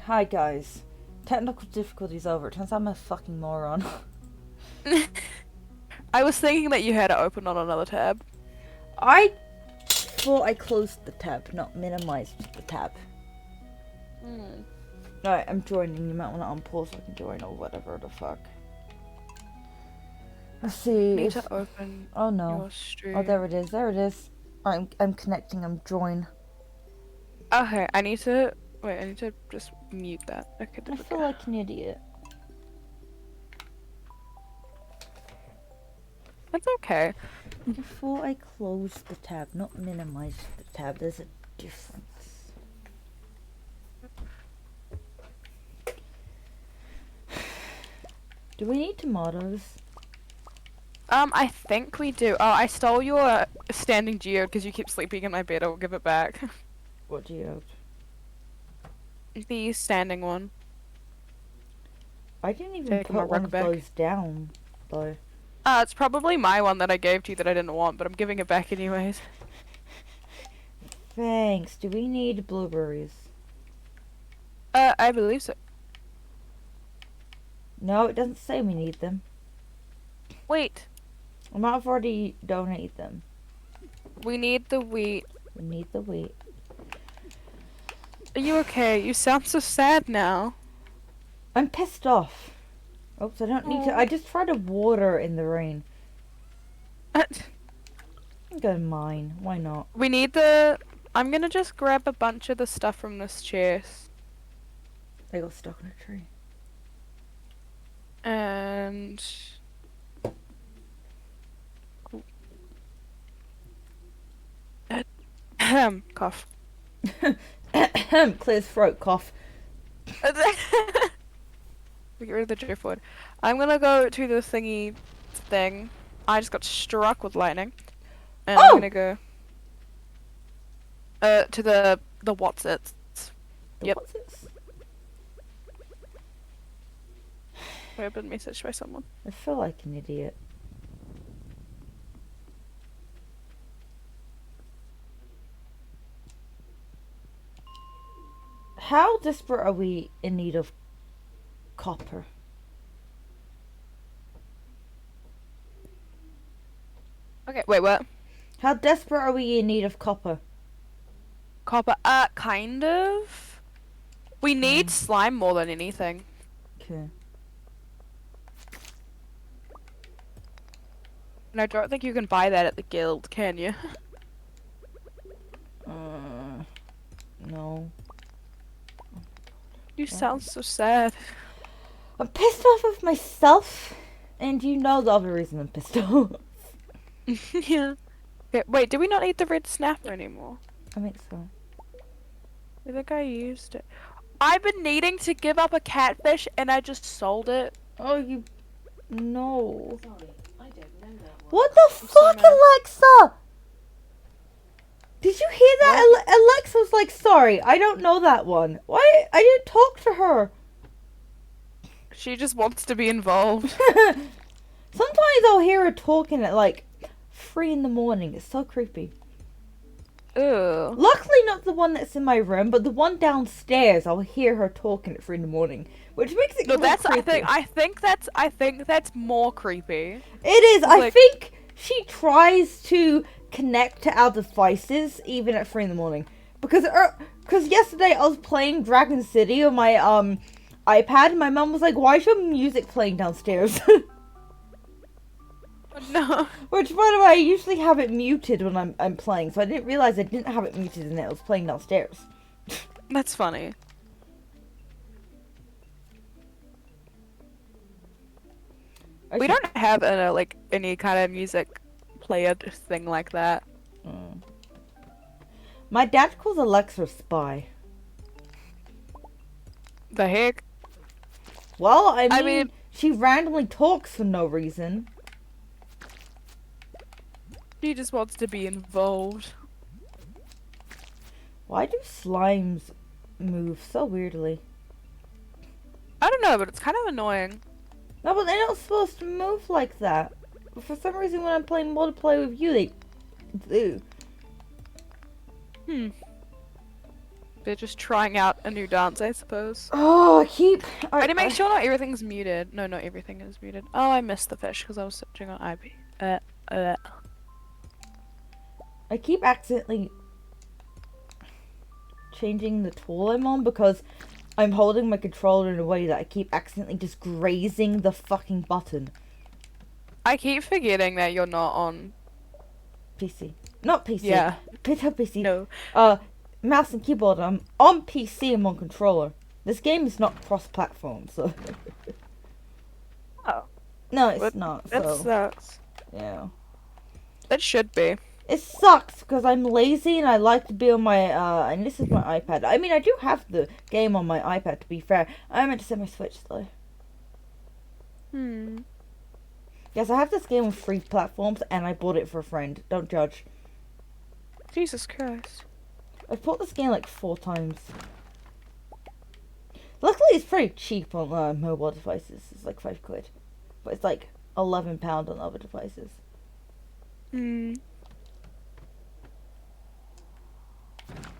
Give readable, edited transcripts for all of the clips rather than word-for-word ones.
Hi guys. Technical difficulties over. It turns out I'm a fucking moron. I was thinking that you had it open on another tab. I thought I closed the tab, not minimized the tab. Alright, I'm joining. You might want to unpause so I can join or whatever the fuck. Let's see. Need to open Oh no. your stream. Oh, there it is. There it is. I'm connecting. I'm join. Okay, I need to just mute that. Okay, I feel like an idiot. That's okay. Before I close the tab, not minimize the tab, there's a difference. Do we need tomatoes? I think we do. Oh, I stole your standing geode because you keep sleeping in my bed. I'll give it back. What do you have? The standing one. I didn't even Taking my put one rug of back. those down, though. It's probably my one that I gave to you that I didn't want, but I'm giving it back anyways. Thanks. Do we need blueberries? I believe so. No, it doesn't say we need them. Wait, I might have already donated them. we need the wheat. We need the wheat. Are you okay? You sound so sad now. I'm pissed off. Oops, I don't need to. I just tried to water in the rain. I'm gonna mine. Why not? We need the... I'm gonna just grab a bunch of the stuff from this chest. I got stuck in a tree. And... Cough. Clear throat cough. We get rid of the driftwood. I'm gonna go to the thingy thing. I just got struck with lightning. And I'm gonna go... to the what's-its. Yep. What's this? We have been messaged by someone. I feel like an idiot. How desperate are we in need of copper? Okay, wait, what? How desperate are we in need of copper? Copper, kind of. We need slime more than anything. Okay. And I don't think you can buy that at the guild, can you? No. You sound so sad. I'm pissed off of myself, and you know the other reason I'm pissed off. Yeah. Okay, wait, do we not need the red snapper anymore? I think so. I think I used it. I've been needing to give up a catfish, and I just sold it. Oh, you... No. Sorry, I don't know that one. What the fuck, Alexa? Did you hear that? Alexa was like, sorry, I don't know that one. Why? I didn't talk to her. She just wants to be involved. Sometimes I'll hear her talking at like 3 in the morning. It's so creepy. Ew. Luckily not the one that's in my room, but the one downstairs, I'll hear her talking at 3 in the morning. Which makes it No, kind of that's creepy. I think that's more creepy. It is. I Like- think she tries to connect to our devices even at 3 in the morning. Because yesterday I was playing Dragon City on my iPad and my mum was like, why is your music playing downstairs? No. Which, by the way, I usually have it muted when I'm playing, so I didn't realize I didn't have it muted and it was playing downstairs. That's funny. We don't have like any kind of music player thing like that. My dad calls Alexa a spy. The heck? Well, I mean, mean- she randomly talks for no reason. She just wants to be involved. Why do slimes move so weirdly? I don't know, but it's kind of annoying. No, but they're not supposed to move like that. But for some reason, when I'm playing multiplayer with you, they do. They're just trying out a new dance, I suppose. Oh, I need to make sure not everything's muted. No, not everything is muted. Oh, I missed the fish because I was searching on IP. I keep accidentally changing the tool I'm on because I'm holding my controller in a way that I keep accidentally just grazing the fucking button. I keep forgetting that you're not on. PC. Not PC. Yeah. PC. No. Mouse and keyboard. I'm on PC, I'm on controller. This game is not cross-platform, so... Oh. No, it's But not, that so... sucks. Yeah. That should be. It sucks, because I'm lazy and I like to be on my, and this is my iPad. I mean, I do have the game on my iPad, to be fair. I meant to set my Switch, though. Yes, I have this game on 3 platforms, and I bought it for a friend. Don't judge. Jesus Christ. I've bought this game like 4 times. Luckily, it's pretty cheap on mobile devices. It's like £5. But it's like £11 on other devices.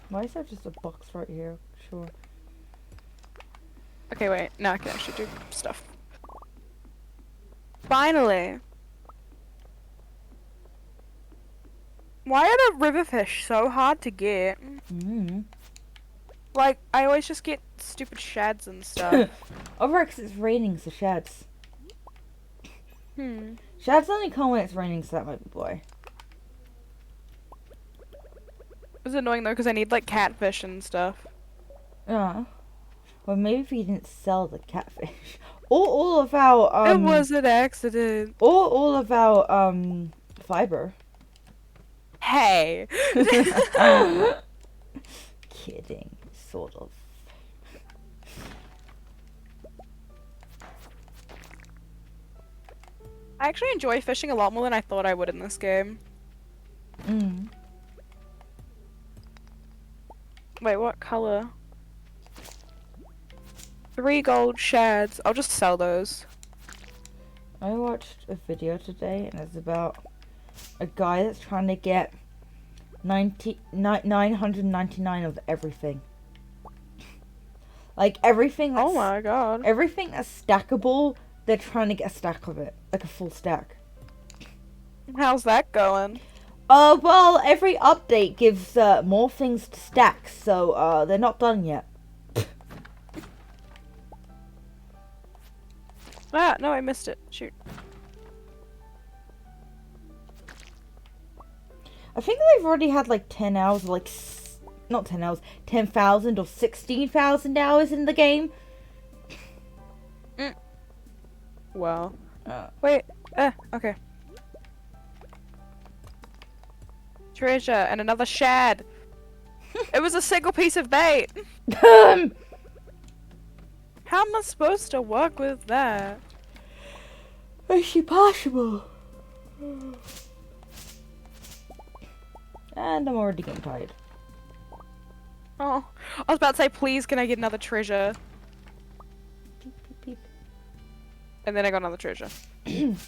Why is there just a box right here? Sure. Okay, wait. Now I can actually do stuff. Finally! Why are the river fish so hard to get? Like, I always just get stupid shads and stuff. Over because it's raining, so shads. Shads only come when it's raining, so that might be why. It's annoying though, because I need like catfish and stuff. Yeah. Well, maybe if you didn't sell the catfish. All of our, It was an accident. All of our, fiber. Hey! Kidding. Sort of. I actually enjoy fishing a lot more than I thought I would in this game. Wait, what color? 3 gold shads. I'll just sell those. I watched a video today, and it's about a guy that's trying to get 999 of everything. Like, everything that's... Oh my god. Everything that's stackable, they're trying to get a stack of it. Like a full stack. How's that going? Well, every update gives, more things to stack, so, they're not done yet. Ah, no, I missed it. Shoot. I think they've already had, like, 10 hours, like, not 10 hours, 10,000 or 16,000 hours in the game. Wow. Wait. Okay. Treasure and another shad. It was a single piece of bait. How am I supposed to work with that? Is she possible? And I'm already getting tired. Oh, I was about to say, please, can I get another treasure? Beep, beep, beep. And then I got another treasure.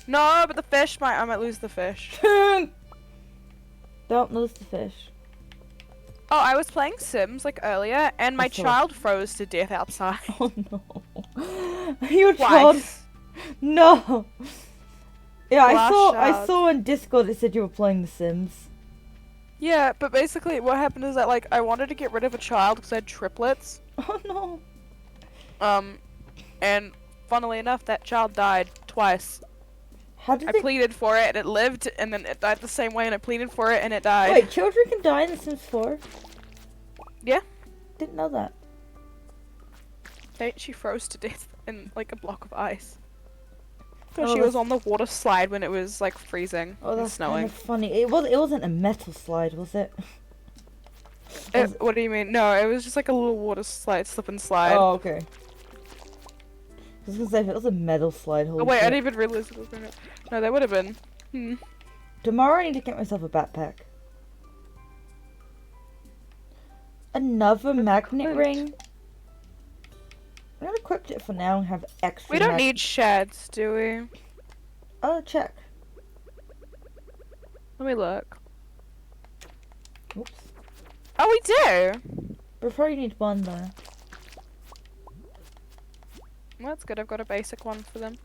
No, but the fish I might lose the fish. Don't lose the fish. Oh, I was playing Sims like earlier, and my child froze to death outside. Oh no. Your child. Twice. No. Yeah, I Flash saw on Discord it said you were playing The Sims. Yeah, but basically what happened is that like I wanted to get rid of a child because I had triplets. Oh no. And funnily enough, that child died twice. How did I pleaded for it, and it lived, and then it died the same way, and I pleaded for it, and it died. Wait, children can die in The Sims 4? Yeah. Didn't know that. She froze to death in like a block of ice. So Oh, she was on the water slide when it was like freezing Oh, and that's kind snowing. of funny. It wasn't a metal slide, was it? What do you mean? No, it was just like a little water slide, slip and slide. Oh, okay. I was gonna say, if it was a metal slide, holy Oh wait, shit. I didn't even realize it was going to... No, that would have been. Tomorrow I need to get myself a backpack. Another magnet ring? I'm gonna equip it for now and have extra We don't need shads, do we? Oh, check. Let me look. Oops. Oh, we do! Before you need one though. Well, that's good. I've got a basic one for them.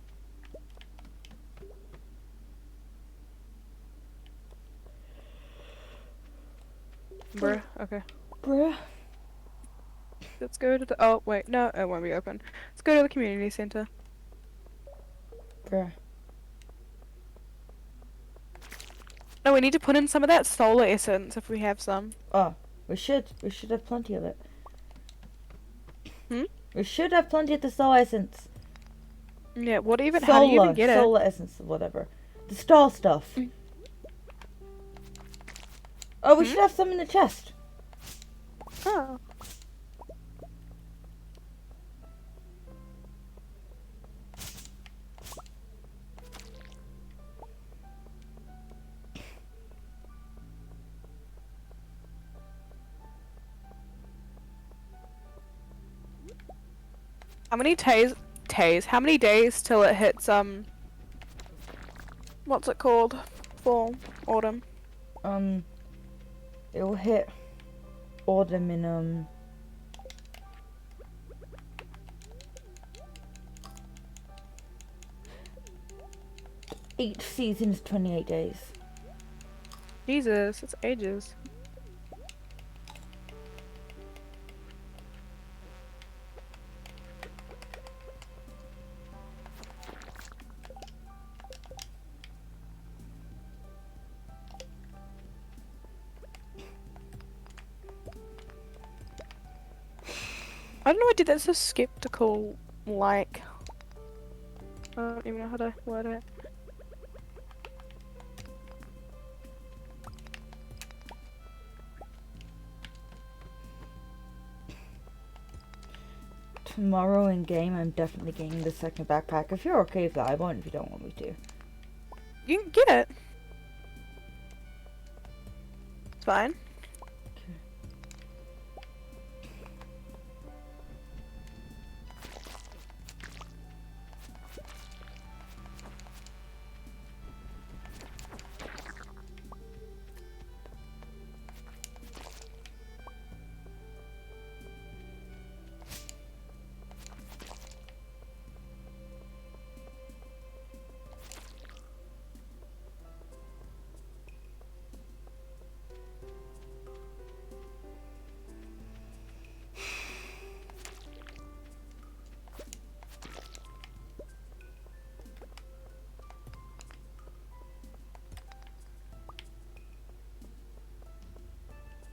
Bruh. Okay. Bruh. Let's go to the. Oh wait, no, it won't be open. Let's go to the community center. Bruh. No, we need to put in some of that solar essence if we have some. Oh, we should have plenty of it. Hmm? We should have plenty of the solar essence. Yeah. What even? How do you even get it? Solar essence, whatever. The star stuff. Mm. Oh, we should have some in the chest. Oh. How many how many days till it hits what's it called? Fall, autumn. It will hit autumn in 8 seasons, 28 days. Jesus, it's ages. I don't know why I did that so skeptical, like... I don't even know how to word it. Tomorrow in game, I'm definitely getting the second backpack. If you're okay with that, I won't if you don't want me to. You can get it. It's fine.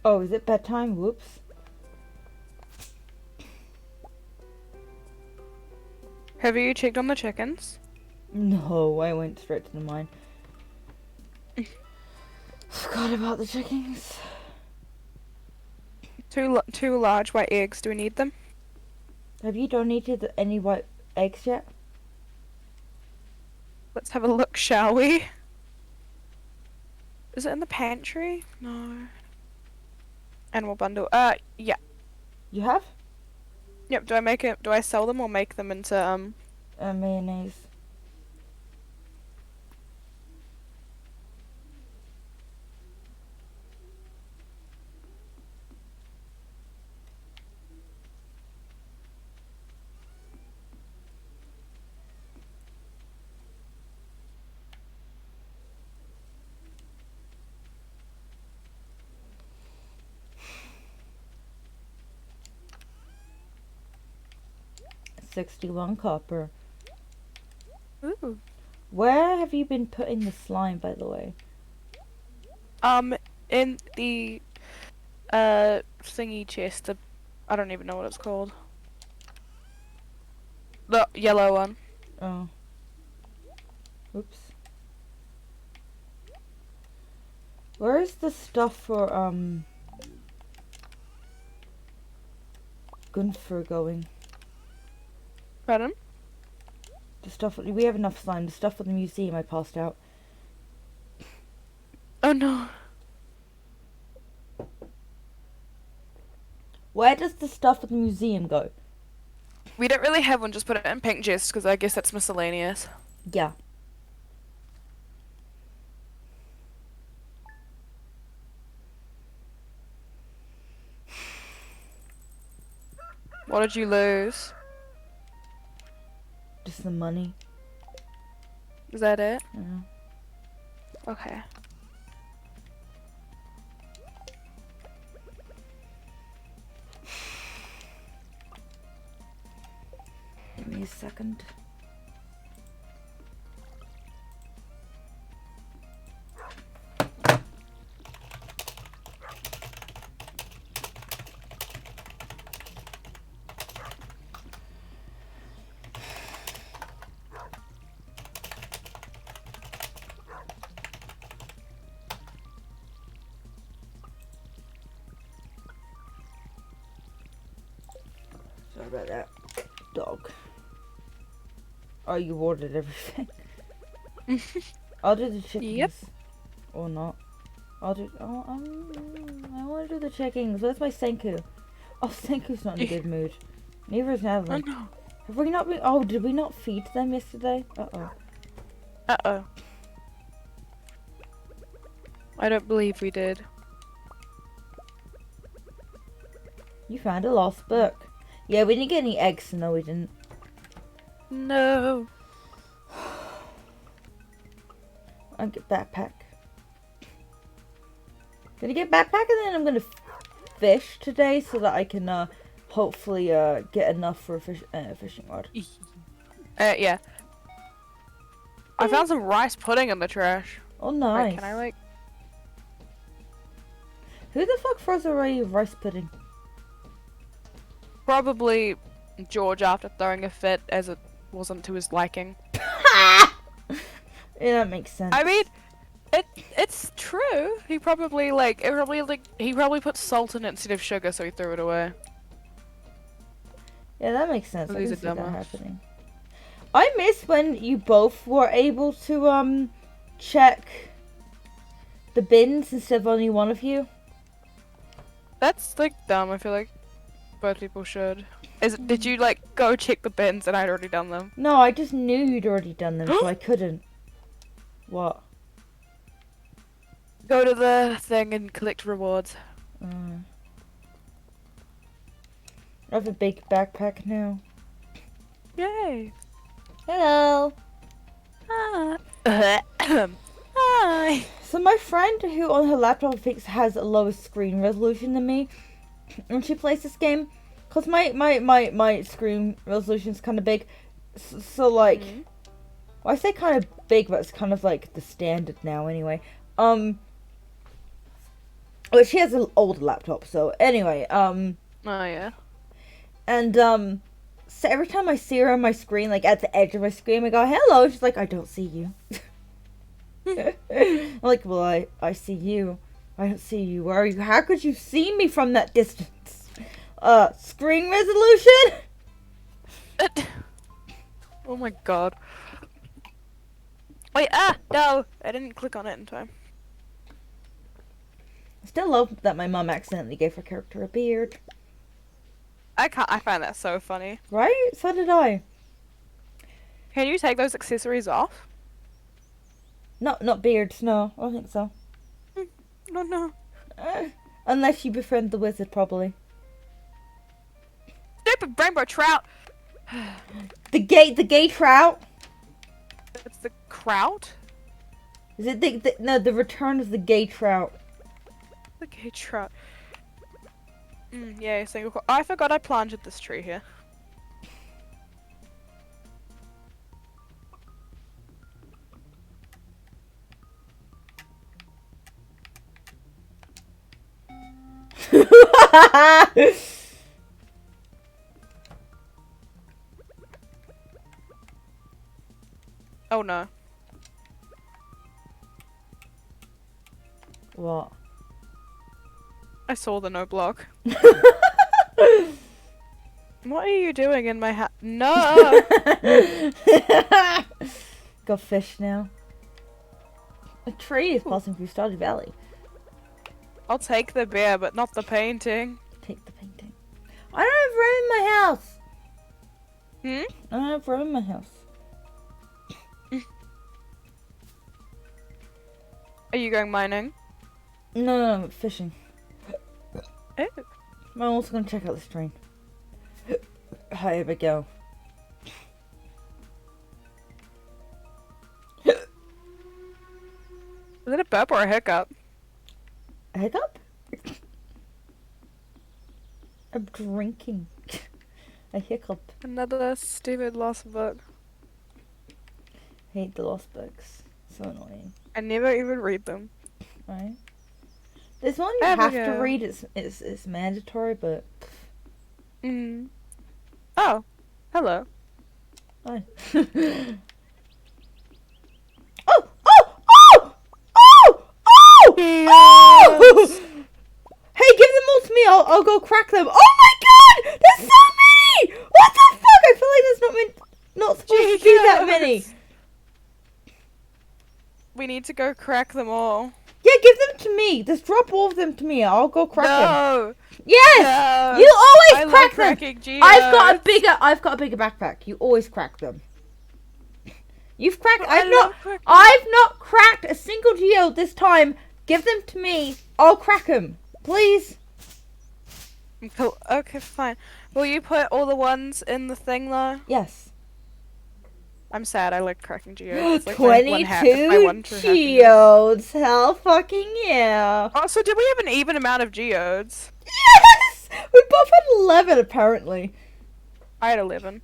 Oh, is it bedtime? Whoops. Have you checked on the chickens? No, I went straight to the mine. Forgot about the chickens. Two large white eggs. Do we need them? Have you donated any white eggs yet? Let's have a look, shall we? Is it in the pantry? No. Animal bundle. Yeah. You have? Yep. Do I sell them or make them into Mayonnaise. $61 copper. Ooh. Where have you been putting the slime, by the way? In the thingy chest. I don't even know what it's called. The yellow one. Oh. Oops. Where is the stuff for Gunther going? Pardon? The stuff, we have enough slime. The stuff for the museum I passed out. Oh no. Where does the stuff for the museum go? We don't really have one. Just put it in pink chest because I guess that's miscellaneous. Yeah. What did you lose? Just the money. Is that it? Yeah. Okay. Give me a second. Sorry about that. Dog. Oh, you ordered everything. I'll do the chickens. Yep. Or not. I'll do. Oh, I want to do the chickens. Where's my Senku? Oh, Senku's not in a good mood. Neither is Oh Madeline. no. Have we not been? Oh, did we not feed them yesterday? Uh-oh. I don't believe we did. You found a lost book. Yeah, we didn't get any eggs, so no, we didn't. No. I'll get backpack. Gonna get backpack, and then I'm gonna fish today so that I can hopefully get enough for a fishing rod. Yeah. I found some rice pudding in the trash. Oh, nice. Wait, can I like? Who the fuck throws away rice pudding? Probably George after throwing a fit as it wasn't to his liking. Yeah, that makes sense. I mean, it's true. He probably he probably put salt in it instead of sugar, so he threw it away. Yeah, that makes sense. Oh, I these can are see that dumbass. happening. I miss when you both were able to check the bins instead of only one of you. That's like dumb. I feel like both people should. Did you like go check the bins and I'd already done them? No, I just knew you'd already done them, so I couldn't. What? Go to the thing and collect rewards. I have a big backpack now. Yay! Hello. Hi. So my friend who on her laptop thinks has a lower screen resolution than me when she plays this game, cause my screen resolution's kind of big, so like, well, I say kind of big, but it's kind of like the standard now anyway. But she has an old laptop, so anyway, Oh yeah. and so every time I see her on my screen, like at the edge of my screen, I go hello. She's like, I don't see you. I'm like, well, I see you. I don't see you. Where are you? How could you see me from that distance? Screen resolution? Oh my god. Wait, no! I didn't click on it in time. I still love that my mom accidentally gave her character a beard. I find that so funny. Right? So did I. Can you take those accessories off? Not beards, no. I don't think so. No. Unless you befriend the wizard, probably. Stupid rainbow trout! The gay trout? It's the kraut? Is it the return of the gay trout? The gay trout. Yeah, single. I forgot I planted this tree here. Oh no. What? I saw the no block. What are you doing in my hat? No! Go fish now. A tree is passing through Stardew Valley. I'll take the beer, but not the painting. Take the painting. I don't have room in my house. Hmm? I don't have room in my house. Are you going mining? No, fishing. Oh. I'm also gonna check out this train. Hi, Abigail. Is it a burp or a hiccup? A hiccup? I'm drinking. A hiccup. Another stupid lost book. Hate the lost books. So annoying. I never even read them. Right? There's one you have to Abigail. read. It's mandatory, but Mm. Oh, hello. fine. Oh! Oh! Oh! Oh! Oh! Oh! Yes. Hey, give them all to me. I'll go crack them. Oh my god! There's so many! What the fuck? I feel like there's not supposed to be that many. Yes. We need to go crack them all. Yeah, give them to me. Just drop all of them to me. I'll go crack them. No. Yes! No. You always I love crack them. cracking geodes. I've got a bigger backpack. You always crack them. You've cracked. But I I've not. love cracking- I've not cracked a single geode this time. Give them to me. I'll crack them, please. Cool. Okay, fine. Will you put all the ones in the thing though? Yes. I'm sad. I like cracking geodes. It's like my one half- it's my 22 one true happiness. geodes. Hell fucking yeah. Oh, so did we have an even amount of geodes? Yes. We both had 11 apparently. I had 11.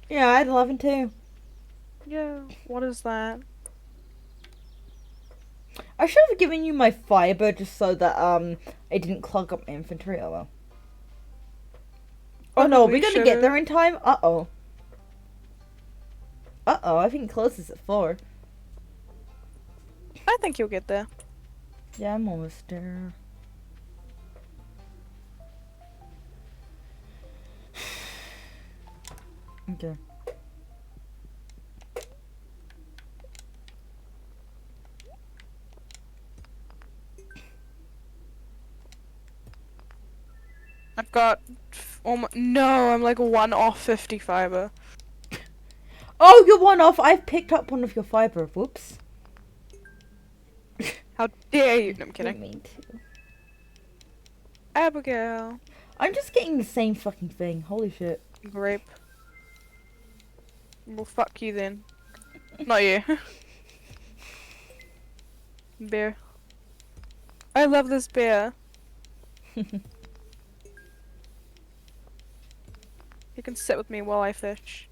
Yeah, I had 11 too. Yeah. What is that? I should have given you my fiber just so that I didn't clog up my inventory. Oh well. Oh no, are we Probably gonna get should've. there in time? Uh-oh. Uh-oh, I think it closes at 4. I think you'll get there. Yeah, I'm almost there. Okay. I've got no, I'm like 1 off 50 fiber. Oh, you're one off. I've picked up one of your fiber. Whoops. How dare you? No, I'm Didn't kidding. mean to. Abigail. I'm just getting the same fucking thing. Holy shit. Grape. Well, fuck you then. Not you. Bear. I love this bear. You can sit with me while I fish.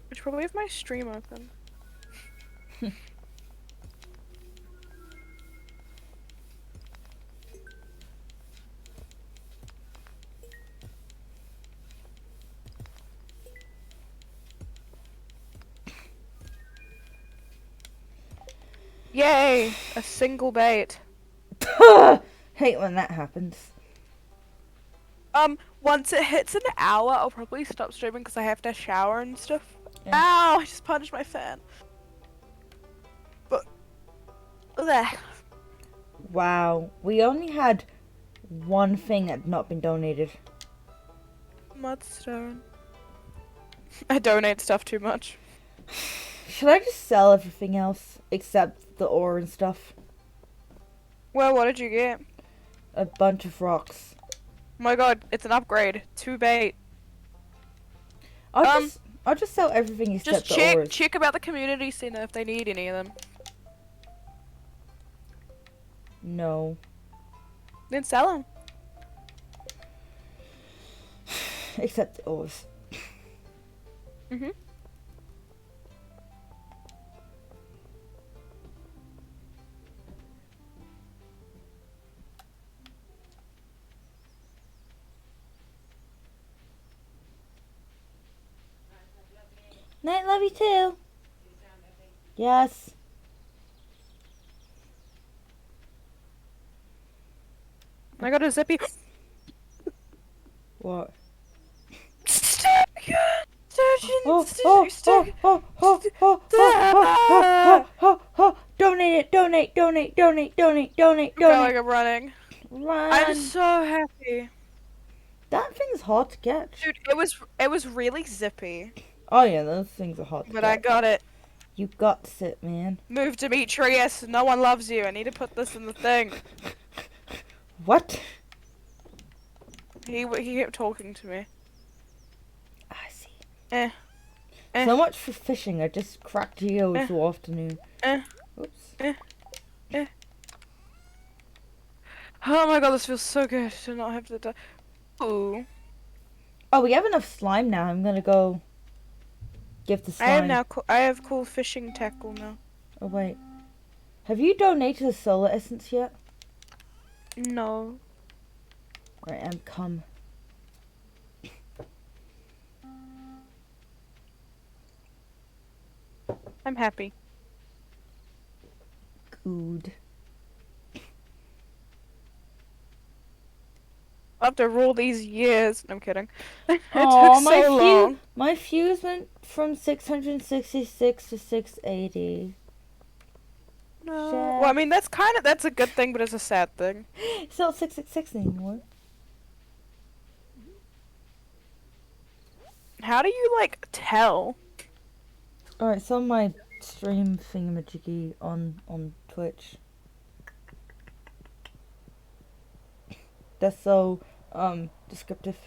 I should probably have my stream open. Yay! A single bait. Hate when that happens. Once it hits an hour, I'll probably stop streaming because I have to shower and stuff. Yeah. Ow! I just punched my fan. But there. Wow. We only had one thing that had not been donated. Mudstone. I donate stuff too much. Should I just sell everything else except the ore and stuff? Well, what did you get? A bunch of rocks. Oh my god, it's an upgrade. 2 bait. I'll just sell everything except Just the ores. check about the community center if they need any of them. No. Then sell them. Except the ores. Mhm. Night, love you too. Yes. I got a zippy. What? Donate it, donate, donate, donate, donate, donate, I'm donate. I'm running. Run. I'm so happy. That thing's hard to get. Dude, it was really zippy. Oh yeah, those things are hard to But get. I got it. You guts it, man. Move, Demetrius. No one loves you. I need to put this in the thing. What? He kept talking to me. I see. Eh. So much for fishing. I just cracked geos all afternoon. Oops. Oh my god, this feels so good to not have to die. Ooh. Oh, we have enough slime now. I'm gonna go give the slime. I have cool fishing tackle now. Oh wait. Have you donated the solar essence yet? No. Right, and come. I'm happy. Good. After all these years. No, I'm kidding. It Oh, took so long. My fuse went from 666 to 680. No. Shit. Well, I mean, that's a good thing, but it's a sad thing. It's not 666 anymore. How do you, like, tell? Alright, it's on my stream thingamajiggy on Twitch. That's so, descriptive.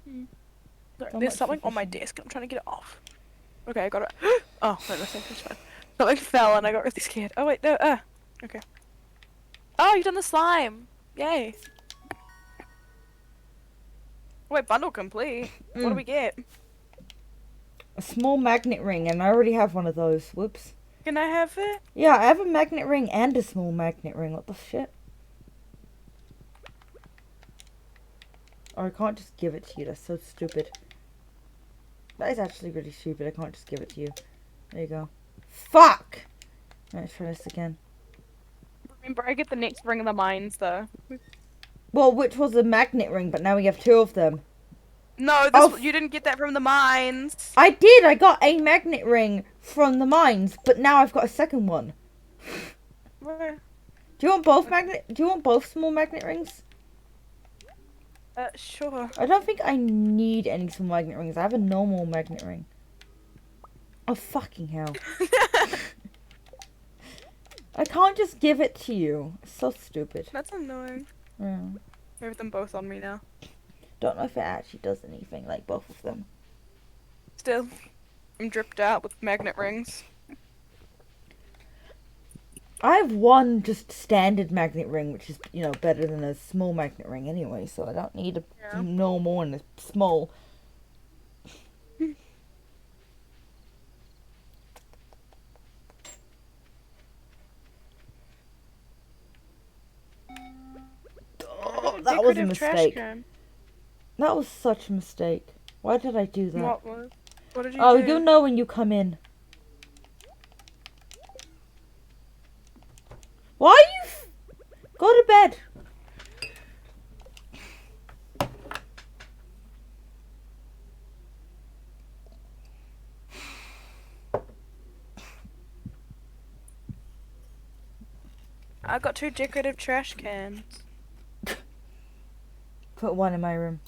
Sorry, So there's much something for on my fishing. desk. I'm trying to get it off. Okay, I got it. Oh, no, that's fine. Something fell and I got really scared. Oh, wait, no, okay. Oh, you've done the slime. Yay. Wait, bundle complete. What do we get? A small magnet ring, and I already have one of those. Whoops. Can I have it? Yeah, I have a magnet ring and a small magnet ring. What the shit? Or I can't just give it to you. That's so stupid. That is actually really stupid. I can't just give it to you. There you go. Fuck! Let's try this again. Remember, I get the next ring of the mines, though. Well, which was a magnet ring, but now we have two of them. No, you didn't get that from the mines. I did! I got a magnet ring from the mines, but now I've got a second one. Where? Do you want both small magnet rings? Sure. I don't think I need any small magnet rings. I have a normal magnet ring. Oh, fucking hell. I can't just give it to you. It's so stupid. That's annoying. Yeah. I have them both on me now. Don't know if it actually does anything, like both of them. Still, I'm dripped out with magnet rings. I have one just standard magnet ring, which is, better than a small magnet ring anyway, so I don't need a normal and a small. Oh, that was a mistake. That was such a mistake. Why did I do that? What did you do? Oh, you'll know when you come in. Why are you... Go to bed. I got 2 decorative trash cans. Put one in my room.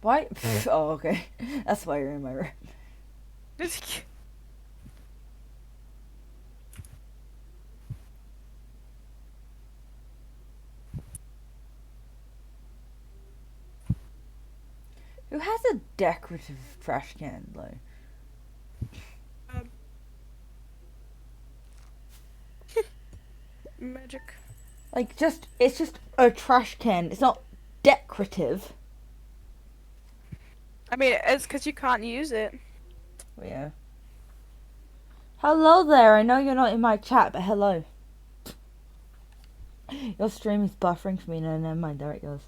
Why? Oh, okay. That's why you're in my room. Who has a decorative trash can, though? Magic. Like, it's just a trash can. It's not decorative. I mean, it's because you can't use it. Yeah. Hello there. I know you're not in my chat, but hello. Your stream is buffering for me. No, never mind. There it goes.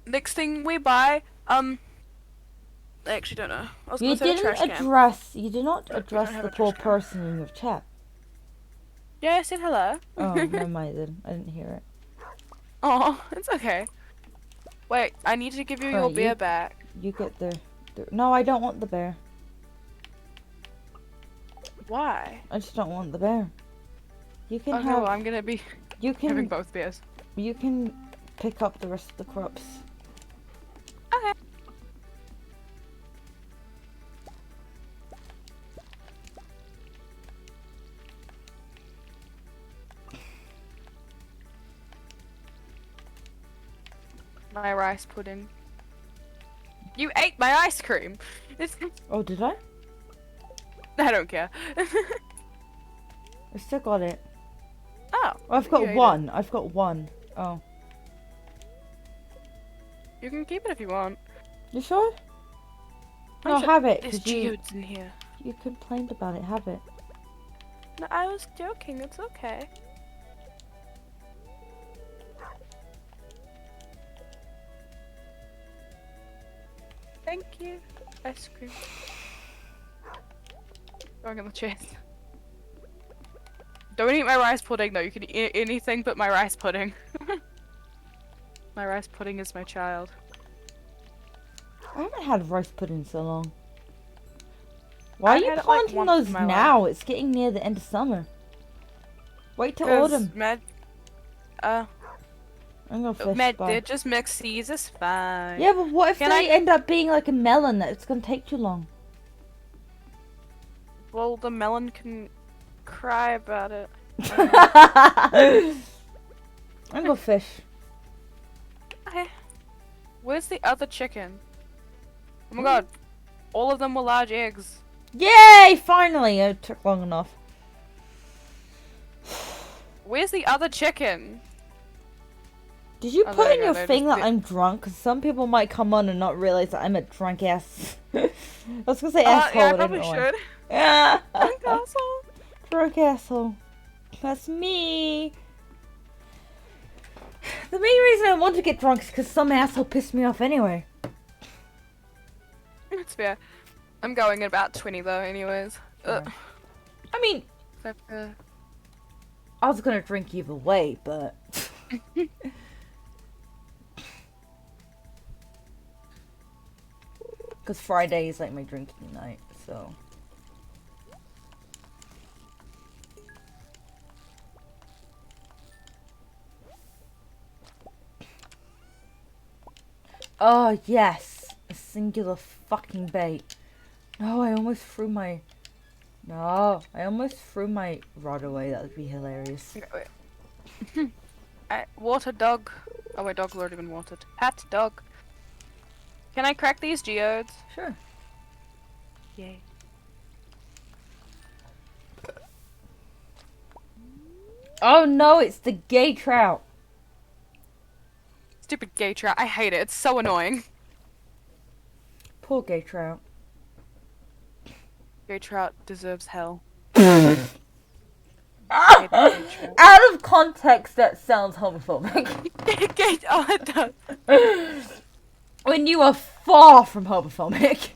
Next thing we buy, I actually don't know. I was You gonna say the didn't trash can. address. You did not But we address don't have the a poor trash can. person in your chat. Yeah, I said hello. Oh, never mind then. I didn't hear it. Oh, it's okay. Wait, I need to give you your Alright, beer back. You get the. No, I don't want the bear. Why? I just don't want the bear. You can Okay, have. well, I'm gonna be You having can. both beers. You can pick up the rest of the crops. Okay. My rice pudding. You ate my ice cream! Oh, did I? I don't care. I still got it. Oh. I've you got ate it. one. I've got one. Oh. You can keep it if you want. You sure? I'm No, sure- have it. There's 'Cause you geodes in here. complained about it. Have it. No, I was joking. It's okay. Thank you. Ice cream. Going in the chest. Don't eat my rice pudding though. You can eat anything but my rice pudding. My rice pudding is my child. I haven't had rice pudding in so long. Why I've are you had it, like, planting once those in my now? It's getting near the end of summer. Wait till 'Cause autumn. I'm gonna fish. Bye. It just mixed seeds is fine. Yeah, but what if Can they I- end up being like a melon that it's gonna take too long? Well, the melon can cry about it. I'm gonna fish. Okay. Where's the other chicken? Oh my god. All of them were large eggs. Yay! Finally, it took long enough. Where's the other chicken? Did you Oh, put there in you go, your they thing just that did- I'm drunk? 'Cause some people might come on and not realize that I'm a drunk ass. I was gonna say asshole. Yeah, I but probably didn't should. Yeah. Drunk asshole. Drunk asshole. That's me. The main reason I want to get drunk is because some asshole pissed me off anyway. It's fair. I'm going at about 20 though, anyways. Ugh. I mean, So, I was gonna drink either way, but. Because Friday is like my drinking night, so. Oh, yes! A singular fucking bait. No, I almost threw my. No, I almost threw my rod away. That would be hilarious. Okay, wait. Water dog. Oh, my dog's already been watered. Hat dog. Can I crack these geodes? Sure. Yay. Oh no, it's the gay trout. Stupid gay trout. I hate it. It's so annoying. Poor gay trout. Gay trout deserves hell. Out of context, that sounds homophobic. Oh, it does. When you are far from homophobic.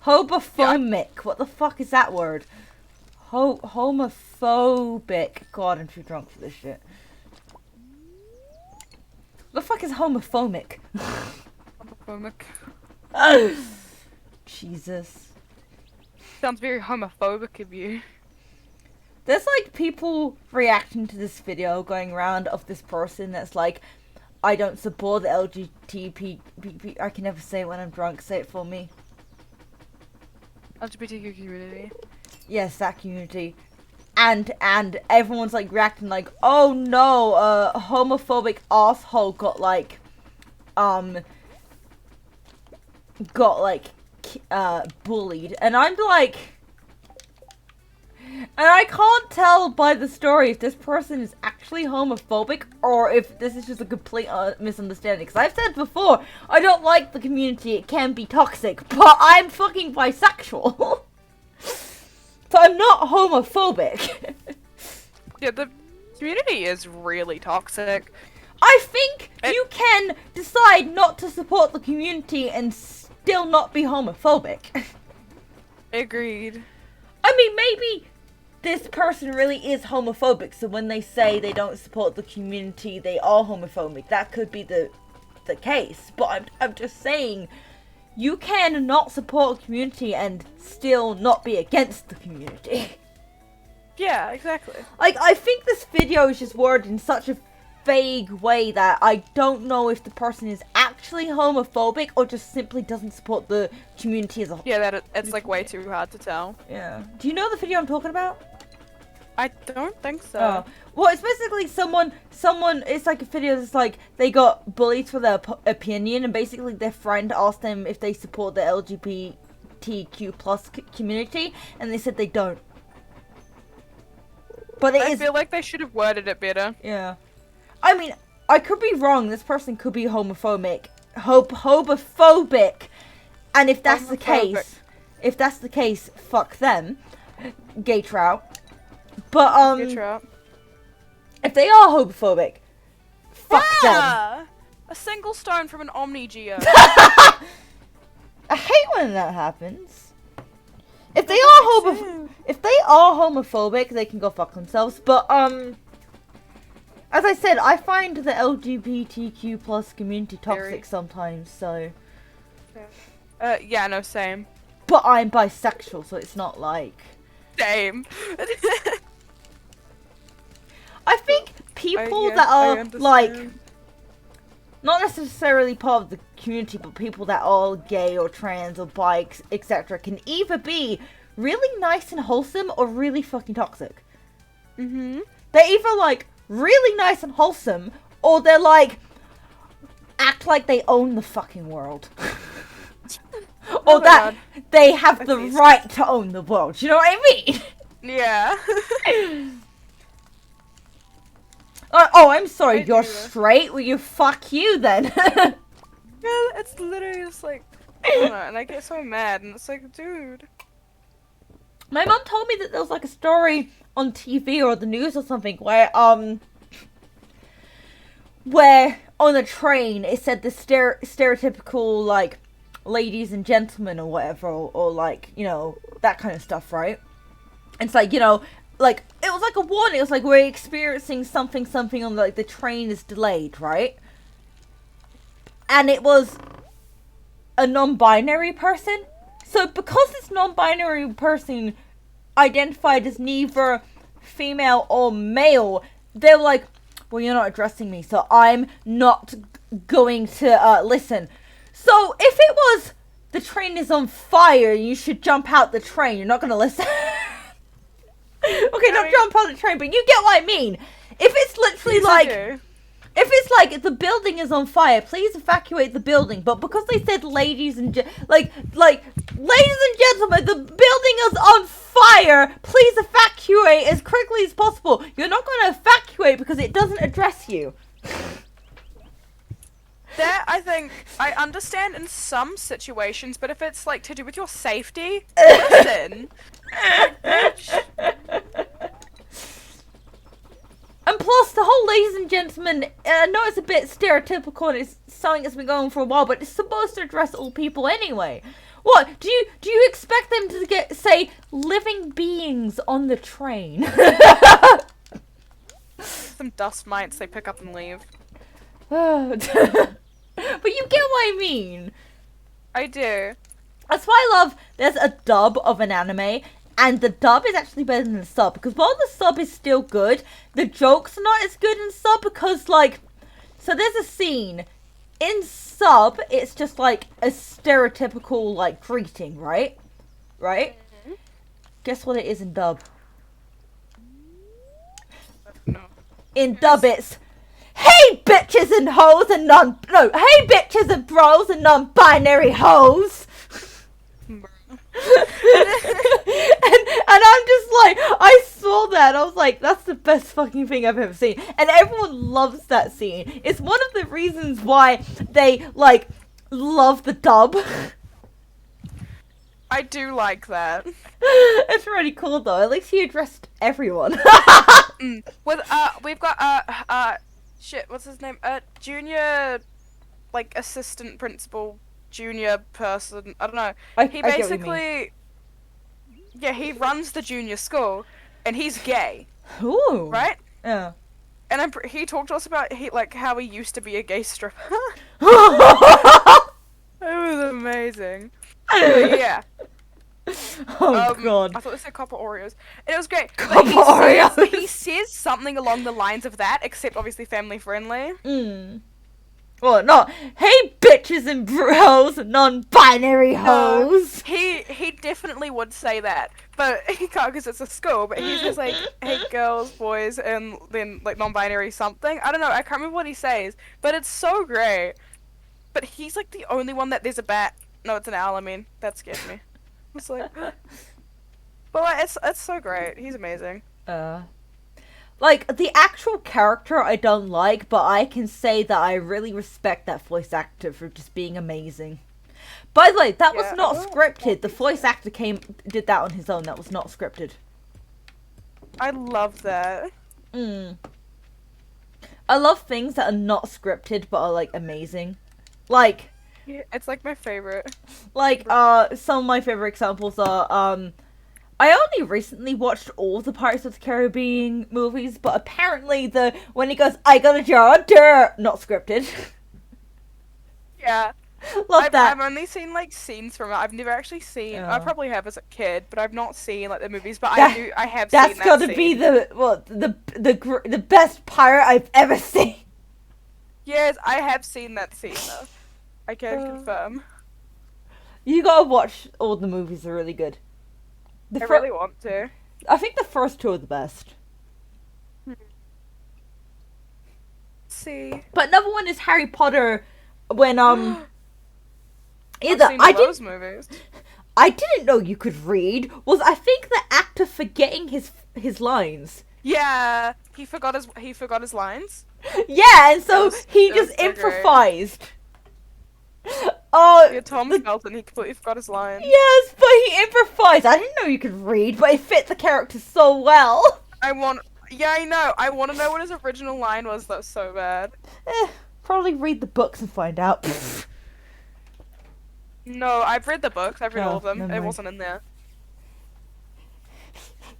Homophobic. What the fuck is that word? Homophobic. God, I'm too drunk for this shit. What the fuck is homophobic? Homophobic. Jesus. Sounds very homophobic of you. There's like people reacting to this video going around of this person that's like, I don't support the LGBTP. I can never say it when I'm drunk. Say it for me. LGBTQ community. Yes, that community. And everyone's like reacting like, oh no, a homophobic asshole got bullied. And I'm like, and I can't tell by the story if this person is actually homophobic or if this is just a complete misunderstanding. Because I've said before, I don't like the community, it can be toxic, but I'm fucking bisexual. So I'm not homophobic. Yeah, the community is really toxic. I think you can decide not to support the community and still not be homophobic. Agreed. I mean, maybe this person really is homophobic, so when they say they don't support the community, they are homophobic. That could be the case, but I'm just saying, you can not support a community and still not be against the community. Yeah, exactly. Like, I think this video is just worded in such a vague way that I don't know if the person is actually homophobic or just simply doesn't support the community as a whole. Yeah, that it's like way too hard to tell. Yeah. Do you know the video I'm talking about? I don't think so. Oh. Well, it's basically someone, it's like a video that's like, they got bullied for their opinion, and basically their friend asked them if they support the LGBTQ plus community, and they said they don't. But I feel like they should have worded it better. Yeah. I mean, I could be wrong, this person could be homophobic. Homophobic. And if that's the case, fuck them. Gay trout. But, if they are homophobic, fuck them. A single stone from an Omni-Geo. I hate when that happens. If they are homophobic, they can go fuck themselves. But, as I said, I find the LGBTQ plus community toxic sometimes, so. Yeah, no, same. But I'm bisexual, so it's not like. Same. I think people that are, like, not necessarily part of the community, but people that are gay or trans or bi, etc., can either be really nice and wholesome or really fucking toxic. Mm-hmm. They're either, like, really nice and wholesome, or they're, like, act like they own the fucking world. Or that they have the right to own the world. Do you know what I mean? Yeah. Oh, I'm sorry, you're straight? Well, you fuck you then. Yeah, it's literally just like, I don't know, and I get so mad, and it's like, dude. My mom told me that there was like a story on TV or the news or something where on a train it said the stereotypical like ladies and gentlemen or whatever, or like, you know, that kind of stuff, right? It's like, you know, like, it was like a warning. It was like, we're experiencing something on, like, the train is delayed, right? And it was a non-binary person. So because this non-binary person identified as neither female or male, they were like, well, you're not addressing me, so I'm not going to listen. So if it was, the train is on fire, you should jump out the train, you're not going to listen. Okay, not jump on the train, but you get what I mean. If it's literally like, if it's like the building is on fire, please evacuate the building. But because they said ladies and ladies and gentlemen, the building is on fire. Please evacuate as quickly as possible. You're not going to evacuate because it doesn't address you. That, I think, I understand in some situations, but if it's, like, to do with your safety, listen. And plus, the whole ladies and gentlemen, I know it's a bit stereotypical and it's something that's been going for a while, but it's supposed to address all people anyway. What, do you expect them to say, living beings on the train? Some dust mites they pick up and leave. But you get what I mean. I do. That's why I love, there's a dub of an anime, and the dub is actually better than the sub, because while the sub is still good, the jokes are not as good in sub, because, like, so there's a scene, in sub, it's just, like, a stereotypical, like, greeting, right? Right? Mm-hmm. Guess what it is in dub? No. In dub, it's, hey bitches and hoes and hey bitches and bros and non-binary hoes. and I'm just like, I saw that, I was like, that's the best fucking thing I've ever seen. And everyone loves that scene. It's one of the reasons why they, like, love the dub. I do like that. It's really cool though, at least he addressed everyone. We've got, shit, what's his name? Junior, like, assistant principal junior person. I don't know. I He get what you mean. basically, yeah, he runs the junior school, and he's gay, Ooh. right? Yeah. And he talked to us about how he used to be a gay stripper. It was amazing. But yeah. Oh god. I thought they said copper Oreos. And it was great. But Copper Oreos. he says something along the lines of that, except obviously family friendly. Well, not, hey bitches and bros, non-binary hoes. He definitely would say that, but he can't because it's a school. But he's just like, hey girls, boys, and then like non-binary something. I don't know. I can't remember what he says, but it's so great. But he's like the only one that there's a bat. No, it's an owl. I mean, that scared me. It's like, but like, it's so great. He's amazing. Like, the actual character I don't like, but I can say that I really respect that voice actor for just being amazing. By the way, that was not scripted. The voice actor did that on his own. That was not scripted. I love that. I love things that are not scripted but are like amazing. Like, yeah, it's like my favorite. Like, some of my favorite examples are, I only recently watched all the Pirates of the Caribbean movies, but apparently when he goes, I got a jar of dirt, not scripted. Yeah. Love that. I've only seen like scenes from it. I've never actually seen. I probably have as a kid, but I've not seen like the movies. But I have seen that. That's gotta be the best pirate I've ever seen. Yes, I have seen that scene though. I can confirm. You gotta watch all the movies. They're really good. I really want to. I think the first two are the best. See. But another one is Harry Potter when I've seen those movies. I didn't know you could read. Was I think the actor forgetting his lines. Yeah, he forgot his lines. Yeah, and so he just improvised. Oh, yeah, Tom Felton, he completely forgot his lines. Yes, but he improvised. I didn't know you could read, but it fit the character so well. Yeah, I know. I want to know what his original line was. That's so bad. Probably read the books and find out. No, I've read the books. I've read all of them. Never It mind. wasn't in there.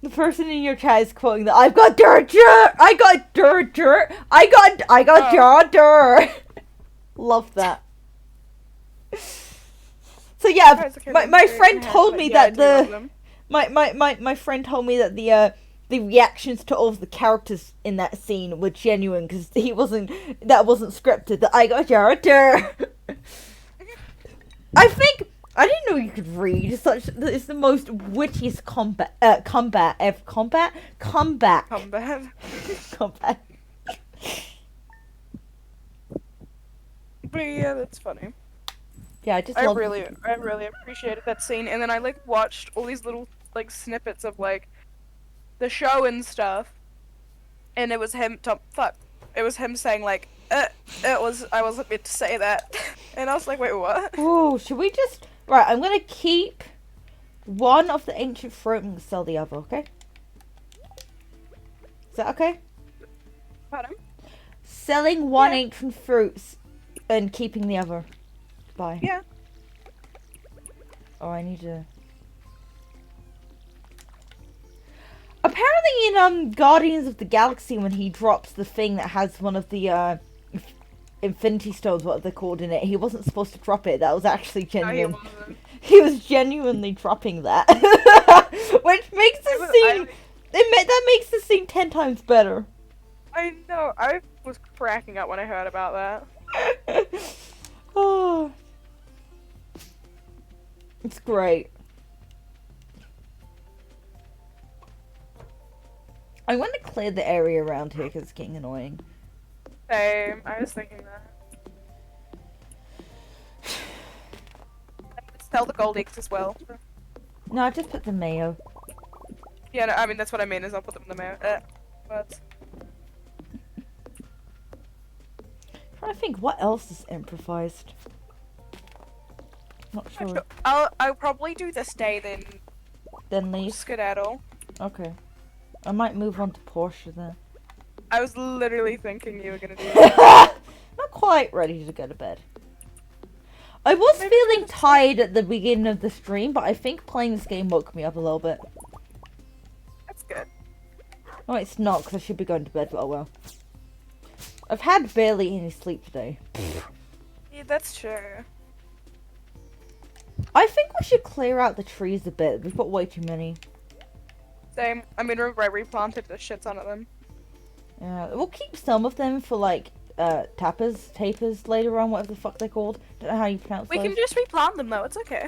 The person in your chat is quoting that. I've got dirt. I got dirt. I got dirt. Love that. So yeah, my friend told me that my friend told me that the reactions to all of the characters in that scene were genuine because that wasn't scripted. That I got dirt. I think I didn't know you could read. It's the most wittiest combat. But yeah, that's funny. Yeah, I really appreciated that scene, and then I like watched all these little like snippets of like the show and stuff, and it was him. It was him saying like, I wasn't meant to say that, and I was like, wait, what? Oh, should we just? Right, I'm gonna keep one of the ancient fruit and sell the other. Okay? Is that okay? Pardon? Selling one ancient fruits and keeping the other. Bye. Yeah. Oh, I need to. Apparently, in Guardians of the Galaxy, when he drops the thing that has one of the Infinity Stones, what they're called in it, he wasn't supposed to drop it. That was actually genuine. No, he was genuinely dropping that, which makes the scene. That makes the scene 10 times better. I know. I was cracking up when I heard about that. Oh. It's great. I want to clear the area around here because it's getting annoying. Same. I was thinking that. Sell the gold eggs as well. No, I just put the mayo. Yeah, no, I mean that's what I mean is I'll put them in the mayo. But trying to think what else is improvised. Not sure. I'll probably do this day then. Then leave. Skedaddle. Okay. I might move on to Portia then. I was literally thinking you were gonna do that. Not quite ready to go to bed. I was Maybe feeling it's- tired at the beginning of the stream, but I think playing this game woke me up a little bit. That's good. No, it's not, because I should be going to bed, but oh well. I've had barely any sleep today. Yeah, that's true. I think we should clear out the trees a bit. We've got way too many. Same. I mean, remember I replanted the shit ton of them. Yeah, we'll keep some of them for like tapers later on, whatever the fuck they're called. Don't know how you pronounce We those. can just replant them though. It's okay.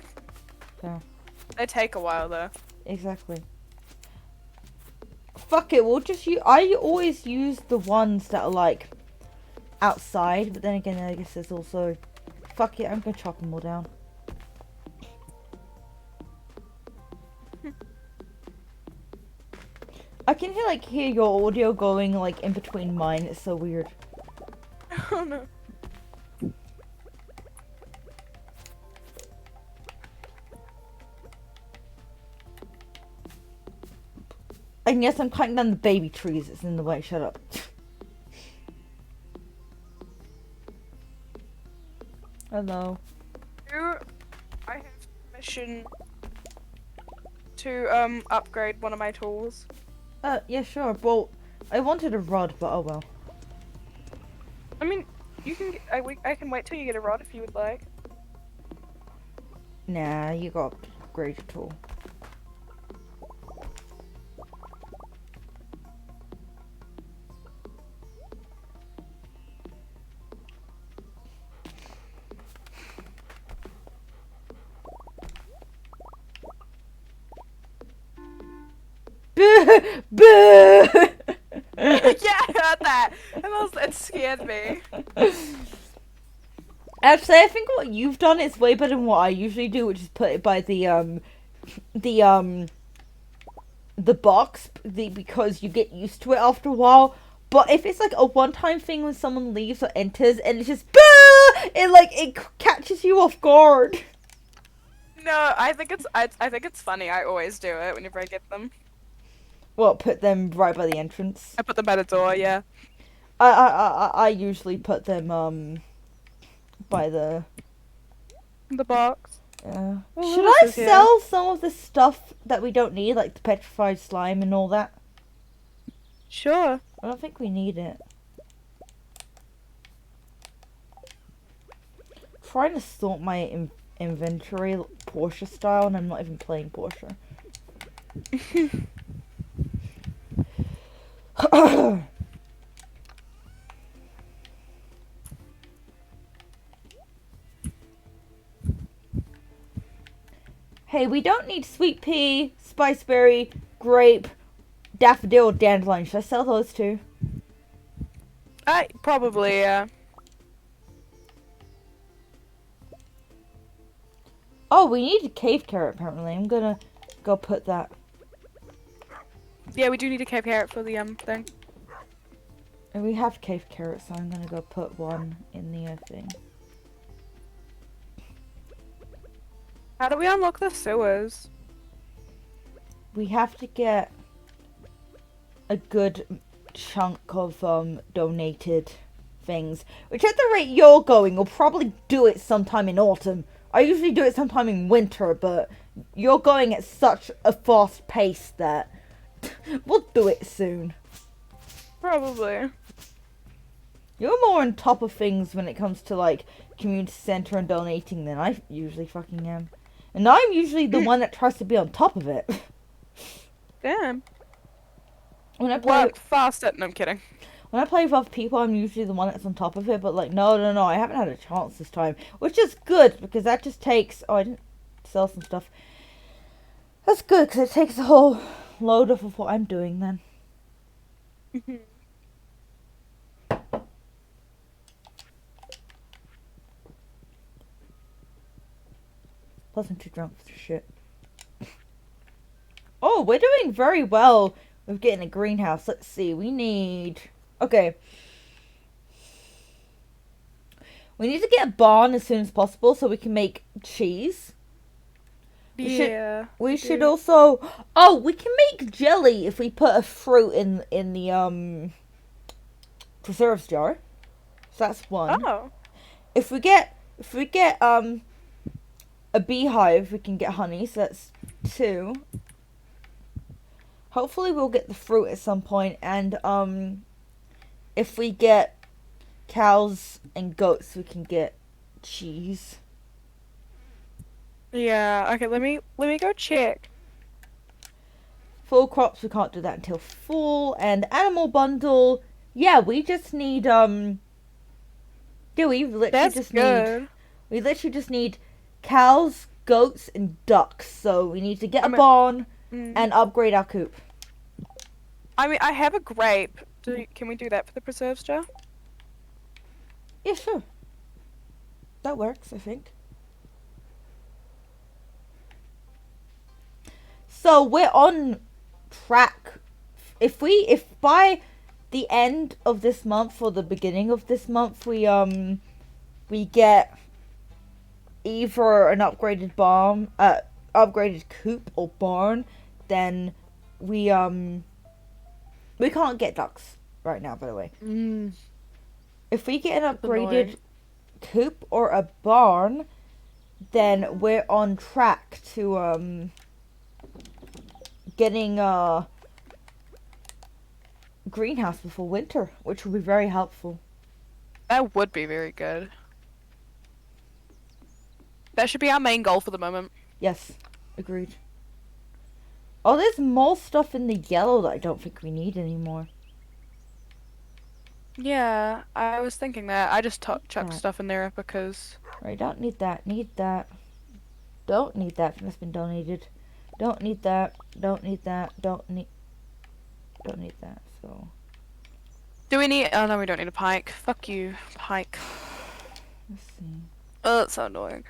Yeah. They take a while though. Exactly. Fuck it, we'll just use. I always use the ones that are like outside, but then again, I guess there's also. Fuck it, I'm gonna chop them all down. I can hear your audio going like in between mine. It's so weird. Oh no. And yes, I'm cutting down the baby trees. It's in the way. Shut up. Hello. Do I have permission to upgrade one of my tools? Yeah, sure. Well, I wanted a rod, but oh well. I mean, you can. I can wait till you get a rod if you would like. Nah, you got to upgrade your tool. Boo! Boo! Yeah, I heard that. It scared me. Actually, I think what you've done is way better than what I usually do, which is put it by the box, because you get used to it after a while. But if it's like a one-time thing when someone leaves or enters and it's just boo, it catches you off guard. No, I think it's funny. I always do it whenever I get them. Well, put them right by the entrance. I put them by the door. Yeah. I usually put them by the. The box. Should Lewis I is here. sell some of the stuff that we don't need, like the petrified slime and all that? Sure. I don't think we need it. Trying to sort my inventory Portia style, and I'm not even playing Portia. Hey, we don't need sweet pea, spiceberry, grape, daffodil, dandelion. Should I sell those too? Probably, yeah. Oh, we need a cave carrot apparently. I'm gonna go put that. Yeah, we do need a cave carrot for the thing. And we have cave carrots, so I'm gonna go put one in the thing. How do we unlock the sewers? We have to get a good chunk of donated things. Which at the rate you're going, we'll probably do it sometime in autumn. I usually do it sometime in winter, but you're going at such a fast pace that we'll do it soon. Probably. You're more on top of things when it comes to like community center and donating than I usually fucking am. And I'm usually the one that tries to be on top of it. Damn. When I play Work faster. No, I'm kidding. When I play with other people, I'm usually the one that's on top of it, but like, no, I haven't had a chance this time. Which is good, because that just takes... Oh, I didn't sell some stuff. That's good, because it takes a whole load off of what I'm doing then. Plus, I'm too drunk for this shit. Oh, we're doing very well with getting a greenhouse. Let's see, we need... Okay. We need to get a barn as soon as possible so we can make cheese. We should also... Oh, we can make jelly if we put a fruit in the preserves jar. So that's one. Oh. If we get If we get a beehive, we can get honey. So that's 2. Hopefully, we'll get the fruit at some point. And if we get cows and goats, we can get cheese. Yeah. Okay. Let me go check. Full crops, we can't do that until fall. And animal bundle, yeah, we just need yeah, we literally That's just good. need we literally just need cows, goats, and ducks. So we need to get a barn and upgrade our coop. I mean, I have a grape. Can we do that for the preserves jar? Yeah, sure. That works, I think. So we're on track. If by the end of this month or the beginning of this month we get either an upgraded upgraded coop or barn, then we can't get ducks right now, by the way. If we get an upgraded coop or a barn, then we're on track to getting a greenhouse before winter, which will be very helpful. That would be very good. That should be our main goal for the moment. Yes, agreed. Oh, there's more stuff in the yellow that I don't think we need anymore. Yeah, I was thinking that. I just chucked stuff in there because... Right, don't need that. Need that. Don't need that. That's been donated. Don't need that. Don't need that. Don't need that. So. Do we need... Oh, no, we don't need a pike. Fuck you, pike. Let's see. Oh, that's so annoying.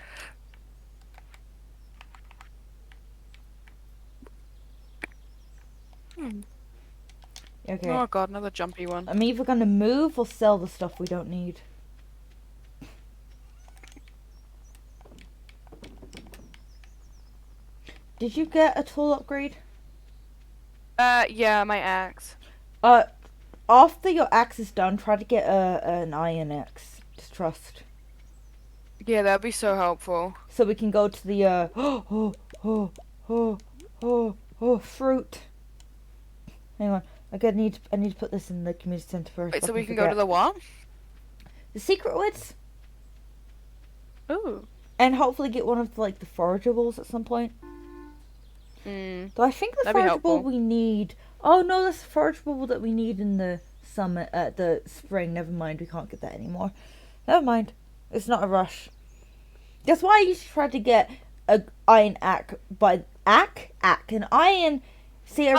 Okay. Oh god, another jumpy one. I'm either gonna move or sell the stuff we don't need. Did you get a tool upgrade? Yeah, my axe. After your axe is done, try to get an iron axe. Just trust. Yeah, that'd be so helpful. So we can go to the fruit. Hang on, I need to put this in the community center first. Wait, so we can go to the what? The secret woods. Ooh. And hopefully get one of the forageables at some point. Though I think the forageable we need. Oh no, that's the forageable that we need in the summer, the spring. Never mind, we can't get that anymore. Never mind, it's not a rush. That's why I used to try to get a iron axe an iron. See,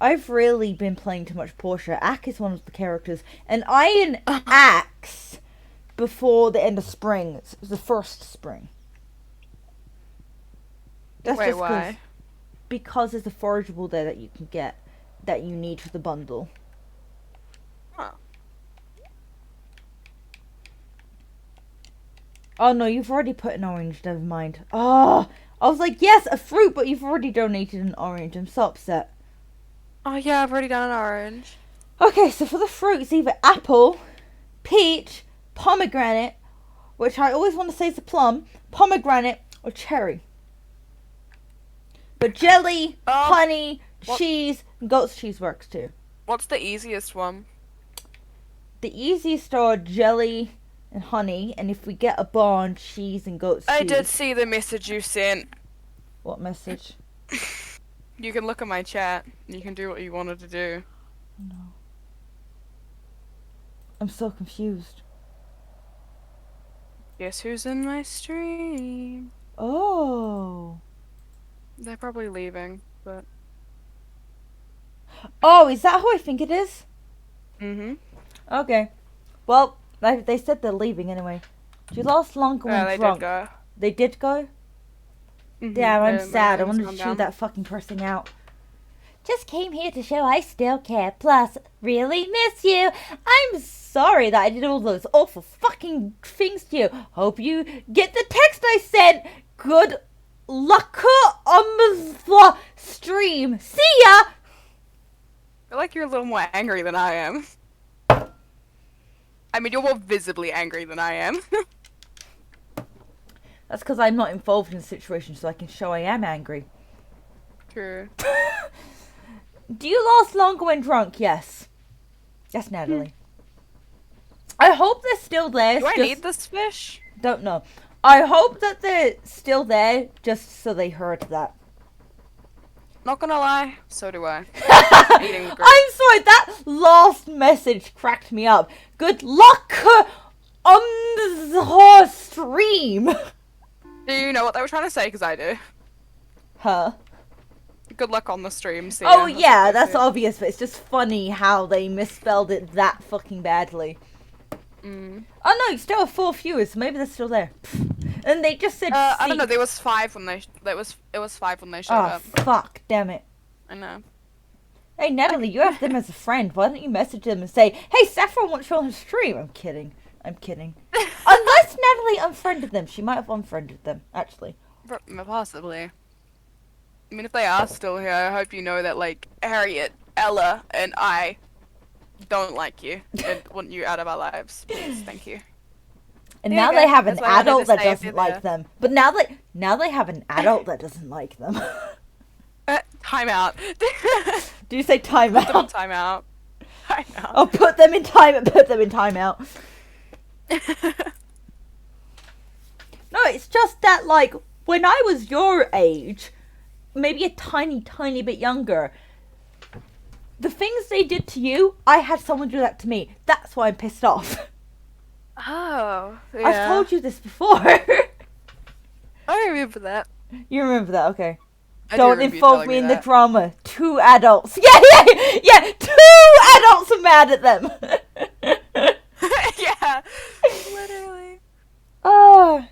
I've really been playing too much Portia. Ack is one of the characters. An iron axe before the end of spring. It's the first spring. That's Wait, just why? Because there's a forageable there that you can get that you need for the bundle. Huh. Oh no, you've already put an orange, never mind. Oh, I was like, yes, a fruit, but you've already donated an orange. I'm so upset. Oh yeah, I've already done an orange. Okay, so for the fruits, either apple, peach, pomegranate, which I always want to say is a plum, pomegranate, or cherry. But jelly, honey, cheese, and goat's cheese works too. What's the easiest one? The easiest are jelly and honey, and if we get a barn, cheese and goat's cheese. I did see the message you sent. What message? You can look at my chat. You can do what you wanted to do. No. I'm so confused. Guess who's in my stream? Oh. They're probably leaving, but... Oh, is that who I think it is? Mm-hmm. Okay. Well, they said they're leaving anyway. You lost longer when they drunk. did go. They did go? Mm-hmm. Damn, I'm sad. I wanted wanted to shoot that fucking person out. Just came here to show I still care. Plus, really miss you. I'm sorry that I did all those awful fucking things to you. Hope you get the text I sent. Good luck on the stream. See ya! I feel like you're a little more angry than I am. I mean, you're more visibly angry than I am. That's because I'm not involved in the situation, so I can show I am angry. True. Do you last longer when drunk? Yes. Yes, Natalie. I hope they're still there. Do I need this fish? Don't know. I hope that they're still there just so they heard that. Not gonna lie, so do I. Eating the I'm sorry, that last message cracked me up. Good luck on the stream. Do you know what they were trying to say? Because I do. Huh? Good luck on the stream. See Oh ya. yeah, what they that's say. obvious, but it's just funny how they misspelled it that fucking badly. Mm. Oh no, you still have 4 viewers, so maybe they're still there. And they just said I don't know. C. There was 5 when they. It was 5 when they showed Oh up. fuck, damn it. I know. Hey Natalie, you have them as a friend. Why don't you message them and say, "Hey, Saffron wants you on his stream"? I'm kidding. Unless Natalie unfriended them, she might have unfriended them actually. Possibly. I mean, if they are still here, I hope you know that, like, Harriet, Ella, and I don't like you and want you out of our lives. Please, thank you. And There you now go. they have an That's what I wanted adult to that say if doesn't you're like there. them. But now they have an adult that doesn't like them. Time out. Do you say Put them in timeout? time out. Time out. I'll put them in timeout. No, it's just that, like, when I was your age, maybe a tiny, tiny bit younger, the things they did to you, I had someone do that to me. That's why I'm pissed off. Oh, yeah. I've told you this before. I remember that. You remember that, okay. I do Don't remember you involve telling me in the that. drama. 2 adults. Yeah, 2 adults are mad at them. Yeah, literally. Oh.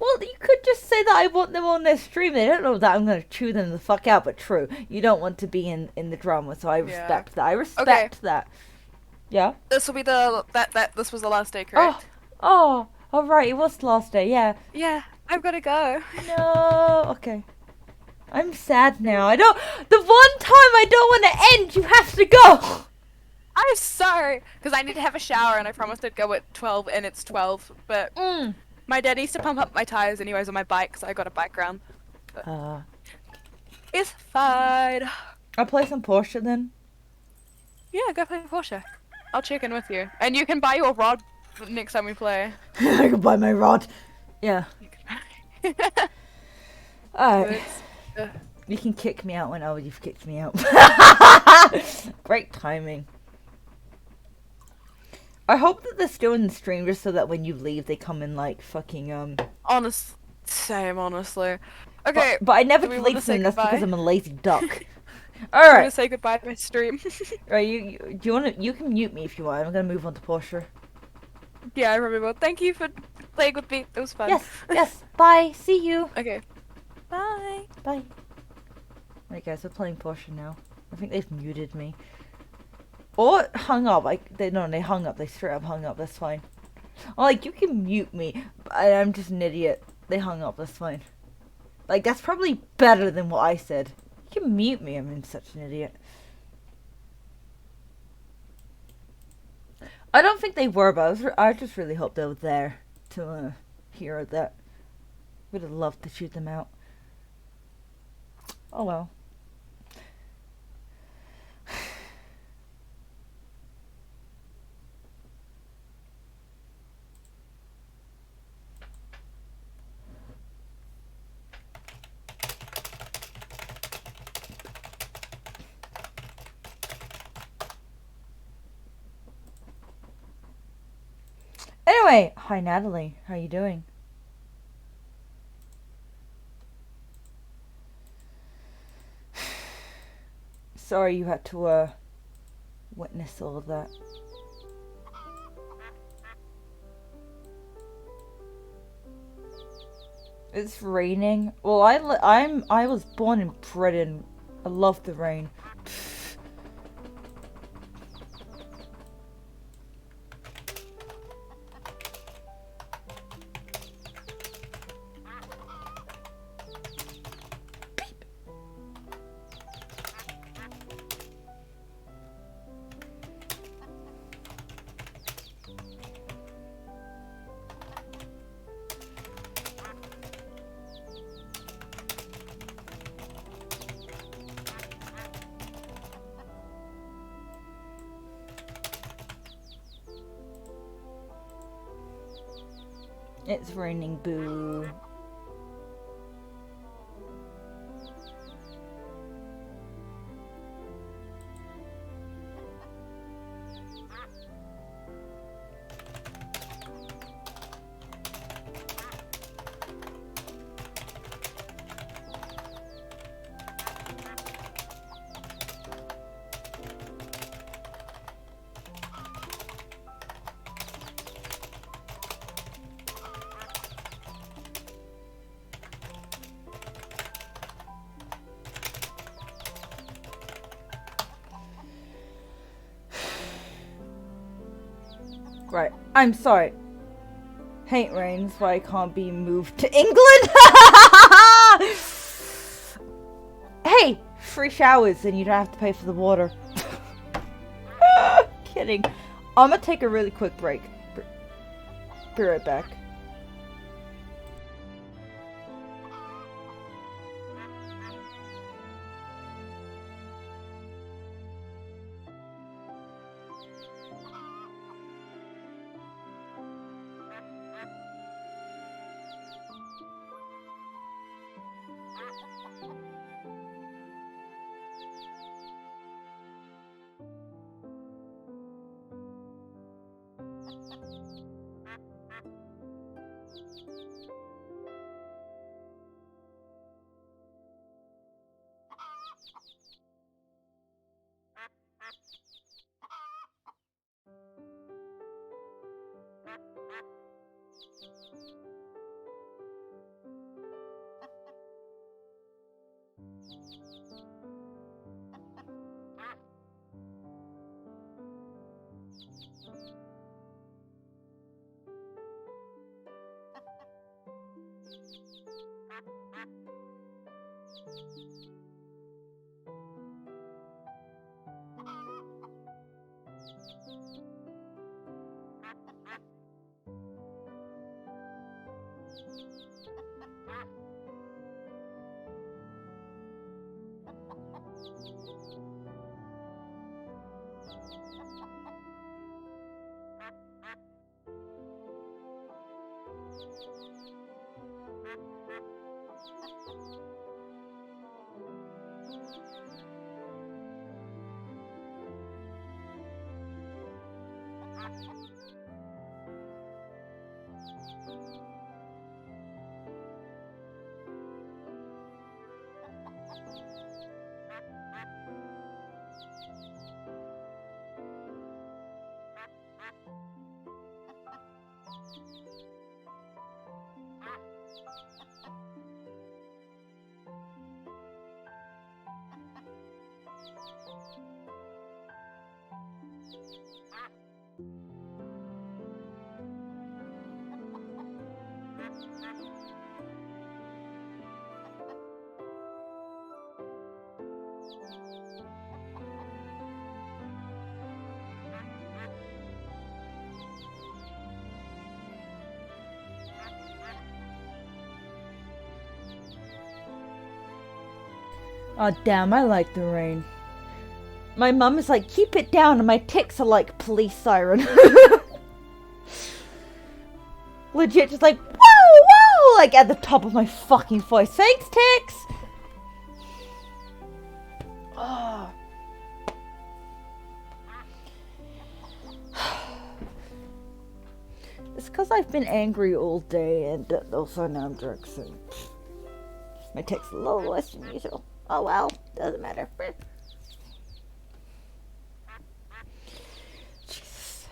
Well, you could just say that I want them on their stream. They don't know that I'm going to chew them the fuck out, but true. You don't want to be in the drama, so I respect that. I respect that. Yeah? This will be this was the last day, Oh, correct? right, it was the last day, yeah. Yeah, I've gotta go. No, okay. I'm sad now. The one time I don't want to end, you have to go. I'm sorry, because I need to have a shower and I promised I'd go at 12 and it's 12, but my dad needs to pump up my tires anyways on my bike, so I got a bike round. It's fine. I'll play some Portia then. Yeah, go play Portia. I'll check in with you. And you can buy your rod next time we play. I can buy my rod. Yeah. Alright. You can kick me out whenever you've kicked me out. Great timing. I hope that they're still in the stream just so that when you leave they come in like fucking Same, honestly. Okay. But I never do we wanna delete say them, that's because goodbye? I'm a lazy duck. I'm gonna Alright. say goodbye to my stream. Right, you can mute me if you want. I'm gonna move on to Portia. Yeah, I remember. Thank you for playing with me. It was fun. Yes. Bye. See you. Okay. Bye. Bye. Right guys, we're playing Portia now. I think they've muted me. Or hung up. They hung up. They straight up hung up. That's fine. Oh, like, you can mute me. I'm just an idiot. They hung up. That's fine. Like, that's probably better than what I said. You can mute me. I'm such an idiot. I don't think they were, but I just really hope they were there to hear that. Would have loved to shoot them out. Oh well. Anyway, hi Natalie, how you doing? Sorry you had to witness all of that. It's raining. Well, I was born in Britain. I love the rain. It's raining, boo. Right, I'm sorry. Hate rains, why I can't be moved to England? Hey, free showers and you don't have to pay for the water. Kidding. I'm gonna take a really quick break. Be right back. Oh damn, I like the rain. My mum is like, keep it down, and my ticks are like police siren. Legit just like, whoa, whoa, like at the top of my fucking voice. Thanks, ticks! Oh. It's because I've been angry all day, and also now I'm drunk, so my ticks are a little less than usual. Oh well, doesn't matter. Jesus.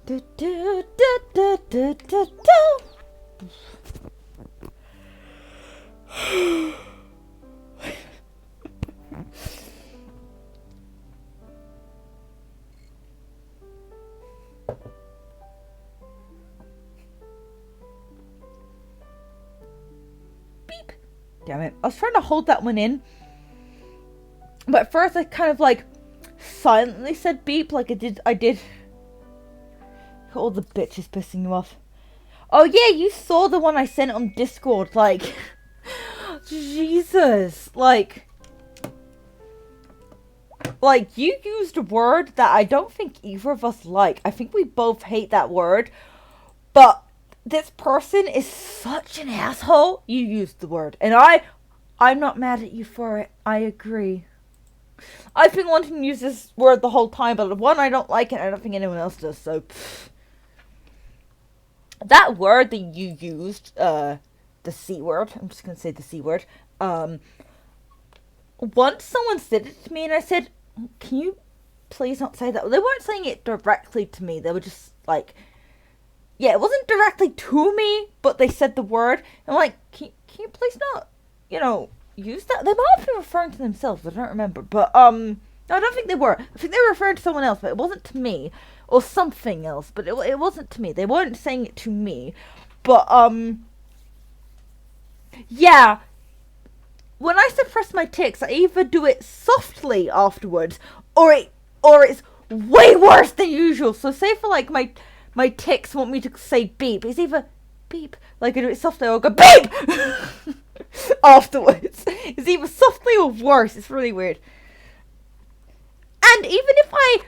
do, do, do, do, do, do, do. Beep. Damn it. I was trying to hold that one in. But at first I kind of like silently said beep like I did. All the bitches pissing you off. Oh yeah, you saw the one I sent on Discord, like Jesus. Like Like, you used a word that I don't think either of us like. I think we both hate that word. But this person is such an asshole. You used the word. And I'm not mad at you for it. I agree. I've been wanting to use this word the whole time, but one, I don't like it, and I don't think anyone else does, so... That word that you used, the C word, I'm just gonna say the C word, once someone said it to me, and I said, can you please not say that? They weren't saying it directly to me, they were just, like... Yeah, it wasn't directly to me, but they said the word, and I'm like, can you please not, use that? They might have been referring to themselves, I don't remember, but, no, I don't think they were. I think they were referring to someone else, but it wasn't to me, or something else, but it wasn't to me. They weren't saying it to me, but, yeah, when I suppress my tics, I either do it softly afterwards, or it's way worse than usual. So say for, like, my tics want me to say beep, it's either beep, like I do it softly, or I'll go beep afterwards. It's either softly or worse. It's really weird. And even if I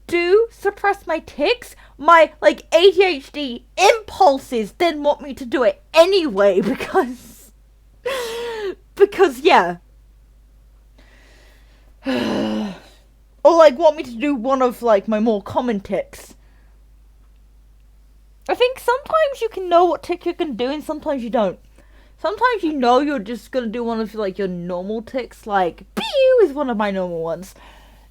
do suppress my tics, my, like, ADHD impulses then want me to do it anyway, because, yeah. Or, like, want me to do one of, like, my more common tics. I think sometimes you can know what tick you're gonna do, and sometimes you don't. Sometimes you know you're just gonna do one of, like, your normal ticks, like, pew is one of my normal ones.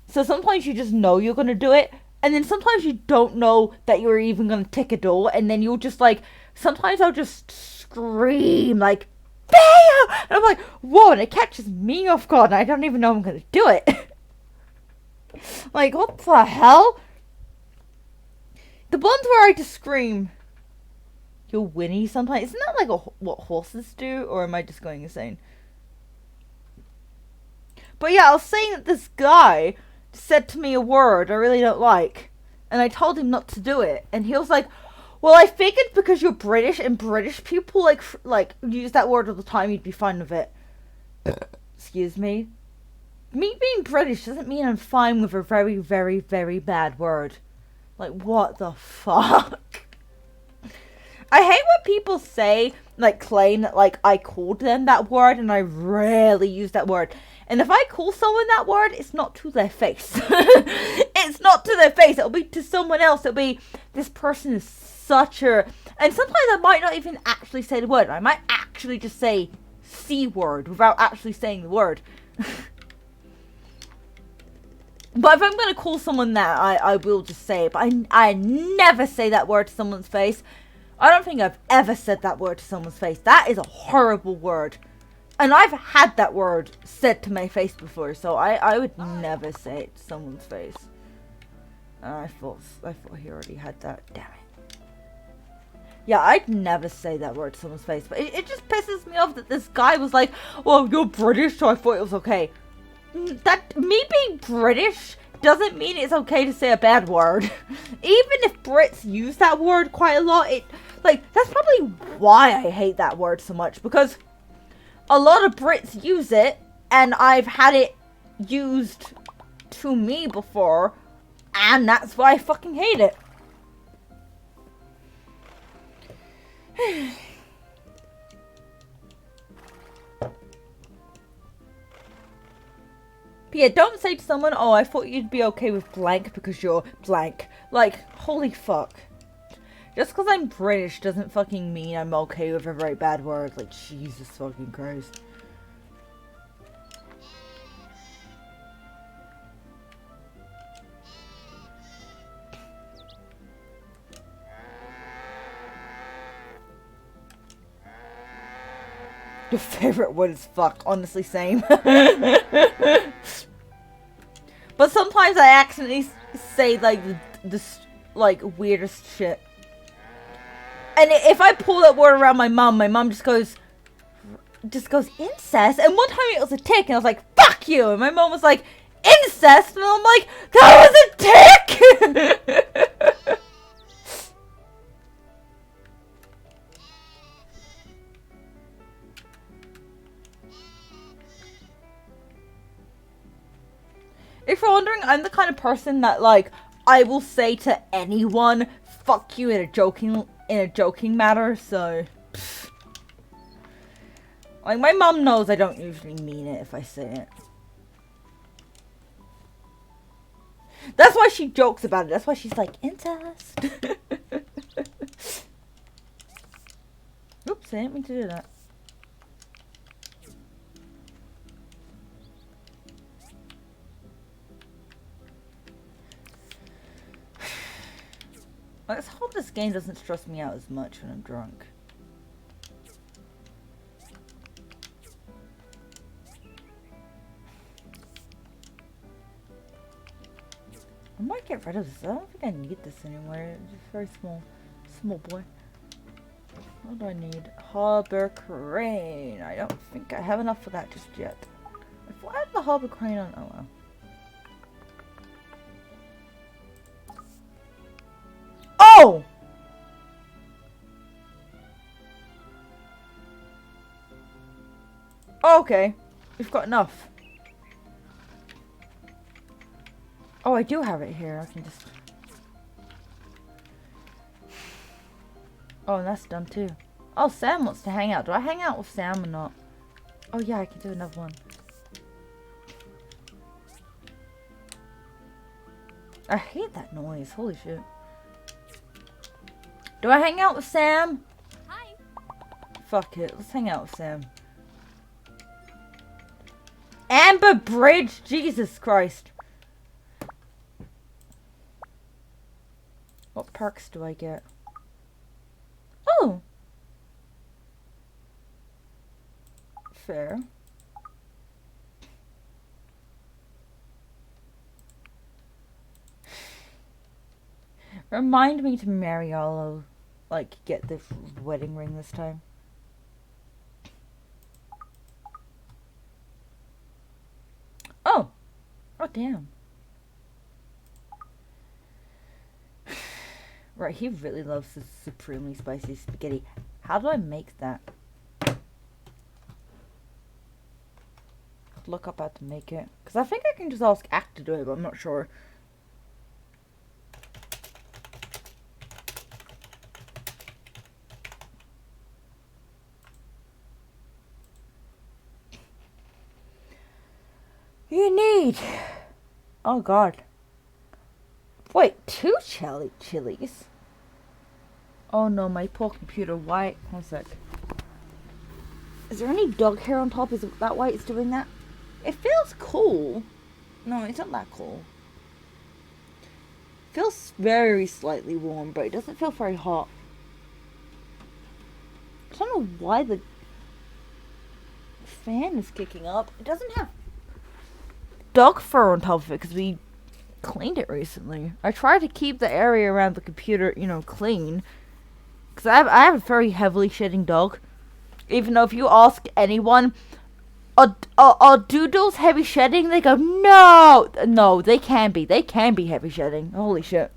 So sometimes you just know you're gonna do it, and then sometimes you don't know that you're even gonna tick at all, and then you'll just, like, sometimes I'll just scream, like, BAM! And I'm like, whoa, and it catches me off guard, and I don't even know I'm gonna do it. Like, what the hell? The ones where I just scream, you'll whinny sometimes. Isn't that like what horses do? Or am I just going insane? But yeah, I was saying that this guy said to me a word I really don't like. And I told him not to do it. And he was like, well, I figured because you're British and British people like use that word all the time, you'd be fine with it. Excuse me. Me being British doesn't mean I'm fine with a very, very, very bad word. Like, what the fuck? I hate when people say, like, claim that, like, I called them that word, and I rarely use that word. And if I call someone that word, it's not to their face. It's not to their face. It'll be to someone else. It'll be, this person is such a... And sometimes I might not even actually say the word. I might actually just say C word without actually saying the word. But if I'm going to call someone that, I will just say it. But I never say that word to someone's face. I don't think I've ever said that word to someone's face. That is a horrible word. And I've had that word said to my face before. So I would never say it to someone's face. I thought he already had that. Damn it. Yeah, I'd never say that word to someone's face. But it just pisses me off that this guy was like, well, you're British, so I thought it was okay. That me being British doesn't mean it's okay to say a bad word. Even if Brits use that word quite a lot, that's probably why I hate that word so much, because a lot of Brits use it, and I've had it used to me before, and that's why I fucking hate it. But yeah, don't say to someone, oh, I thought you'd be okay with blank because you're blank. Like, holy fuck. Just because I'm British doesn't fucking mean I'm okay with a very bad word. Like, Jesus fucking Christ. Your favorite word is fuck. Honestly, same. But sometimes I accidentally say, like, this, like, weirdest shit. And if I pull that word around my mum just goes incest. And one time it was a tick, and I was like, fuck you. And my mum was like, incest? And I'm like, that was a tick! If the kind of person that, like, I will say to anyone, fuck you in a joking matter, so... Pfft. Like, my mom knows I don't usually mean it if I say it. That's why she jokes about it. That's why she's like, incest. Oops, I didn't mean to do that. Let's hope this game doesn't stress me out as much when I'm drunk. I might get rid of this. I don't think I need this anymore. It's just very small boy. What do I need? Harbor crane. I don't think I have enough for that just yet. If I have the harbor crane on, oh well. Oh! Okay, we've got enough. Oh, I do have it here. I can just... Oh, and that's done too. Oh, Sam wants to hang out. Do I hang out with Sam or not? Oh yeah, I can do another one. I hate that noise. Holy shit. Do I hang out with Sam? Hi. Fuck it. Let's hang out with Sam. Amber Bridge! Jesus Christ. What perks do I get? Oh! Fair. Remind me to marry Olo. Like, get the wedding ring this time. Oh! Oh, damn. Right, he really loves the supremely spicy spaghetti. How do I make that? Look up how to make it. Because I think I can just ask Act to do it, but I'm not sure. You need... Oh, God. Wait, 2 chilies? Oh no, my poor computer. Why? One sec. Is there any dog hair on top? Is that why it's doing that? It feels cool. No, it's not that cool. It feels very slightly warm, but it doesn't feel very hot. I don't know why the fan is kicking up. It doesn't have dog fur on top of it because we cleaned it recently. I try to keep the area around the computer, you know, clean. Because I have a very heavily shedding dog. Even though if you ask anyone, are doodles heavy shedding? They go, no! No, they can be. They can be heavy shedding. Holy shit.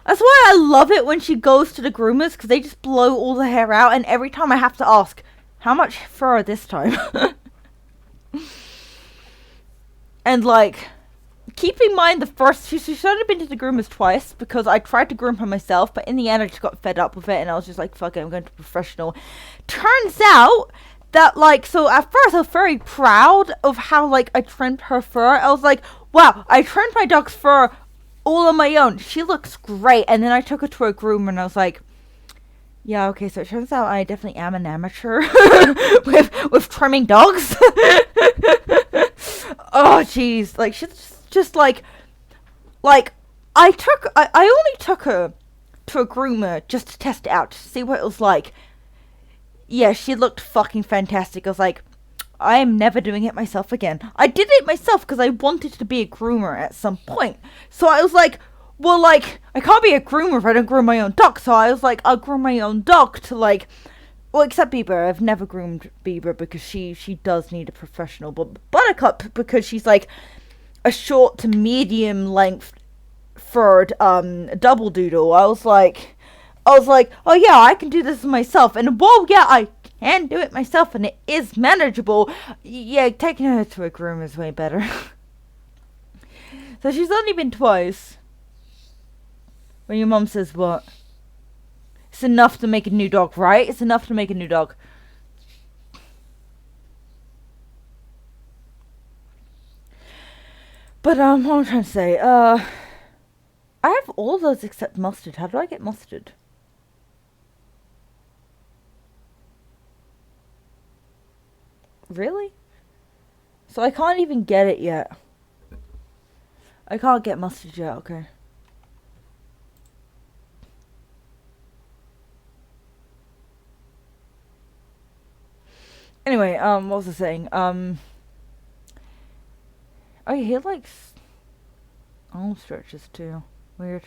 That's why I love it when she goes to the groomers, because they just blow all the hair out, and every time I have to ask, how much fur this time? And like, keep in mind the first, she's only been to the groomers twice, because I tried to groom her myself, but in the end I just got fed up with it, and I was just like, fuck it, I'm going to professional. Turns out that, like, so at first I was very proud of how, like, I trimmed her fur. I was like, wow, I trimmed my dog's fur all on my own. She looks great. And then I took her to a groomer, and I was like, yeah, okay, so it turns out I definitely am an amateur with trimming dogs. Oh, jeez. Like, she's just like, I only took her to a groomer just to test it out, to see what it was like. Yeah, she looked fucking fantastic. I was like, I am never doing it myself again. I did it myself because I wanted to be a groomer at some point. So I was like, well, like, I can't be a groomer if I don't groom my own dog. So I was like, I'll groom my own dog to, like, well, except Bieber. I've never groomed Bieber because she does need a professional. But Buttercup, because she's, like, a short to medium length furred double doodle. I was like, oh yeah, I can do this myself. And whoa, yeah, I can do it myself, and it is manageable. Yeah, taking her to a groom is way better. So she's only been twice. When your mom says what? It's enough to make a new dog, right? It's enough to make a new dog. But, what am I trying to say? I have all those except mustard. How do I get mustard? Really? So I can't even get it yet. I can't get mustard yet, okay. Anyway, what was I saying? Oh, he likes arm stretches too. Weird.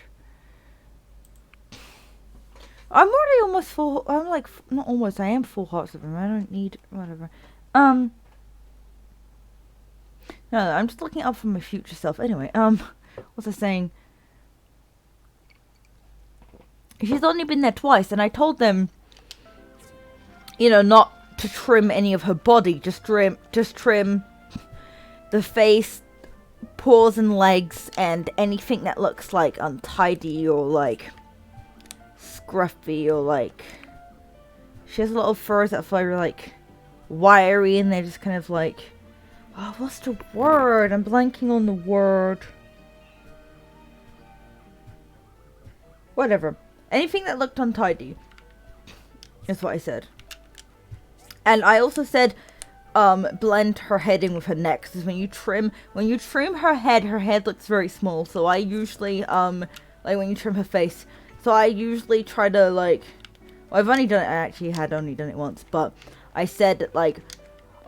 I'm already almost full. I'm like, not almost. I am full hearts of him. I don't need whatever. No, I'm just looking up for my future self. Anyway, what was I saying? She's only been there twice, and I told them, you know, not to trim any of her body. Just trim the face, paws and legs, and anything that looks like untidy or like scruffy or like. She has a lot of furs that feel like wiry, and they're just kind of like. Oh, what's the word? I'm blanking on the word. Whatever. Anything that looked untidy. Is what I said. And I also said, blend her head in with her neck. Because when you trim her head looks very small. So I usually, like when you trim her face. So I usually try to like, well, I've only done it, I actually had only done it once. But I said like,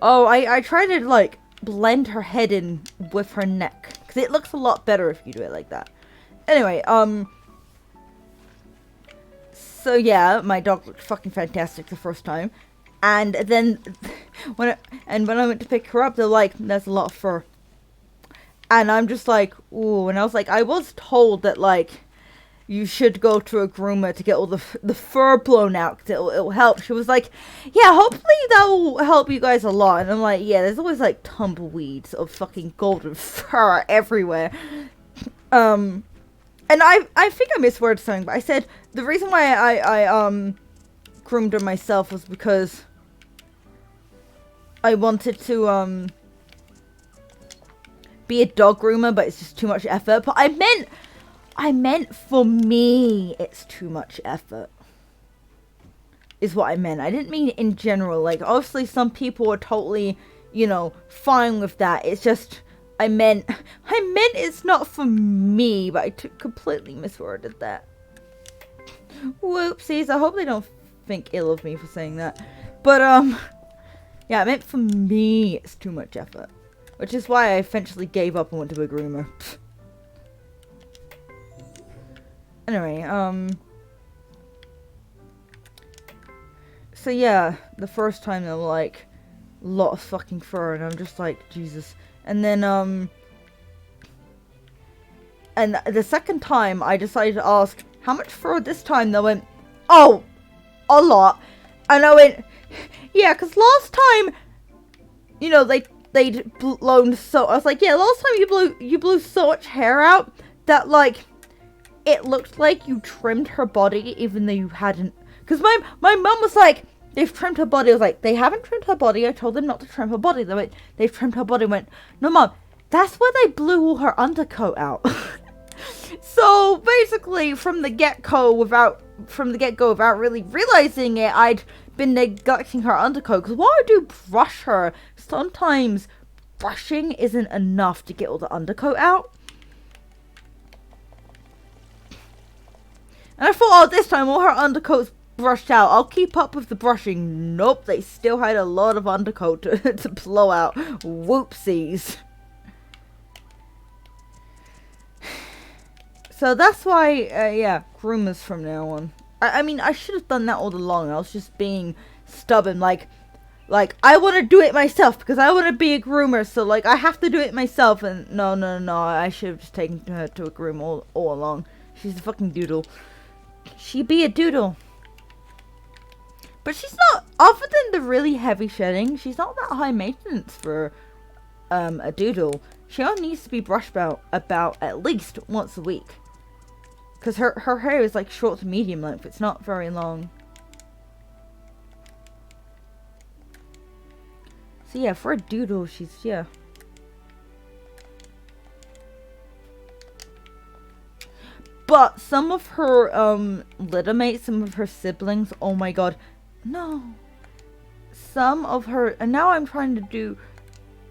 oh, I try to like, blend her head in with her neck. Because it looks a lot better if you do it like that. Anyway, so yeah, my dog looked fucking fantastic the first time. And then, when I went to pick her up, they're like, there's a lot of fur. And I'm just like, ooh. And I was like, I was told that, like, you should go to a groomer to get all the fur blown out, because it'll help. She was like, yeah, hopefully that will help you guys a lot. And I'm like, yeah, there's always, like, tumbleweeds of fucking golden fur everywhere. And I think I misworded something, but I said, the reason why I groomed her myself was because I wanted to, be a dog groomer, but it's just too much effort. But I meant for me, it's too much effort. Is what I meant. I didn't mean in general. Like, obviously some people are totally, you know, fine with that. It's just, I meant it's not for me, but I completely misworded that. Whoopsies. I hope they don't think ill of me for saying that. But, yeah, I meant for me, it's too much effort. Which is why I eventually gave up and went to a groomer. Anyway, so yeah, the first time they were like, a lot of fucking fur, and I'm just like, Jesus. And then, and the second time, I decided to ask, how much fur this time? They went, oh, a lot. And I went, yeah, because last time, you know, they'd blown so, I was like, yeah, last time you blew so much hair out, that, like, it looked like you trimmed her body, even though you hadn't. Because my mum was like, they've trimmed her body. I was like, they haven't trimmed her body. I told them not to trim her body. They went, they've trimmed her body. I went, no, Mum, that's where they blew all her undercoat out. So basically, from the get-go, without really realizing it, I'd been neglecting her undercoat. Because while I do brush her, sometimes brushing isn't enough to get all the undercoat out. And I thought, oh, this time all her undercoat's brushed out. I'll keep up with the brushing. Nope, they still had a lot of undercoat to blow out. Whoopsies. So that's why, yeah, groomers from now on. I mean, I should have done that all along. I was just being stubborn. Like, I want to do it myself because I want to be a groomer. So, like, I have to do it myself. And no. I should have just taken her to a groom all along. She's a fucking doodle. She be a doodle. But she's not, other than the really heavy shedding, she's not that high maintenance for a doodle. She only needs to be brushed about at least once a week. Because her hair is like short to medium length. It's not very long. So yeah, for a doodle, she's, yeah. But some of her litter mates, some of her siblings, oh my god. No. Some of her, and now I'm trying to do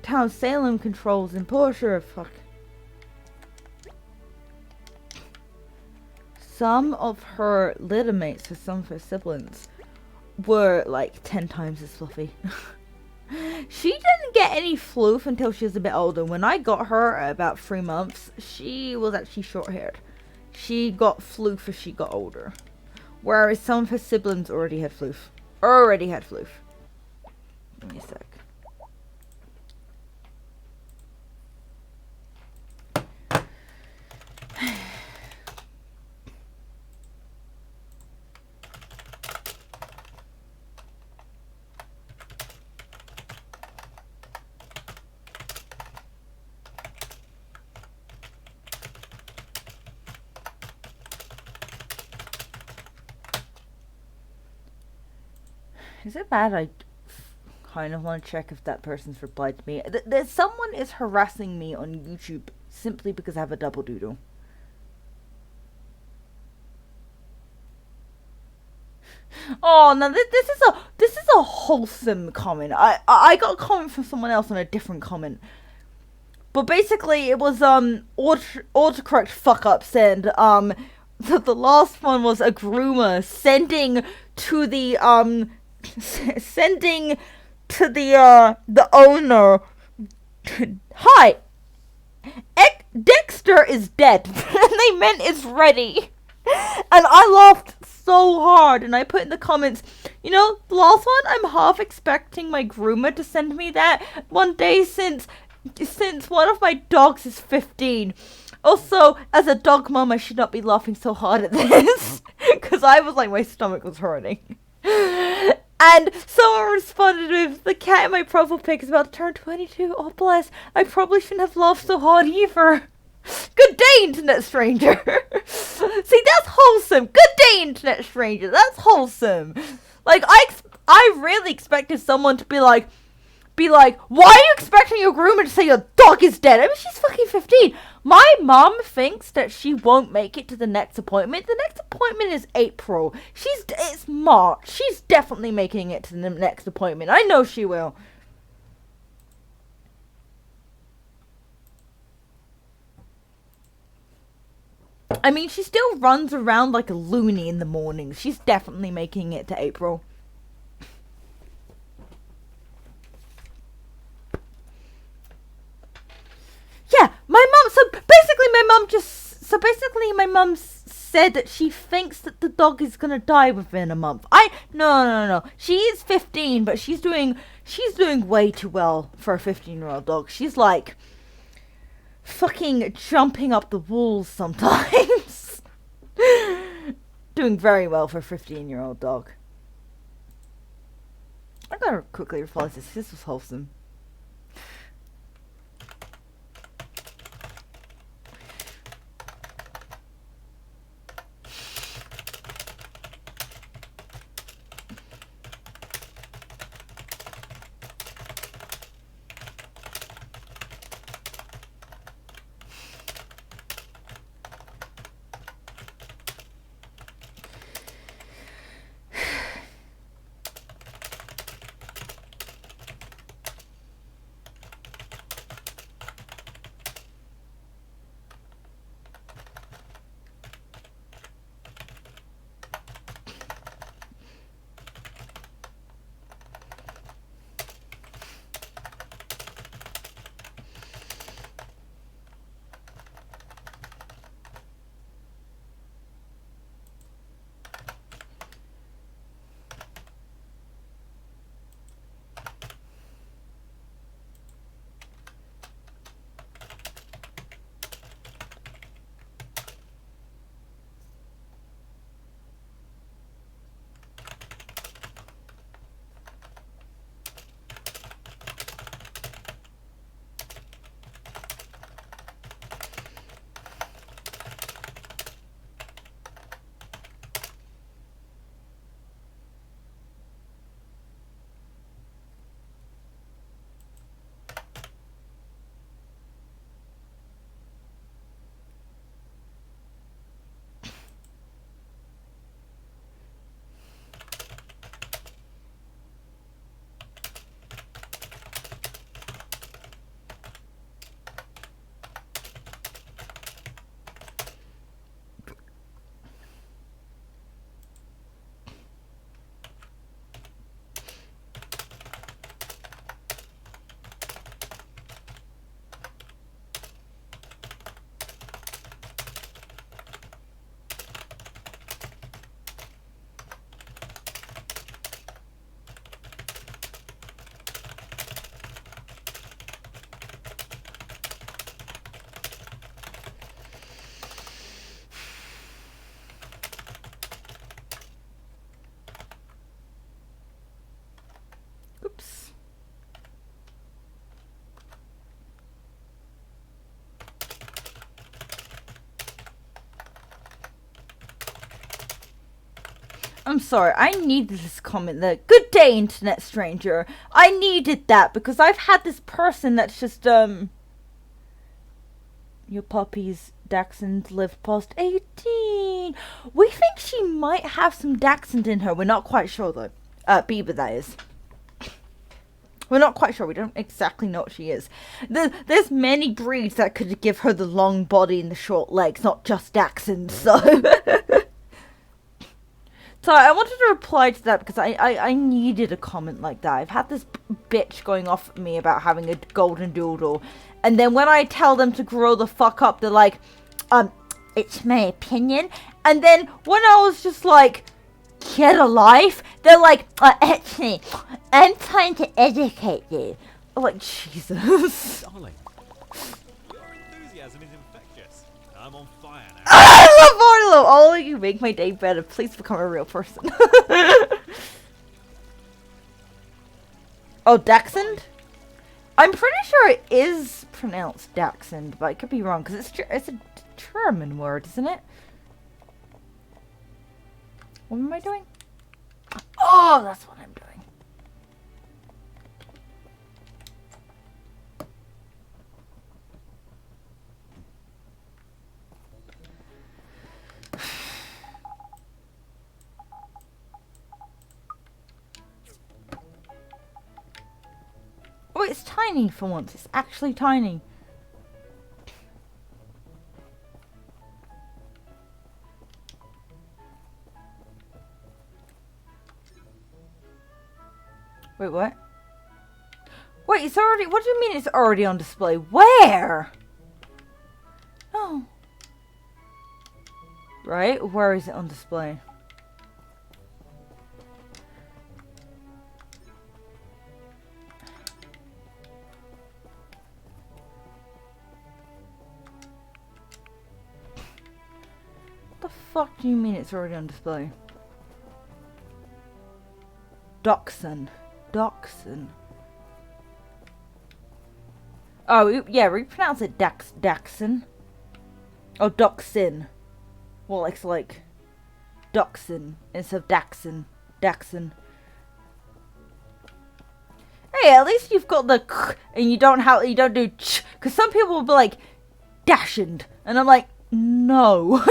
Town Salem controls in Portia. Fuck. Some of her litter mates for some of her siblings were like 10 times as fluffy. She didn't get any floof until she was a bit older. When I got her at about 3 months, she was actually short-haired. She got floof as she got older. Whereas some of her siblings already had floof. Give me a sec. Is it bad I kind of want to check if that person's replied to me? Someone is harassing me on YouTube simply because I have a double doodle. Oh no, this is a wholesome comment. I got a comment from someone else on a different comment. But basically it was autocorrect fuck ups, and the last one was a groomer sending to the owner, hi, Dexter is dead. And they meant it's ready. And I laughed so hard, and I put in the comments, you know, the last one, I'm half expecting my groomer to send me that one day since one of my dogs is 15. Also, as a dog mom, I should not be laughing so hard at this. Because I was like, my stomach was hurting. And someone responded with, the cat in my profile pic is about to turn 22. Oh, bless. I probably shouldn't have laughed so hard either. Good day, internet stranger. See, that's wholesome. Good day, internet stranger. That's wholesome. Like, I really expected someone to be like, why are you expecting your groomer to say your dog is dead? I mean, she's fucking 15. My mom thinks that she won't make it to the next appointment. The next appointment is April. It's March. She's definitely making it to the next appointment. I know she will. I mean, she still runs around like a loony in the morning. She's definitely making it to April. Yeah, my mom said that she thinks that the dog is gonna die within a month. No. She is 15, but she's doing way too well for a 15-year-old dog. She's like fucking jumping up the walls sometimes. Doing very well for a 15-year-old dog. I gotta quickly reply to this. This was wholesome. I'm sorry, I needed this comment there. Good day, internet stranger. I needed that because I've had this person that's just, your puppy's Dachshund lived past 18. We think she might have some Dachshund in her. We're not quite sure, though. Bieber, that is. We're not quite sure. We don't exactly know what she is. There's many breeds that could give her the long body and the short legs, not just Dachshund, so... So I wanted to reply to that because I needed a comment like that. I've had this bitch going off at me about having a golden doodle. And then when I tell them to grow the fuck up, they're like, it's my opinion. And then when I was just like, get a life, they're like, actually, I'm trying to educate you. I'm like, Jesus. Darling, your enthusiasm is infectious. I'm on fire now. I love Arlo! Oh, you make my day better. Please become a real person. Oh, Dachshund? I'm pretty sure it is pronounced Dachshund, but I could be wrong, because it's a German word, isn't it? What am I doing? Oh, that's what I'm doing. Oh, it's tiny for once. It's actually tiny. Wait, what? Wait, it's already... What do you mean it's already on display? Where? Oh. Right, where is it on display? What the fuck do you mean it's already on display? Dachshund. Dachshund. Oh, yeah, we pronounce it Dachshund. Oh, Dachshund. Well, it's like Dachshund instead of Dachshund. Dachshund. Hey, at least you've got the k and you don't do ch, because some people will be like Dachshund, and I'm like, no,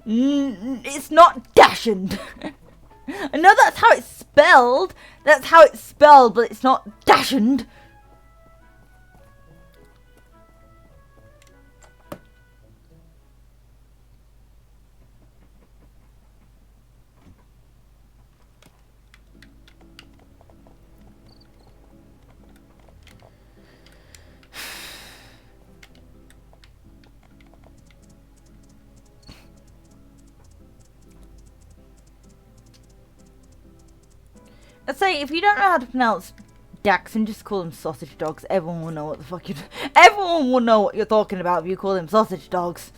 it's not Dachshund. I know that's how it's spelled. That's how it's spelled, but it's not Dachshund. Let's say, if you don't know how to pronounce Dachshund, just call them sausage dogs. Everyone will know what the fuck everyone will know what you're talking about if you call them sausage dogs.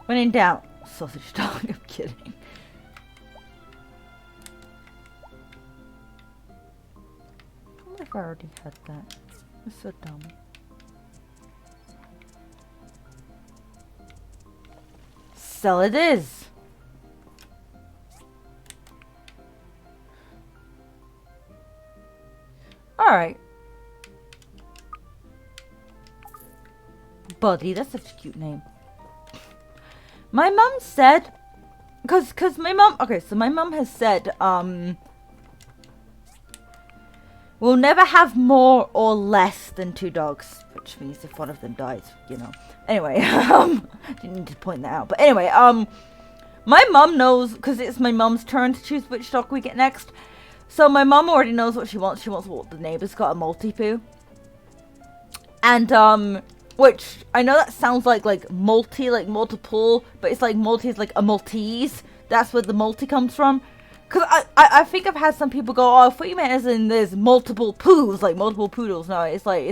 When in doubt, sausage dog. I'm kidding. I've already had that. It's so dumb. So it is. Alright. Buddy, that's such a cute name. My mum said, cause my mum, okay, so my mum has said, we'll never have more or less than 2 dogs, which means if one of them dies, you know. Anyway, didn't need to point that out. But anyway, my mum knows, because it's my mum's turn to choose which dog we get next. So my mum already knows what she wants. She wants what the neighbour's got, a Maltipoo. And, which, I know that sounds like multi, like multiple, but it's like multi is like a Maltese. That's where the multi comes from. Because I think I've had some people go, oh, I thought you meant as in there's multiple poos, like multiple poodles. No, it's a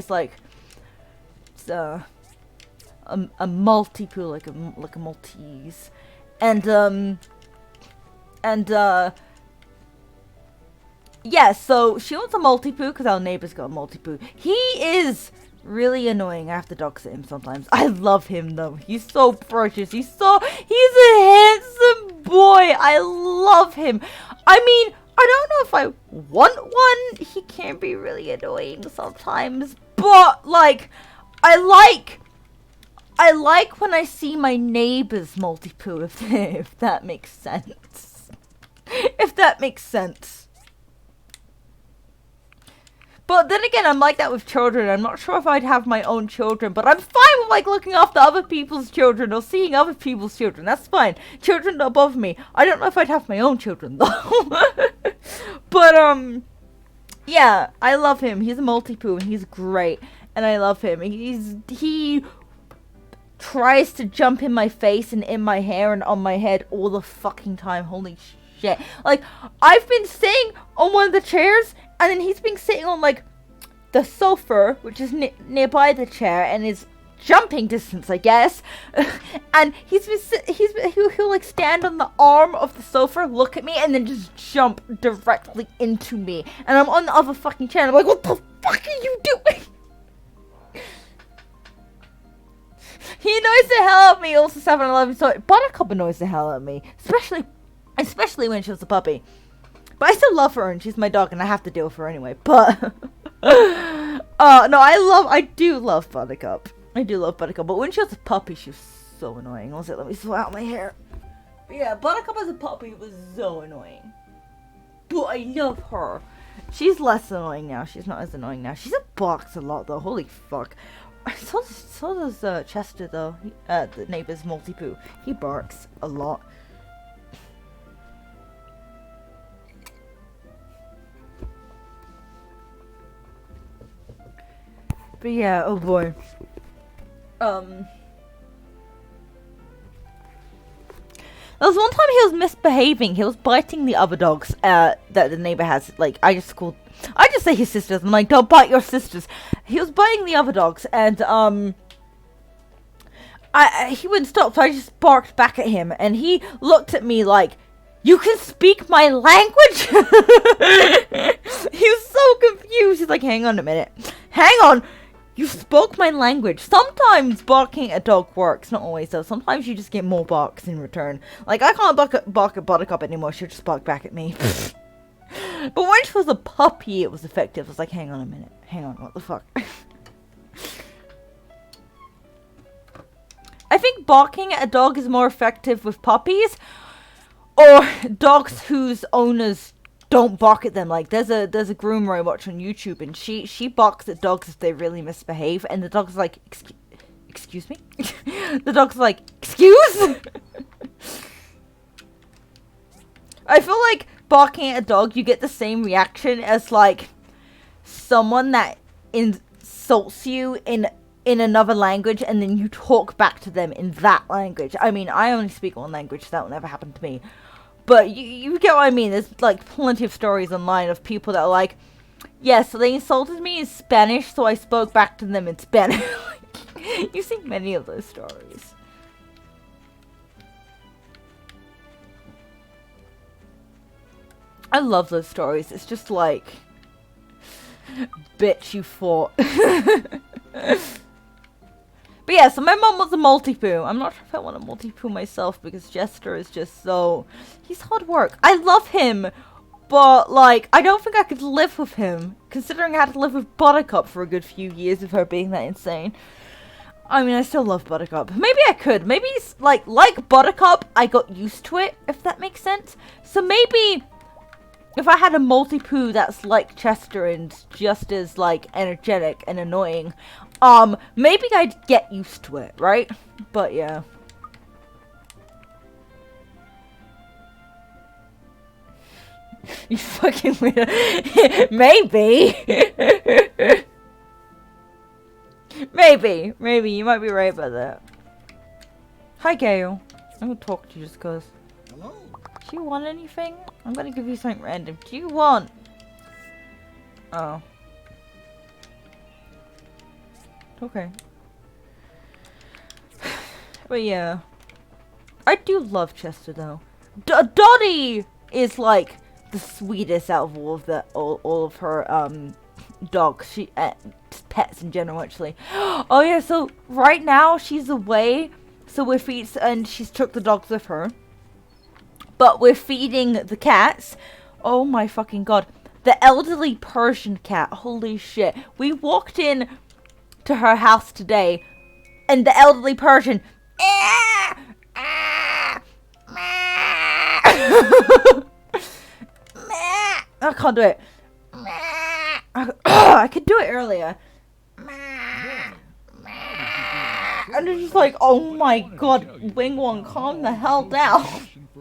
multi-poo, like a Maltese. And yeah, so she wants a multi-poo because our neighbor's got a multi-poo. He is really annoying. I have to dog sit him sometimes. I love him though. He's so precious. He's a handsome boy. I love him. I mean, I don't know if I want one. He can be really annoying sometimes, but like, I like when I see my neighbor's multi-poo, if that makes sense. If that makes sense. But then again, I'm like that with children. I'm not sure if I'd have my own children, but I'm fine with like looking after other people's children or seeing other people's children. That's fine. Children are above me. I don't know if I'd have my own children though. But yeah, I love him. He's a multi-poo and he's great, and I love him. He tries to jump in my face and in my hair and on my head all the fucking time. Holy shit. Like, I've been sitting on one of the chairs, and then he's been sitting on, like, the sofa, which is nearby the chair, and is jumping distance, I guess. And he'll, like, stand on the arm of the sofa, look at me, and then just jump directly into me. And I'm on the other fucking chair, and I'm like, what the fuck are you doing? He annoys the hell out of me. Also 7-Eleven, so Buttercup annoys the hell out of me, especially when she was a puppy. But I still love her, and she's my dog, and I have to deal with her anyway. But no, I do love Buttercup. I do love Buttercup, but when she was a puppy, she was so annoying. Also, let me sort out my hair. But yeah, Buttercup as a puppy was so annoying. But I love her. She's less annoying now. She's not as annoying now. She's a barks a lot though. Holy fuck. So does Chester though. The neighbor's multi-poo. He barks a lot. But yeah, oh boy. There was one time he was misbehaving. He was biting the other dogs that the neighbor has. Like, I just say his sisters. I'm like, don't bite your sisters. He was biting the other dogs, and he wouldn't stop, so I just barked back at him, and he looked at me like, you can speak my language? He was so confused. He's like, hang on a minute. Hang on. You spoke my language. Sometimes barking at a dog works, not always though. Sometimes you just get more barks in return. Like, I can't bark at Buttercup anymore. She'll just bark back at me. But when she was a puppy, it was effective. I was like, hang on a minute. Hang on, what the fuck? I think barking at a dog is more effective with puppies, or dogs whose owners don't bark at them. Like, there's a groomer I watch on YouTube, and she barks at dogs if they really misbehave, and the dog's like, excuse me? The dog's like, excuse? I feel like barking at a dog, you get the same reaction as like someone that insults you in another language, and then you talk back to them in that language. I mean, I only speak one language, so that will never happen to me. But you get what I mean. There's like plenty of stories online of people that are like, yeah, so they insulted me in Spanish, so I spoke back to them in Spanish. You see many of those stories. I love those stories. It's just like, bitch, you fought. But yeah, so my mom was a multi-poo. I'm not sure if I want a multi-poo myself, because Jester is just so... He's hard work. I love him, but like, I don't think I could live with him, considering I had to live with Buttercup for a good few years with her being that insane. I mean, I still love Buttercup. Maybe I could. Maybe, like Buttercup, I got used to it, if that makes sense. So maybe if I had a multi-poo that's like Chester and just as like energetic and annoying, maybe I'd get used to it, right? But yeah. You fucking weird. Maybe. Maybe. You might be right about that. Hi, Gail. I'm gonna talk to you just cause. Hello. Do you want anything? I'm gonna give you something random. Do you want... Oh. Okay. But yeah. I do love Chester though. Dottie is like the sweetest out of all of her dogs. She pets in general, actually. Oh yeah, so right now she's away, so we're feeding, and she's took the dogs with her. But we're feeding the cats. Oh my fucking god. The elderly Persian cat. Holy shit. We walked in to her house today, and the elderly Persian. I can't do it. I could do it earlier. And it's just like, oh my god, Wing Wong, calm the hell down.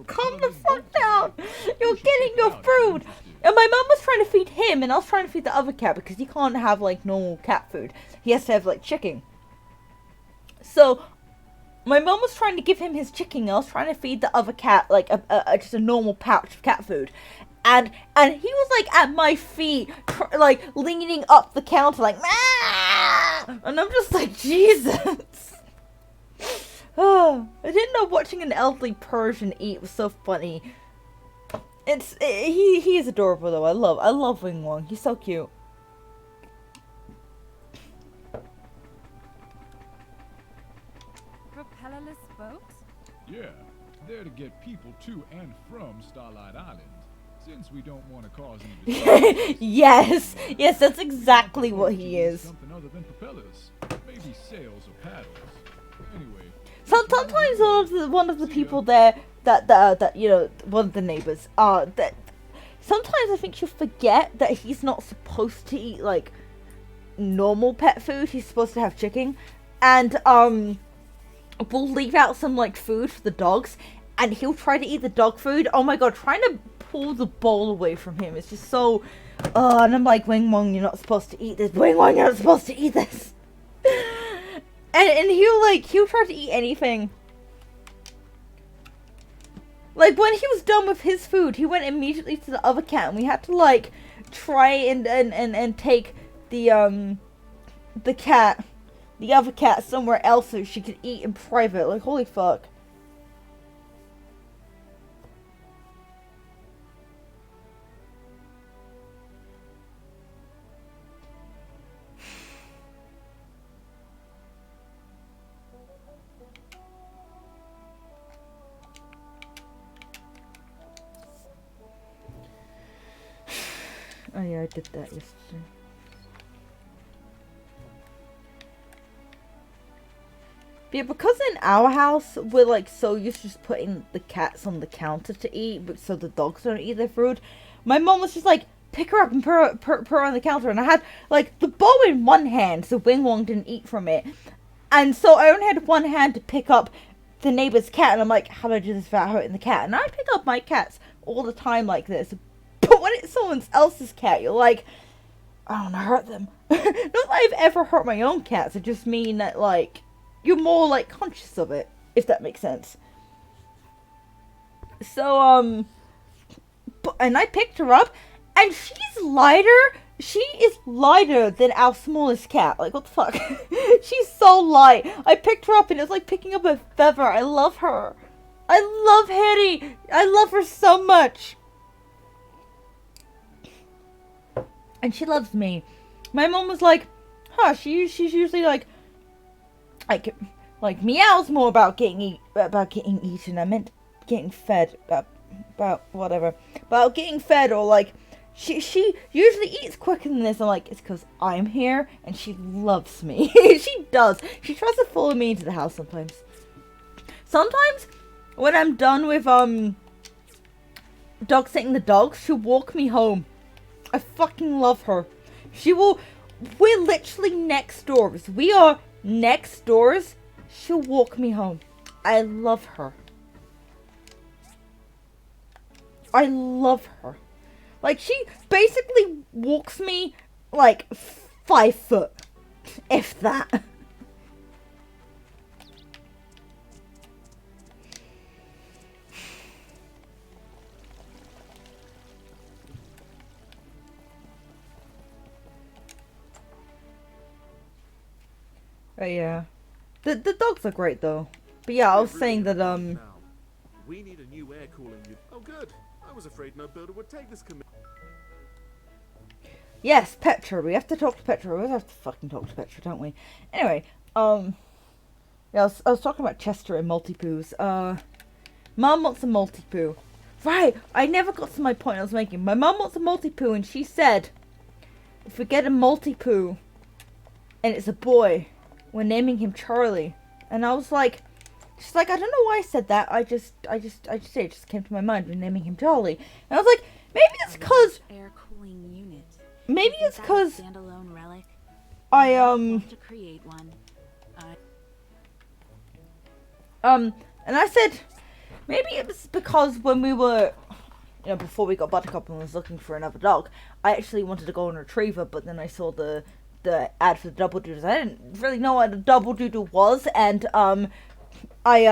Calm the fuck down. You're getting your food. And my mum was trying to feed him, and I was trying to feed the other cat because he can't have like normal cat food. He has to have like chicken. So my mum was trying to give him his chicken, and I was trying to feed the other cat like just a normal pouch of cat food. And he was like at my feet, like leaning up the counter, like, "Mah!" And I'm just like, Jesus. Oh, I didn't know watching an elderly Persian eat was so funny. He is adorable though. I love Wing Wong. He's so cute. Propellerless boats? Yeah, they're to get people to and from Starlight Island. Since we don't want to cause any disturbance. Yes, that's exactly what he is. Something other than propellers, maybe sails or paddles. Anyway. So sometimes one of the people there that you know, one of the neighbors that sometimes I think she'll forget that he's not supposed to eat like normal pet food. He's supposed to have chicken, and we'll leave out some like food for the dogs, and he'll try to eat the dog food. Oh my god, trying to pull the bowl away from him. It's just so, and I'm like, Wing Wong, you're not supposed to eat this. Wing Wong, you're not supposed to eat this. and he'll try to eat anything. Like when he was done with his food, he went immediately to the other cat, and we had to like try and take the other cat somewhere else so she could eat in private. Like, holy fuck. Oh yeah, I did that yesterday. Yeah, because in our house, we're like so used to just putting the cats on the counter to eat, but so the dogs don't eat their food. My mom was just like, pick her up and put her on the counter, and I had like the bowl in one hand, so Wing Wong didn't eat from it. And so I only had one hand to pick up the neighbor's cat, and I'm like, how do I do this without hurting the cat? And I pick up my cats all the time like this. But when it's someone else's cat, you're like, I don't want to hurt them. Not that I've ever hurt my own cats. I just mean that, like, you're more, like, conscious of it, if that makes sense. So, and I picked her up, and she's lighter. She is lighter than our smallest cat. Like, what the fuck? She's so light. I picked her up, and it's like picking up a feather. I love her. I love Hetty. I love her so much. And she loves me. My mom was like, huh, she's usually like meows more about getting eaten. I meant getting fed, about whatever. About getting fed, or like, she usually eats quicker than this. I'm like, it's because I'm here, and she loves me. She does. She tries to follow me into the house sometimes. Sometimes, when I'm done with, dog sitting the dogs, she'll walk me home. I fucking love her. We're literally next doors. We are next doors. She'll walk me home. I love her. I love her. Like, she basically walks me, like, 5 foot. If that. Oh yeah. The dogs are great though. But yeah, I was saying that Now, we need a new air cooling unit. Oh good. was afraid no builder would take this commit. Yes, Petra. We have to talk to Petra. We have to fucking talk to Petra, don't we? Anyway, yeah, I was talking about Chester and Multipoos. Mum wants a Multipoo. Right, I never got to my point I was making. My mum wants a Multipoo, and she said, if we get a Multipoo, and it's a boy, we're naming him Charlie. And I was like, she's like, I don't know why I said that. I just it just came to my mind. We're naming him Charlie. And I was like, maybe it's cause. Air cooling unit. Maybe it's cause. Standalone relic. I Want to create one. And I said, maybe it was because when we were, you know, before we got Buttercup and was looking for another dog, I actually wanted a golden retriever, but then I saw the ad for the double doodles. I didn't really know what a double doodle was, and I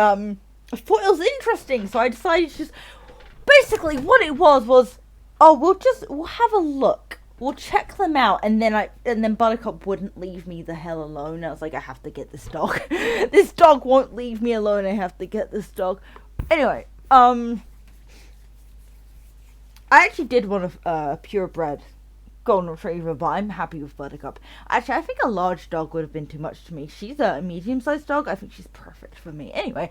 thought it was interesting, so I decided to just, basically what it was, oh, we'll have a look. We'll check them out, and then Buttercup wouldn't leave me the hell alone. I was like, I have to get this dog. This dog won't leave me alone. I have to get this dog. Anyway, I actually did want a purebred golden retriever, but I'm happy with Buttercup. Actually, I think a large dog would have been too much to me. She's a medium-sized dog. I think she's perfect for me. Anyway,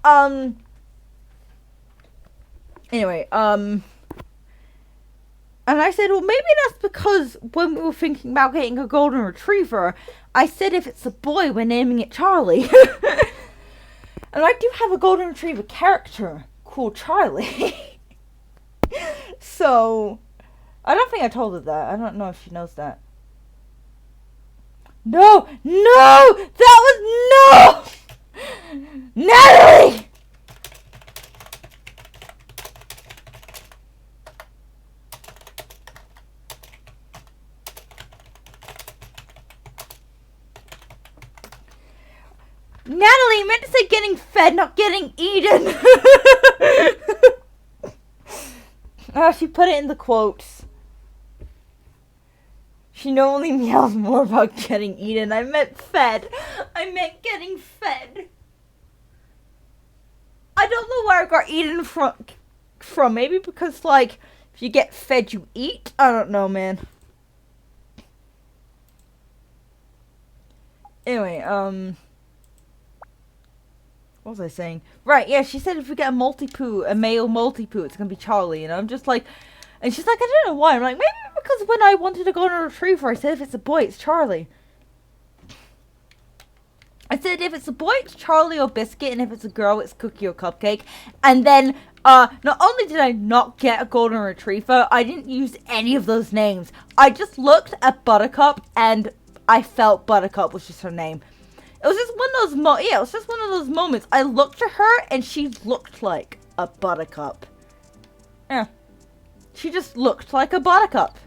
and I said, well, maybe that's because when we were thinking about getting a golden retriever, I said if it's a boy, we're naming it Charlie. And I do have a golden retriever character called Charlie. So, I don't think I told her that. I don't know if she knows that. No! No! That was no! Natalie! Natalie, you meant to say getting fed, not getting eaten. She put it in the quotes. She normally meows more about getting eaten. I meant fed. I meant getting fed. I don't know where I got eaten from. Maybe because, like, if you get fed, you eat? I don't know, man. Anyway, what was I saying? Right, yeah, she said if we get a male multi-poo, it's gonna be Charlie, and I'm just like, and she's like, I don't know why. I'm like, maybe because when I wanted to go on a retriever, I said if it's a boy, it's Charlie. I said if it's a boy, it's Charlie or Biscuit, and if it's a girl, it's Cookie or Cupcake. And then, not only did I not get a golden retriever, I didn't use any of those names. I just looked at Buttercup, and I felt Buttercup was just her name. It was just one of those it was just one of those moments. I looked at her and she looked like a Buttercup. Yeah. She just looked like a Buttercup.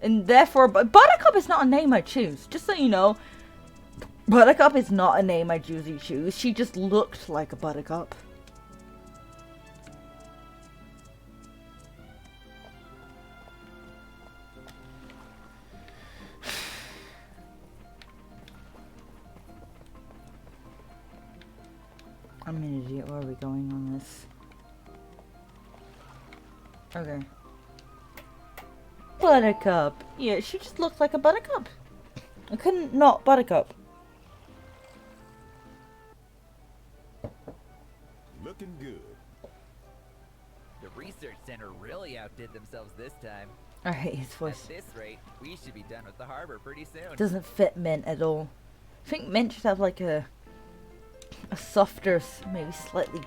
And therefore, Buttercup is not a name I choose. Just so you know, Buttercup is not a name I usually choose. She just looked like a Buttercup. I'm an idiot. Where are we going on this? Okay. Buttercup. Yeah, she just looked like a Buttercup. I couldn't not Buttercup. Looking good. The research center really outdid themselves this time. I hate his voice. At this rate, we should be done with the harbor pretty soon. Doesn't fit Mint at all. I think Mint should have like a softer, maybe slightly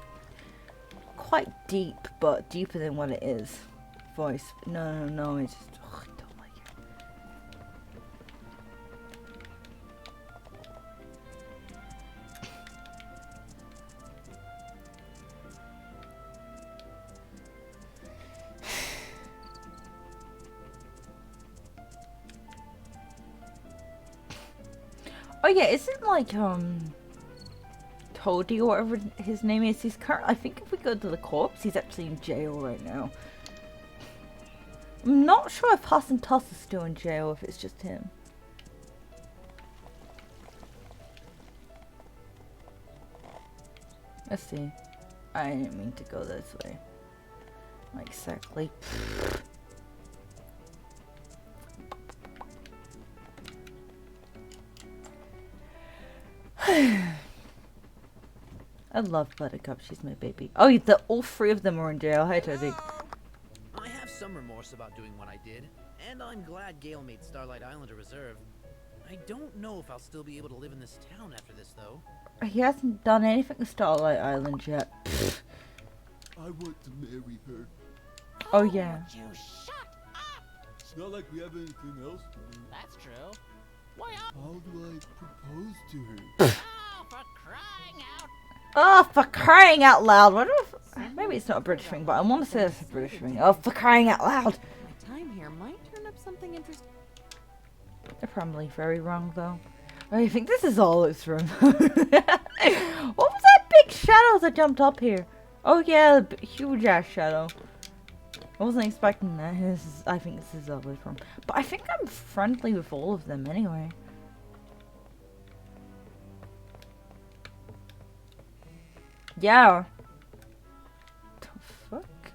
quite deep, but deeper than what it is voice. No, it's just, I don't like it. Oh yeah, isn't like Toadie or whatever his name is, he's I think if we go to the corpse, he's actually in jail right now. I'm not sure if Huss and ToS is still in jail, if it's just him. Let's see. I didn't mean to go this way. Like, exactly. I love Buttercup. She's my baby. Oh, all three of them are in jail. Hi, Toadie. I have some remorse about doing what I did, and I'm glad Gale made Starlight Island a reserve. I don't know if I'll still be able to live in this town after this, though. He hasn't done anything to Starlight Island yet. I want to marry her. Oh, yeah. You shut up! It's not like we have anything else to do. That's true. Why How do I propose to her? oh, for crying out! Oh, for crying out loud. What if... Maybe it's not a British thing, but I want to say it's a British thing. Oh, for crying out loud. My time here might turn up something interesting. They're probably very wrong, though. I think this is all it's room. What was that big shadow that jumped up here? Oh, yeah, the huge ass shadow. I wasn't expecting that. I think this is all it's from. But I think I'm friendly with all of them anyway. Yeah. The fuck?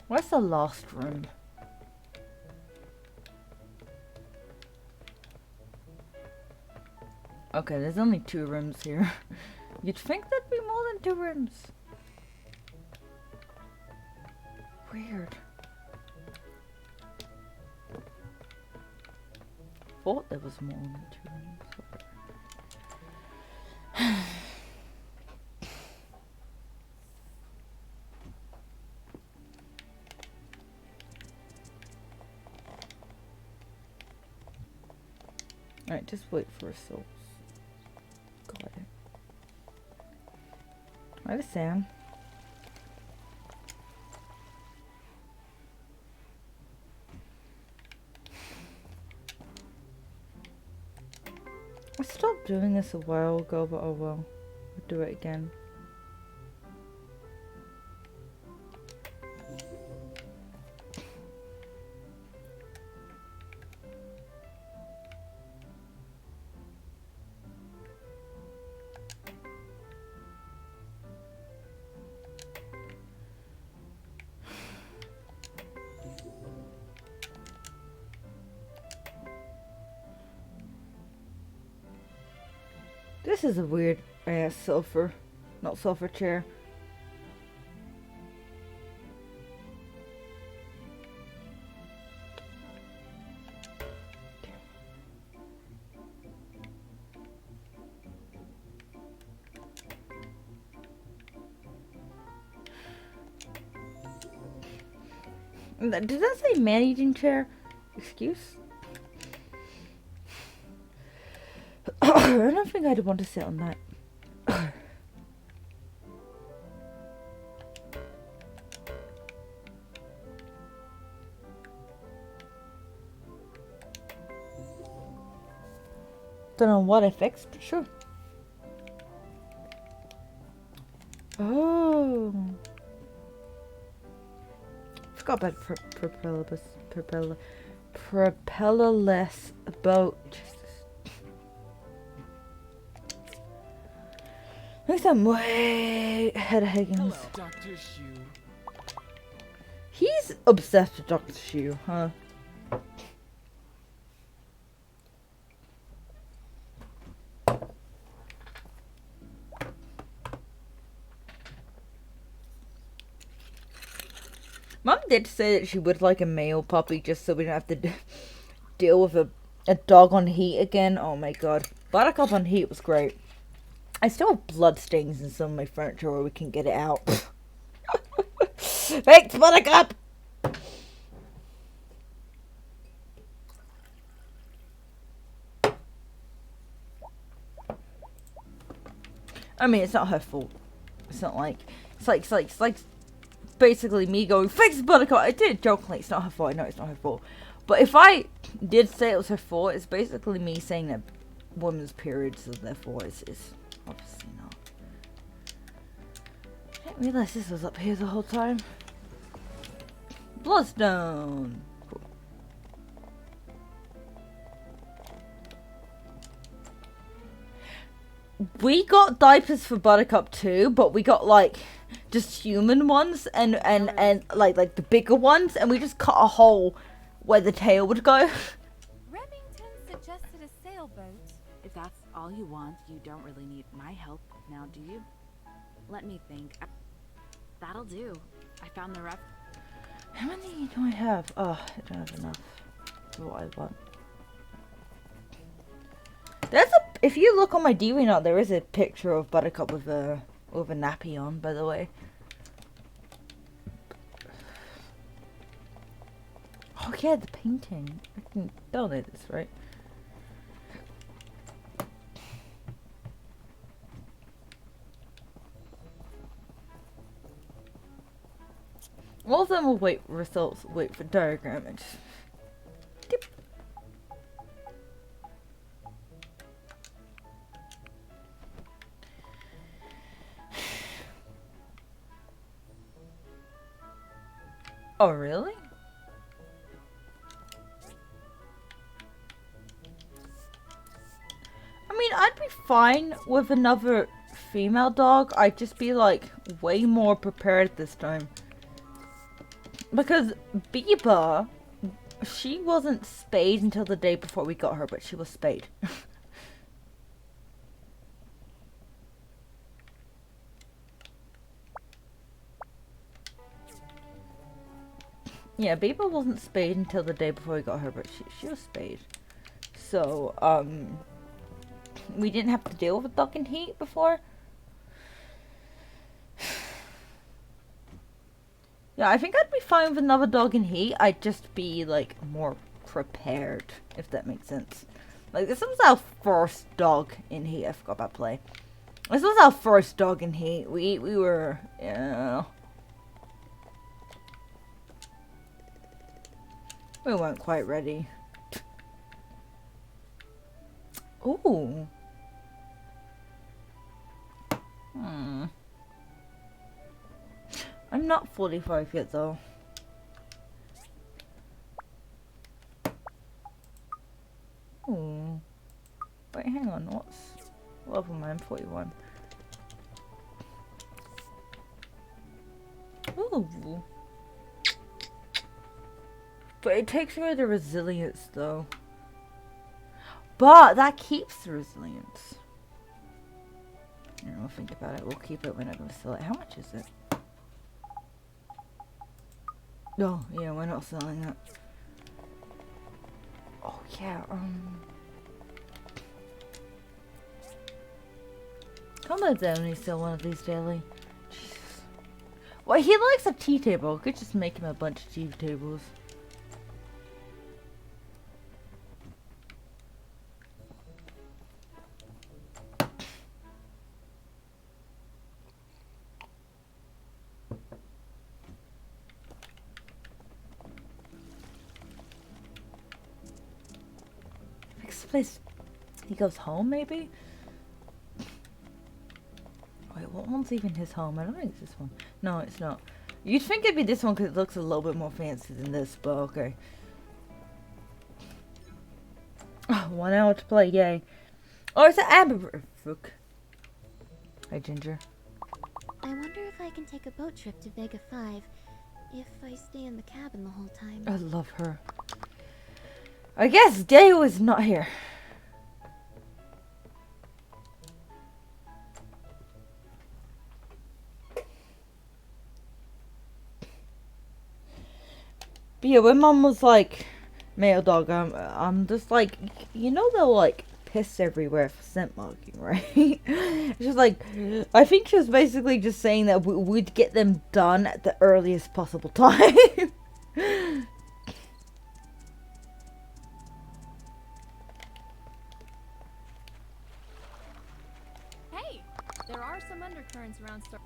Where's the last room? Okay, there's only 2 rooms here. You'd think there'd be more than 2 rooms. Weird. Thought there was more than 2 rooms. Alright, just wait for a soul. Got it. Where's Sam? I stopped doing this a while ago, but oh well. I'll do it again. This is a weird sulfur, not sulfur chair. Did that say man-eating chair? Excuse? I don't think I'd want to sit on that. Don't know what effects, but sure. Oh. Forgot about propellerless boat. At least I'm way ahead of Higgins. Hello, Dr. Shu. He's obsessed with Dr. Shu, huh? Mum did say that she would like a male puppy just so we don't have to deal with a dog on heat again. Oh my god. Buttercup on heat was great. I still have blood stains in some of my furniture where we can get it out. Thanks, Buttercup! I mean, it's not her fault. It's not like... It's like basically me going, fix Buttercup! I did jokingly, it's not her fault. I know it's not her fault. But if I did say it was her fault, it's basically me saying that women's periods, so therefore it's obviously not. I didn't realize this was up here the whole time. Bloodstone! Cool. we got diapers for Buttercup too, but we got like just human ones and like the bigger ones, and we just cut a hole where the tail would go. Remington suggested a sailboat. If that's all you want, you don't really need my help now, do you? Let me think. That'll do. I found the rough. How many do I have? Oh, I don't have enough for what I want. If you look on my DeviantArt, there is a picture of Buttercup with a nappy on, by the way. Oh yeah, the painting. I can donate this, right? All of them will wait results, wait for diagram and just dip. Oh really? I mean, I'd be fine with another female dog. I'd just be like way more prepared this time. Because Biba, she wasn't spayed until the day before we got her, but she was spayed. Yeah, Biba wasn't spayed until the day before we got her, but she was spayed. So, we didn't have to deal with dog in heat before. Yeah, I think I'd be fine with another dog in heat. I'd just be, like, more prepared, if that makes sense. Like, this was our first dog in heat. I forgot about play. This was our first dog in heat. We were, you know... We weren't quite ready. Ooh. I'm not 45 yet, though. Ooh. Wait, hang on. What level am I? I'm 41. Ooh. But it takes away the resilience, though. But that keeps the resilience. I don't know, think about it. We'll keep it whenever we sell it. How much is it? Oh, yeah, we're not selling that. Oh, yeah, Come on, only sell one of these daily. Jesus. Well, he likes a tea table. Could just make him a bunch of tea tables. Place he goes home, maybe? Wait, what one's even his home? I don't think it's this one. No, it's not. You'd think it'd be this one because it looks a little bit more fancy than this, but okay. Oh, 1 hour to play, yay. Oh, it's an amber book. Hi, Ginger. I wonder if I can take a boat trip to Vega 5 if I stay in the cabin the whole time. I love her. I guess Dale is not here. But yeah, when Mom was like, male dog, I'm just like, you know they'll like piss everywhere for scent marking, right? She's like, I think she was basically just saying that we'd get them done at the earliest possible time. Hey, there are some undercurrents around Star.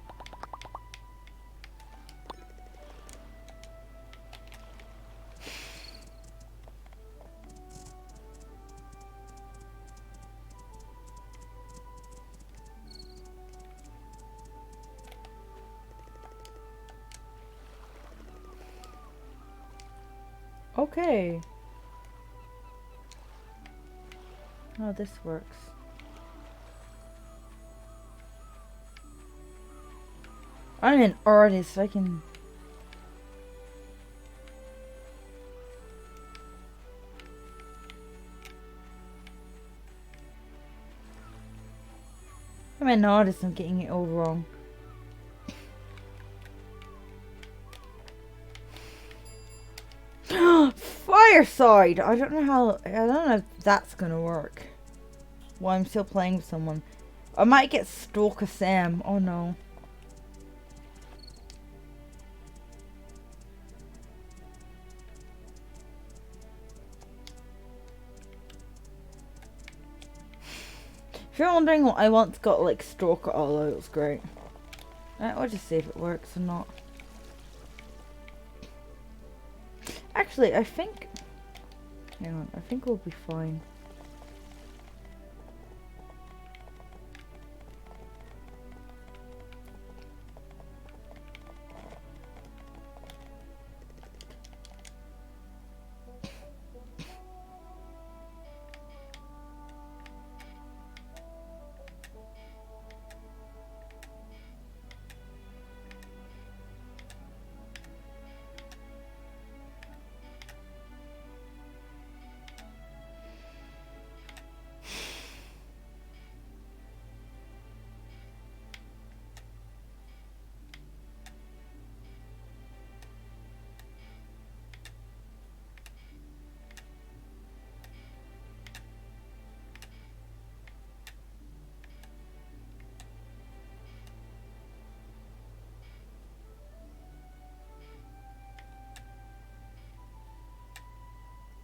Okay. Oh, this works. I'm an artist, I can... I'm an artist, I'm getting it all wrong. Fireside! I don't know if that's gonna work. While I'm still playing with someone. I might get Stalker Sam. Oh no. If you're wondering what I once got, like, Stalker, oh, it was great. I'll just see if it works or not. Actually, I think... Hang on, I think we'll be fine.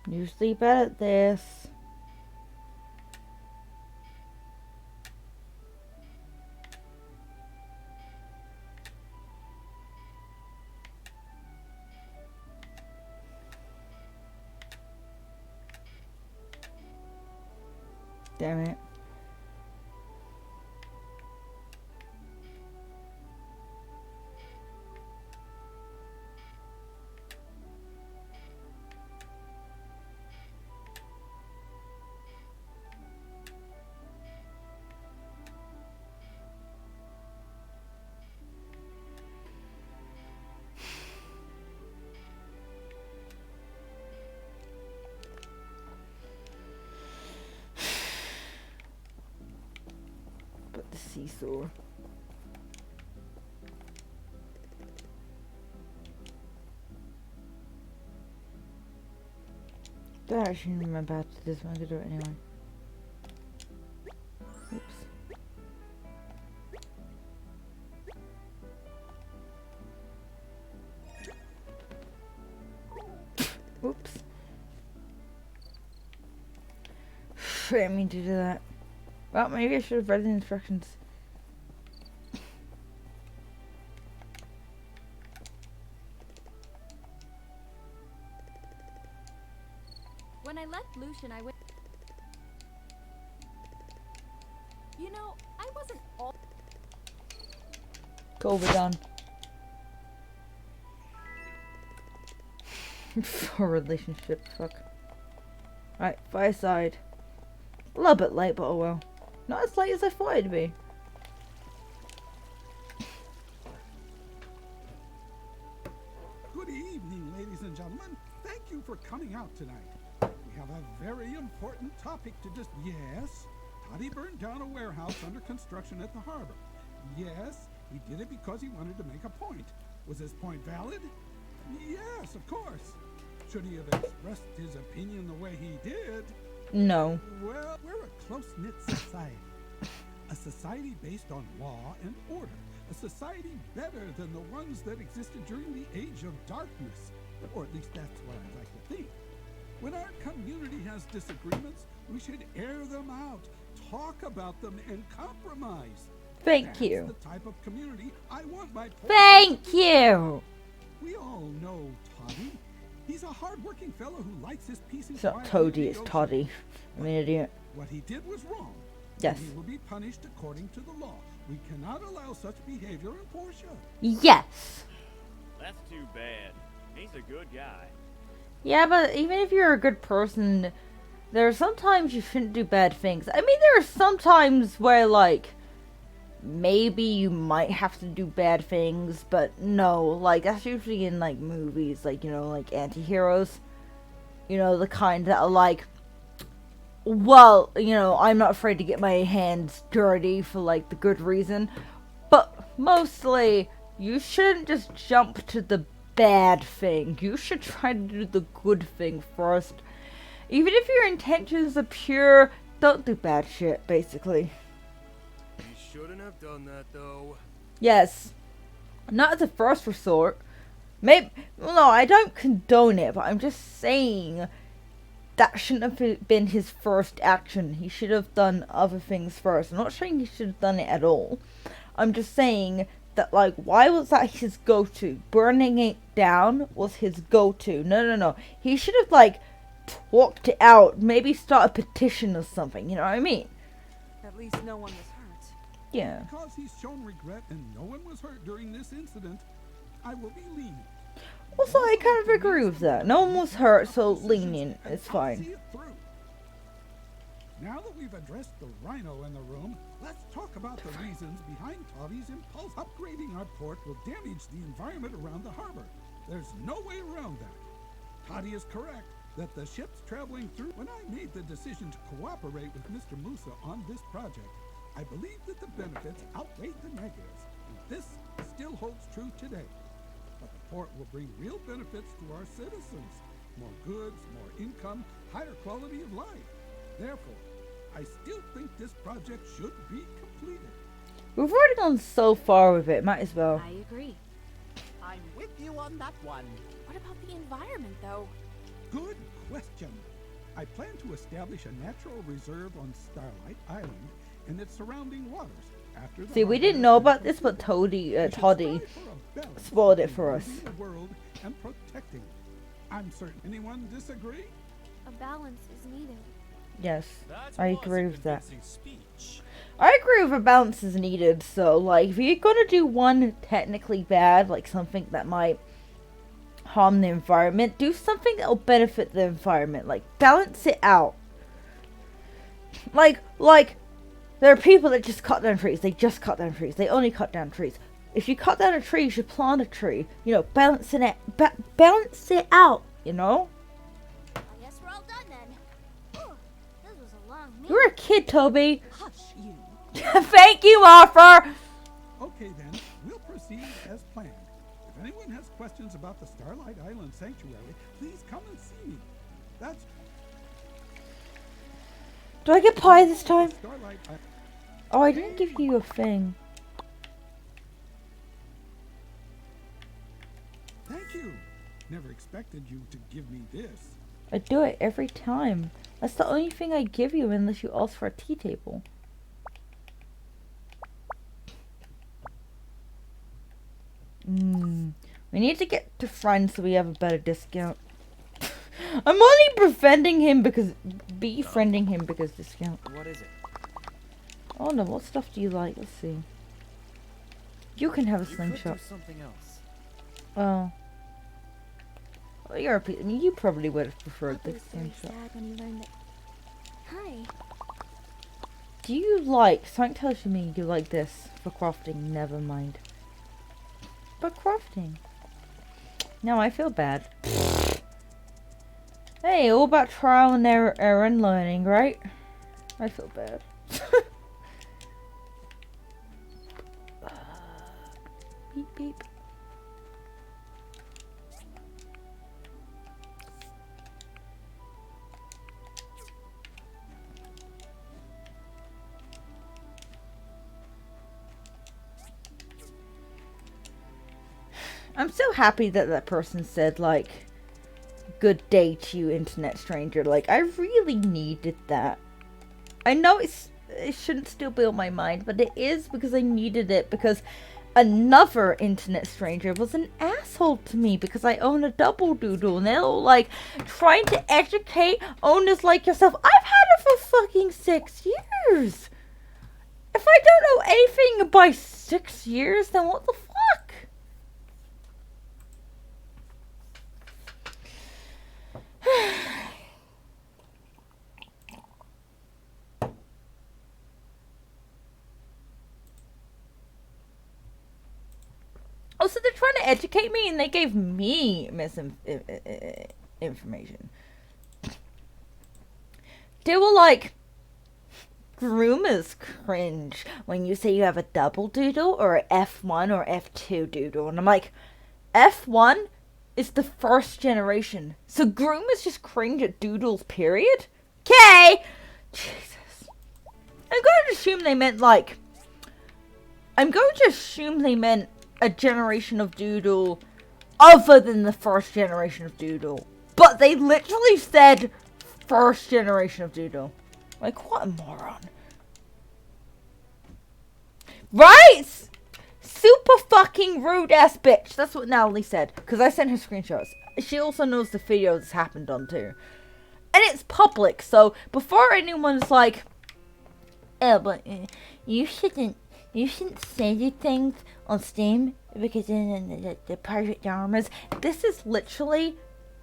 Usually bad at this. Damn it. But the seesaw. Don't actually remember how to do this one. I'm gonna do it anyway. Oops. Oops. I didn't mean to do that. Well, maybe I should have read the instructions. When I left Lucian, I went. You know, I wasn't all. Cool, we're done. For relationship, fuck. Right, fireside. A little bit late, but oh well. Not as late as I thought it'd be. Good evening, ladies and gentlemen. Thank you for coming out tonight. We have a very important topic to discuss. Yes, Toddy burned down a warehouse under construction at the harbor. Yes, he did it because he wanted to make a point. Was his point valid? Yes, of course. Should he have expressed his opinion the way he did? No. Well, we're a close-knit society. A society based on law and order. A society better than the ones that existed during the Age of Darkness. Or at least that's what I'd like to think. When our community has disagreements, we should air them out, talk about them, and compromise. Thank you. That's the type of community I want my... Thank you! We all know Toddy. He's a hard-working fellow who likes his peace and It's not Toadie, it's Toddy. I'm an idiot. What he did was wrong. Yes. He will be punished according to the law. We cannot allow such behavior in Portia. Yes! That's too bad. He's a good guy. Yeah, but even if you're a good person, there are sometimes you shouldn't do bad things. I mean, there are some times where, like, maybe you might have to do bad things, but no, like, that's usually in, like, movies, like, you know, like, anti-heroes. You know, the kind that are like, well, you know, I'm not afraid to get my hands dirty for, like, the good reason. But mostly, you shouldn't just jump to the bad thing. You should try to do the good thing first. Even if your intentions are pure, don't do bad shit, basically. You shouldn't have done that, though. Yes. Not as a first resort. Maybe, well, no, I don't condone it, but I'm just saying that shouldn't have been his first action. He should have done other things first. I'm not saying he should have done it at all. I'm just saying that, like, why was that his go-to? Burning it down was his go-to. No. He should have, like, talked it out. Maybe start a petition or something, you know what I mean? At least no one was hurt. Yeah. Because he's shown regret and no one was hurt during this incident, I will be lenient. Also, I kind of agree with that. No one was hurt, so lenient. It's fine. Now that we've addressed the rhino in the room, let's talk about the reasons behind Toddy's impulse. Upgrading our port will damage the environment around the harbor. There's no way around that. Toddy is correct that the ships traveling through... When I made the decision to cooperate with Mr. Musa on this project, I believed that the benefits outweighed the negatives. And this still holds true today. But the port will bring real benefits to our citizens. More goods, more income, higher quality of life. Therefore, I still think this project should be completed. We've already gone so far with it, might as well. I agree. I'm with you on that one. What about the environment, though? Good question. I plan to establish a natural reserve on Starlight Island and its surrounding waters. After See, we didn't know about this, but Toddy spoiled it for us. The world and protecting it. I'm certain. Anyone disagree? A balance is needed. Yes, That I was a agree with that. convincing speech. I agree with a balance is needed, so, like, if you're gonna do one technically bad, like something that might harm the environment, do something that'll benefit the environment. Like, balance it out. Like, there are people that just cut down trees. They just cut down trees. They only cut down trees. If you cut down a tree, you should plant a tree. You know, balance it out, you know? I guess we're all done then. Whew, this was a long meeting. You're a kid, Toby. Hush, you. Thank you, Arthur. Okay then, we'll proceed as planned. If anyone has questions about the Starlight Island Sanctuary, please come and see me. That's... Do I get pie this time? Starlight Island. Oh, I didn't give you a thing. Thank you. Never expected you to give me this. I do it every time. That's the only thing I give you unless you ask for a tea table. We need to get to friends so we have a better discount. I'm only befriending him because discount. What is it? Oh no, what stuff do you like? Let's see. You can have a You slingshot. could do something else. Oh. Well, you're a I mean, you probably would have preferred the Papa was very slingshot. sad when he learned that. Hi. Do you like, something tells me you like this for crafting, never mind. But crafting. No, I feel bad. Hey, all about trial and error and learning, right? I feel bad. Beep beep. I'm so happy that that person said, like, good day to you, internet stranger. Like, I really needed that. I know it shouldn't still be on my mind, but it is because I needed it, because another internet stranger was an asshole to me because I own a double doodle, and they're all, like, trying to educate owners like yourself. I've had it for fucking 6 years! If I don't know anything by 6 years, then what the fuck? so they're trying to educate me, and they gave me misinformation. They were like, groomers cringe when you say you have a double doodle or an F1 or F2 doodle. And I'm like, F1 is the first generation. So groomers just cringe at doodles, period? Okay! Jesus. I'm going to assume they meant like... I'm going to assume they meant a generation of doodle other than the first generation of doodle. But they literally said first generation of doodle. Like, what a moron. Right? Super fucking rude ass bitch. That's what Natalie said. Because I sent her screenshots. She also knows the video this happened on too. And it's public. So before anyone's like, oh, but you shouldn't say these things on Steam because in the private dramas. This is literally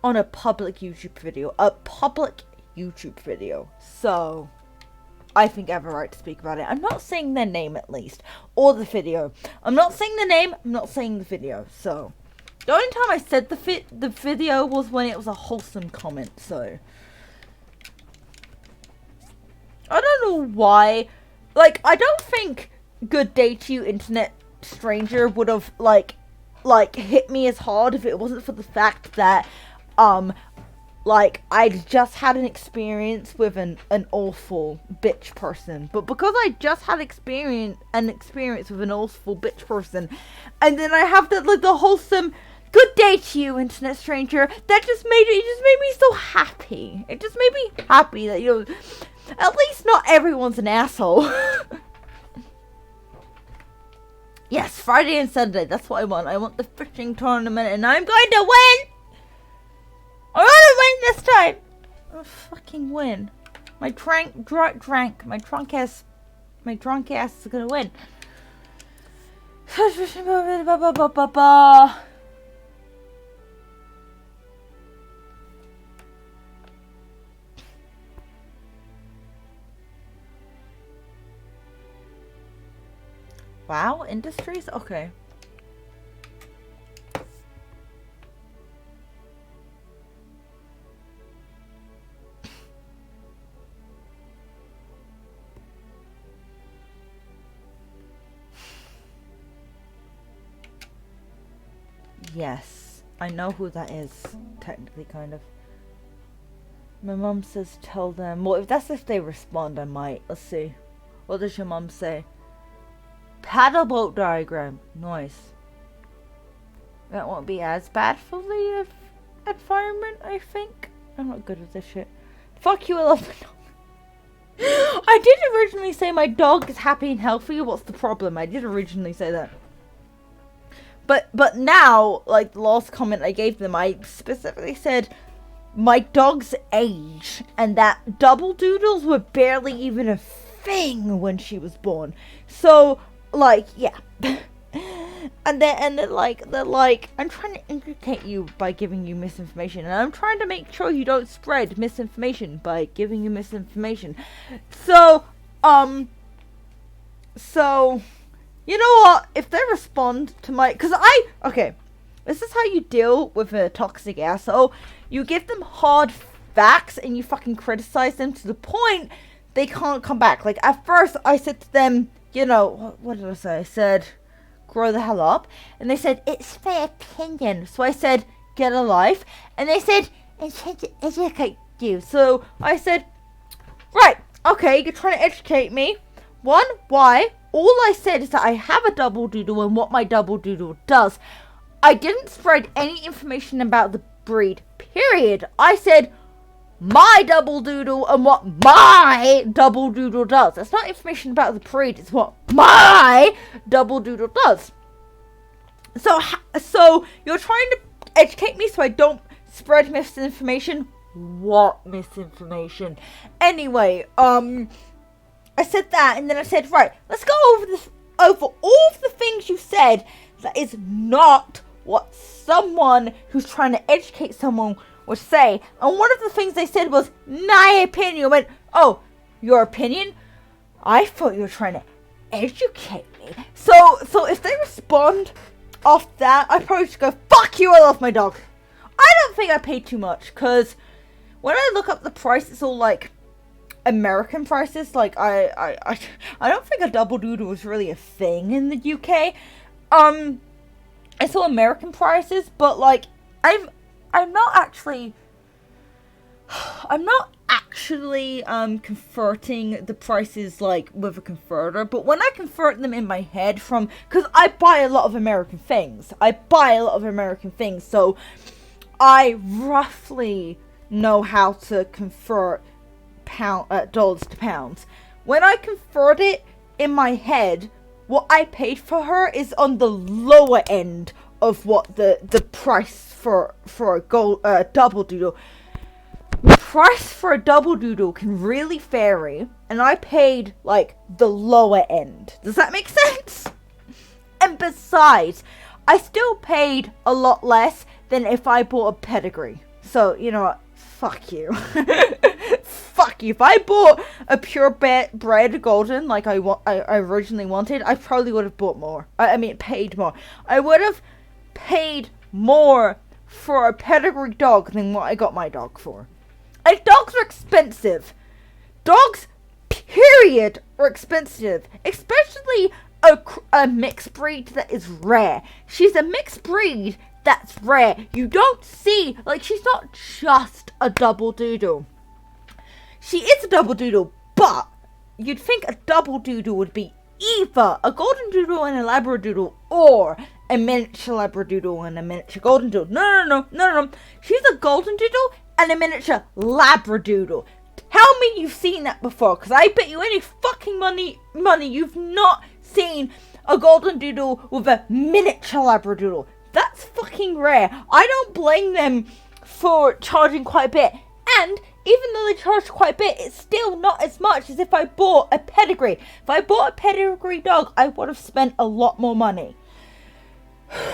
on a public YouTube video. A public YouTube video. So I think I have a right to speak about it. I'm not saying their name at least. Or the video. I'm not saying the name. I'm not saying the video. So the only time I said the video was when it was a wholesome comment. So I don't know why. Like, I don't think Good Day to You, Internet Stranger would have like hit me as hard if it wasn't for the fact that like, I'd just had an experience with an awful bitch person. But because I just had an experience with an awful bitch person, and then I have the wholesome Good Day to You, Internet Stranger, that just made me so happy. It just made me happy that, you know, at least not everyone's an asshole. Yes, Friday and Saturday, that's what I want. I want the fishing tournament, and I'm going to win! I'm gonna win this time! I'll fucking win. My drunk ass is gonna win. Wow, Industries? Okay. Yes, I know who that is, technically, kind of. My mum says tell them. Well, if that's if they respond, I might. Let's see. What does your mum say? Paddle boat diagram. Nice. That won't be as bad for the environment, I think. I'm not good at this shit. Fuck you, I love my dog. I did originally say my dog is happy and healthy. What's the problem? I did originally say that. But now, like the last comment I gave them, I specifically said my dog's age and that double doodles were barely even a thing when she was born. So, like, yeah. and they're like, I'm trying to educate you by giving you misinformation, and I'm trying to make sure you don't spread misinformation by giving you misinformation. So, you know what? If they respond to my... Okay. This is how you deal with a toxic asshole. You give them hard facts and you fucking criticize them to the point they can't come back. Like, at first, I said to them, you know... What did I say? I said, grow the hell up. And they said, it's their opinion. So I said, get a life. And they said, educate you. So I said, right, okay, you're trying to educate me. One, why? All I said is that I have a double doodle and what my double doodle does. I didn't spread any information about the breed, period. I said my double doodle and what my double doodle does. That's not information about the breed, it's what my double doodle does. So you're trying to educate me so I don't spread misinformation? What misinformation? Anyway, I said that, and then I said, right, let's go over all of the things you said that is not what someone who's trying to educate someone would say. And one of the things they said was, my opinion. I went, oh, your opinion? I thought you were trying to educate me. So if they respond off that, I probably just go, fuck you, I love my dog. I don't think I paid too much, because when I look up the price, it's all like American prices. Like, I don't think a double doodle is really a thing in the UK. It's all American prices, but like, I'm not actually converting the prices like with a converter, but when I convert them in my head because I buy a lot of American things, so I roughly know how to convert dollars to pounds. When I convert it in my head, what I paid for her is on the lower end of what the price for a double doodle. The price for a double doodle can really vary, and I paid like the lower end. Does that make sense? And besides, I still paid a lot less than if I bought a pedigree. So, you know what? Fuck you. Fuck you. If I bought a purebred golden like I originally wanted, I probably would have bought more. Paid more. I would have paid more for a pedigree dog than what I got my dog for. And dogs are expensive. Dogs, period, are expensive. Especially a mixed breed that is rare. She's a mixed breed that's rare. You don't see, like, she's not just a double doodle. She is a double doodle, but you'd think a double doodle would be either a golden doodle and a labradoodle, or a miniature labradoodle and a miniature golden doodle. No. She's a golden doodle and a miniature labradoodle. Tell me you've seen that before, because I bet you any fucking money you've not seen a golden doodle with a miniature labradoodle. That's fucking rare. I don't blame them for charging quite a bit. And even though they charge quite a bit, it's still not as much as if I bought a pedigree. If I bought a pedigree dog, I would have spent a lot more money.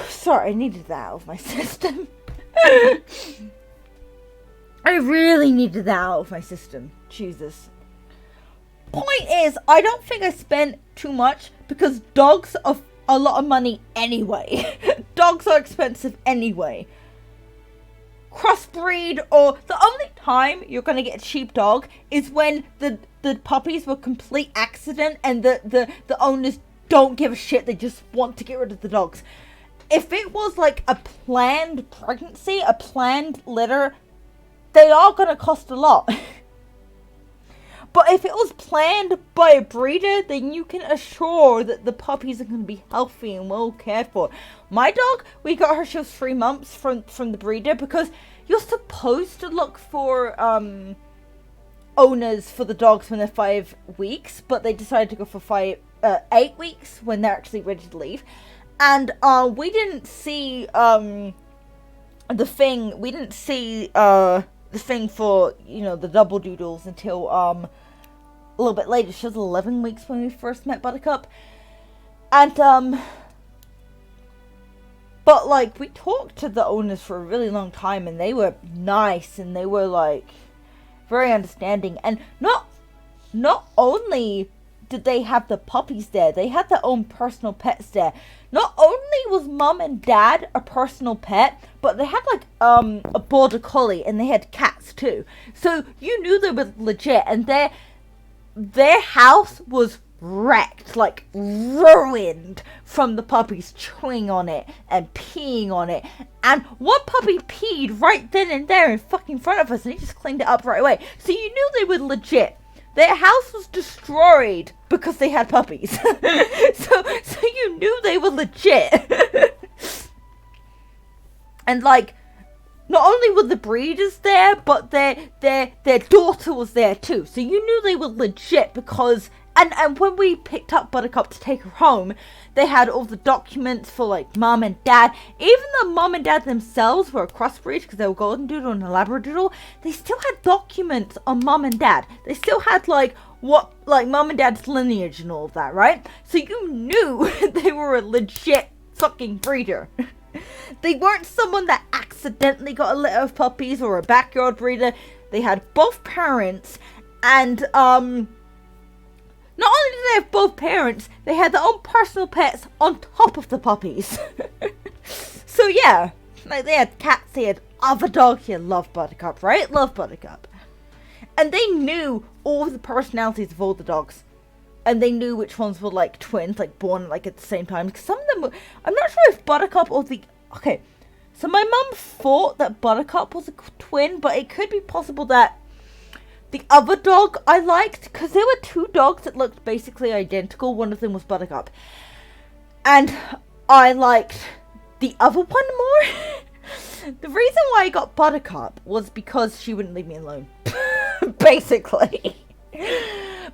Sorry, I needed that out of my system. I really needed that out of my system. Jesus. Point is, I don't think I spent too much because dogs are a lot of money anyway. Dogs are expensive anyway. Crossbreed, or the only time you're gonna get a cheap dog is when the puppies were complete accident and the owners don't give a shit, they just want to get rid of the dogs. If it was like a planned pregnancy, a planned litter, they are gonna cost a lot. But if it was planned by a breeder, then you can assure that the puppies are going to be healthy and well cared for. My dog, we got her, she was 3 months from the breeder, because you're supposed to look for owners for the dogs when they're 5 weeks, but they decided to go for 8 weeks when they're actually ready to leave. And we didn't see the thing for, you know, the double doodles until a little bit later. She was 11 weeks when we first met Buttercup. And but like, we talked to the owners for a really long time, and they were nice, and they were like very understanding. And not only did they have the puppies there, they had their own personal pets there. Not only was mom and dad a personal pet, but they had like a border collie, and they had cats too. So you knew they were legit, and their house was wrecked, like ruined, from the puppies chewing on it and peeing on it. And one puppy peed right then and there in fucking front of us, and he just cleaned it up right away. So you knew they were legit. Their house was destroyed because they had puppies. so you knew they were legit. And like, not only were the breeders there, but their daughter was there too. So you knew they were legit because, and when we picked up Buttercup to take her home, they had all the documents for like mom and dad. Even though mom and dad themselves were a crossbreed because they were golden doodle and a labradoodle, they still had documents on mom and dad. They still had like mom and dad's lineage and all of that, right? So you knew they were a legit fucking breeder. They weren't someone that accidentally got a litter of puppies or a backyard breeder. They had both parents, and Not only did they have both parents, they had their own personal pets on top of the puppies. So yeah, like they had cats, they had other dogs. You love Buttercup, right? Love Buttercup. And they knew all of the personalities of all the dogs. And they knew which ones were like twins, like born like at the same time. Because some of them were, I'm not sure if Buttercup or the, okay. So my mum thought that Buttercup was a twin, but it could be possible that the other dog I liked, because there were two dogs that looked basically identical. One of them was Buttercup. And I liked the other one more. The reason why I got Buttercup was because she wouldn't leave me alone. Basically.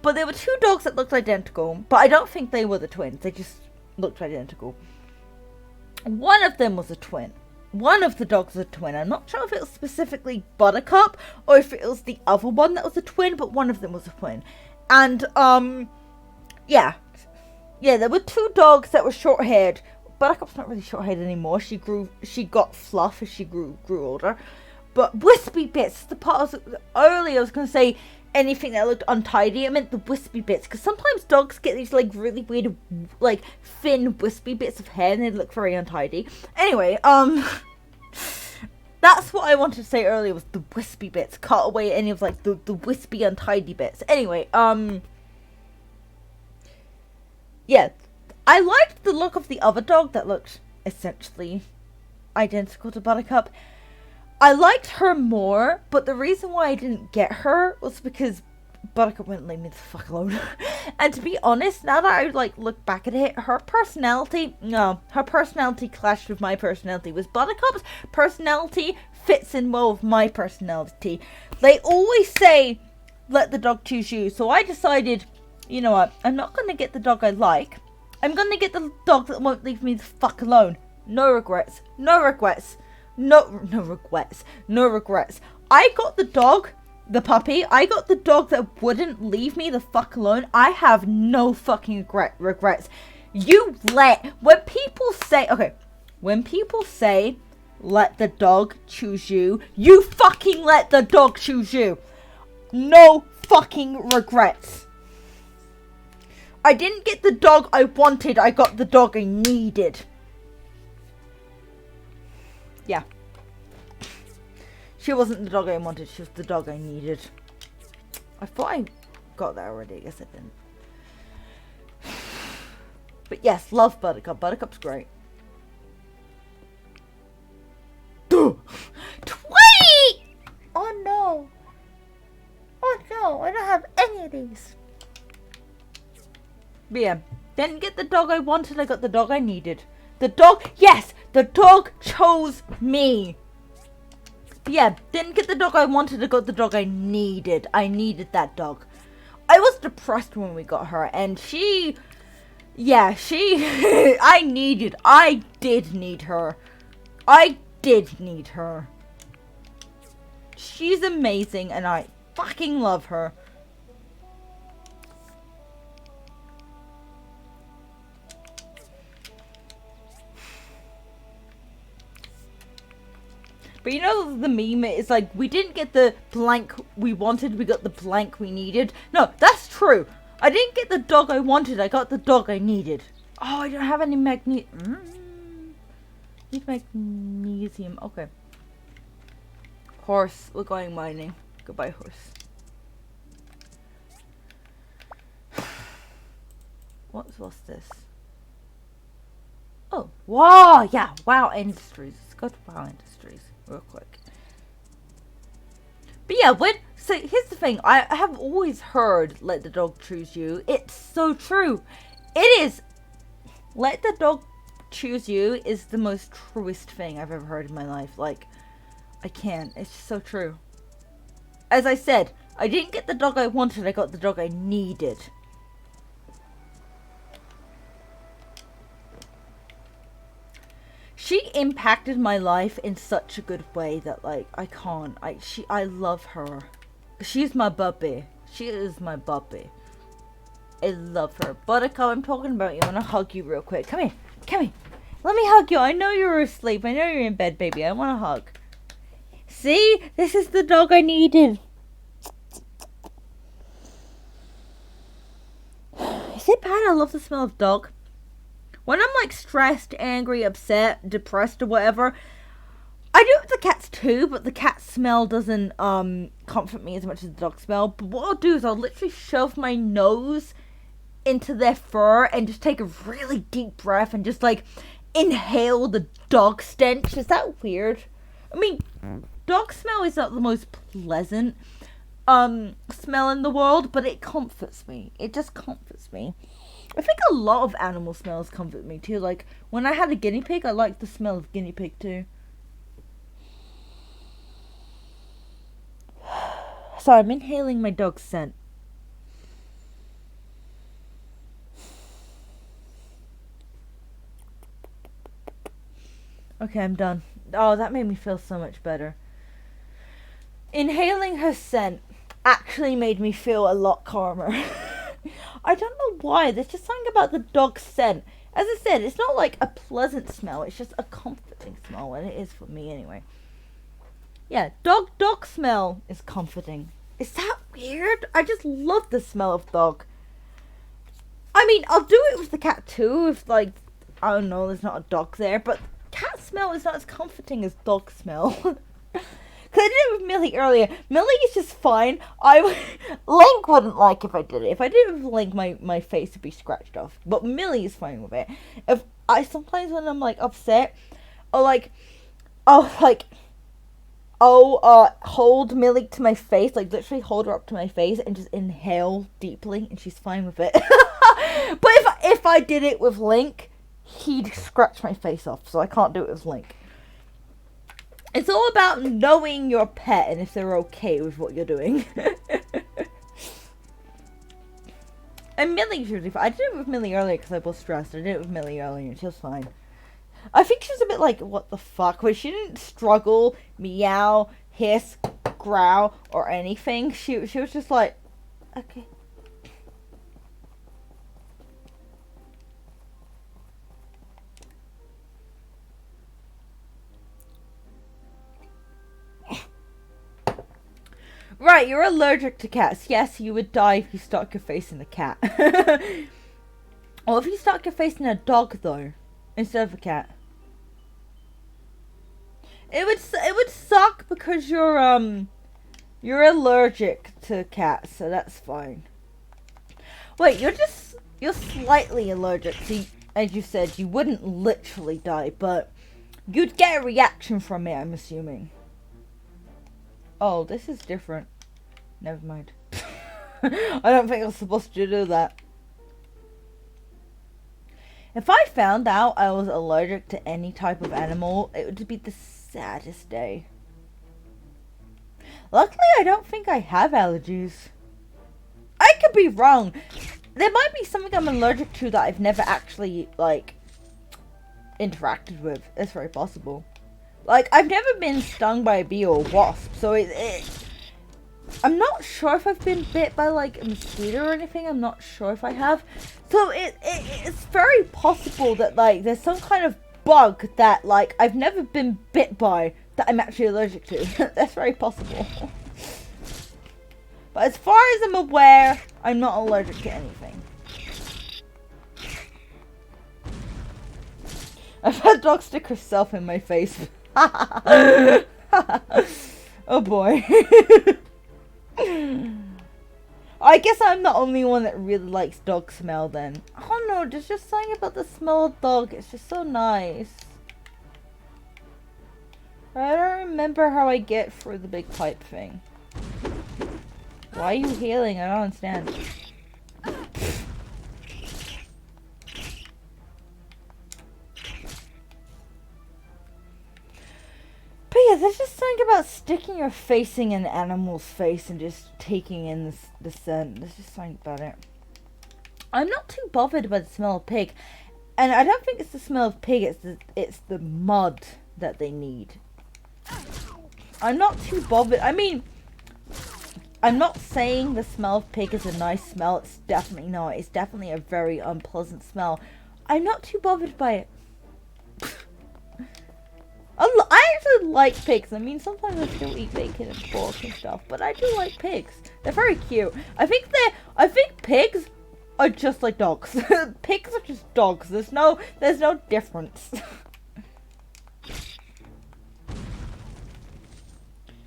But there were two dogs that looked identical, but I don't think they were the twins. They just looked identical. One of them was a twin. One of the dogs was a twin. I'm not sure if it was specifically Buttercup or if it was the other one that was a twin, but one of them was a twin. And, yeah. Yeah, there were two dogs that were short-haired. Buttercup's not really short-haired anymore. She got fluff as she grew older. But wispy bits, the part earlier I was going to say anything that looked untidy. I meant the wispy bits, because sometimes dogs get these like really weird, like thin wispy bits of hair and they look very untidy. Anyway, that's what I wanted to say earlier was the wispy bits. Cut away any of like the wispy untidy bits. Anyway, yeah, I liked the look of the other dog that looked essentially identical to Buttercup. I liked her more, but the reason why I didn't get her was because Buttercup wouldn't leave me the fuck alone. And to be honest, now that I like look back at it, her personality clashed with my personality. Was Buttercup's personality fits in well with my personality. They always say, let the dog choose you. So I decided, you know what, I'm not going to get the dog I like. I'm going to get the dog that won't leave me the fuck alone. No regrets. No regrets. No regrets. I got the dog, the puppy. I got the dog that wouldn't leave me the fuck alone. I have no fucking regrets. When people say, let the dog choose you, you fucking let the dog choose you. No fucking regrets. I didn't get the dog I wanted. I got the dog I needed. Yeah. She wasn't the dog I wanted, she was the dog I needed. I thought I got that already, I guess I didn't. But yes, love Buttercup. Buttercup's great. 20! Oh no. Oh no, I don't have any of these. But yeah, didn't get the dog I wanted, I got the dog I needed. The dog chose me. But yeah, didn't get the dog I wanted, I got the dog I needed. I needed that dog. I was depressed when we got her, and I did need her. I did need her. She's amazing, and I fucking love her. But you know the meme is like, we didn't get the blank we wanted, we got the blank we needed. No, that's true. I didn't get the dog I wanted, I got the dog I needed. Oh, I don't have any need magnesium. Okay. Horse, we're going mining. Goodbye, horse. What's this? Oh, wow, yeah, Wow Industries. Let's go to Wow Industries real quick. But yeah, so here's the thing. I have always heard let the dog choose you. It's so true. It is. Let the dog choose you is the most truest thing I've ever heard in my life. Like, I can't. It's just so true. As I said, I didn't get the dog I wanted, I got the dog I needed. She impacted my life in such a good way that, like, I love her. She's my puppy. She is my puppy. I love her. Buttercup, I'm talking about you. I want to hug you real quick. Come here. Come here. Let me hug you. I know you're asleep. I know you're in bed, baby. I want to hug. See? This is the dog I needed. Is it bad? I love the smell of dog. When I'm like stressed, angry, upset, depressed or whatever, I do it with the cats too, but the cat smell doesn't comfort me as much as the dog smell. But what I'll do is I'll literally shove my nose into their fur and just take a really deep breath and just like inhale the dog stench. Is that weird? I mean, dog smell is not the most pleasant smell in the world, but it comforts me. It just comforts me. I think a lot of animal smells comfort me too. Like when I had a guinea pig, I liked the smell of guinea pig too. So I'm inhaling my dog's scent. Okay, I'm done. Oh, that made me feel so much better. Inhaling her scent actually made me feel a lot calmer. I don't know why. There's just something about the dog's scent. As I said, it's not like a pleasant smell. It's just a comforting smell, and it is for me anyway. Yeah, dog smell is comforting. Is that weird? I just love the smell of dog. I mean, I'll do it with the cat too if, like, I don't know, there's not a dog there. But cat smell is not as comforting as dog smell. Because I did it with Millie earlier. Millie is just fine. Link wouldn't like if I did it. If I did it with Link, my face would be scratched off. But Millie is fine with it. Sometimes when I'm, like, upset, I'll hold Millie to my face, like literally hold her up to my face and just inhale deeply, and she's fine with it. But if I did it with Link, he'd scratch my face off, so I can't do it with Link. It's all about knowing your pet and if they're okay with what you're doing. And Millie's usually fine. I did it with Millie earlier because I was stressed. I did it with Millie earlier and she was fine. I think she was a bit like, what the fuck? But she didn't struggle, meow, hiss, growl, or anything. She was just like, okay. Right, you're allergic to cats. Yes, you would die if you stuck your face in a cat. Or if you stuck your face in a dog, though, instead of a cat. It would suck because you're allergic to cats, so that's fine. Wait, you're slightly allergic. So as you said, you wouldn't literally die, but you'd get a reaction from it, I'm assuming. Oh, this is different. Never mind. I don't think I was supposed to do that. If I found out I was allergic to any type of animal, it would be the saddest day. Luckily, I don't think I have allergies. I could be wrong. There might be something I'm allergic to that I've never actually, like, interacted with. It's very possible. Like, I've never been stung by a bee or a wasp, so I'm not sure if I've been bit by, like, a mosquito or anything. I'm not sure if I have. So it's very possible that, like, there's some kind of bug that, like, I've never been bit by that I'm actually allergic to. That's very possible. But as far as I'm aware, I'm not allergic to anything. I've had dog stick herself in my face. Oh boy. I guess I'm the only one that really likes dog smell then. Oh no, there's just something about the smell of dog. It's just so nice. I don't remember how I get through the big pipe thing. Why are you healing? I don't understand. But yeah, there's just something about sticking your face in an animal's face and just taking in the scent. There's just something about it. I'm not too bothered by the smell of pig. And I don't think it's the smell of pig, it's the mud that they need. I'm not too bothered. I mean, I'm not saying the smell of pig is a nice smell. It's definitely not. It's definitely a very unpleasant smell. I'm not too bothered by it. I actually like pigs. I mean, sometimes I still eat bacon and pork and stuff, but I do like pigs. They're very cute. I think pigs are just like dogs. Pigs are just dogs. There's no difference.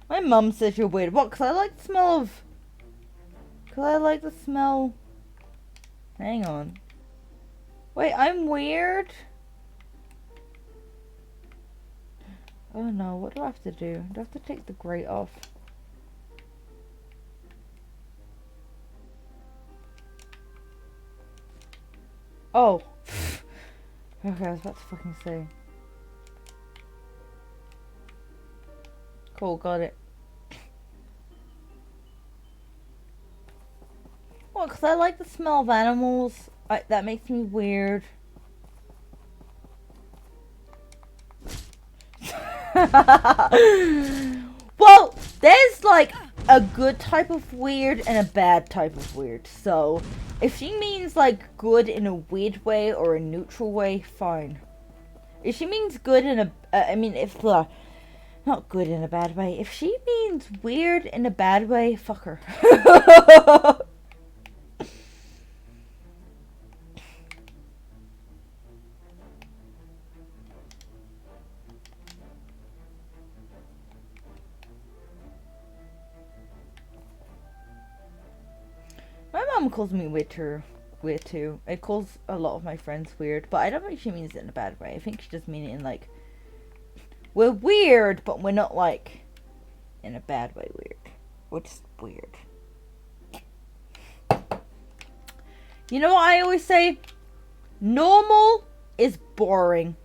My mum says you're weird. What? 'Cause I like the smell of... 'Cause I like the smell... Hang on. Wait, I'm weird? Oh no, what do I have to do? Do I have to take the grate off? Oh. Okay, I was about to fucking say. Cool, got it. Well, 'cause I like the smell of animals. That makes me weird. Well, there's like a good type of weird and a bad type of weird. So, if she means like good in a weird way or a neutral way, fine. If she means good in a, not good in a bad way. If she means weird in a bad way, fuck her. My mom calls me weird too. It calls a lot of my friends weird, but I don't think she means it in a bad way. I think she just means it in like, we're weird, but we're not like in a bad way weird. We're just weird. You know what I always say? Normal is boring.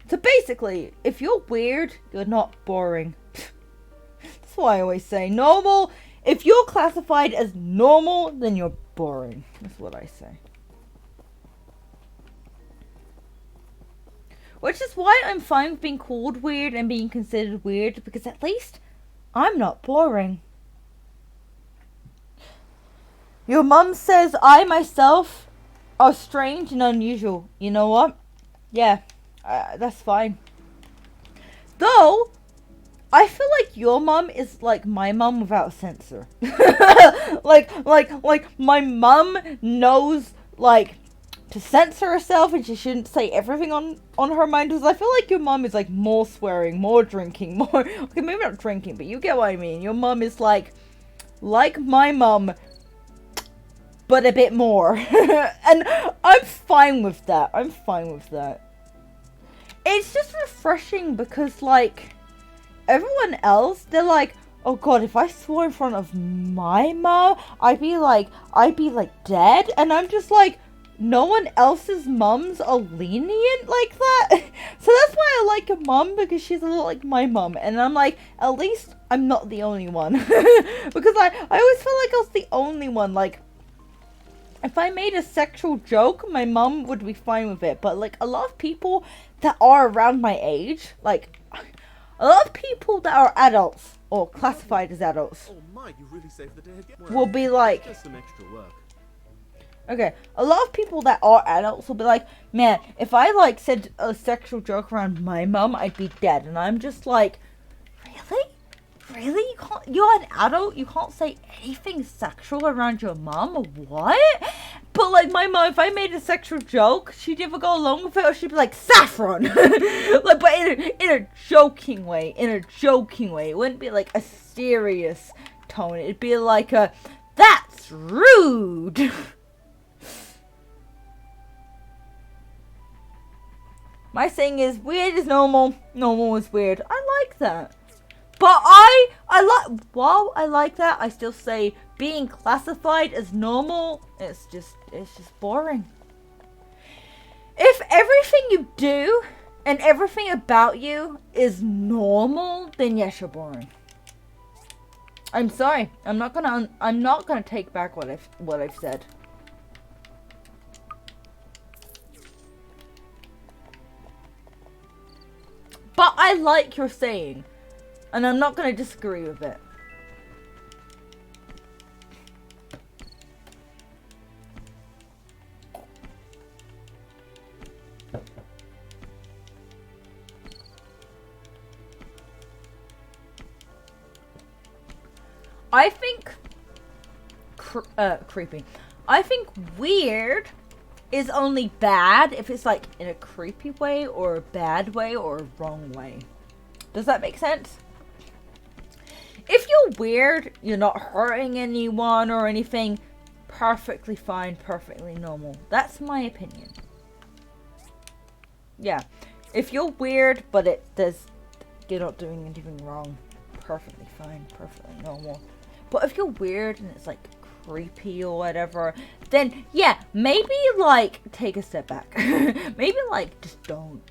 So basically, if you're weird, you're not boring. That's what I always say. Normal, if you're classified as normal, then you're boring. That's what I say. Which is why I'm fine with being called weird and being considered weird, because at least I'm not boring. Your mum says I myself are strange and unusual. You know what? Yeah, that's fine. Though, I feel like your mum is like my mum without a censor. like my mum knows like to censor herself and she shouldn't say everything on her mind, because I feel like your mum is like more swearing, more drinking, more okay, maybe not drinking, but you get what I mean. Your mum is like my mum, but a bit more. And I'm fine with that. I'm fine with that. It's just refreshing because like everyone else, they're like, oh god, if I swore in front of my mom, I'd be like dead. And I'm just like, no one else's mums are lenient like that. So that's why I like a mum, because she's a lot like my mum. And I'm like, at least I'm not the only one. Because I always felt like I was the only one. Like, if I made a sexual joke, my mum would be fine with it. But like a lot of people that are around my age, like a lot of people that are adults or classified as adults, Oh my, you really saved the day again. will be like, Just some extra work. okay, a lot of people that are adults will be like, man, if I like said a sexual joke around my mum, I'd be dead. And I'm just like, really? Really? You're an adult? You can't say anything sexual around your mum? What? But like my mum, if I made a sexual joke, she'd either go along with it or she'd be like, saffron! Like, but in a joking way. In a joking way. It wouldn't be like a serious tone. It'd be like a, that's rude! My saying is, weird is normal, normal is weird. I like that. But while I like that, I still say being classified as normal, it's just boring. If everything you do and everything about you is normal, then yes, you're boring. I'm sorry. I'm not gonna take back what I've said. But I like your saying, and I'm not going to disagree with it. I think creepy. I think weird is only bad if it's like in a creepy way or a bad way or a wrong way. Does that make sense? If you're weird, you're not hurting anyone or anything, perfectly fine, perfectly normal. That's my opinion. Yeah. If you're weird, but you're not doing anything wrong, perfectly fine, perfectly normal. But if you're weird and it's like creepy or whatever, then yeah, maybe like take a step back. Maybe like just don't.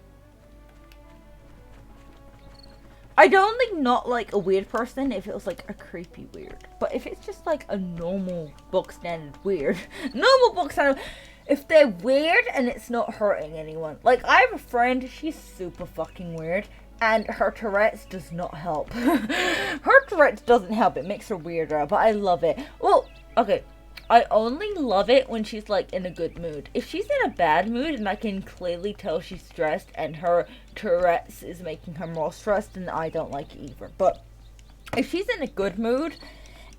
I'd only not like a weird person if it was like a creepy weird. But if it's just like a normal book standard weird, normal book standard, if they're weird and it's not hurting anyone. Like I have a friend, she's super fucking weird. And her Tourette's does not help. Her Tourette's doesn't help. It makes her weirder, but I love it. Well, okay. I only love it when she's like in a good mood. If she's in a bad mood and I can clearly tell she's stressed and her Tourette's is making her more stressed, then I don't like it either. But if she's in a good mood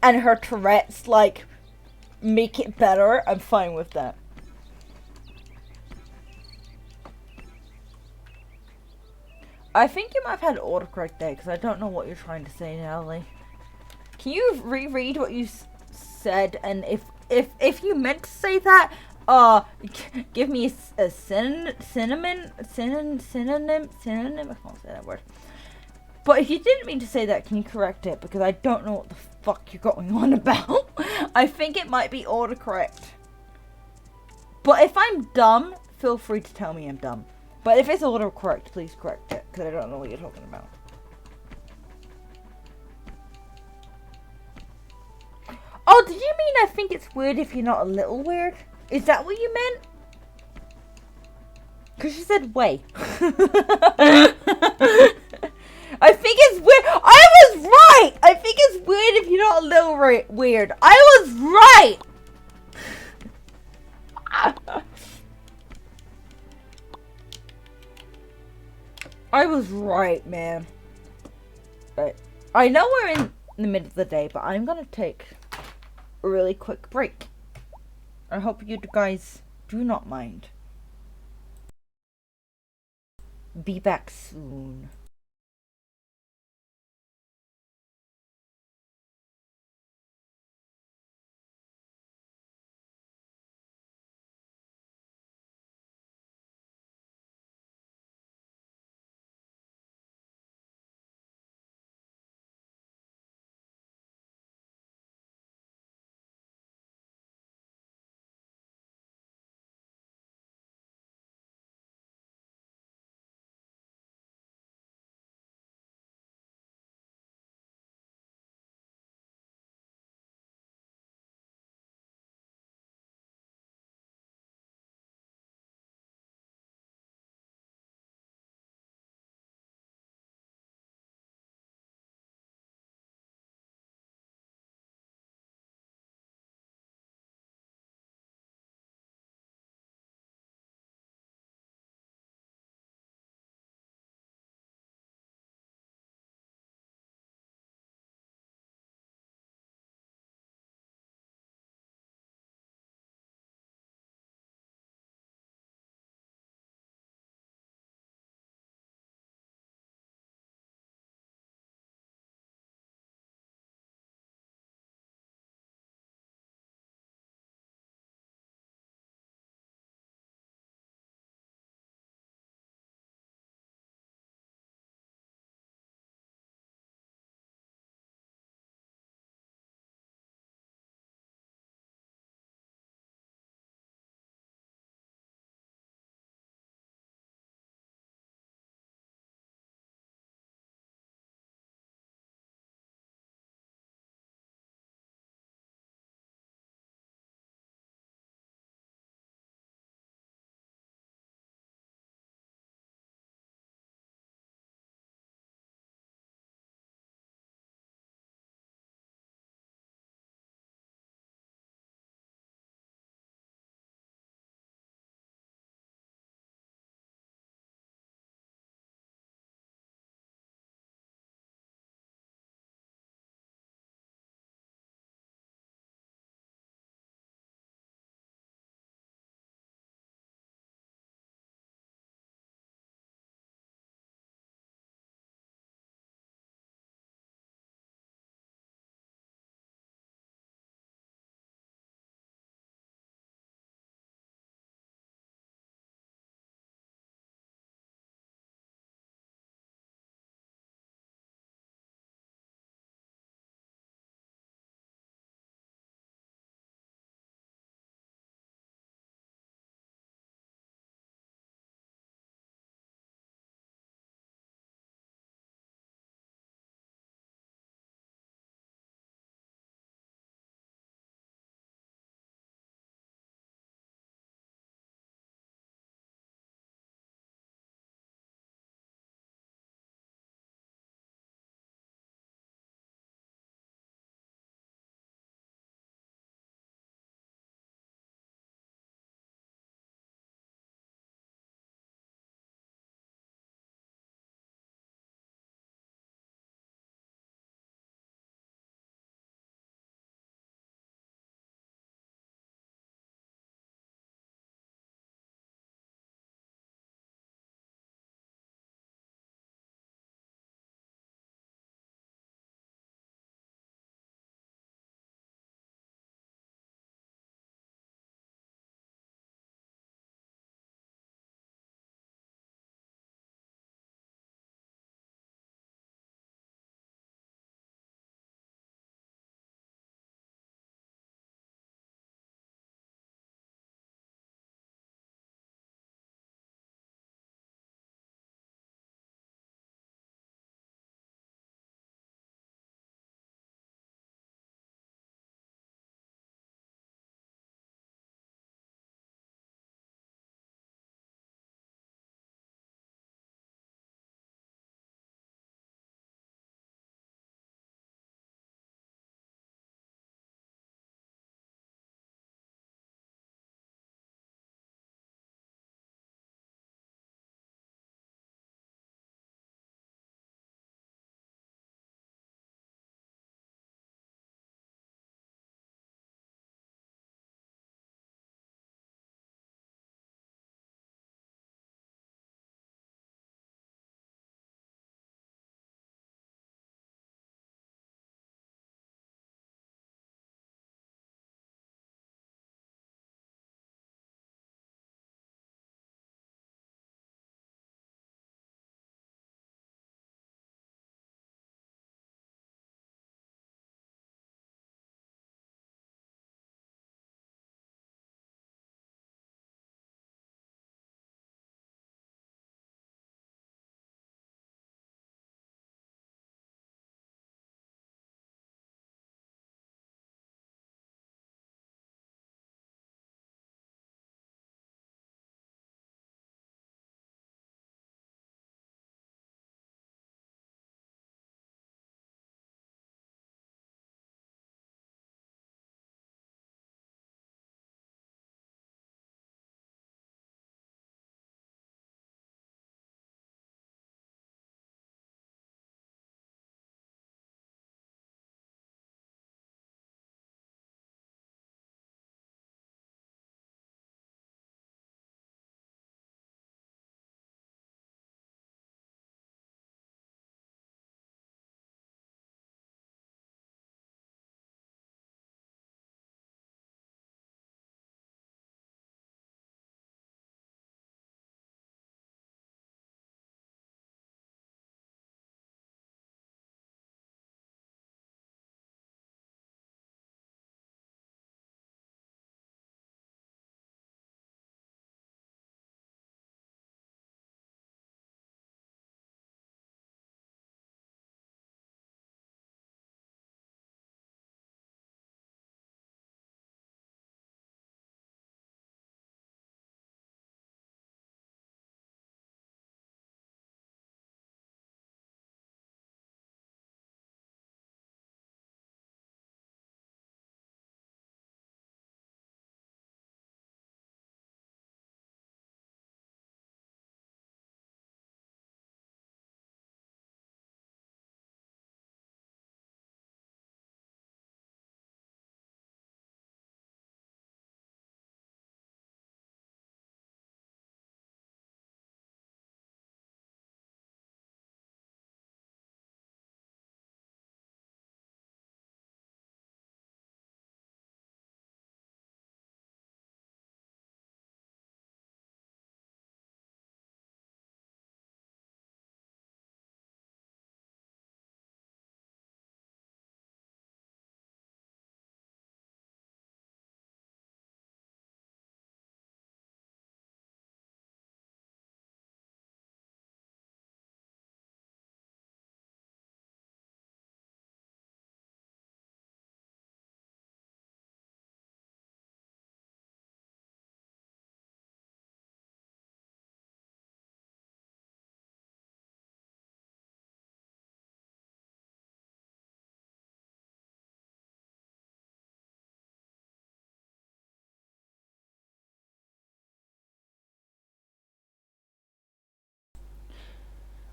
and her Tourette's like make it better, I'm fine with that. I think you might have had autocorrect there because I don't know what you're trying to say, Natalie. Can you reread what you said? And if you meant to say that, give me a synonym. I can't say that word. But if you didn't mean to say that, can you correct it? Because I don't know what the fuck you're going on about. I think it might be autocorrect. But if I'm dumb, feel free to tell me I'm dumb. But if it's autocorrect, please correct it, because I don't know what you're talking about. Oh, did you mean I think it's weird if you're not a little weird? Is that what you meant? Because you said way. I think it's weird. I was right! I think it's weird if you're not a little weird. I was right! I was right, man. But I know we're in the middle of the day, but I'm gonna take a really quick break. I hope you guys do not mind. Be back soon.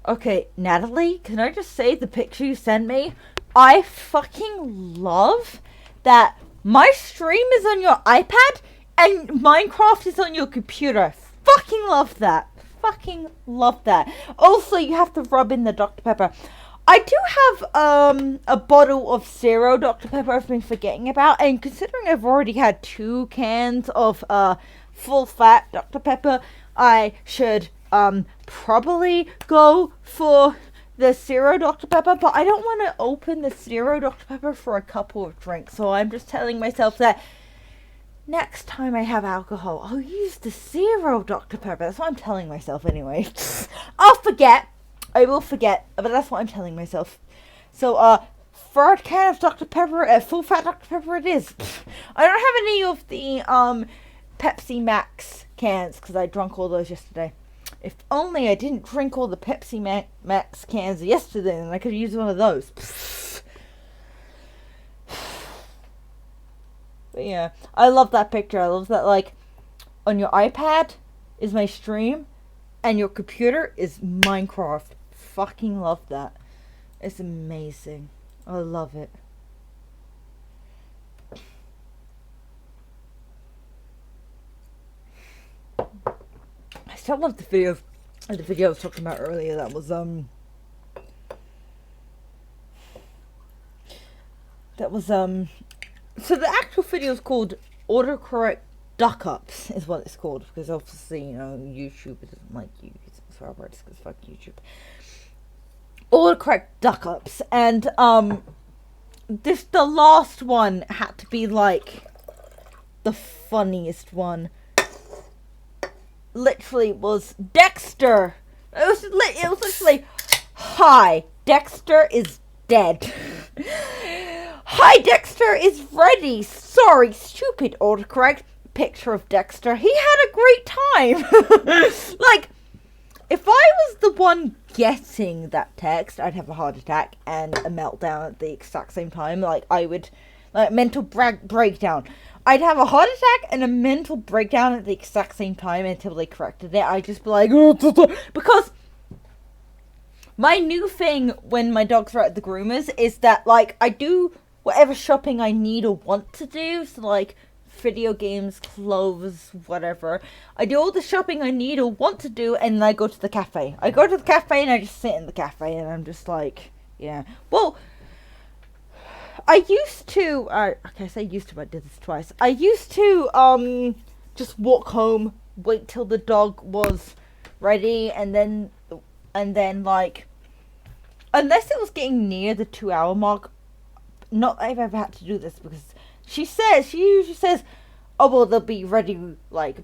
Okay, Natalie, can I just say the picture you sent me? I fucking love that my stream is on your iPad and Minecraft is on your computer. Fucking love that. Fucking love that. Also, you have to rub in the Dr. Pepper. I do have a bottle of Zero Dr. Pepper I've been forgetting about, and considering I've already had 2 cans of full fat Dr. Pepper, I should probably go for the Zero Dr. Pepper, but I don't want to open the Zero Dr. Pepper for a couple of drinks, so I'm just telling myself that next time I have alcohol, I'll use the Zero Dr. Pepper. That's what I'm telling myself anyway. I'll forget. I will forget, but that's what I'm telling myself. So, 3rd can of Dr. Pepper, full fat Dr. Pepper it is. I don't have any of the, Pepsi Max cans, because I drank all those yesterday. If only I didn't drink all the Pepsi Max cans yesterday, then I could use one of those. But yeah, I love that picture. I love that, like, on your iPad is my stream, and your computer is Minecraft. Fucking love that. It's amazing. I love it. I still love the video I was talking about earlier. That was so the actual video is called autocorrect duck ups is what it's called, because obviously, you know, YouTube doesn't like you swear words because fuck YouTube. Autocorrect duck ups, and the last one had to be like the funniest one. Literally was Dexter. It was literally, hi, Dexter is dead. Hi, Dexter is ready. Sorry, stupid autocorrect. Picture of Dexter. He had a great time. Like, if I was the one getting that text, I'd have a heart attack and a meltdown at the exact same time. Like, I would, like, mental breakdown. I'd have a heart attack and a mental breakdown at the exact same time until they corrected it. I'd just be like, because my new thing when my dogs are at the groomers is that, like, I do whatever shopping I need or want to do. So, like, video games, clothes, whatever. I do all the shopping I need or want to do, and then I go to the cafe. I go to the cafe and I just sit in the cafe, and I'm just like, yeah. Well, I used to, okay, I say used to, but I did this twice. I used to, just walk home, wait till the dog was ready, and then, like, unless it was getting near the 2-hour mark, not that I've ever had to do this, because she usually says, oh, well, they'll be ready, like,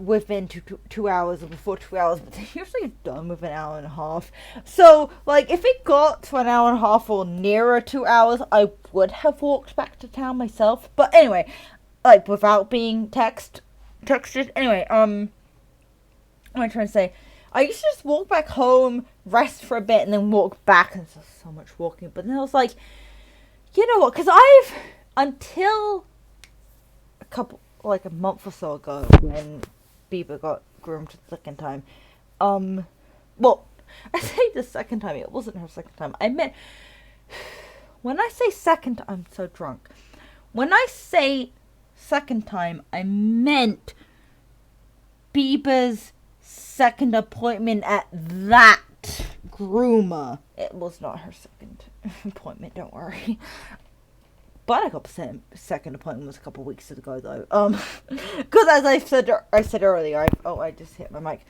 within 2 hours or before 2 hours, but they're usually done with an hour and a half. So, like, if it got to an hour and a half or nearer 2 hours, I would have walked back to town myself. But anyway, like, without being texted. Anyway, what am I trying to say? I used to just walk back home, rest for a bit, and then walk back. And there's so much walking. But then I was like, you know what? Because until a month or so ago, when Bieber got groomed the second time, well, I say the second time, it wasn't her second time. I meant, when I say second, I'm so drunk. When I say second time, I meant Bieber's second appointment at that groomer. It was not her second appointment, don't worry. But I got the second appointment was a couple of weeks ago, though. Because as I said earlier, I just hit my mic.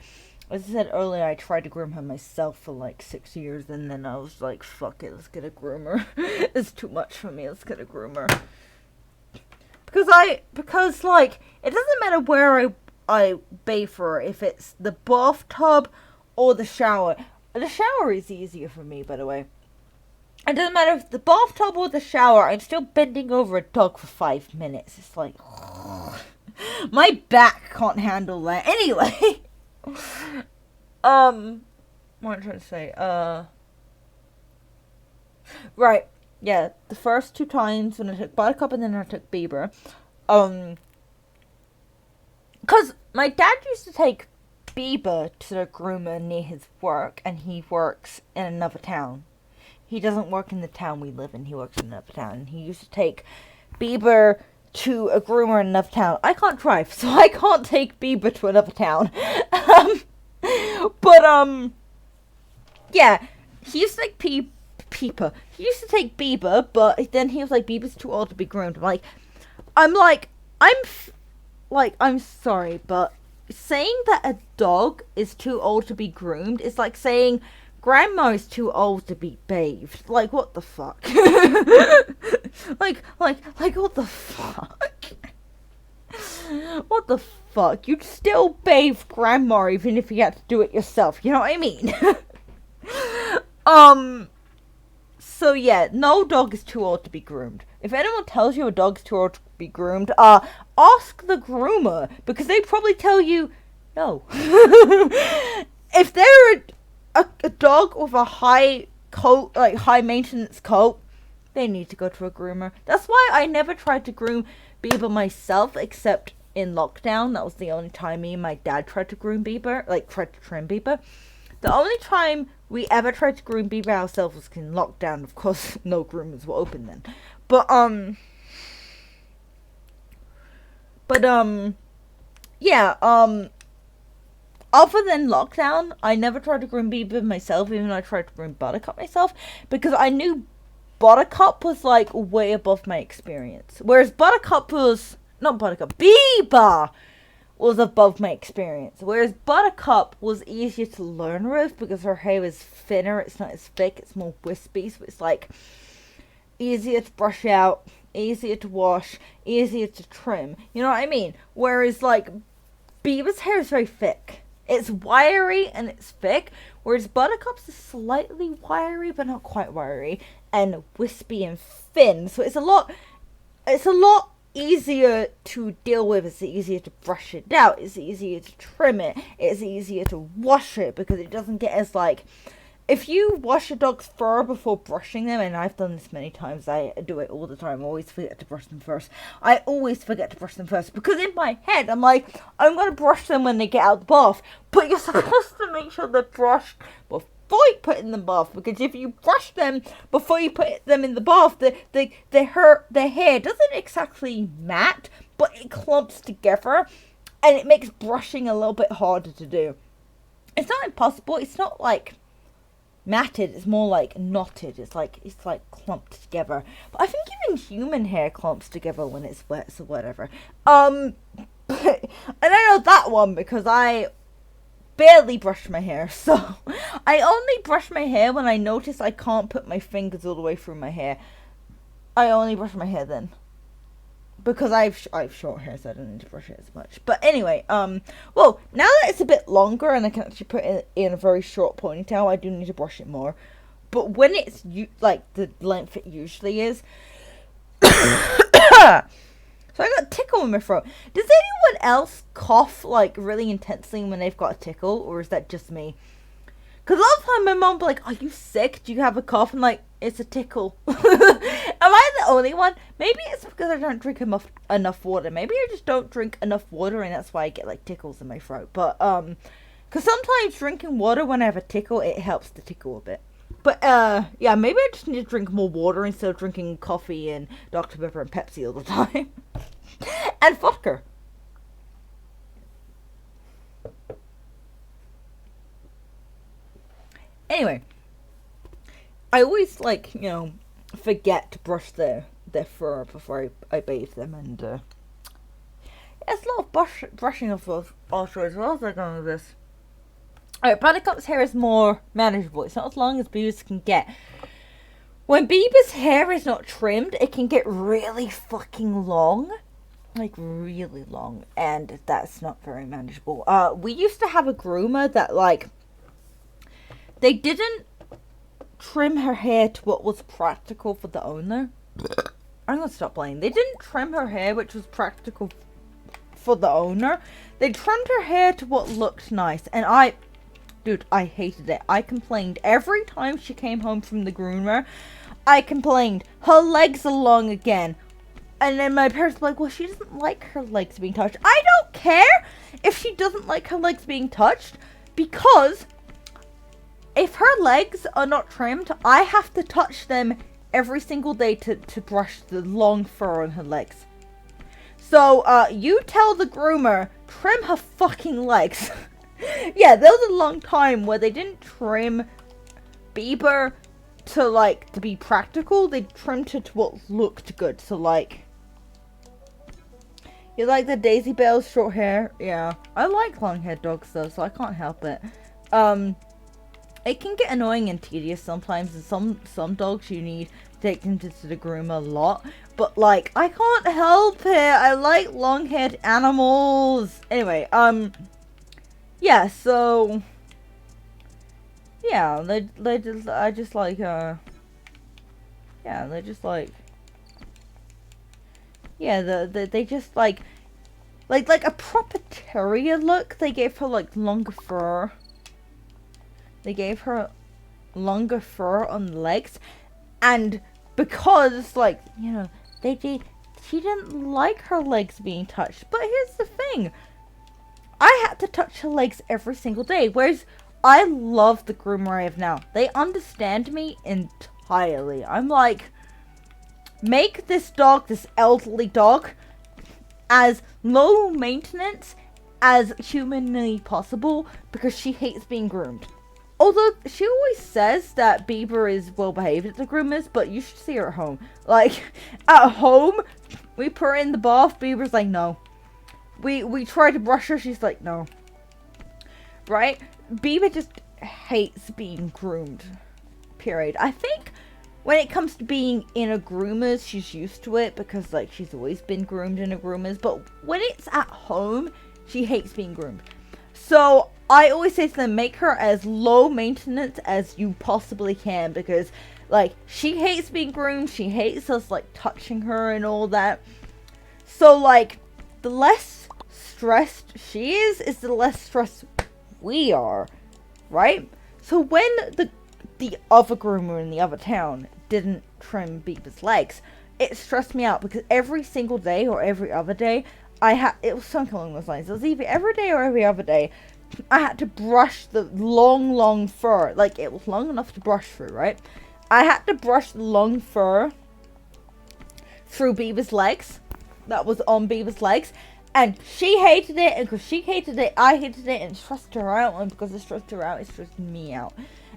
As I said earlier, I tried to groom her myself for like 6 years, and then I was like, fuck it, let's get a groomer. It's too much for me, let's get a groomer. Because like, it doesn't matter where I bathe for her, if it's the bathtub or the shower. The shower is easier for me, by the way. It doesn't matter if the bathtub or the shower, I'm still bending over a dog for 5 minutes. It's like, my back can't handle that. Anyway, what am I trying to say? Right, yeah, the first 2 times when I took Buttercup and then I took Bieber, because my dad used to take Bieber to the groomer near his work, and he works in another town. He doesn't work in the town we live in, he works in another town. And he used to take Bieber to a groomer in another town. I can't drive, so I can't take Bieber to another town. Yeah, he used to take Peeper. He used to take Bieber, but then he was like, Bieber's too old to be groomed. I'm sorry, but saying that a dog is too old to be groomed is like saying grandma is too old to be bathed. Like, what the fuck? like, what the fuck? What the fuck? You'd still bathe grandma even if you had to do it yourself, you know what I mean? So yeah, no dog is too old to be groomed. If anyone tells you a dog's too old to be groomed, ask the groomer, because they probably tell you no. If they're a dog with a high coat, like high maintenance coat, they need to go to a groomer. That's why I never tried to groom Bieber myself, except in lockdown. That was the only time me and my dad tried to groom Bieber, like tried to trim Bieber. The only time we ever tried to groom Bieber ourselves was in lockdown. Of course, no groomers were open then. Yeah, other than lockdown, I never tried to groom Bieber myself, even though I tried to groom Buttercup myself, because I knew Buttercup was, like, way above my experience. Whereas Bieber was above my experience. Whereas Buttercup was easier to learn with, because her hair is thinner, it's not as thick, it's more wispy, so it's, like, easier to brush out, easier to wash, easier to trim. You know what I mean? Whereas, like, Bieber's hair is very thick. It's wiry and it's thick, whereas Buttercup's is slightly wiry, but not quite wiry, and wispy and thin. So it's a lot easier to deal with. It's easier to brush it out. It's easier to trim it. It's easier to wash it, because it doesn't get as, like, if you wash a dog's fur before brushing them, and I've done this many times, I do it all the time, I always forget to brush them first. Because in my head, I'm like, I'm going to brush them when they get out of the bath. But you're supposed to make sure they're brushed before you put in the bath, because if you brush them before you put them in the bath, their hair doesn't exactly mat, but it clumps together, and it makes brushing a little bit harder to do. It's not impossible, it's not, like, matted, it's more like knotted, it's like clumped together. But I think even human hair clumps together when it's wet, so whatever. And I know that one because I barely brush my hair, so I only brush my hair when I notice I can't put my fingers all the way through my hair. I only brush my hair then, because I have short hair, so I don't need to brush it as much. But anyway, well, now that it's a bit longer and I can actually put it in a very short ponytail, I do need to brush it more. But when it's like the length it usually is, so I got a tickle in my throat. Does anyone else cough like really intensely when they've got a tickle, or is that just me? Because a lot of time my mom will be like, "Are you sick? Do you have a cough?" And like, it's a tickle. Am I the only one? Maybe it's because I don't drink enough water. Maybe I just don't drink enough water, and that's why I get like tickles in my throat. But because sometimes drinking water when I have a tickle, it helps the tickle a bit. But yeah, maybe I just need to drink more water instead of drinking coffee and Dr. Pepper and Pepsi all the time. And vodka. Anyway, I always, like, you know, forget to brush their fur before I bathe them, and yeah, it's a lot of brushing of also as well as I go with this. Alright, Buttercup's hair is more manageable. It's not as long as Bieber's can get. When Bieber's hair is not trimmed, it can get really fucking long. Like, really long. And that's not very manageable. We used to have a groomer that, like, they didn't trim her hair to what was practical for the owner. I'm gonna stop playing. They didn't trim her hair, which was practical for the owner. They trimmed her hair to what looked nice. And dude, I hated it. I complained every time she came home from the groomer. I complained, her legs are long again. And then my parents were like, well, she doesn't like her legs being touched. I don't care if she doesn't like her legs being touched, because if her legs are not trimmed, I have to touch them every single day to brush the long fur on her legs. So, you tell the groomer, trim her fucking legs. Yeah, there was a long time where they didn't trim Bieber to be practical. They trimmed her to what looked good. So, like, you like the Daisy Belle's short hair? Yeah, I like long-haired dogs though, so I can't help it. It can get annoying and tedious sometimes, and some dogs you need to take them to the groomer a lot. But, like, I can't help it. I like long-haired animals. Anyway, yeah, so, yeah, they just like, yeah, they just like, yeah, they just like a proper terrier look. They gave her, like, longer fur. They gave her longer fur on the legs, and because, like, you know, she didn't like her legs being touched. But here's the thing. I had to touch her legs every single day, whereas I love the groomer I have now. They understand me entirely. I'm like, make this dog, this elderly dog, as low maintenance as humanly possible, because she hates being groomed. Although, she always says that Bieber is well behaved at the groomers, but you should see her at home. Like, at home, we put her in the bath, Bieber's like, no. We try to brush her, she's like, no. Right? Bieber just hates being groomed. Period. I think when it comes to being in a groomer's, she's used to it, because, like, she's always been groomed in a groomer's. But when it's at home, she hates being groomed. So, I always say to them, make her as low maintenance as you possibly can, because, like, she hates being groomed, she hates us, like, touching her and all that. So, like, the less stressed she is the less stressed we are, right? So when the other groomer in the other town didn't trim Bieber's legs, it stressed me out, because every single day or every other day, it was something along those lines. It was either every day or every other day, I had to brush the long fur. Like, it was long enough to brush through, right? I had to brush the long fur through Bieber's legs. That was on Bieber's legs. And she hated it, and because she hated it, I hated it, and it stressed her out. And because it stressed her out, it stressed me out.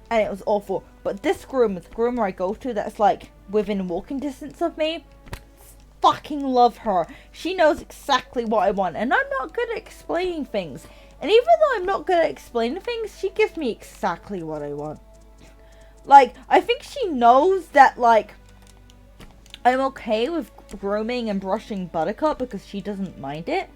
And it was awful. But this groomer, the groomer I go to that's, like, within walking distance of me, fucking love her. She knows exactly what I want. And I'm not good at explaining things. And even though I'm not good at explaining things, she gives me exactly what I want. Like, I think she knows that, like, I'm okay with grooming and brushing Buttercup because she doesn't mind it.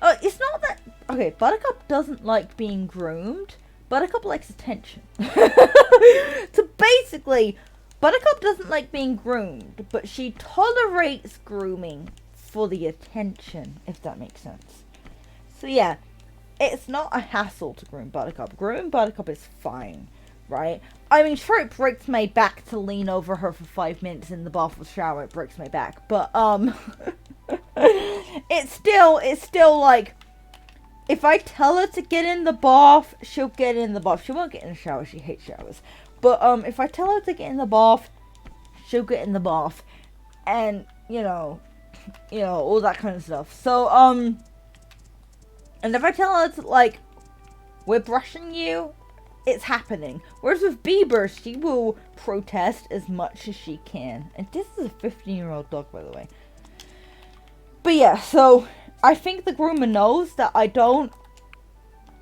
It's not that... Okay, Buttercup doesn't like being groomed. Buttercup likes attention. So basically, Buttercup doesn't like being groomed, but she tolerates grooming for the attention, if that makes sense. So yeah, it's not a hassle to groom Buttercup. Grooming Buttercup is fine, right? I mean, sure, it breaks my back to lean over her for 5 minutes in the bath or shower. It breaks my back, but it's still like, if I tell her to get in the bath, she'll get in the bath. She won't get in the shower. She hates showers. But if I tell her to get in the bath, she'll get in the bath, and you know, all that kind of stuff. So and if I tell her to, like, we're brushing you, it's happening. Whereas with Bieber, she will protest as much as she can. And this is a 15-year-old dog, by the way. But yeah, so I think the groomer knows that I don't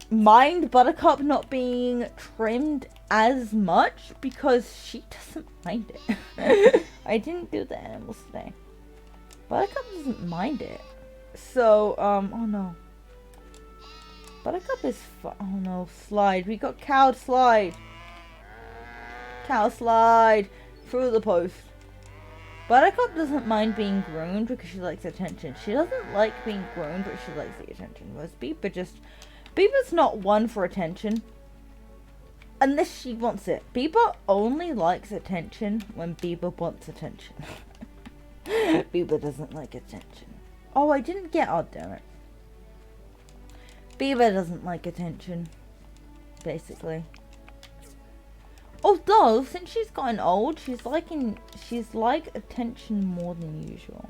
mind Buttercup not being trimmed as much, because she doesn't mind it. I didn't do the animals today. Buttercup doesn't mind it. So, oh no. Buttercup is oh no, Slide. We got Cow Slide. Cow Slide through the post. Buttercup doesn't mind being groomed because she likes attention. She doesn't like being groomed, but she likes the attention. Whereas Bieber's not one for attention. Unless she wants it. Bieber only likes attention when Bieber wants attention. Bieber doesn't like attention. Oh, I didn't get... Oh, damn it. Bieber doesn't like attention, basically. Although, since she's gotten old, she's like attention more than usual.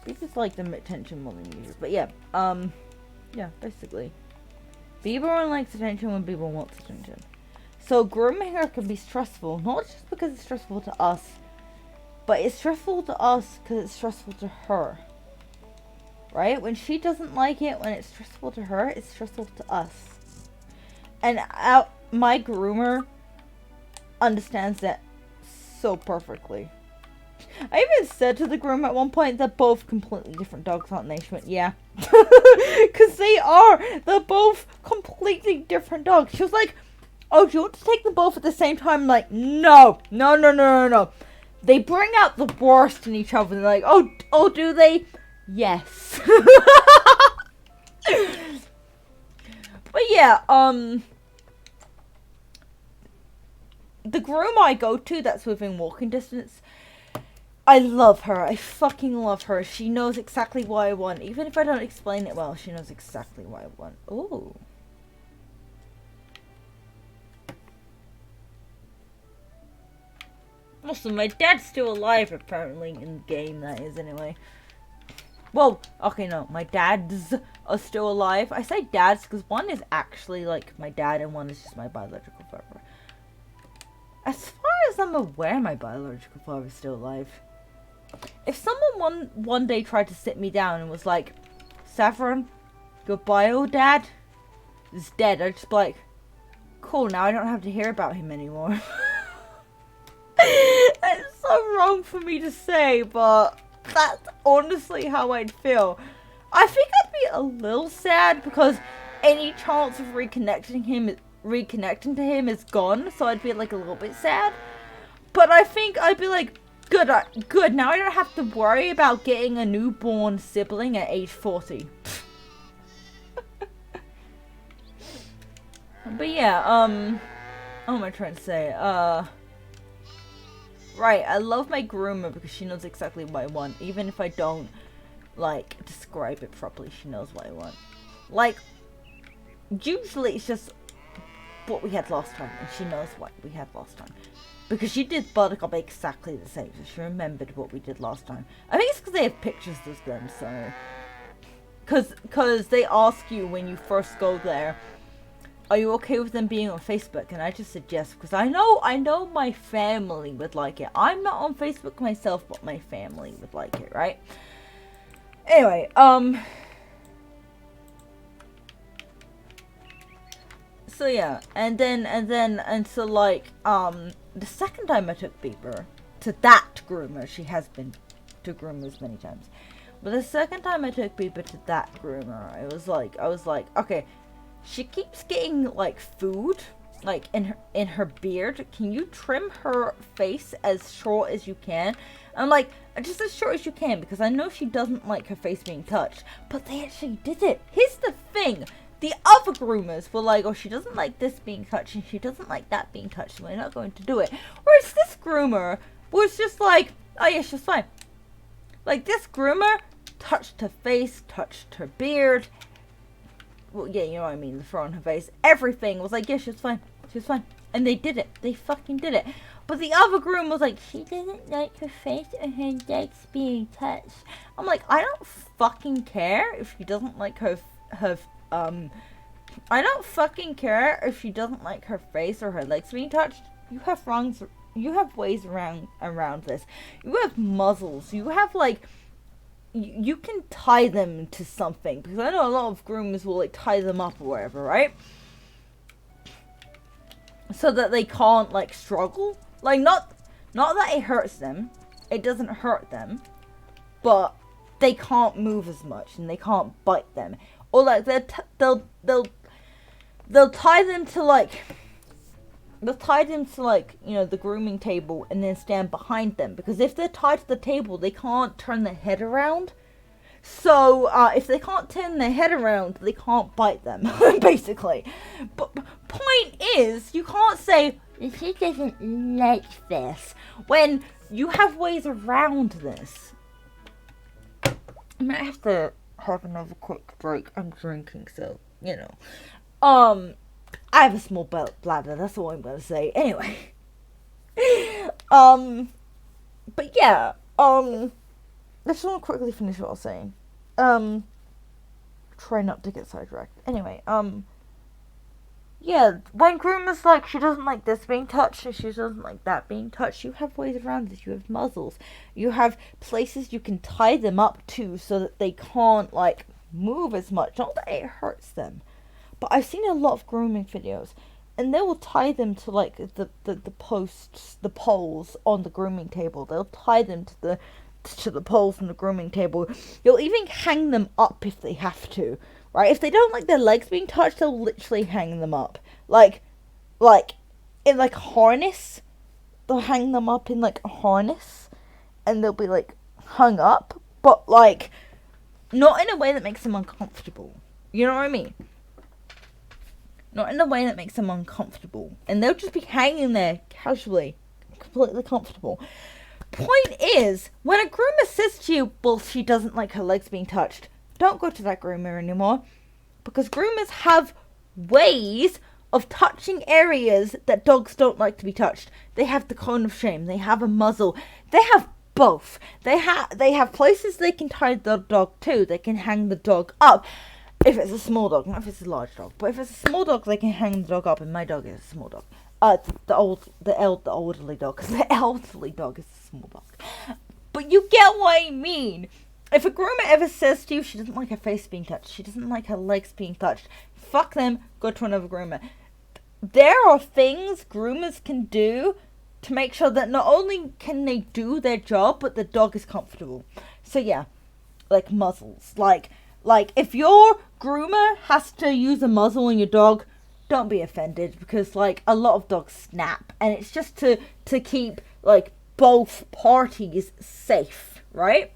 Bieber's like them attention more than usual, but yeah, yeah, basically. Bieber only likes attention when Bieber wants attention. So grooming her can be stressful, not just because it's stressful to us, but it's stressful to us because it's stressful to her. Right? When she doesn't like it, when it's stressful to her, it's stressful to us. And my groomer understands that so perfectly. I even said to the groomer at one point, they're both completely different dogs, aren't they? She went, yeah. Because they are. They're both completely different dogs. She was like, oh, do you want to take them both at the same time? I'm like, no. No. They bring out the worst in each other. They're like, oh, do they? Yes. But yeah, the groom I go to that's within walking distance, I love her. I fucking love her. She knows exactly what I want. Even if I don't explain it well, she knows exactly what I want. Ooh. Also, my dad's still alive, apparently, in the game, that is, anyway. Well, okay, no, my dads are still alive. I say dads because one is actually, like, my dad and one is just my biological father. As far as I'm aware, my biological father is still alive. If someone one day tried to sit me down and was like, Saffron, your bio dad is dead, I'd just be like, cool, now I don't have to hear about him anymore. It's so wrong for me to say, but that's honestly how I'd feel. I think I'd be a little sad because any chance of reconnecting to him is gone, so I'd be like a little bit sad. But I think I'd be like, good, now I don't have to worry about getting a newborn sibling at age 40. But yeah, what am I trying to say? Right, I love my groomer because she knows exactly what I want. Even if I don't, like, describe it properly, she knows what I want. Like, usually it's just what we had last time, and she knows what we had last time. Because she did Buttercup exactly the same, so she remembered what we did last time. I think it's because they have pictures of them, so... Because they ask you when you first go there, are you okay with them being on Facebook? And I just said yes, because I know my family would like it. I'm not on Facebook myself, but my family would like it, right? Anyway, so yeah, and so like, the second time I took Bieber to that groomer, she has been to groomers many times, but the second time I took Bieber to that groomer, I was like, okay, she keeps getting like food, like in her beard. Can you trim her face as short as you can? I'm like, just as short as you can, because I know she doesn't like her face being touched. But they actually did it. Here's the thing. The other groomers were like, oh, she doesn't like this being touched, and she doesn't like that being touched, so we're not going to do it. Whereas this groomer was just like, oh yeah, she's fine. Like, this groomer touched her face, touched her beard. Well, yeah, you know what I mean, the fur on her face. Everything was like, yeah, she's fine. She's fine. And they did it. They fucking did it. But the other groom was like, she doesn't like her face or her legs being touched. I'm like, I don't fucking care if she doesn't like her I don't fucking care if she doesn't like her face or her legs being touched. You have ways around this. You have muzzles. You have, like, you can tie them to something, because I know a lot of groomers will like tie them up or whatever, right? So that they can't like struggle. Like, not that it hurts them. It doesn't hurt them, but they can't move as much and they can't bite them. Or like they'll tie them to like you know, the grooming table and then stand behind them, because if they're tied to the table they can't turn their head around. So if they can't turn their head around, they can't bite them. Basically. But point is, you can't say She doesn't like this. When you have ways around this. I might have to have another quick break. I'm drinking, so, you know. I have a small bladder, that's all I'm gonna say. Anyway. But yeah, I just want to quickly finish what I was saying. Try not to get sidetracked. Anyway, yeah, when Groomer's like, she doesn't like this being touched, and she doesn't like that being touched, you have ways around this. You have muzzles. You have places you can tie them up to so that they can't, like, move as much. Not that it hurts them. But I've seen a lot of grooming videos, and they will tie them to, like, the posts, the poles on the grooming table. They'll tie them to the poles on the grooming table. You'll even hang them up if they have to. Right, if they don't like their legs being touched, they'll literally hang them up. Like, in, like, a harness. They'll hang them up in, like, a harness. And they'll be, like, hung up. But, like, not in a way that makes them uncomfortable. You know what I mean? Not in a way that makes them uncomfortable. And they'll just be hanging there casually. Completely comfortable. Point is, when a groomer says to you, well, she doesn't like her legs being touched, don't go to that groomer anymore, because groomers have ways of touching areas that dogs don't like to be touched. They have the cone of shame. They have a muzzle. They have both. They have places they can tie the dog to. They can hang the dog up. If it's a small dog, not if it's a large dog. But if it's a small dog, they can hang the dog up. And my dog is a small dog. The elderly dog, because the elderly dog is a small dog. But you get what I mean. If a groomer ever says to you she doesn't like her face being touched, she doesn't like her legs being touched, fuck them, go to another groomer. There are things groomers can do to make sure that not only can they do their job, but the dog is comfortable. So yeah, like muzzles. Like if your groomer has to use a muzzle on your dog, don't be offended, because like a lot of dogs snap, and it's just to keep like both parties safe, right?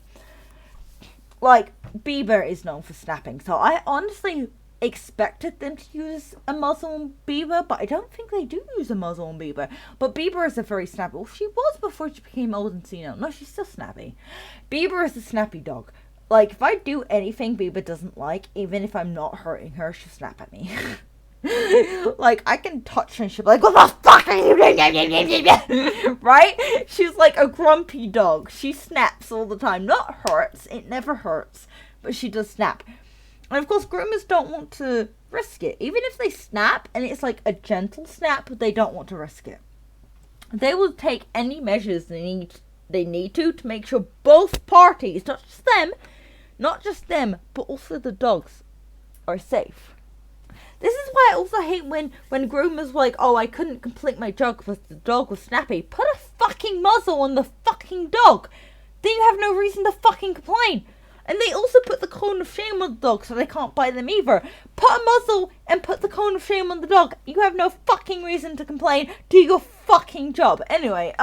Like, Bieber is known for snapping, so I honestly expected them to use a muzzle on Bieber, but I don't think they do use a muzzle on Bieber. But Bieber is a very snappy, well, she was before she became old and senile. No, she's still snappy. Bieber is a snappy dog. Like, if I do anything Bieber doesn't like, even if I'm not hurting her, she'll snap at me. Like, I can touch her and she'll be like, what the fuck are you doing? Right? She's like a grumpy dog. She snaps all the time. Not hurts. It never hurts. But she does snap. And of course, groomers don't want to risk it. Even if they snap and it's like a gentle snap, they don't want to risk it. They will take any measures they need to make sure both parties, not just them, but also the dogs, are safe. This is why I also hate when groomers were like, oh, I couldn't complete my job because the dog was snappy. Put a fucking muzzle on the fucking dog. Then you have no reason to fucking complain. And they also put the cone of shame on the dog so they can't bite them either. Put a muzzle and put the cone of shame on the dog. You have no fucking reason to complain. Do your fucking job. Anyway,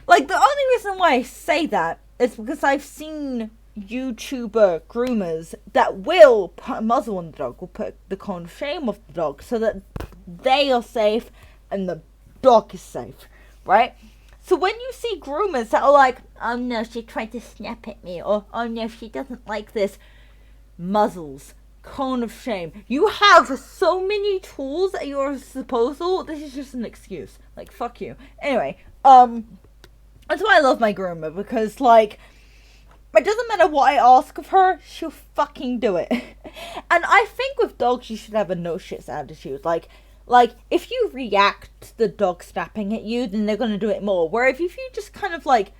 like, the only reason why I say that is because I've seen YouTuber groomers that will put a muzzle on the dog, will put the cone of shame off the dog so that they are safe and the dog is safe, right? So when you see groomers that are like, oh no, she tried to snap at me, or oh no, she doesn't like this, muzzles, cone of shame. You have so many tools at your disposal. This is just an excuse. Like, fuck you. Anyway, that's why I love my groomer, because like, it doesn't matter what I ask of her, she'll fucking do it. And I think with dogs, you should have a no shits attitude. Like, if you react to the dog snapping at you, then they're gonna do it more. Where if you just kind of like,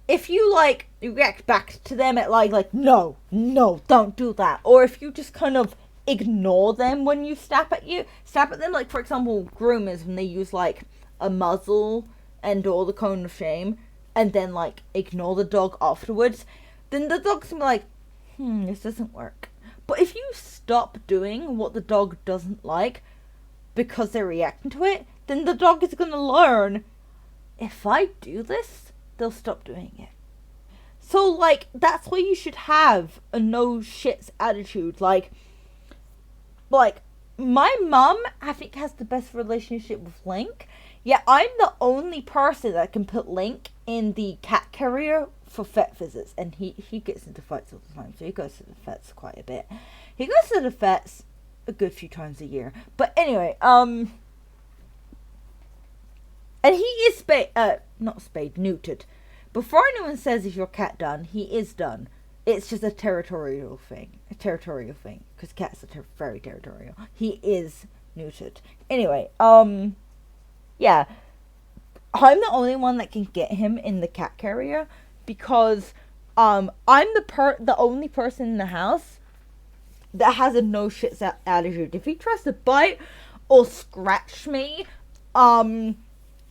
if you like react back to them at like, no, don't do that. Or if you just kind of ignore them when you snap at them, like for example, groomers, when they use like a muzzle and or the cone of shame, and then like ignore the dog afterwards, then the dog's gonna be like, this doesn't work. But if you stop doing what the dog doesn't like because they're reacting to it, then the dog is gonna learn, if I do this, they'll stop doing it. So like, that's why you should have a no shits attitude. Like my mum, I think, has the best relationship with Link. Yeah, I'm the only person that can put Link in the cat carrier for vet visits, and he gets into fights all the time, so he goes to the vets quite a bit. He goes to the vets a good few times a year. But anyway, and he is neutered. Before anyone says if your cat done, he is done. It's just a territorial thing. Because cats are very territorial. He is neutered. Anyway, yeah. I'm the only one that can get him in the cat carrier because I'm the only person in the house that has a no shits attitude. If he tries to bite or scratch me,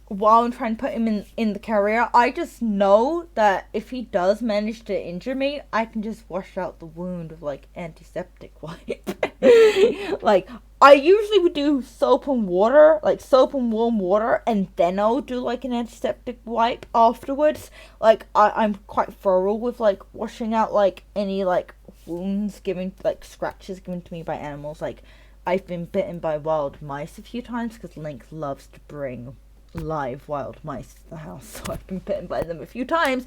while I'm trying to put him in the carrier, I just know that if he does manage to injure me, I can just wash out the wound with, like, antiseptic wipe. Like, I usually would do soap and water, like, soap and warm water, and then I'll do, like, an antiseptic wipe afterwards. Like, I'm quite thorough with, like, washing out, like, any, like, wounds scratches given to me by animals. Like, I've been bitten by wild mice a few times, because Link loves to bring live wild mice to the house, so I've been bitten by them a few times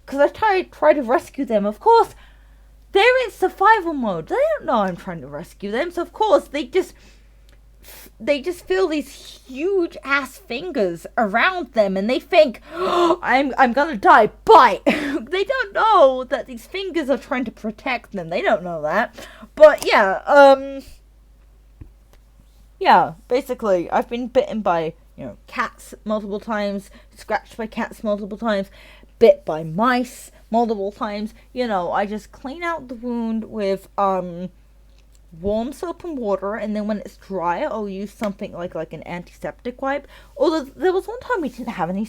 because I try to rescue them. Of course, they're in survival mode. They don't know I'm trying to rescue them, so of course they just feel these huge ass fingers around them, and they think, oh, I'm gonna die. Bite. They don't know that these fingers are trying to protect them. They don't know that. But yeah, basically, I've been bitten by, cats multiple times, scratched by cats multiple times, bit by mice multiple times. I just clean out the wound with warm soap and water, and then when it's dry, I'll use something like an antiseptic wipe. Although there was one time we didn't have any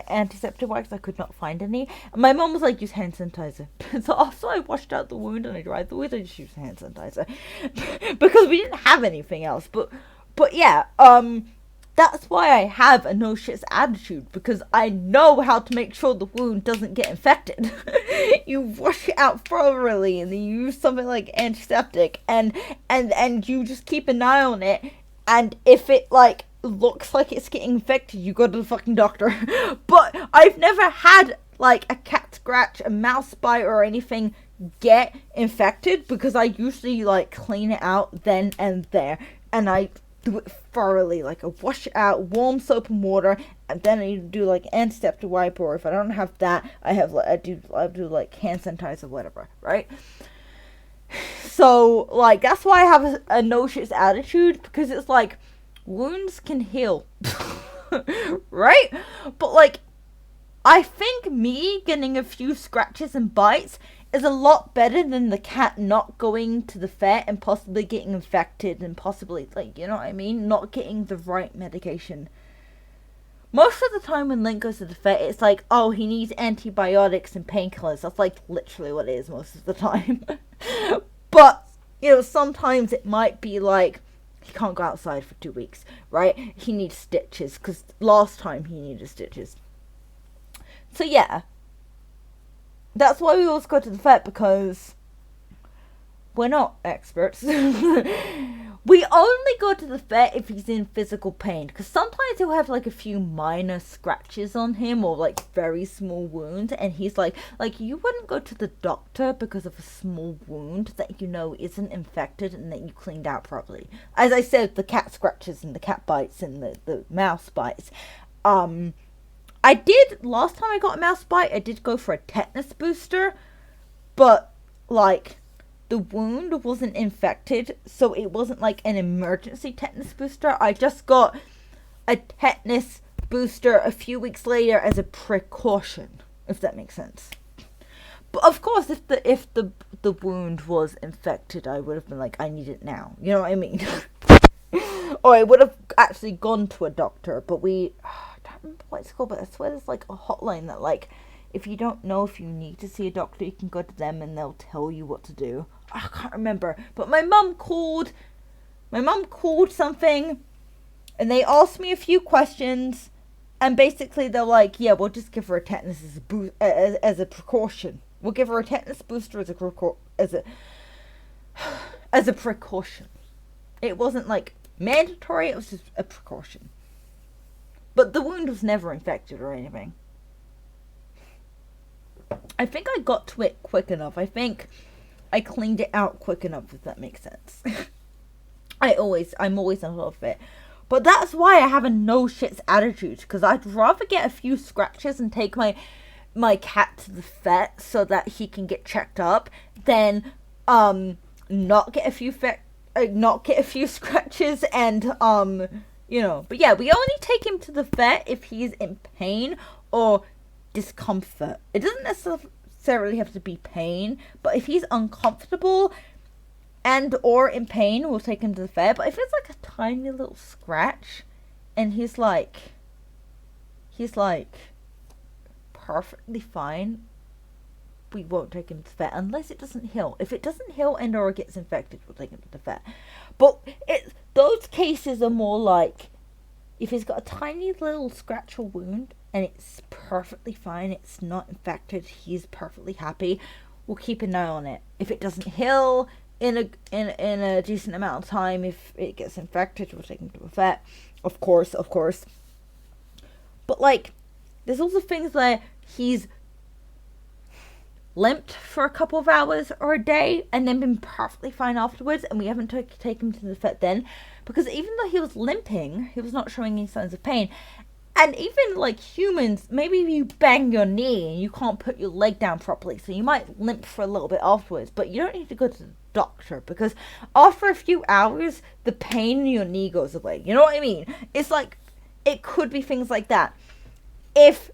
antiseptic wipes, I could not find any. And my mom was like, use hand sanitizer. So after I washed out the wound and I dried the wound, I just used hand sanitizer because we didn't have anything else. But yeah, that's why I have a no shits attitude, because I know how to make sure the wound doesn't get infected. You wash it out thoroughly, and then you use something like antiseptic, and you just keep an eye on it, and if it looks like it's getting infected, you go to the fucking doctor. But I've never had a cat scratch, a mouse bite, or anything get infected, because I usually clean it out then and there, and I do it thoroughly. I wash it out, warm soap and water, and then I do antiseptic wipe, or if I don't have that, I do hand sanitizer, whatever, right? So that's why I have a no shits attitude, because it's wounds can heal. Right? But I think me getting a few scratches and bites is a lot better than the cat not going to the vet and possibly getting infected and possibly, not getting the right medication. Most of the time when Link goes to the vet, it's oh, he needs antibiotics and painkillers. That's literally what it is most of the time. But, sometimes it might be he can't go outside for 2 weeks, right? He needs stitches, because last time he needed stitches. So yeah. That's why we always go to the vet, because we're not experts. We only go to the vet if he's in physical pain, because sometimes he'll have a few minor scratches on him, or very small wounds, and he's you wouldn't go to the doctor because of a small wound that isn't infected and that you cleaned out properly. As I said, the cat scratches and the cat bites and the mouse bites. I did, last time I got a mouse bite, I did go for a tetanus booster, but, the wound wasn't infected, so it wasn't, an emergency tetanus booster. I just got a tetanus booster a few weeks later as a precaution, if that makes sense. But, of course, if the wound was infected, I would have been I need it now. You know what I mean? Or I would have actually gone to a doctor, but I don't remember what it's called, but I swear there's a hotline that if you don't know if you need to see a doctor, you can go to them and they'll tell you what to do. I can't remember, but my mum called something, and they asked me a few questions, and basically they're yeah, we'll just give her a tetanus as a precaution. We'll give her a tetanus booster as a precaution. It wasn't like mandatory, it was just a precaution. But the wound was never infected or anything. I think I got to it quick enough. I think I cleaned it out quick enough, if that makes sense. I'm always on top of it. But that's why I have a no shits attitude, because I'd rather get a few scratches and take my cat to the vet so that he can get checked up than not get a few scratches and you know. But yeah, we only take him to the vet if he's in pain or discomfort. It doesn't necessarily have to be pain, but if he's uncomfortable and or in pain, we'll take him to the vet. But if it's like a tiny little scratch and he's like perfectly fine, we won't take him to the vet unless it doesn't heal. If it doesn't heal and or gets infected, we'll take him to the vet. But those cases are more like if he's got a tiny little scratch or wound and it's perfectly fine, it's not infected, he's perfectly happy, we'll keep an eye on it. If it doesn't heal in a decent amount of time, if it gets infected, we'll take him to a vet. Of course. But like, there's also things where he's limped for a couple of hours or a day and then been perfectly fine afterwards, and we haven't taken him to the vet then, because even though he was limping, he was not showing any signs of pain. And even like humans, maybe you bang your knee and you can't put your leg down properly, so you might limp for a little bit afterwards, but you don't need to go to the doctor, because after a few hours the pain in your knee goes away. You know what I mean? It's like, it could be things like that. If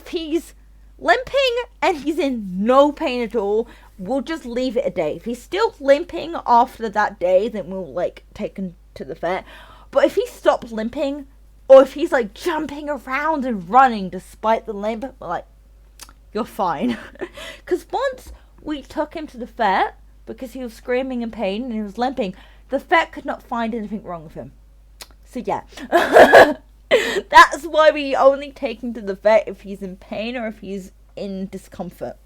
he's limping and he's in no pain at all, we'll just leave it a day. If he's still limping after that day, then we'll like take him to the vet. But if he stops limping, or if he's like jumping around and running despite the limp, we're like, you're fine. Because once we took him to the vet because he was screaming in pain and he was limping, the vet could not find anything wrong with him. So yeah. That's why we only take him to the vet if he's in pain or if he's in discomfort.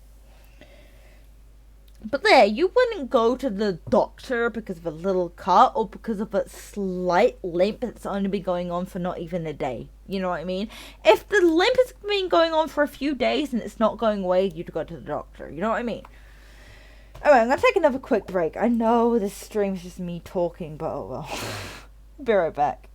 But there, you wouldn't go to the doctor because of a little cut or because of a slight limp that's only been going on for not even a day. You know what I mean? If the limp has been going on for a few days and it's not going away, you'd go to the doctor. You know what I mean? Alright, I'm going to take another quick break. I know this stream's just me talking, but oh well. Be right back.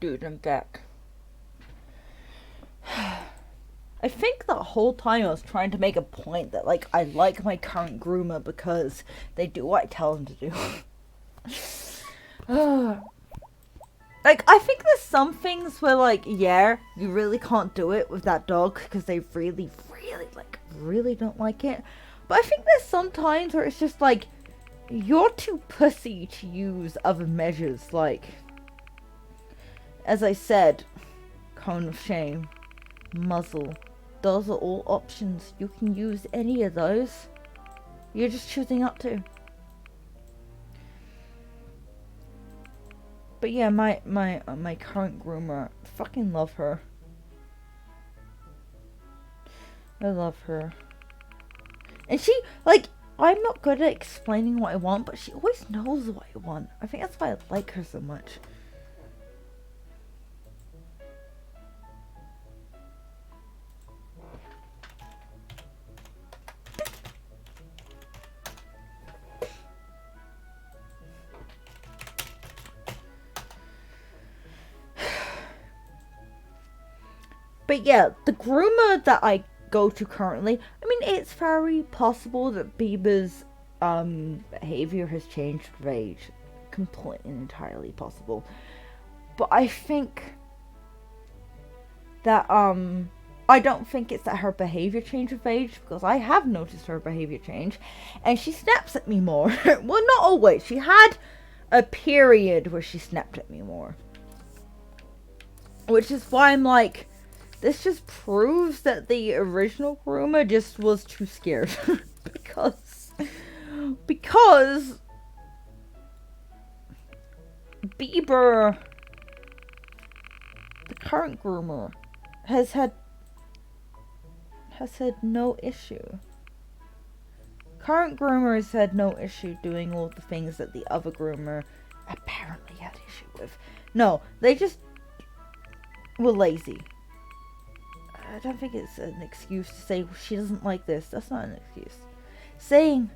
Dude, I'm back. I think the whole time I was trying to make a point that, like, I like my current groomer because they do what I tell them to do. Like, I think there's some things where, like, yeah, you really can't do it with that dog because they really don't like it. But I think there's some times where it's just, like, you're too pussy to use other measures, like, as I said, cone of shame, muzzle. Those are all options. You can use any of those. You're just choosing not to. But yeah, my current groomer, fucking love her. I love her. And she, like, I'm not good at explaining what I want, but she always knows what I want. I think that's why I like her so much. But yeah, the groomer that I go to currently, I mean, it's very possible that Bieber's behavior has changed with age. Completely and entirely possible. But I think that, I don't think it's that her behavior changed with age, because I have noticed her behavior change, and she snaps at me more. Well, not always. She had a period where she snapped at me more. Which is why I'm like, this just proves that the original groomer just was too scared. because Bieber, the current groomer, has had no issue. Current groomer has had no issue doing all the things that the other groomer apparently had issue with. No, they just were lazy. I don't think it's an excuse to say she doesn't like this. That's not an excuse. Saying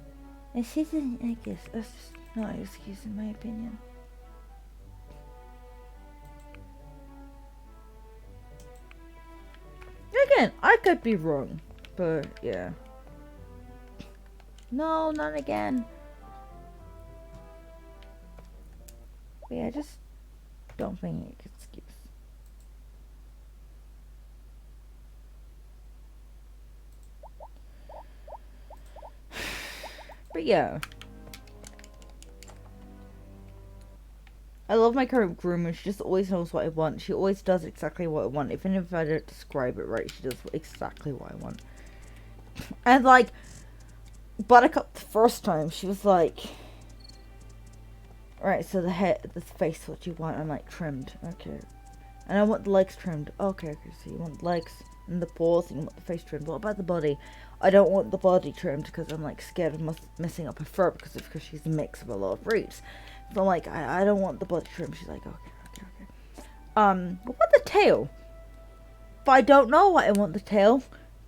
she doesn't like this, that's just not an excuse in my opinion. Again, I could be wrong, but yeah. No, not again. But yeah, I just don't think it's an excuse. But yeah. I love my current groomer. She just always knows what I want. She always does exactly what I want. Even if I don't describe it right, she does exactly what I want. And like, Buttercup the first time, she was like, alright, so the head, the face, what you want, I'm like, trimmed. Okay. And I want the legs trimmed. Okay, so you want the legs and the paws and you want the face trimmed. What about the body? I don't want the body trimmed because I'm like scared of messing up her fur because she's a mix of a lot of breeds. So I'm like, I don't want the body trimmed. She's like, okay. What about the tail? If I don't know what I want the tail,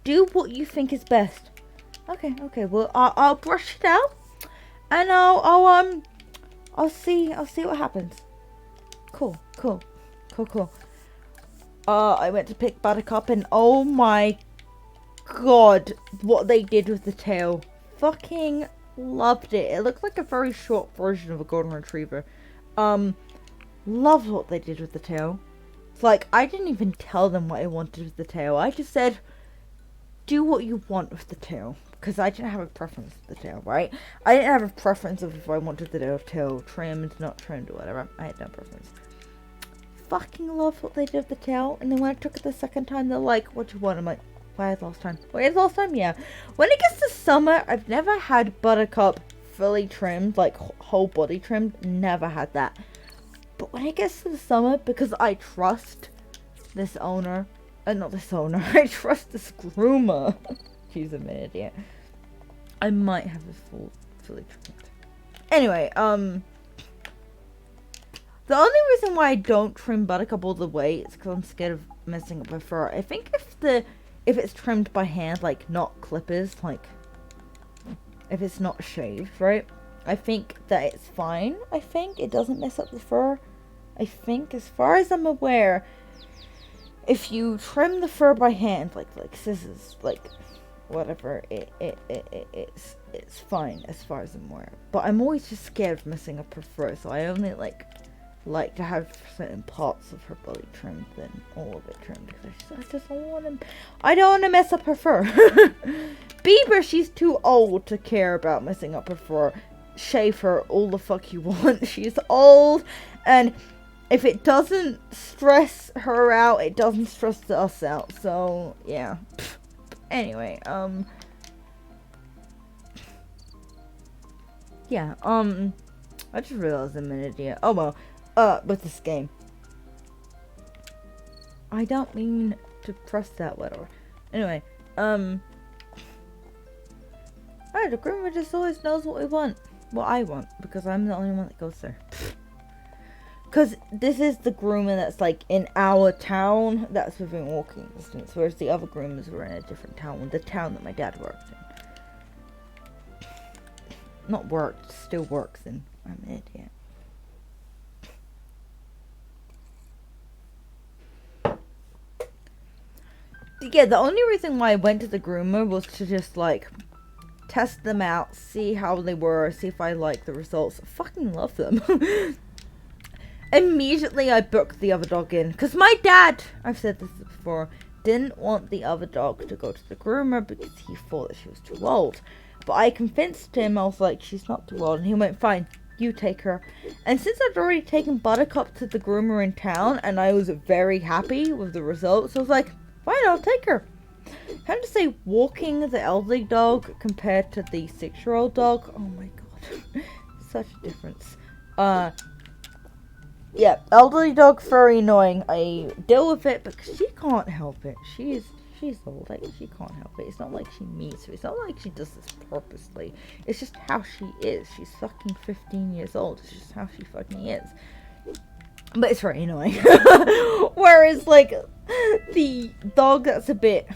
do what you think is best. Okay. Well, I'll brush it out, and I'll see what happens. Cool. I went to pick Buttercup, and oh my god, what they did with the tail. Fucking loved it. It looked like a very short version of a golden retriever. Loved what they did with the tail. It's like, I didn't even tell them what I wanted with the tail. I just said, do what you want with the tail. Because I didn't have a preference with the tail, right? I didn't have a preference of if I wanted the tail trimmed, not trimmed, or whatever. I had no preference. Fucking loved what they did with the tail. And then when I took it the second time, they're like, what do you want? I'm like, why is last time? Wait, is last time? Yeah. When it gets to summer, I've never had Buttercup fully trimmed, like whole body trimmed. Never had that. But when it gets to the summer, because I trust this owner, not this owner, I trust this groomer. She's an idiot. I might have this fully trimmed. Anyway, the only reason why I don't trim Buttercup all the way is because I'm scared of messing up her fur. I think if it's trimmed by hand, like not clippers, like if it's not shaved, right? I think that it's fine. I think it doesn't mess up the fur. I think, as far as I'm aware, if you trim the fur by hand, like scissors, like whatever, it's fine as far as I'm aware. But I'm always just scared of messing up her fur, so I only like to have certain parts of her body trimmed than all of it trimmed, because I just don't want to mess up her fur. Bieber, she's too old to care about messing up her fur. Shave her all the fuck you want. She's old, and if it doesn't stress her out, it doesn't stress us out. So yeah. Anyway, yeah, I just realized I'm an idiot. Oh well, with this game. I don't mean to press that letter. Anyway, the groomer just always knows what we want. What I want, because I'm the only one that goes there. Because this is the groomer that's like in our town, that's within walking distance, whereas the other groomers were in a different town, the town that my dad worked in. Not worked, still works in. I'm an idiot. Yeah, the only reason why I went to the groomer was to just like test them out, see how they were, see if I liked the results. I fucking love them. Immediately I booked the other dog in, because my dad, I've said this before, didn't want the other dog to go to the groomer because he thought that she was too old. But I convinced him, I was like, she's not too old, and he went, fine, you take her. And since I'd already taken Buttercup to the groomer in town, and I was very happy with the results, I was like, fine, I'll take her. I have to say, walking the elderly dog compared to the 6-year-old dog, oh my god, such a difference. Yeah, elderly dog, very annoying. I deal with it because she can't help it. She's old, like, she can't help it. It's not like she means to. It's not like she does this purposely. It's just how she is. She's fucking 15 years old. It's just how she fucking is. But it's very annoying. Whereas, like, the dog that's a bit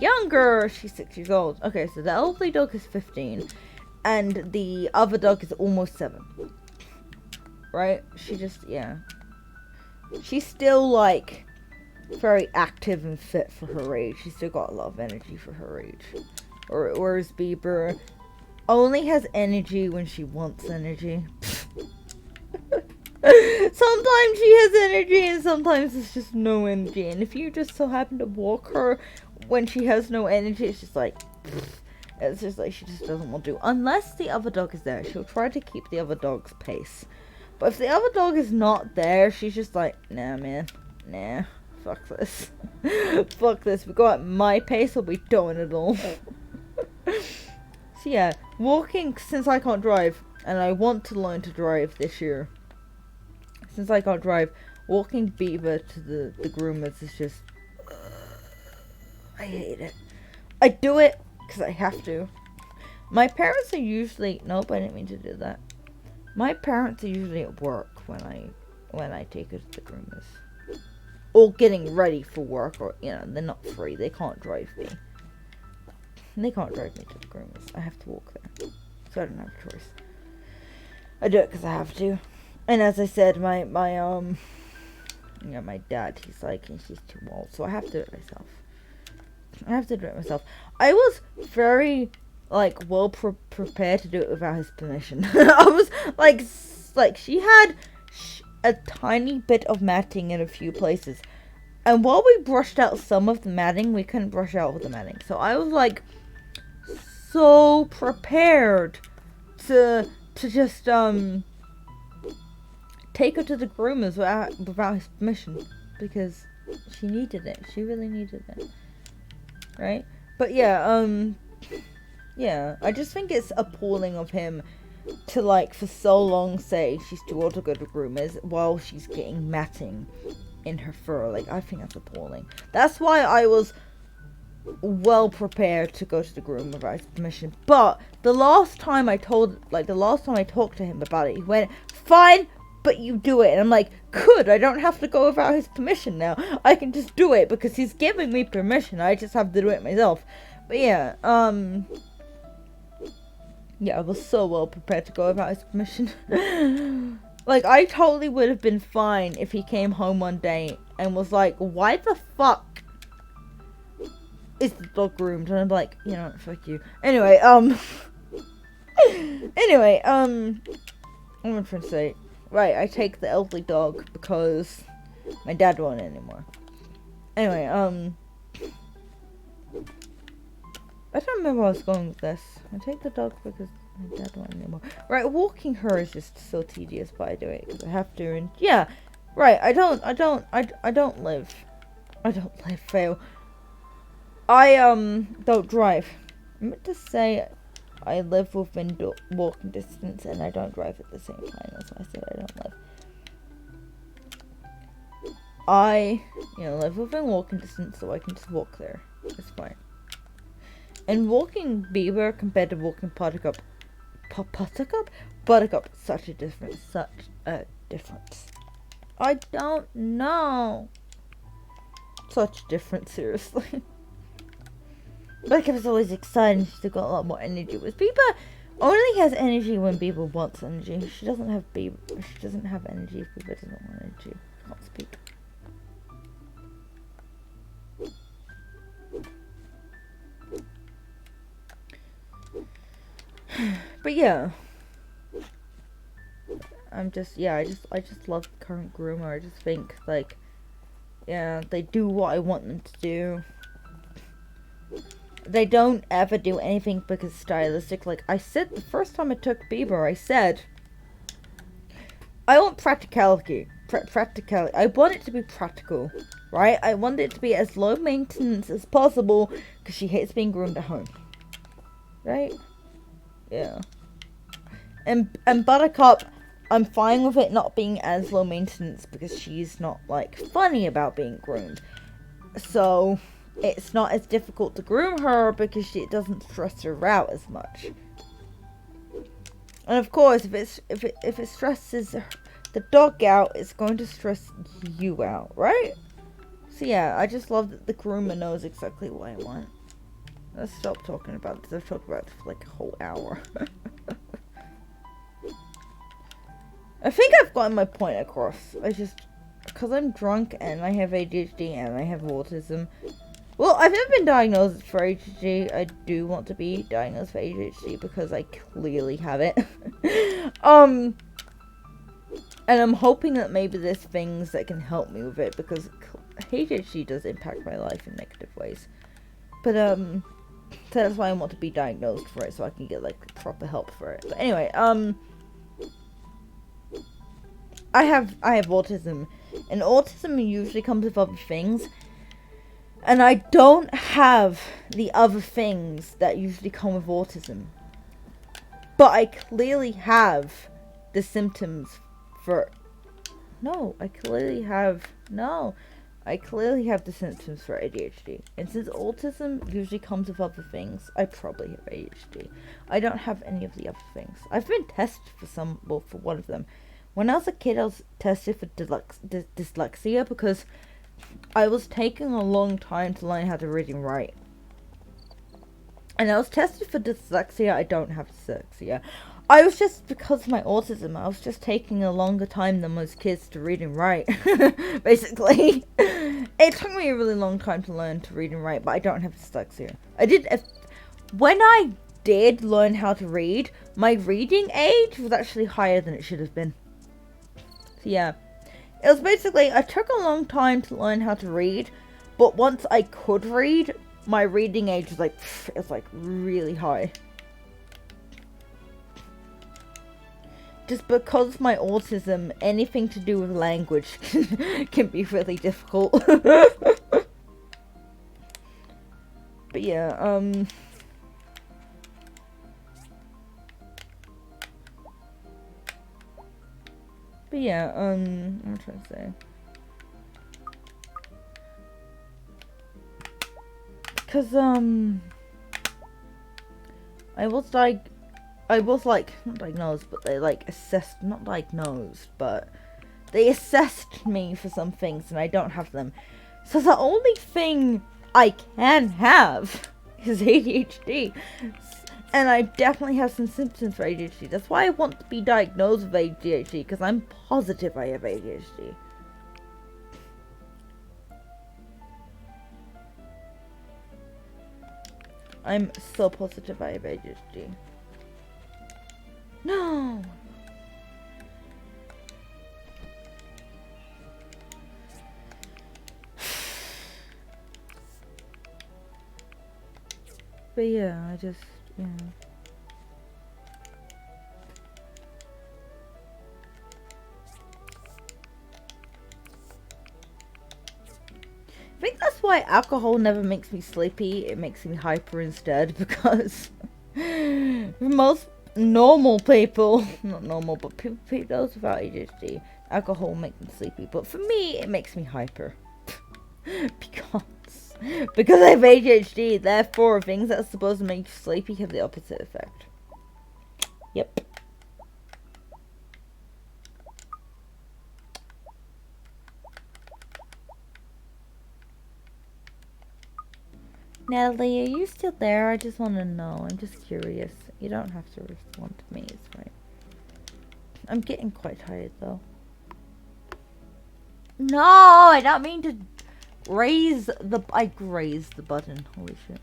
younger, she's 6 years old. Okay, so the elderly dog is 15, and the other dog is almost 7. Right? She just, yeah. She's still, like, very active and fit for her age. She's still got a lot of energy for her age. Whereas Bieber only has energy when she wants energy. Sometimes she has energy and sometimes it's just no energy. And if you just so happen to walk her when she has no energy, it's just like... It's just like she just doesn't want to. Unless the other dog is there. She'll try to keep the other dog's pace. But if the other dog is not there, she's just like, nah, man. Nah. Fuck this. Fuck this. We go at my pace or we don't at all. So yeah, walking, since I can't drive, and I want to learn to drive this year. Since I can't drive, walking Bieber to the groomers is just... I hate it. I do it because I have to. My parents are usually... Nope, I didn't mean to do that. My parents are usually at work when I take her to the groomers. Or getting ready for work, or, you know, they're not free. They can't drive me. They can't drive me to the groomers. I have to walk there. So I don't have a choice. I do it because I have to. And as I said, my dad, he's like, she's too old, so I have to do it myself. I was very, like, well prepared to do it without his permission. I was, like, she had a tiny bit of matting in a few places. And while we brushed out some of the matting, we couldn't brush out all the matting. So I was, like, so prepared to just, take her to the groomers without his permission, because she needed it. She really needed it, right? But yeah, yeah, I just think it's appalling of him to, like, for so long say she's too old to go to groomers while she's getting matting in her fur. Like, I think that's appalling. That's why I was well prepared to go to the groomer without his permission. But the last time I talked to him about it, he went, fine, but you do it. And I'm like, good, I don't have to go without his permission now. I can just do it because he's giving me permission. I just have to do it myself. But yeah, yeah, I was so well prepared to go without his permission. Like, I totally would have been fine if he came home one day and was like, why the fuck is the dog groomed? And I'm like, you know, fuck you. Anyway, anyway, I'm trying to say, right, I take the elderly dog because my dad won't anymore. Anyway, I don't remember where I was going with this. I take the dog because my dad won't anymore. Right, walking her is just so tedious, but I do it because I have to. And yeah, right. I don't live. Fail. I don't drive. I meant to say I live within walking distance, and I don't drive at the same time. That's why I said I don't live. I, live within walking distance, so I can just walk there. It's fine. And walking Beaver compared to walking Buttercup, such a difference. I don't know. Such a difference, seriously. Buttercup is always excited. She's got a lot more energy. With Beaver, only has energy when Beaver wants energy. She doesn't have energy if Beaver doesn't want energy. Can't speak. But yeah, I just love the current groomer. I just think, like, yeah, they do what I want them to do. They don't ever do anything because stylistic. Like I said the first time I took Bieber, I said I want practicality. Practicality. I want it to be practical, right? I want it to be as low maintenance as possible because she hates being groomed at home, right? Yeah. And Buttercup, I'm fine with it not being as low maintenance because she's not, like, funny about being groomed. So, it's not as difficult to groom her because it doesn't stress her out as much. And of course, if it stresses the dog out, it's going to stress you out, right? So yeah, I just love that the groomer knows exactly what I want. Let's stop talking about this. I've talked about this for like a whole hour. I think I've gotten my point across. Because I'm drunk and I have ADHD and I have autism. Well, I've never been diagnosed for ADHD. I do want to be diagnosed for ADHD because I clearly have it. And I'm hoping that maybe there's things that can help me with it because ADHD does impact my life in negative ways. But, so that's why I want to be diagnosed for it so I can get, like, proper help for it. But anyway, I have autism, and autism usually comes with other things, and I don't have the other things that usually come with autism, but I clearly have the symptoms for, I clearly have the symptoms for ADHD, and since autism usually comes with other things, I probably have ADHD. I don't have any of the other things. I've been tested for one of them. When I was a kid, I was tested for dyslexia because I was taking a long time to learn how to read and write. And I was tested for dyslexia. I don't have dyslexia. Because of my autism, I was just taking a longer time than most kids to read and write. Basically. It took me a really long time to learn to read and write, but I don't have dyslexia. When I did learn how to read, my reading age was actually higher than it should have been. Yeah, it was basically, I took a long time to learn how to read, but once I could read, my reading age was like, it's like really high. Just because of my autism, anything to do with language can be really difficult. But yeah, I'm trying to say. Because, I was not diagnosed, but they, not diagnosed, but they assessed me for some things, and I don't have them. So the only thing I can have is ADHD. And I definitely have some symptoms for ADHD. That's why I want to be diagnosed with ADHD, because I'm positive I have ADHD. I'm so positive I have ADHD. No! But yeah, I just, yeah. I think that's why alcohol never makes me sleepy. It makes me hyper instead, because most normal people, not normal, but people those without ADHD, alcohol makes them sleepy. But for me, it makes me hyper. Because I have ADHD, therefore things that are supposed to make you sleepy have the opposite effect. Yep. Natalie, are you still there? I just want to know. I'm just curious. You don't have to respond to me, it's fine. I'm getting quite tired though. No, I don't mean to I grazed the button. Holy shit.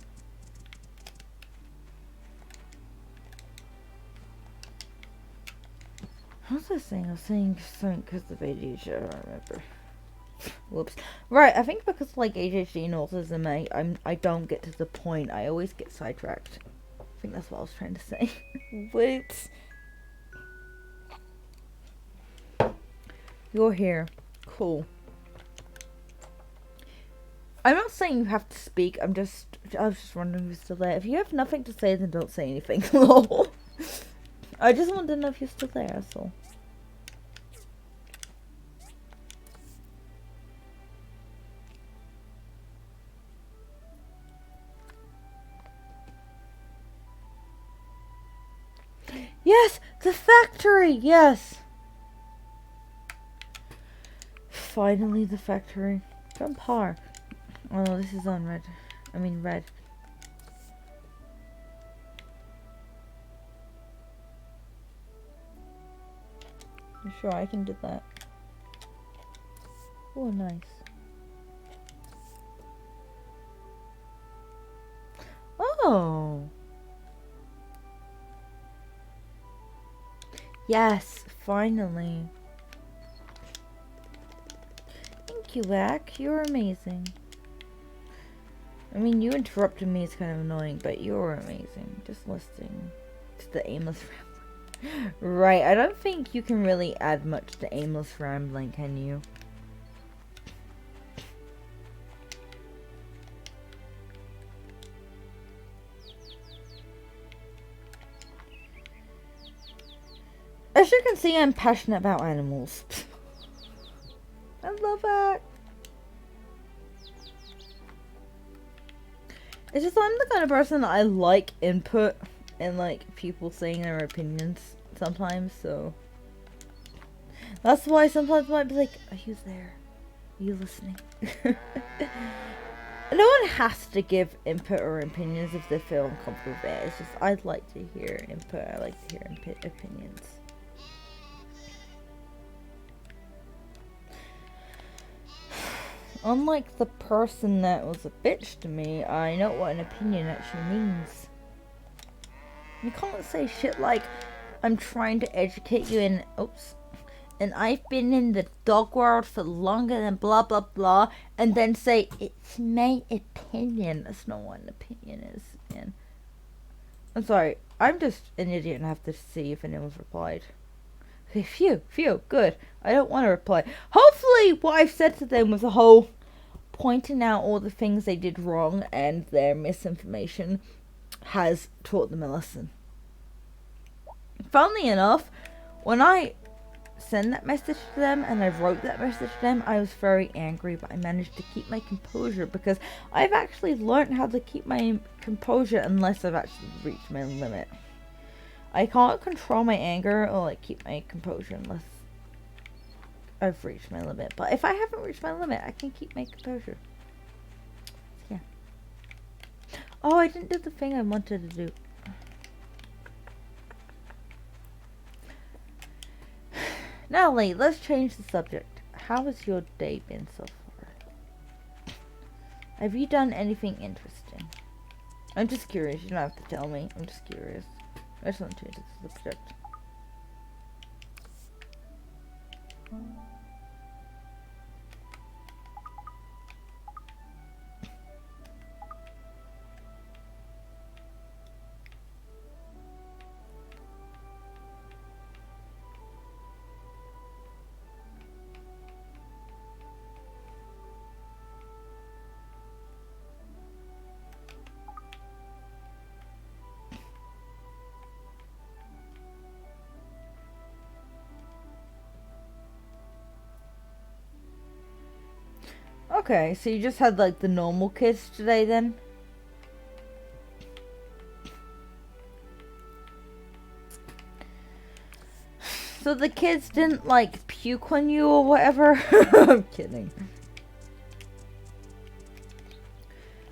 What was I saying? I was saying something because of ADHD. I don't remember. Whoops. Right, I think because like ADHD and autism, I don't get to the point. I always get sidetracked. I think that's what I was trying to say. Whoops. You're here. Cool. I'm not saying you have to speak. I was just wondering who's still there. If you have nothing to say, then don't say anything. Lol. I just wanted to know if you're still there, that's all. Yes! The factory! Yes! Finally, the factory. From par. Oh no, this is on red. I mean red. You sure I can do that? Oh, nice. Oh! Yes, finally. Thank you, Lack. You're amazing. I mean, you interrupting me is kind of annoying, but you're amazing. Just listening to the aimless rambling. Right, I don't think you can really add much to aimless rambling, can you? As you can see, I'm passionate about animals. I love that. It's just I'm the kind of person that I like input and like people saying their opinions sometimes, so that's why sometimes I might be like, are you there? Are you listening? No one has to give input or opinions if they feel uncomfortable with it. It's just I'd like to hear input, I like to hear opinions. Unlike the person that was a bitch to me, I know what an opinion actually means. You can't say shit like, I'm trying to educate you in, oops, and I've been in the dog world for longer than blah blah blah, and then say, it's my opinion. That's not what an opinion is, man. I'm sorry, I'm just an idiot and I have to see if anyone's replied. Phew, good. I don't want to reply. Hopefully what I've said to them was a whole pointing out all the things they did wrong and their misinformation has taught them a lesson. Funnily enough, when I sent that message to them and I wrote that message to them, I was very angry, but I managed to keep my composure because I've actually learned how to keep my composure unless I've actually reached my limit. I can't control my anger or like keep my composure unless I've reached my limit. But if I haven't reached my limit, I can keep my composure. Yeah. Oh, I didn't do the thing I wanted to do. Natalie, let's change the subject. How has your day been so far? Have you done anything interesting? I'm just curious. You don't have to tell me. I'm just curious. I just want to change the subject. Okay, so you just had like the normal kids today then? So the kids didn't like puke on you or whatever? I'm kidding.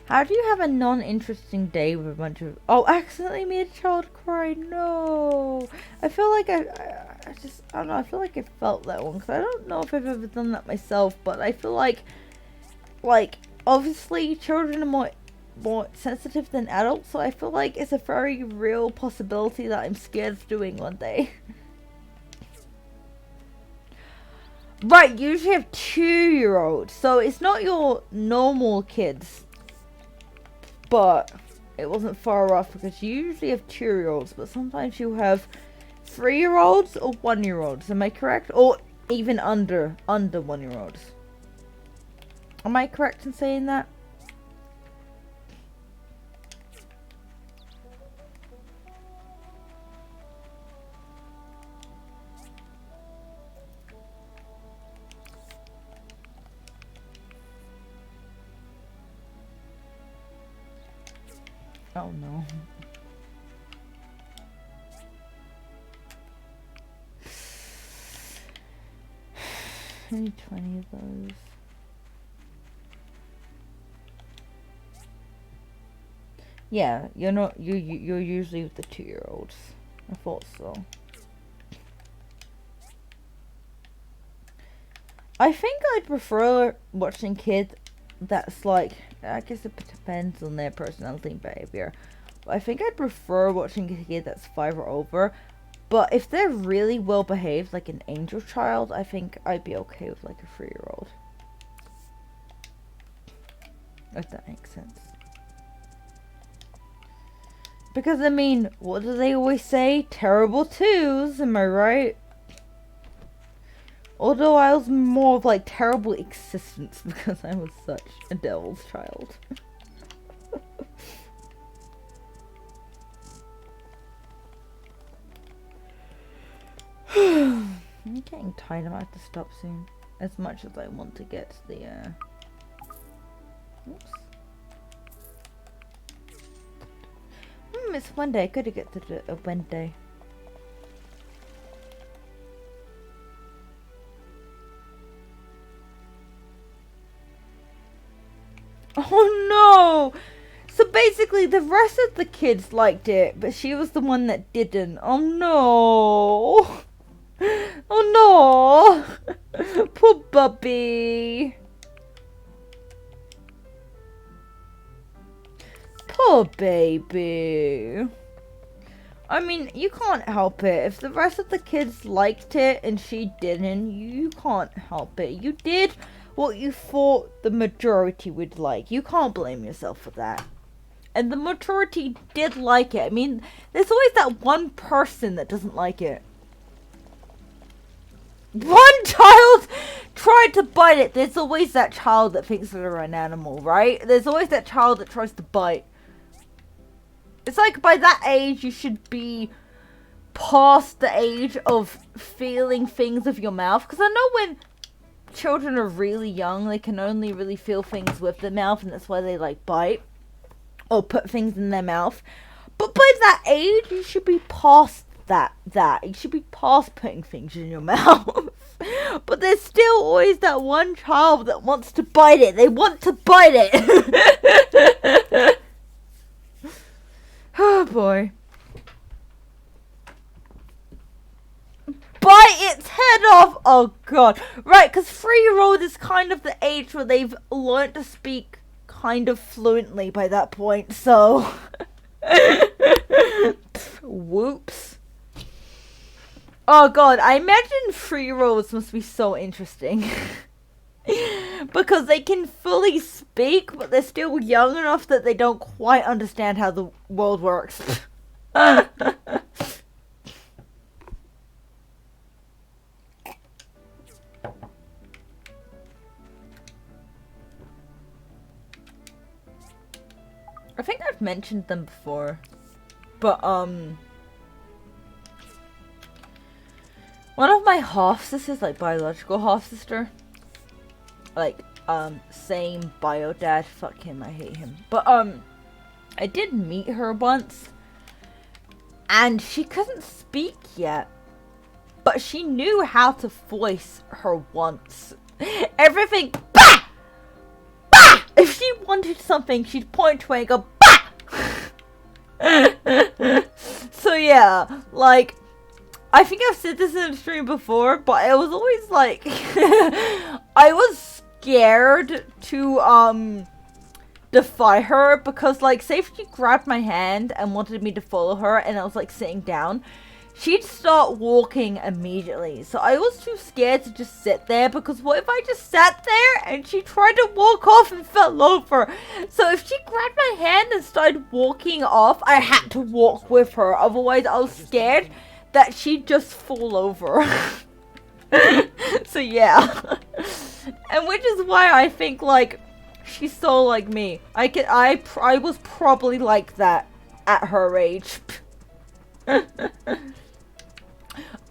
How do you have a non-interesting day with a bunch of... Oh, accidentally made a child cry. No. I feel like I don't know. I feel like I felt that one. Because I don't know if I've ever done that myself. But I feel like, obviously children are more sensitive than adults. So I feel like it's a very real possibility that I'm scared of doing one day. Right, you usually have 2-year-olds. So it's not your normal kids. But it wasn't far off because you usually have 2-year-olds, but sometimes you have 3-year-olds or 1-year-olds. Am I correct? Or even under 1-year-olds. Am I correct in saying that? Oh no. I need 20 of those. Yeah, you're usually with the 2-year-olds. I thought so. I think I'd prefer watching kids that's like, I guess it depends on their personality and behavior. But I think I'd prefer watching a kid that's 5 or over. But if they're really well behaved, like an angel child, I think I'd be okay with like a 3-year-old. If that makes sense. Because I mean, what do they always say? Terrible twos, am I right? Although I was more of like terrible existence because I was such a devil's child. I'm getting tired. I might have to stop soon. As much as I want to get to the oops. It's Wednesday. I could get to the Wednesday. Oh no! So basically the rest of the kids liked it, but she was the one that didn't. Oh no! Oh no! Poor Bubby! Poor baby! I mean, you can't help it. If the rest of the kids liked it and she didn't, you can't help it. You did what you thought the majority would like. You can't blame yourself for that. And the majority did like it. I mean, there's always that one person that doesn't like it. One child tried to bite it. There's always that child that thinks they're an animal, right? There's always that child that tries to bite. It's like by that age you should be past the age of feeling things with your mouth. Because I know when children are really young, they can only really feel things with their mouth, and that's why they like bite or put things in their mouth. But by that age, you should be past that. You should be past putting things in your mouth. But there's still always that one child that wants to bite it. They want to bite it. Oh boy. Bite its head head off. Oh god. Right, because 3-year-old is kind of the age where they've learned to speak kind of fluently by that point, so whoops. Oh god, I imagine 3-year-olds must be so interesting. Because they can fully speak, but they're still young enough that they don't quite understand how the world works. I think I've mentioned them before, but one of my half-sisters, like biological half-sister, like same bio dad, fuck him, I hate him, but I did meet her once, and she couldn't speak yet, but she knew how to voice her wants. Everything, bah! Bah! If she wanted something, she'd point to it and go, bah! So yeah, like, I think I've said this in a stream before, but I was always like, I was scared to, defy her, because, like, say if she grabbed my hand and wanted me to follow her, and I was, like, sitting down, she'd start walking immediately. So I was too scared to just sit there, because what if I just sat there and she tried to walk off and fell over? So if she grabbed my hand and started walking off, I had to walk with her. Otherwise, I was scared that she'd just fall over. So yeah. And which is why I think, like, she's so like me. I was probably like that at her age.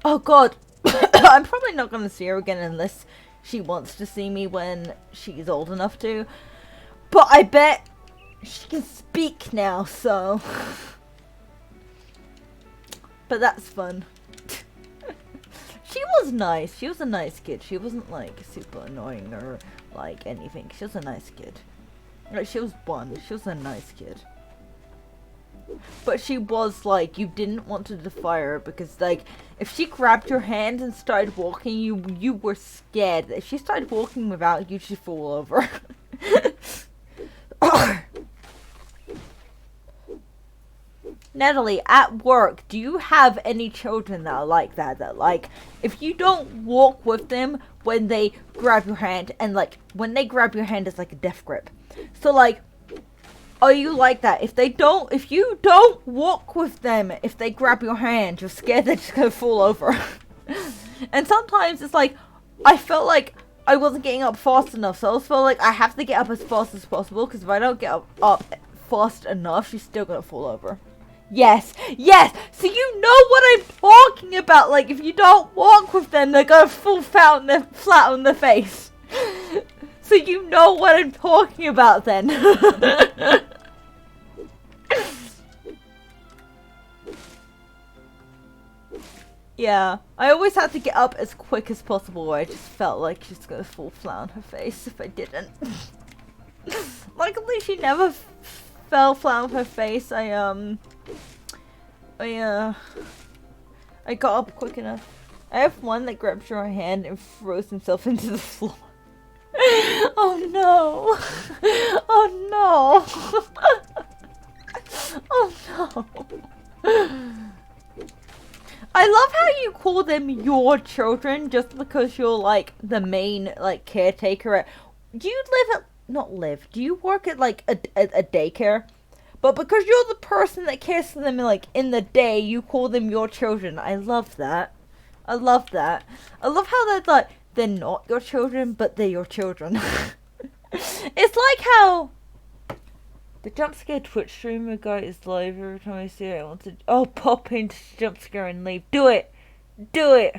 Oh god. I'm probably not going to see her again unless she wants to see me when she's old enough to. But I bet she can speak now, so. But that's fun. She was nice. She was a nice kid. She wasn't like super annoying or like anything. She was a nice kid. Like, she was one. She was a nice kid. But she was like, you didn't want to defy her because, like, if she grabbed your hand and started walking, you were scared that if she started walking without you, she'd fall over. Natalie, at work, do you have any children that are like that? That, like, if you don't walk with them when they grab your hand, and, like, when they grab your hand, it's like a death grip. So, like, are you like that? If you don't walk with them, if they grab your hand, you're scared they're just gonna fall over. And sometimes it's like, I felt like I wasn't getting up fast enough, so I always felt like I have to get up as fast as possible, because if I don't get up fast enough, she's still gonna fall over. Yes, yes! So you know what I'm talking about! Like, if you don't walk with them, they're gonna fall flat on their face. So you know what I'm talking about then. Yeah, I always had to get up as quick as possible, or I just felt like she's gonna fall flat on her face if I didn't. Luckily she never fell flat on her face. I got up quick enough. I have one that grabs your hand and throws himself into the floor. Oh no! Oh no! Oh no! I love how you call them your children just because you're like the main like caretaker. Do you do you work at like a daycare? But because you're the person that cares for them like in the day, you call them your children. I love that. I love that. I love how they're like, they're not your children, but they're your children. It's like how the jump scare Twitch streamer guy is live every time I see it. I want to pop into jump scare and leave. Do it. Do it.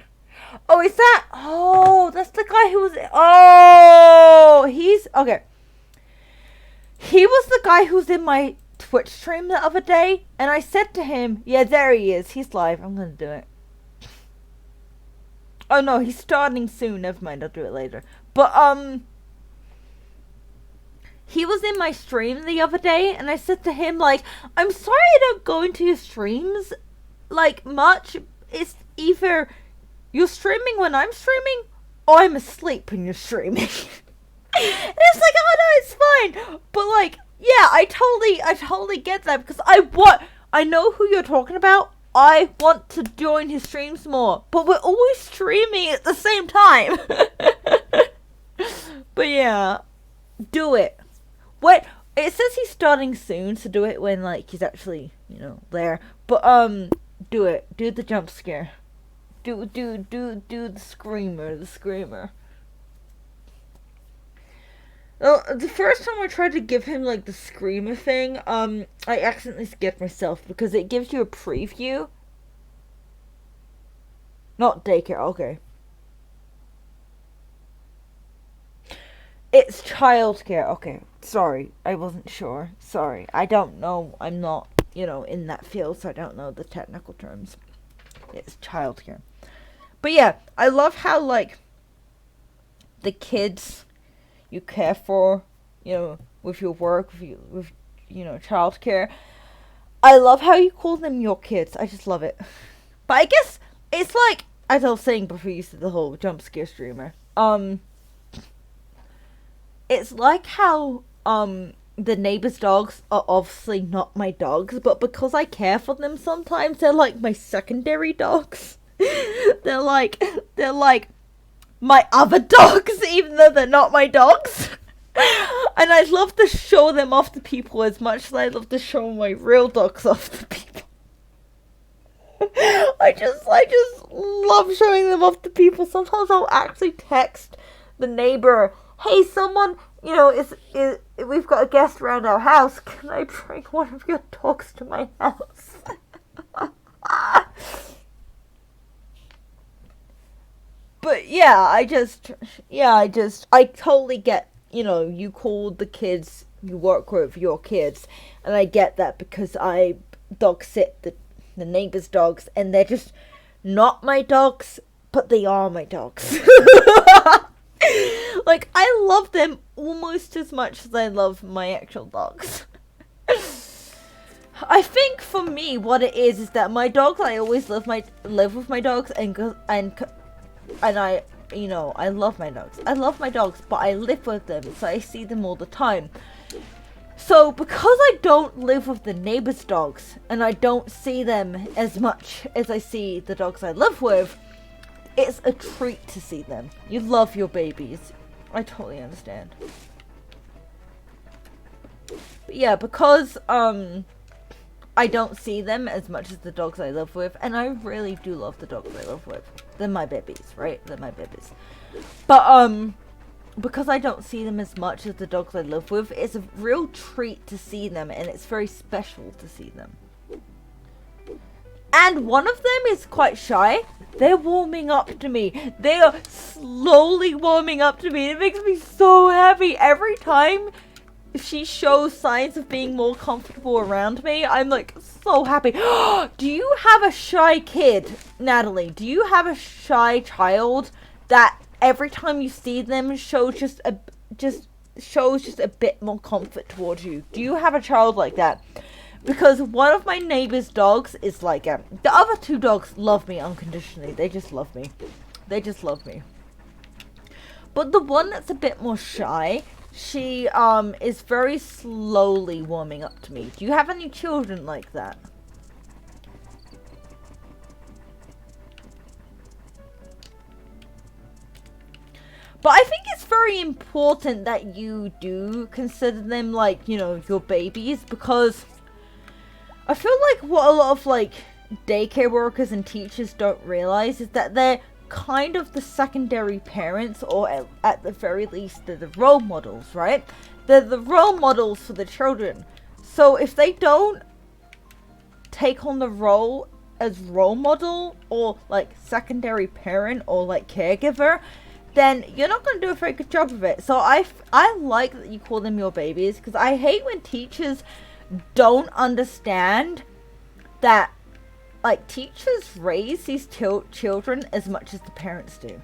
Oh, is that? Oh, that's the guy who was. Oh, he's okay. He was the guy who was in my Twitch stream the other day, and I said to him, "Yeah, there he is. He's live. I'm gonna do it." Oh no, he's starting soon. Never mind, I'll do it later. But he was in my stream the other day, and I said to him, like, I'm sorry I don't go into your streams, like, much. It's either you're streaming when I'm streaming, or I'm asleep when you're streaming. And it's like, oh no, it's fine. But like, yeah, I totally get that because I know who you're talking about. I want to join his streams more, but we're always streaming at the same time. But yeah, do it. Wait, it says he's starting soon, so do it when like he's actually, there. But do it. Do the jump scare. Do the screamer. Well, the first time I tried to give him like the screamer thing, I accidentally scared myself because it gives you a preview. Not daycare, okay. It's childcare, okay. Sorry, I wasn't sure. Sorry, I don't know. I'm not, in that field, so I don't know the technical terms. It's childcare. But yeah, I love how like the kids you care for, with your work, with childcare. I love how you call them your kids. I just love it. But I guess it's like, as I was saying before you said the whole jump scare streamer, it's like how, the neighbor's dogs are obviously not my dogs, but because I care for them sometimes, they're like my secondary dogs. They're like my other dogs, even though they're not my dogs. And I love to show them off to people as much as I love to show my real dogs off to people. I just love showing them off to people. Sometimes I'll actually text the neighbor, hey, someone, we've got a guest around our house. Can I bring one of your dogs to my house? But yeah, I totally get, you call the kids you work with your kids, and I get that because I dog sit the neighbor's dogs, and they're just not my dogs, but they are my dogs. Like, I love them almost as much as I love my actual dogs. I think for me, what it is that my dogs, I always live with my dogs, and I, I love my dogs. I love my dogs, but I live with them, so I see them all the time. So, because I don't live with the neighbor's dogs, and I don't see them as much as I see the dogs I live with, it's a treat to see them. You love your babies. I totally understand. But yeah, because, I don't see them as much as the dogs I live with, and I really do love the dogs I live with. They're my babies, right? They're my babies. But, because I don't see them as much as the dogs I live with, it's a real treat to see them, and it's very special to see them. And one of them is quite shy. They're warming up to me. They are slowly warming up to me. It makes me so happy. Every time she shows signs of being more comfortable around me, I'm like so happy. Do you have a shy kid, Natalie? Do you have a shy child that every time you see them shows just a bit more comfort towards you? Do you have a child like that? Because one of my neighbor's dogs is like the other two dogs love me unconditionally. They just love me. They just love me. But the one that's a bit more shy, she is very slowly warming up to me. Do you have any children like that? But I think it's very important that you do consider them like, your babies, because I feel like what a lot of like daycare workers and teachers don't realize is that they're kind of the secondary parents, or at the very least they're the role models, right? They're the role models for the children. So if they don't take on the role as role model or like secondary parent or like caregiver, then you're not going to do a very good job of it. So I like that you call them your babies, because I hate when teachers don't understand that like teachers raise these children as much as the parents do.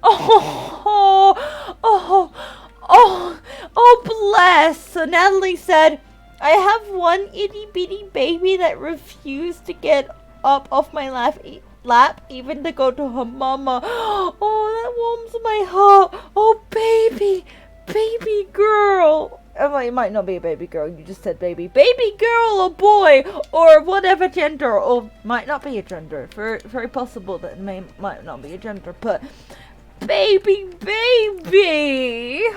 Oh, bless. So Natalie said, I have one itty bitty baby that refused to get up off my lap even to go to her mama. Oh, that warms my heart. Oh, baby girl. Well, it might not be a baby girl. You just said baby girl or boy or whatever gender, or might not be a gender. Very, very possible that it might not be a gender, but baby.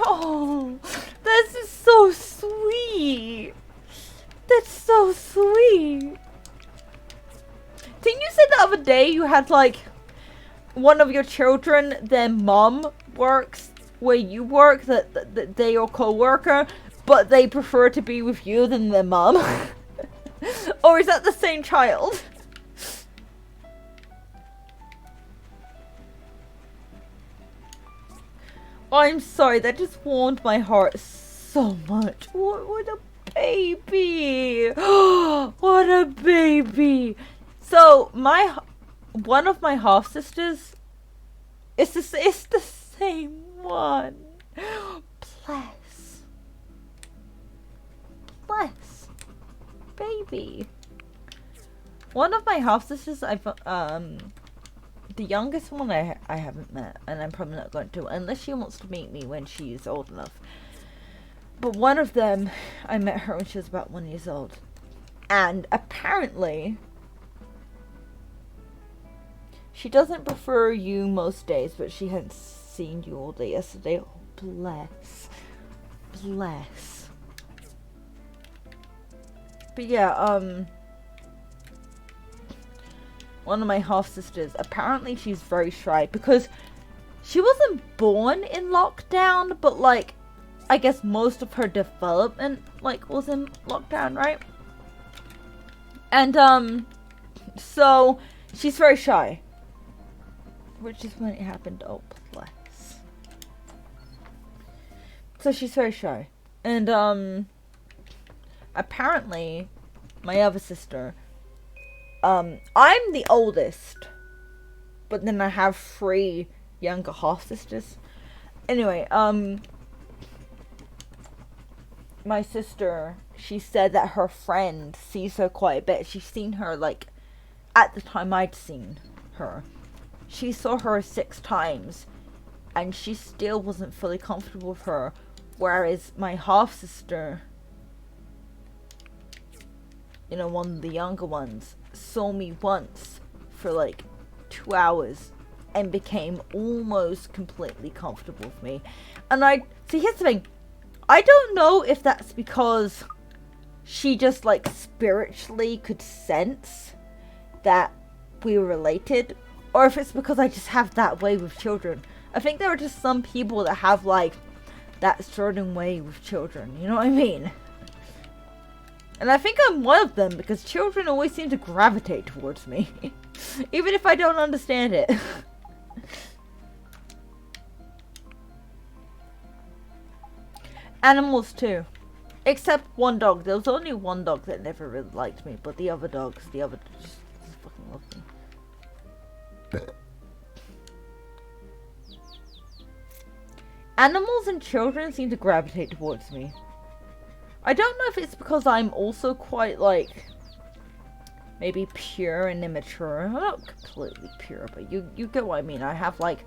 Oh, this is so sweet. That's so sweet. Didn't you say the other day you had like one of your children, their mom works where you work, that they your co-worker, but they prefer to be with you than their mom? Or is that the same child? I'm sorry, that just warmed my heart so much. What a baby! What a baby! So one of my half sisters, it's the same one. Bless, baby. One of my half sisters, the youngest one I haven't met, and I'm probably not going to, unless she wants to meet me when she's old enough. But one of them, I met her when she was about 1 year old. And apparently, she doesn't prefer you most days, but she hadn't seen you all day yesterday. Oh, bless. But yeah, one of my half-sisters, apparently she's very shy because she wasn't born in lockdown, but like, I guess most of her development like was in lockdown, right? And so she's very shy, which is when it happened. Oh, bless. So she's very shy, and apparently my other sister, I'm the oldest, but then I have 3 younger half sisters. Anyway, my sister, she said that her friend sees her quite a bit. She's seen her, like, at the time I'd seen her. She saw her 6 times, and she still wasn't fully comfortable with her. Whereas my half-sister, you know, one of the younger ones, saw me once for, like, 2 hours and became almost completely comfortable with me. And see, here's the thing. I don't know if that's because she just, like, spiritually could sense that we were related, or if it's because I just have that way with children. I think there are just some people that have, like, that certain way with children, you know what I mean? And I think I'm one of them, because children always seem to gravitate towards me, even if I don't understand it. Animals too. Except one dog. There was only one dog that never really liked me, but the other dogs, just fucking loved me. Animals and children seem to gravitate towards me. I don't know if it's because I'm also quite, like, maybe pure and immature. I'm not completely pure, but you get what I mean. I have, like,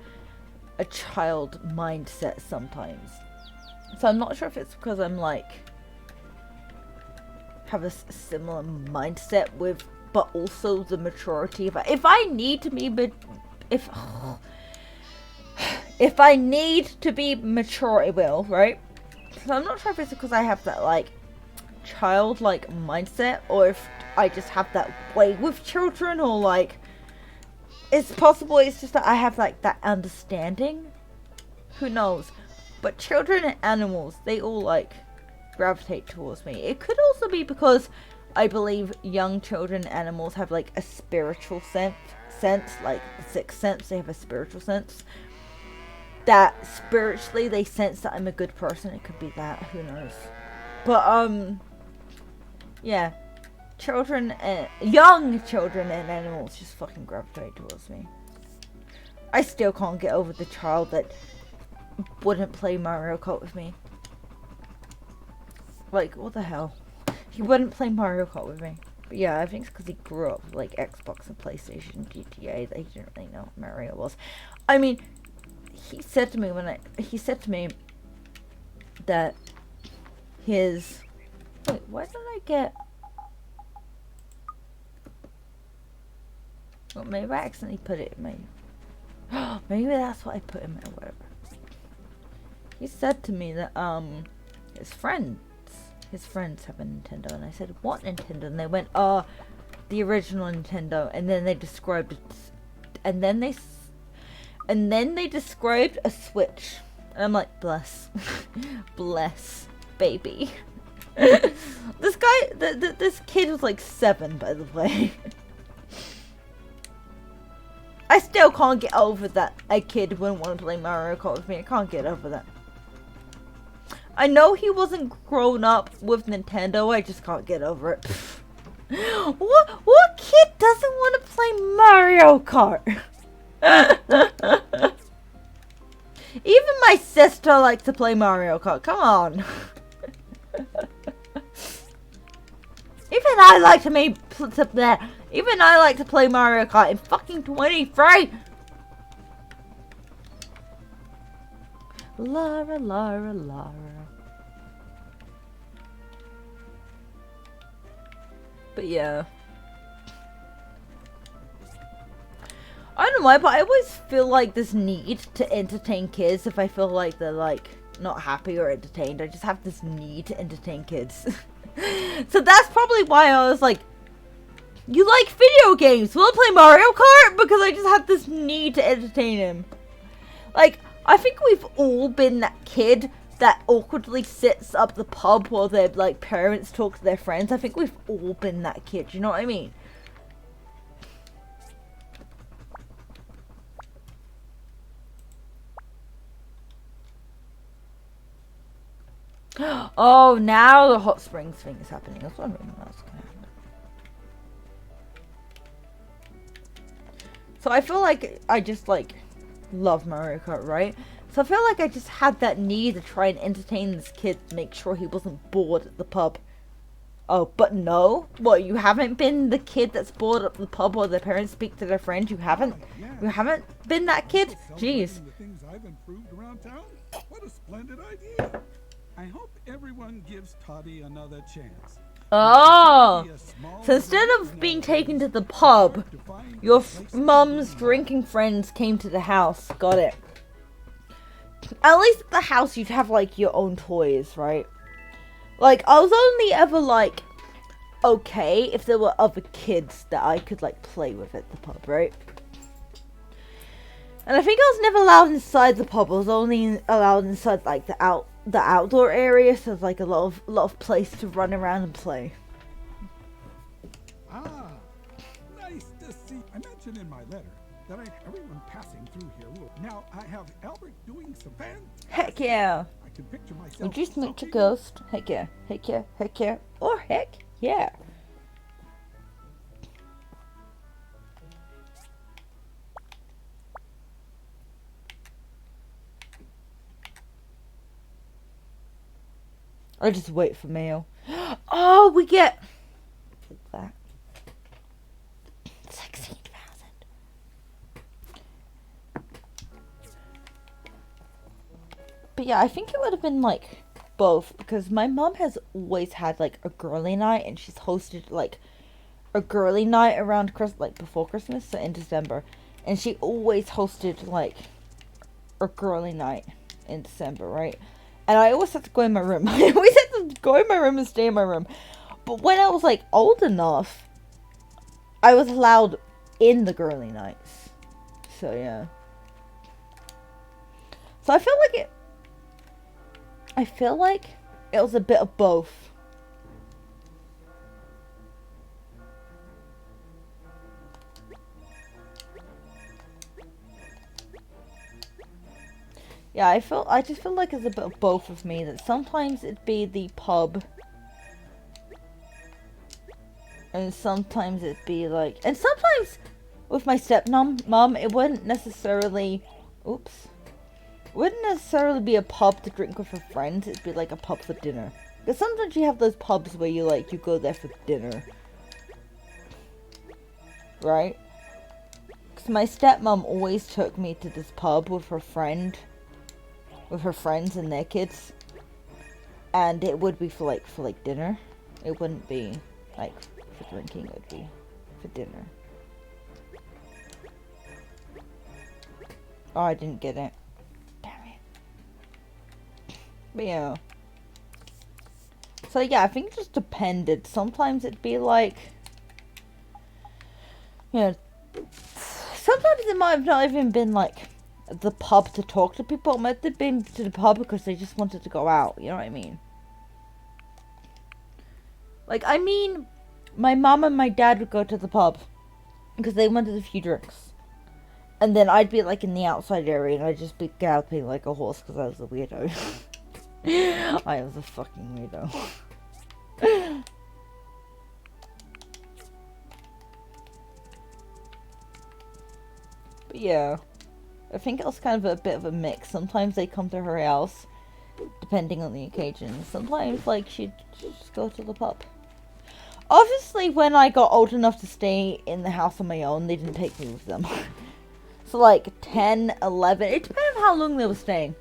a child mindset sometimes. So I'm not sure if it's because I'm, like, have a similar mindset with, but also the maturity. If I need to be, if I need to be mature, I will, right? So I'm not sure if it's because I have that, like, childlike mindset, or if I just have that way with children, or, like, it's possible it's just that I have, like, that understanding. Who knows? But children and animals, they all, like, gravitate towards me. It could also be because I believe young children and animals have, like, a spiritual sense, like the sixth sense. They have a spiritual sense. That spiritually they sense that I'm a good person. It could be that. Who knows? But, yeah. Young children and animals just fucking gravitate towards me. I still can't get over the child that wouldn't play Mario Kart with me. Like, what the hell? he wouldn't play Mario Kart with me. But yeah, I think it's because he grew up with like Xbox and PlayStation, GTA. That he didn't really know what Mario was. I mean, he said to me that his wait, why did I get? Well, maybe I accidentally put it in my. Maybe that's what I put in my whatever. He said to me that his friends have a Nintendo, and I said, what Nintendo? And they went, the original Nintendo, and then they described it, and then they described a Switch, and I'm like, bless, bless, baby. This guy, this kid was like 7, by the way. I still can't get over that a kid wouldn't want to play Mario Kart with me. I can't get over that. I know he wasn't grown up with Nintendo, I just can't get over it. What kid doesn't want to play Mario Kart? Even my sister likes to play Mario Kart, come on. Even I like to play Mario Kart in fucking 23. Lara, Lara, Lara. But yeah. I don't know why, but I always feel like this need to entertain kids if I feel like they're like not happy or entertained. I just have this need to entertain kids. So that's probably why I was like, you like video games, will I play Mario Kart? Because I just had this need to entertain him. Like, I think we've all been that kid that awkwardly sits up the pub while their like parents talk to their friends. I think we've all been that kid, you know what I mean? Oh, now the hot springs thing is happening. I was wondering when that was going to happen. So I feel like I just like love Mario Kart, right? So I feel like I just had that need to try and entertain this kid to make sure he wasn't bored at the pub. Oh, but no? What, you haven't been the kid that's bored at the pub while their parents speak to their friends? You haven't? You haven't been that kid? Jeez. The things I've improved around town? What a splendid idea. I hope everyone gives Toddy another chance. Oh, so instead of being taken to the pub, your mum's drinking friends came to the house. Got it. At least at the house you'd have like your own toys, right? Like, I was only ever like, okay, if there were other kids that I could like play with at the pub, right? And I think I was never allowed inside the pub. I was only allowed inside like the outdoor area, so there's like a lot of place to run around and play. Ah, nice to see. I mentioned in my letter that everyone passing through here will. Now I have Albert doing some Heck yeah. I can picture myself. Would you smooch a ghost? Heck yeah. Heck yeah. Heck yeah. Or heck yeah. Or just wait for mail. Oh, we get that 16,000. But yeah, I think it would have been like both, because my mom has always had like a girly night, and she's hosted like a girly night around like before Christmas, so in December, and she always hosted like a girly night in December, right? And I always had to go in my room. I always had to go in my room and stay in my room. But when I was like old enough, I was allowed in the girly nights. So yeah. So I feel like it was a bit of both. Yeah, I just feel like it's a bit of both of me. That sometimes it'd be the pub, and sometimes it'd be like, and sometimes with my stepmom, it wouldn't necessarily, wouldn't necessarily be a pub to drink with her friends. It'd be like a pub for dinner, Because sometimes you have those pubs where you like, you go there for dinner. Right? Because my stepmom always took me to this pub with her friend. With her friends and their kids. And it would be for like dinner. It wouldn't be like for drinking, it would be for dinner. Oh, I didn't get it. Damn it. But yeah. So yeah, I think it just depended. Sometimes it'd be like, you know, sometimes it might have not even been like the pub to talk to people. It might have been to the pub because they just wanted to go out. You know what I mean? Like, I mean, my mom and my dad would go to the pub because they wanted a few drinks. And then I'd be like in the outside area and I'd just be galloping like a horse because I was a weirdo. I was a fucking weirdo. But yeah, I think it was kind of a bit of a mix. Sometimes they come to her house, depending on the occasion. Sometimes, like, she'd just go to the pub. Obviously, when I got old enough to stay in the house on my own, they didn't take me with them. So, like, 10, 11, it depended on how long they were staying.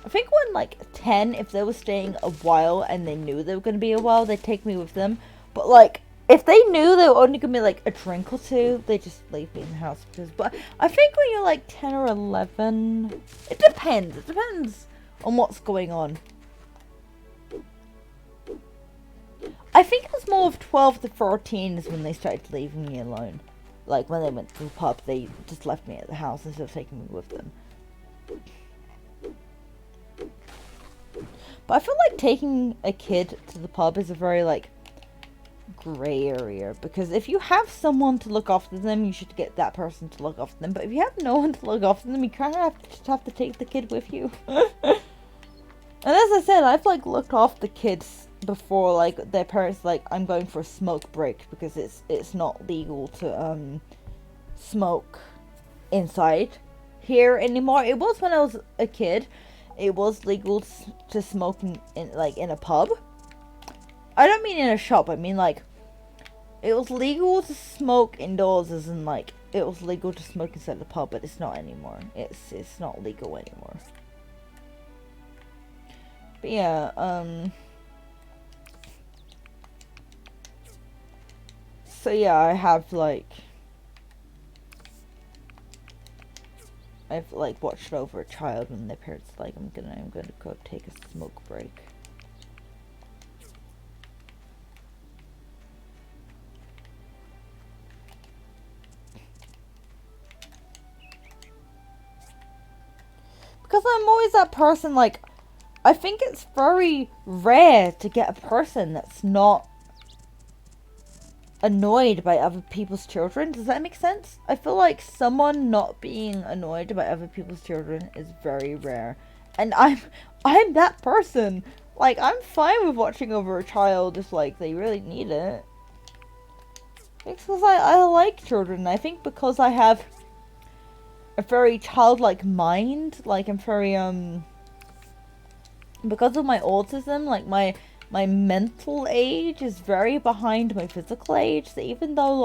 I think when, like, 10, if they were staying a while and they knew they were going to be a while, they'd take me with them. But, like, if they knew they were only going to be, like, a drink or two, they just leave me in the house. But I think when you're, like, 10 or 11, it depends. It depends on what's going on. I think it was more of 12 to 14 is when they started leaving me alone. Like, when they went to the pub, they just left me at the house instead of taking me with them. But I feel like taking a kid to the pub is a very, like, grey area. Because if you have someone to look after them, you should get that person to look after them. But if you have no one to look after them, you kind of have to take the kid with you. And as I said, I've, like, looked after kids before, like, their parents, like, I'm going for a smoke break because it's not legal to, smoke inside here anymore. It was when I was a kid. It was legal to smoke in a pub. I don't mean in a shop, I mean, like, it was legal to smoke indoors, as in, like, it was legal to smoke inside the pub, but it's not anymore. It's not legal anymore. But yeah, so yeah, I've like watched over a child when their parents like, I'm gonna go take a smoke break. Because I'm always that person, like, I think it's very rare to get a person that's not annoyed by other people's children. Does that make sense? I feel like someone not being annoyed by other people's children is very rare. And I'm that person. Like, I'm fine with watching over a child if, like, they really need it. It's because I like children. I think because I have a very childlike mind, like, I'm very, because of my autism, like, my mental age is very behind my physical age. So even though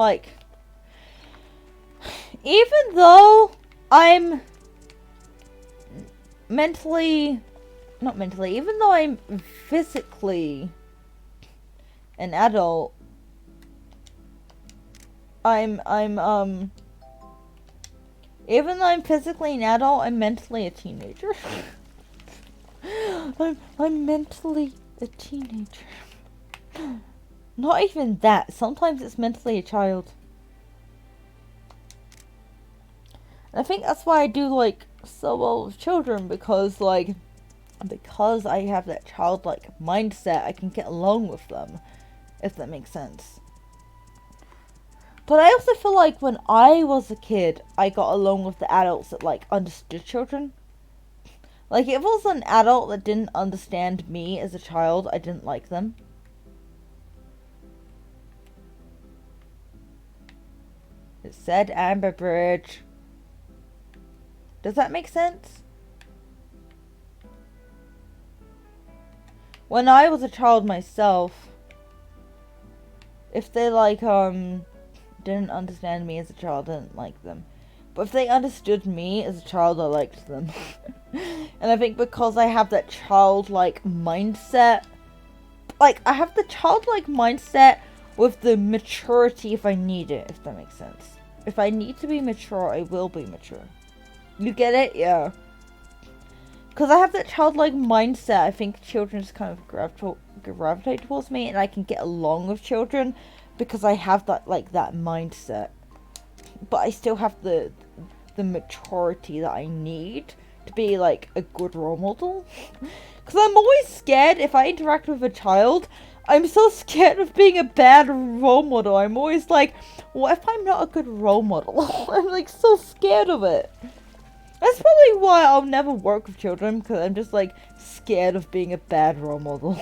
I'm even though I'm physically an adult, even though I'm physically an adult, I'm mentally a teenager. I'm mentally a teenager. Not even that. Sometimes it's mentally a child. And I think that's why I do, like, so well with children, because I have that childlike mindset, I can get along with them, if that makes sense. But I also feel like when I was a kid, I got along with the adults that, like, understood children. Like, if it was an adult that didn't understand me as a child, I didn't like them. It said Amber Bridge. Does that make sense? when I was a child myself, if they like didn't understand me as a child, I didn't like them. But if they understood me as a child, I liked them. And I think because I have that childlike mindset, like I have the childlike mindset with the maturity if I need it, if that makes sense. If I need to be mature, I will be mature. You get it? Yeah. Because I have that childlike mindset, I think children just kind of gravitate towards me, and I can get along with children because I have that, like, that mindset. But I still have the maturity that I need to be, like, a good role model. Because I'm always scared if I interact with a child. I'm so scared of being a bad role model. I'm always like, what if I'm not a good role model? I'm, like, so scared of it. That's probably why I'll never work with children, because I'm just, like, scared of being a bad role model.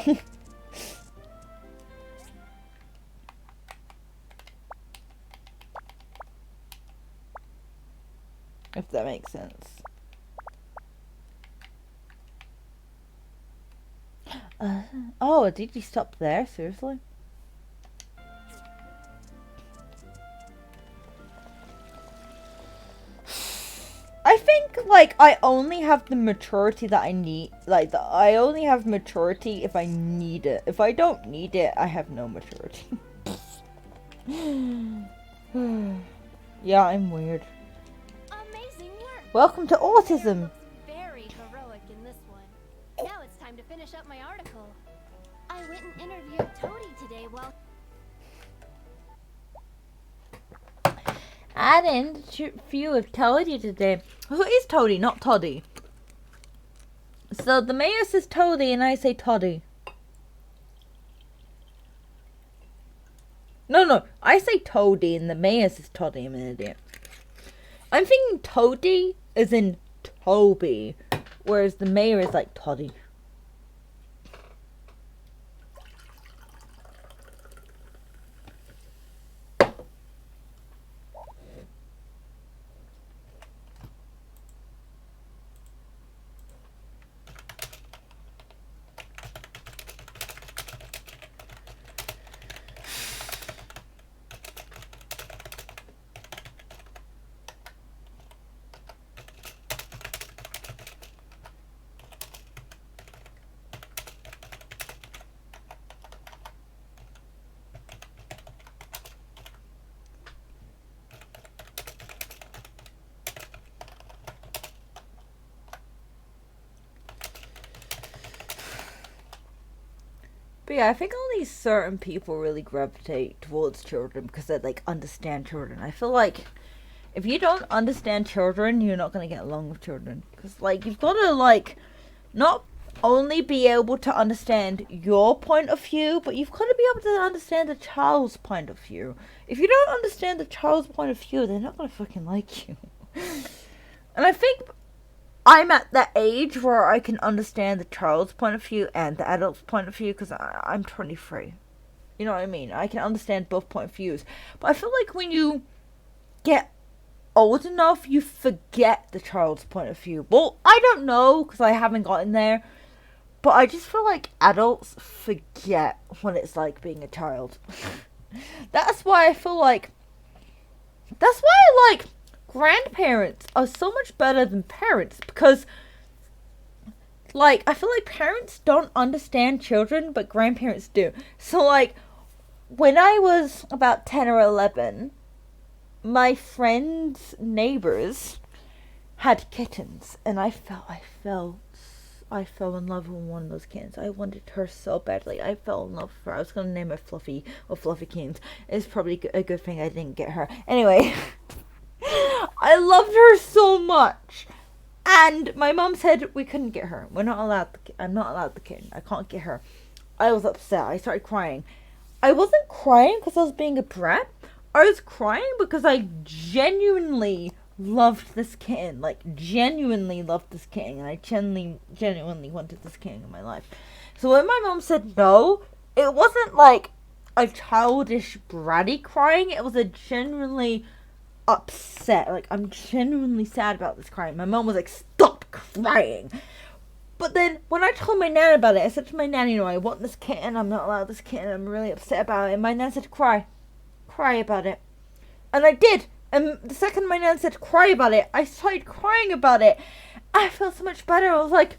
If that makes sense. Oh, did you stop there? Seriously? I think, like, I only have the maturity that I need. Like, I only have maturity if I need it. If I don't need it, I have no maturity. Yeah, I'm weird. Amazing work. Welcome to autism. Very heroic in this one. Now it's time to finish up my article. I went and interviewed Toadie today while... I didn't interview with Toadie today. Who is Toadie, not Toddy? So the mayor says Toadie and I say Toddy. No, I say Toadie and the mayor says Toddy. I'm an idiot. I'm thinking Toadie is in Toby, whereas the mayor is like Toddy. But yeah, I think only certain people really gravitate towards children because they, like, understand children. I feel like if you don't understand children, you're not going to get along with children. Because, like, you've got to, like, not only be able to understand your point of view, but you've got to be able to understand the child's point of view. If you don't understand the child's point of view, they're not going to fucking like you. And I think I'm at that age where I can understand the child's point of view and the adult's point of view because I'm 23. You know what I mean? I can understand both point of views. But I feel like when you get old enough, you forget the child's point of view. Well, I don't know because I haven't gotten there. But I just feel like adults forget what it's like being a child. That's why I feel like... That's why I like... grandparents are so much better than parents because, like, I feel like parents don't understand children, but grandparents do. So, like, when I was about 10 or 11, my friends' neighbors had kittens, and I fell in love with one of those kittens. I wanted her so badly. I fell in love with her. I was going to name her Fluffy or Fluffykins. It's probably a good thing I didn't get her. Anyway... I loved her so much, and my mom said we couldn't get her. We're not allowed. I'm not allowed the kitten. I can't get her. I was upset. I started crying. I wasn't crying because I was being a brat. I was crying because I genuinely loved this kitten. Like, genuinely loved this kitten, and I genuinely wanted this kitten in my life. So when my mom said no, it wasn't like a childish bratty crying. It was a genuinely upset. Like, I'm genuinely sad about this crying. My mom was like, stop crying. But then, when I told my nan about it, I said to my nan, you know, I want this kitten, I'm not allowed this kitten, I'm really upset about it. And my nan said, cry about it. And I did. And the second my nan said, cry about it, I started crying about it. I felt so much better. I was like,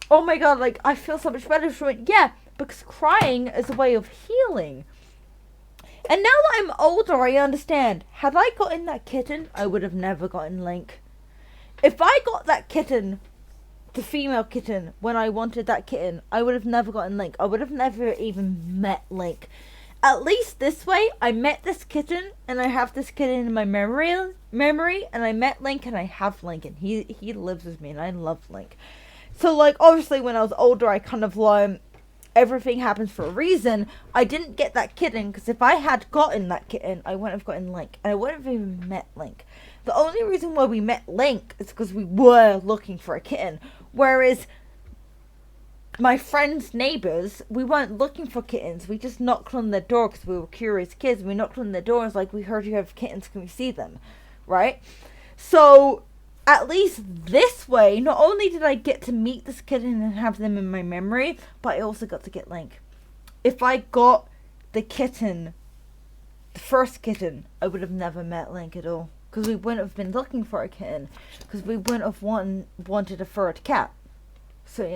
oh my god, like, I feel so much better. She went, yeah, because crying is a way of healing. And now that I'm older, I understand. Had I gotten that kitten, I would have never gotten Link. If I got that kitten, the female kitten, when I wanted that kitten, I would have never gotten Link. I would have never even met Link. At least this way, I met this kitten, and I have this kitten in my memory, and I met Link, and I have Link, and he lives with me, and I love Link. So, like, obviously, when I was older, I kind of learned everything happens for a reason. I didn't get that kitten, because if I had gotten that kitten, I wouldn't have gotten Link, and I wouldn't have even met Link. The only reason why we met Link is because we were looking for a kitten, whereas my friends' neighbours, we weren't looking for kittens. We just knocked on their door because we were curious kids. We knocked on their door and was like, we heard you have kittens, can we see them? Right? So, at least this way, not only did I get to meet this kitten and have them in my memory, but I also got to get Link. If I got the kitten, the first kitten, I would have never met Link at all. Because we wouldn't have been looking for a kitten. Because we wouldn't have wanted a furred cat. So,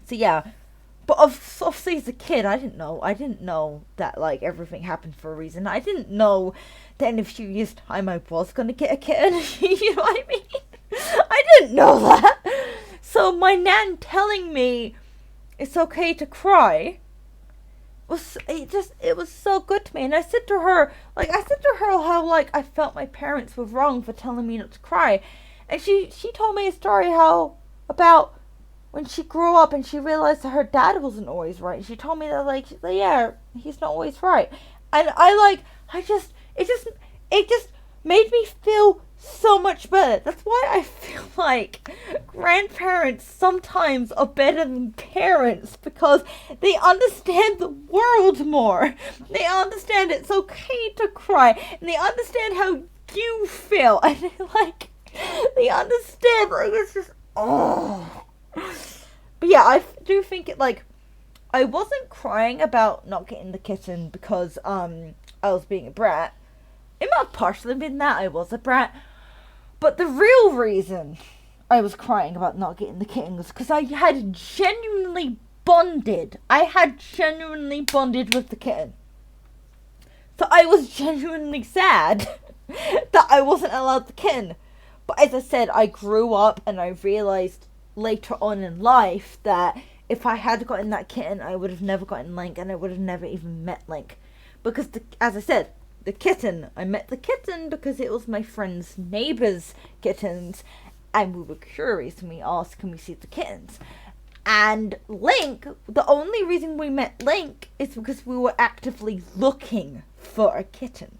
yeah. But obviously as a kid, I didn't know that, like, everything happened for a reason. I didn't know that in a few years' time I was going to get a kitten. You know what I mean? I didn't know that. So my nan telling me it's okay to cry, it was so good to me. And I said to her how, like, I felt my parents were wrong for telling me not to cry. And she told me a story about when she grew up and she realized that her dad wasn't always right. She told me that, like, yeah, he's not always right. And it just made me feel so much better. That's why I feel like grandparents sometimes are better than parents, because they understand the world more. They understand it's okay to cry, and they understand how you feel, and they understand, like, it's just, oh. But yeah, I do think it, like, I wasn't crying about not getting the kitten because I was being a brat. It might have partially been that I was a brat, but the real reason I was crying about not getting the kitten was because I had genuinely bonded. With the kitten. So I was genuinely sad that I wasn't allowed the kitten. But as I said, I grew up and I realized later on in life that if I had gotten that kitten, I would have never gotten Link, and I would have never even met Link. Because, as I said, I met the kitten because it was my friend's neighbour's kittens, and we were curious, and we asked, can we see the kittens? And Link, the only reason we met Link is because we were actively looking for a kitten.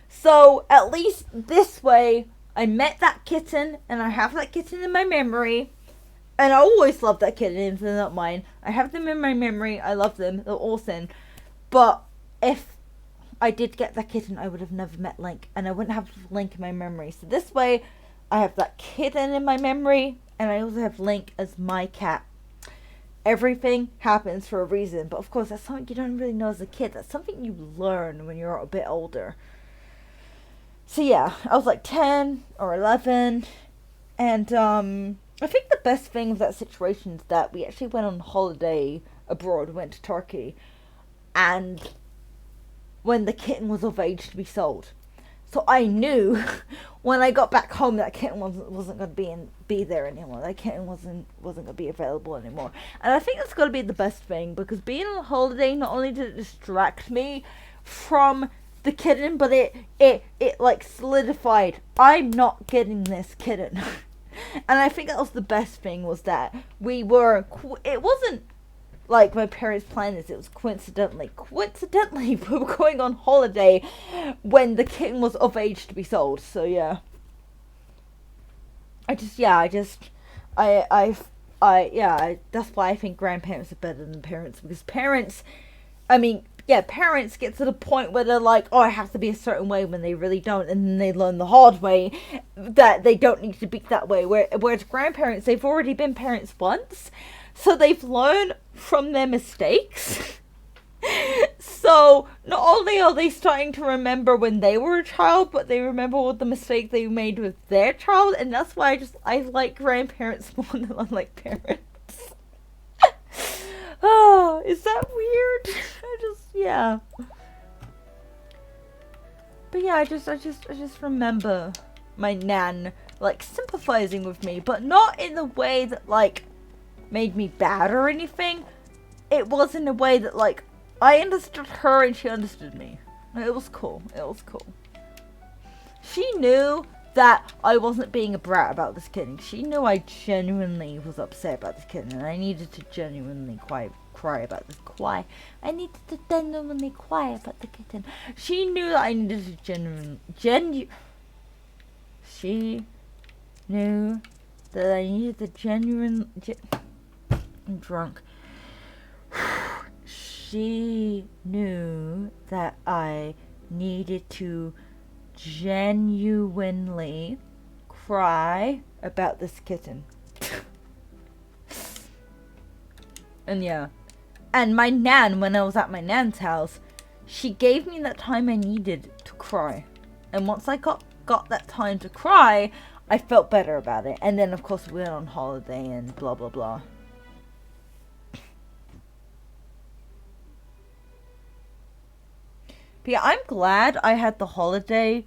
So, at least this way, I met that kitten, and I have that kitten in my memory. And I always love that kitten, if they're not mine. I have them in my memory, I love them, they're awesome. But if I did get that kitten, I would have never met Link, and I wouldn't have Link in my memory. So this way, I have that kitten in my memory, and I also have Link as my cat. Everything happens for a reason, but of course, that's something you don't really know as a kid. That's something you learn when you're a bit older. So yeah, I was like 10 or 11, and I think the best thing of that situation is that we actually went on holiday abroad, went to Turkey, and when the kitten was of age to be sold. So I knew when I got back home that kitten wasn't going to be there anymore. That kitten wasn't going to be available anymore. And I think that's going to be the best thing, because being on holiday, not only did it distract me from the kitten, but it like solidified, I'm not getting this kitten. And I think that was the best thing, was that it wasn't like my parents planned this, it was coincidentally we were going on holiday when the kitten was of age to be sold. So yeah, that's why I think grandparents are better than parents, because parents, I mean, yeah, parents get to the point where they're like, oh, I have to be a certain way when they really don't, and then they learn the hard way that they don't need to be that way. Whereas grandparents, they've already been parents once, so they've learned from their mistakes. So not only are they starting to remember when they were a child, but they remember what the mistake they made with their child, and that's why I like grandparents more than I like parents. Oh, is that weird? Yeah. But yeah, I just remember my nan, like, sympathizing with me, but not in the way that, like, made me bad or anything. It was in a way that, like, I understood her and she understood me. It was cool. It was cool. She knew that I wasn't being a brat about this kitten. She knew I genuinely was upset about this kitten, and I needed to genuinely cry about this. I needed to genuinely cry about the kitten. She knew that I needed to She knew that I needed to I'm drunk. She knew that I needed to genuinely cry about this kitten. And yeah. And my nan, when I was at my nan's house, she gave me that time I needed to cry. And once I got that time to cry, I felt better about it. And then, of course, we went on holiday and blah, blah, blah. But yeah, I'm glad I had the holiday,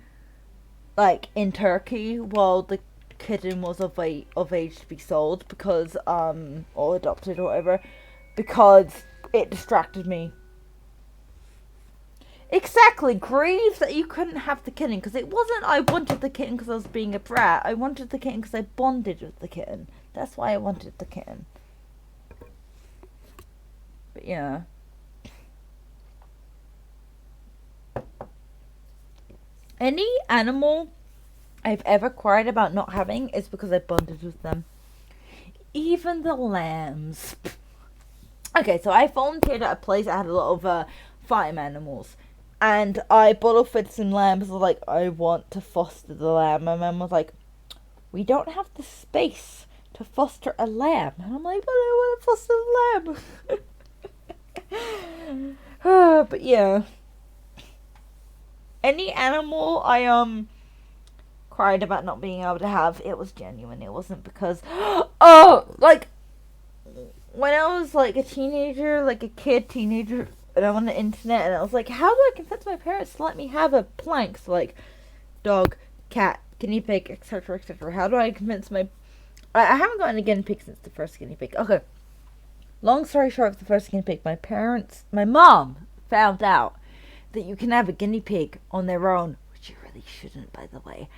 like, in Turkey while the kitten was of age to be sold, because, or adopted or whatever, because it distracted me. Exactly, grieve that you couldn't have the kitten, because it wasn't I wanted the kitten because I was being a brat. I wanted the kitten because I bonded with the kitten. That's why I wanted the kitten. But yeah. Any animal I've ever cried about not having is because I bonded with them. Even the lambs. Okay, so I volunteered at a place that had a lot of farm animals. And I bottle fed some lambs. I was like, I want to foster the lamb. My mum was like, we don't have the space to foster a lamb. And I'm like, but I want to foster the lamb. But yeah. Any animal I cried about not being able to have, it was genuine. It wasn't because like when I was like a teenager, like a teenager, and I'm on the internet, and I was like, how do I convince my parents to let me have a plank? So like dog, cat, guinea pig, etc., etc. How do I convince my I haven't gotten a guinea pig since the first guinea pig. Okay. Long story short, of the first guinea pig, my mom found out that you can have a guinea pig on their own, which you really shouldn't, by the way,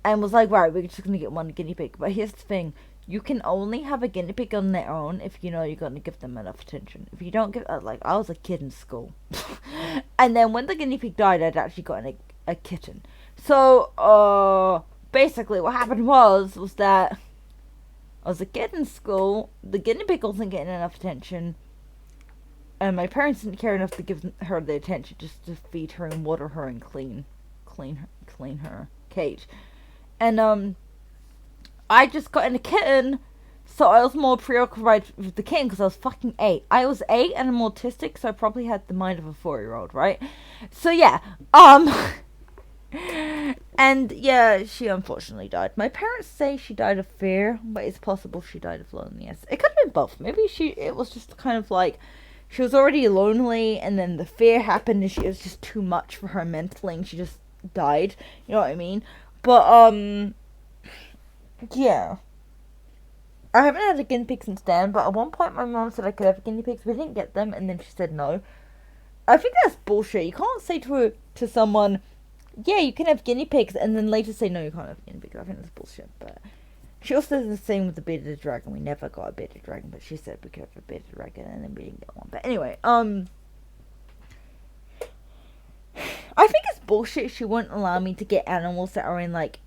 and was like, right, we're just gonna get one guinea pig. But here's the thing, you can only have a guinea pig on their own if you know you're gonna give them enough attention. If you don't give, like, I was a kid in school, and then when the guinea pig died, I'd actually gotten a kitten. So, basically what happened was that I was a kid in school, the guinea pig wasn't getting enough attention, and my parents didn't care enough to give her the attention just to feed her and water her and clean her cage. And I just got in a kitten, so I was more preoccupied with the kitten because I was fucking 8. I was 8 and I'm autistic, so I probably had the mind of a 4-year-old, right? So yeah, and yeah, she unfortunately died. My parents say she died of fear, but it's possible she died of loneliness. It could have been both. Maybe it was just kind of like she was already lonely, and then the fear happened, and it was just too much for her mentally, and she just died. You know what I mean? But yeah. I haven't had a guinea pig since then, but at one point my mom said I could have guinea pigs. We didn't get them, and then she said no. I think that's bullshit. You can't say to someone, yeah, you can have guinea pigs, and then later say, no, you can't have guinea pigs. I think that's bullshit. But she also did the same with the bearded dragon. We never got a bearded dragon, but she said we could have a bearded dragon, and then we didn't get one. But anyway, I think it's bullshit she wouldn't allow me to get animals that are in, like,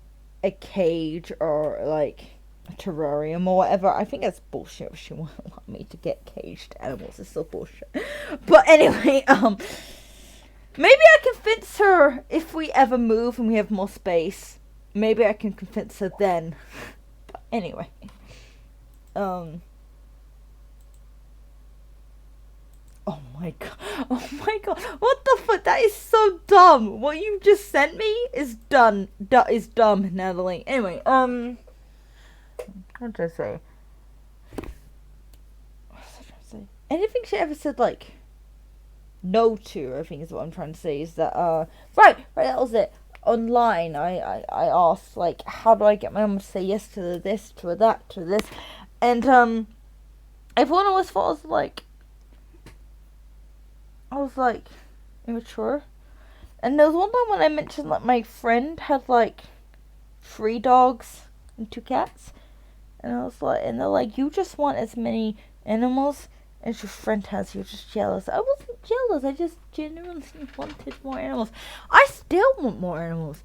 a cage, or, like, terrarium or whatever. I think that's bullshit. She won't want me to get caged animals. It's so bullshit. But anyway, maybe I can convince her if we ever move and we have more space. Maybe I can convince her then. But anyway, oh my god, what the fuck, that is so dumb. What you just sent me is dumb, Natalie. Anyway, what did I say? What was I trying to say? Anything she ever said, like, no to, I think is what I'm trying to say, is that, right, that was it. Online, I asked, like, how do I get my mom to say yes to this, to that, to this, and, everyone always thought I was like, immature. And there was one time when I mentioned that my friend had, like, 3 dogs and 2 cats. And I was like, and they're like, you just want as many animals as your friend has. You're just jealous. I wasn't jealous. I just genuinely wanted more animals. I still want more animals.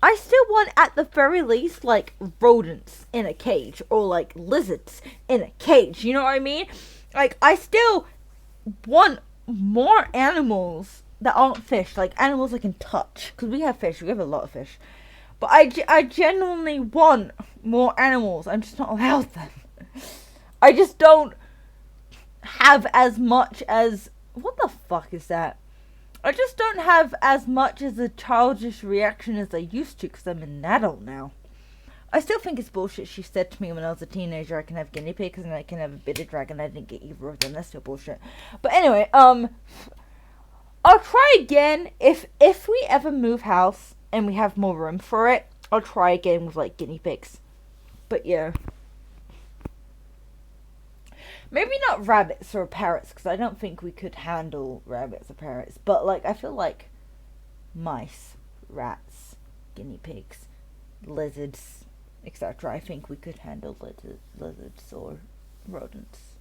I still want, at the very least, like, rodents in a cage. Or, like, lizards in a cage. You know what I mean? Like, I still want more animals that aren't fish, like animals I can touch, because we have fish, we have a lot of fish, but I genuinely want more animals. I'm just not allowed them. I just don't have as much as, what the fuck is that? I just don't have as much as a childish reaction as I used to, because I'm an adult now. I still think it's bullshit she said to me when I was a teenager I can have guinea pigs and I can have a bearded dragon. I didn't get either of them. That's still bullshit. But anyway, I'll try again. If we ever move house and we have more room for it, I'll try again with, like, guinea pigs. But yeah. Maybe not rabbits or parrots, because I don't think we could handle rabbits or parrots. But, like, I feel like mice, rats, guinea pigs, lizards, etc. I think we could handle lizards or rodents.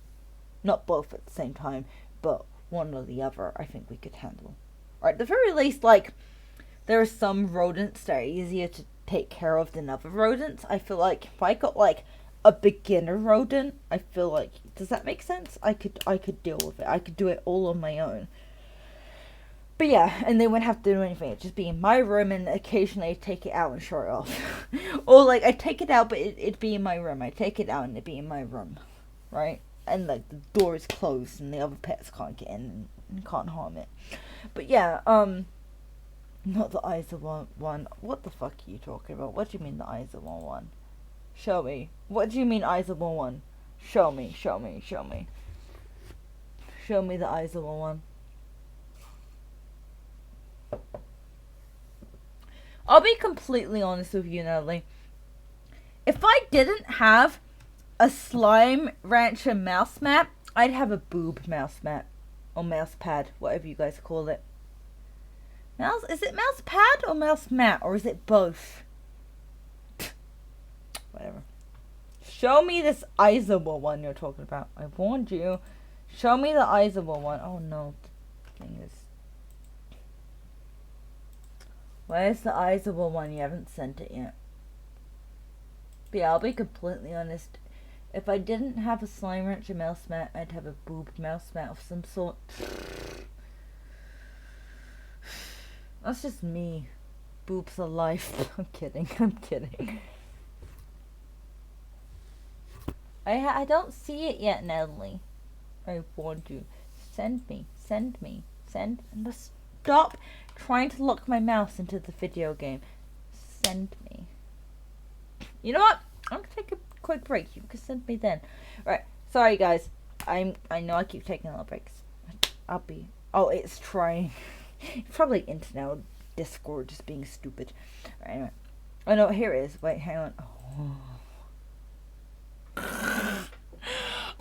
Not both at the same time, but one or the other I think we could handle. Or at the very least, like, there are some rodents that are easier to take care of than other rodents. I feel like if I got, like, a beginner rodent, I feel like, does that make sense? I could deal with it. I could do it all on my own. But yeah, and they wouldn't have to do anything. It'd just be in my room, and occasionally I'd take it out and show it off. Or, like, I'd take it out, but it'd be in my room. I'd take it out, and it'd be in my room. Right? And, like, the door is closed, and the other pets can't get in and can't harm it. But yeah, not the eyes of one. What the fuck are you talking about? What do you mean the eyes of one? Show me. What do you mean eyes of one? Show me. Show me the eyes of one. I'll be completely honest with you, Natalie. If I didn't have a Slime Rancher mouse mat, I'd have a boob mouse mat. Or mouse pad, whatever you guys call it. Is it mouse pad or mouse mat? Or is it both? Whatever. Show me this Isobel one you're talking about. I warned you. Show me the Isobel one. Oh no. The thing is, where's the Isobel one? You haven't sent it yet. But yeah, I'll be completely honest. If I didn't have a Slime Rancher mouse mat, I'd have a boob mouse mat of some sort. That's just me. Boobs are life. I'm kidding. I don't see it yet, Natalie. I warned you. Send me. And just stop trying to lock my mouse into the video game. Send me. You know what? I'm gonna take a quick break. You can send me then. Right. Sorry, guys. I know I keep taking little breaks. Oh, it's trying. It's probably internet or Discord just being stupid. Right, anyway. Oh no, here it is. Wait, hang on.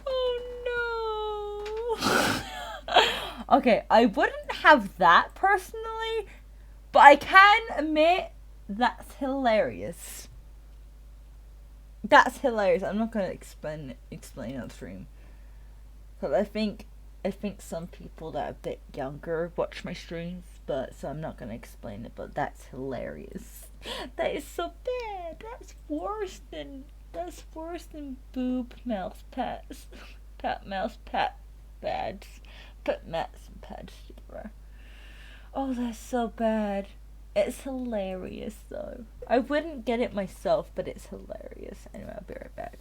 Oh no. Okay, I wouldn't have that personally, but I can admit that's hilarious. That's hilarious. I'm not gonna explain on stream, because I think some people that are a bit younger watch my streams, but so I'm not gonna explain it. But that's hilarious. That is so bad. That's worse than That's worse than boob mouse pats. Pat mouse pat pads. Put mats and pads together. Oh, that's so bad. It's hilarious though. I wouldn't get it myself, but it's hilarious. Anyway, I'll be right back.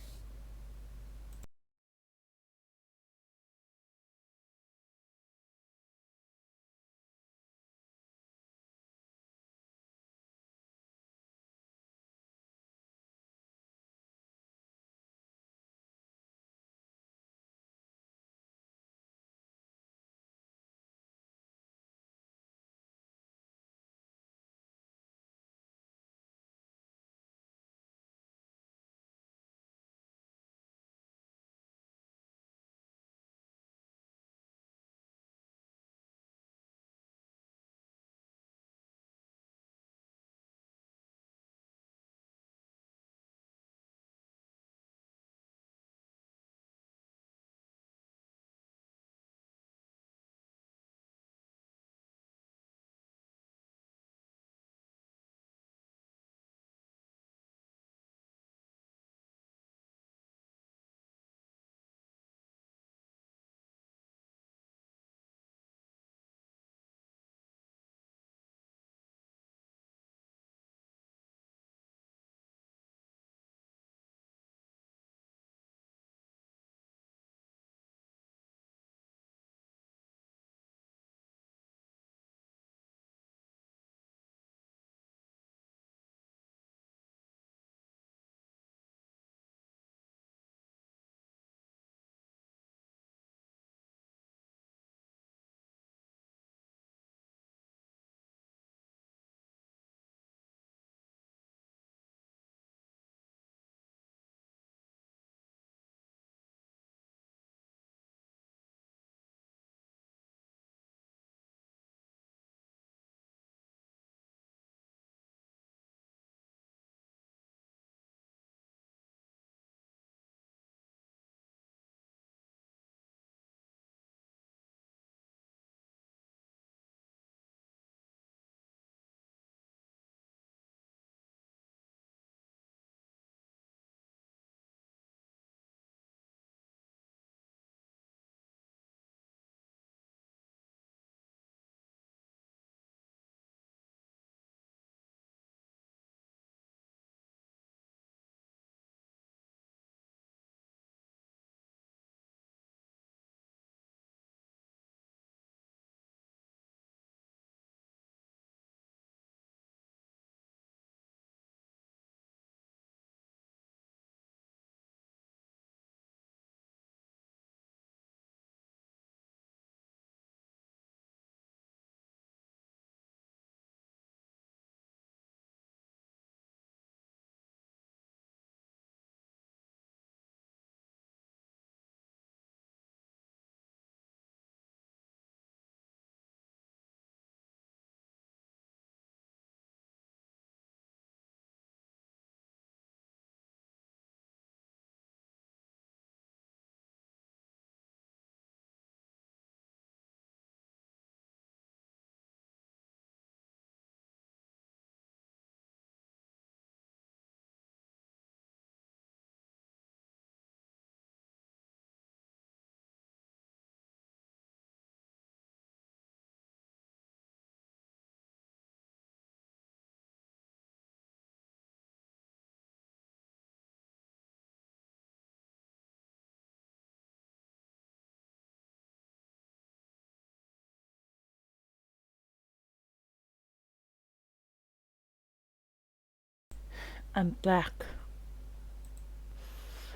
I'm back.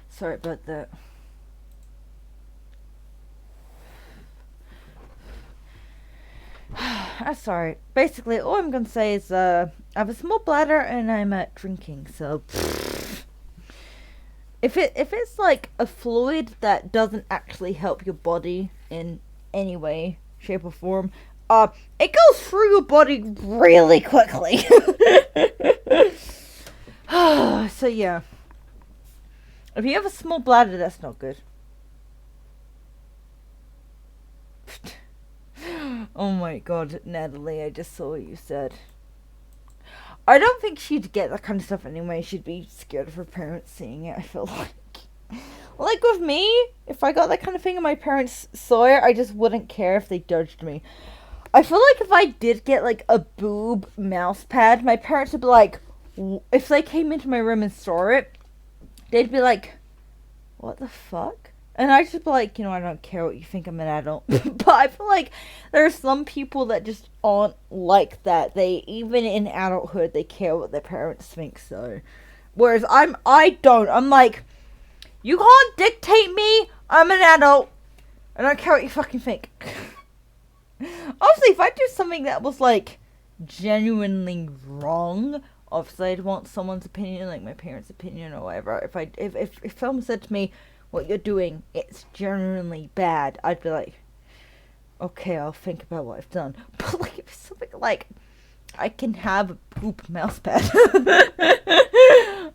Sorry about that. I'm sorry. Basically, all I'm gonna say is, I have a small bladder and I'm drinking, so. If it's like a fluid that doesn't actually help your body in any way, shape, or form, it goes through your body really quickly. So yeah. If you have a small bladder, that's not good. Oh my god, Natalie, I just saw what you said. I don't think she'd get that kind of stuff anyway. She'd be scared of her parents seeing it, I feel like. Like with me, if I got that kind of thing and my parents saw it, I just wouldn't care if they judged me. I feel like if I did get like a boob mouse pad, my parents would be like, if they came into my room and saw it, they'd be like, what the fuck? And I'd just be like, I don't care what you think, I'm an adult. But I feel like there are some people that just aren't like that. They, even in adulthood, they care what their parents think, so. Whereas I don't. I'm like, you can't dictate me. I'm an adult. I don't care what you fucking think. Obviously, if I do something that was, like, genuinely wrong, obviously I'd want someone's opinion, like my parents' opinion or whatever. If someone said to me, what you're doing, it's genuinely bad, I'd be like, okay, I'll think about what I've done. But, like, if it's something like, I can have a poop mouse pad.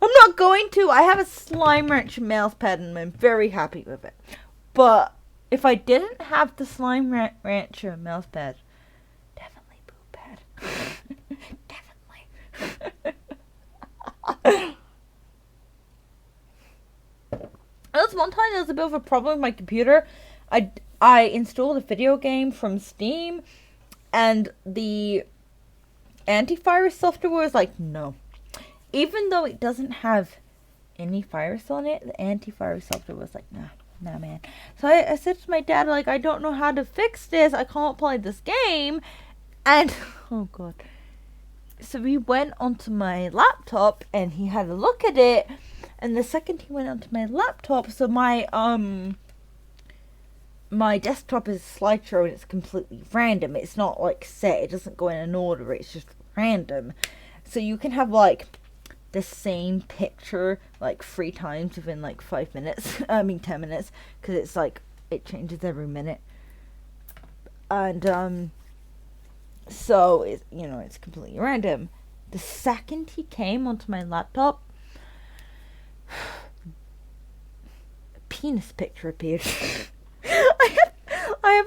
I'm not going to. I have a Slime Rancher mouse pad and I'm very happy with it. But if I didn't have the Slime Rancher mouse pad, definitely poop pad. Definitely. There was one time there was a bit of a problem with my computer. I installed a video game from Steam and the antivirus software was like, no. Even though it doesn't have any virus on it, the antivirus software was like, nah, man. So I said to my dad, like, I don't know how to fix this. I can't play this game. And, oh god. So we went onto my laptop and he had a look at it. And the second he went onto my laptop, so my desktop is a slideshow and it's completely random. It's not like set. It doesn't go in an order. It's just random. So you can have like the same picture like 3 times within like 5 minutes. 10 minutes, because it's like it changes every minute. And so it's it's completely random. The second he came onto my laptop, a penis picture appeared. I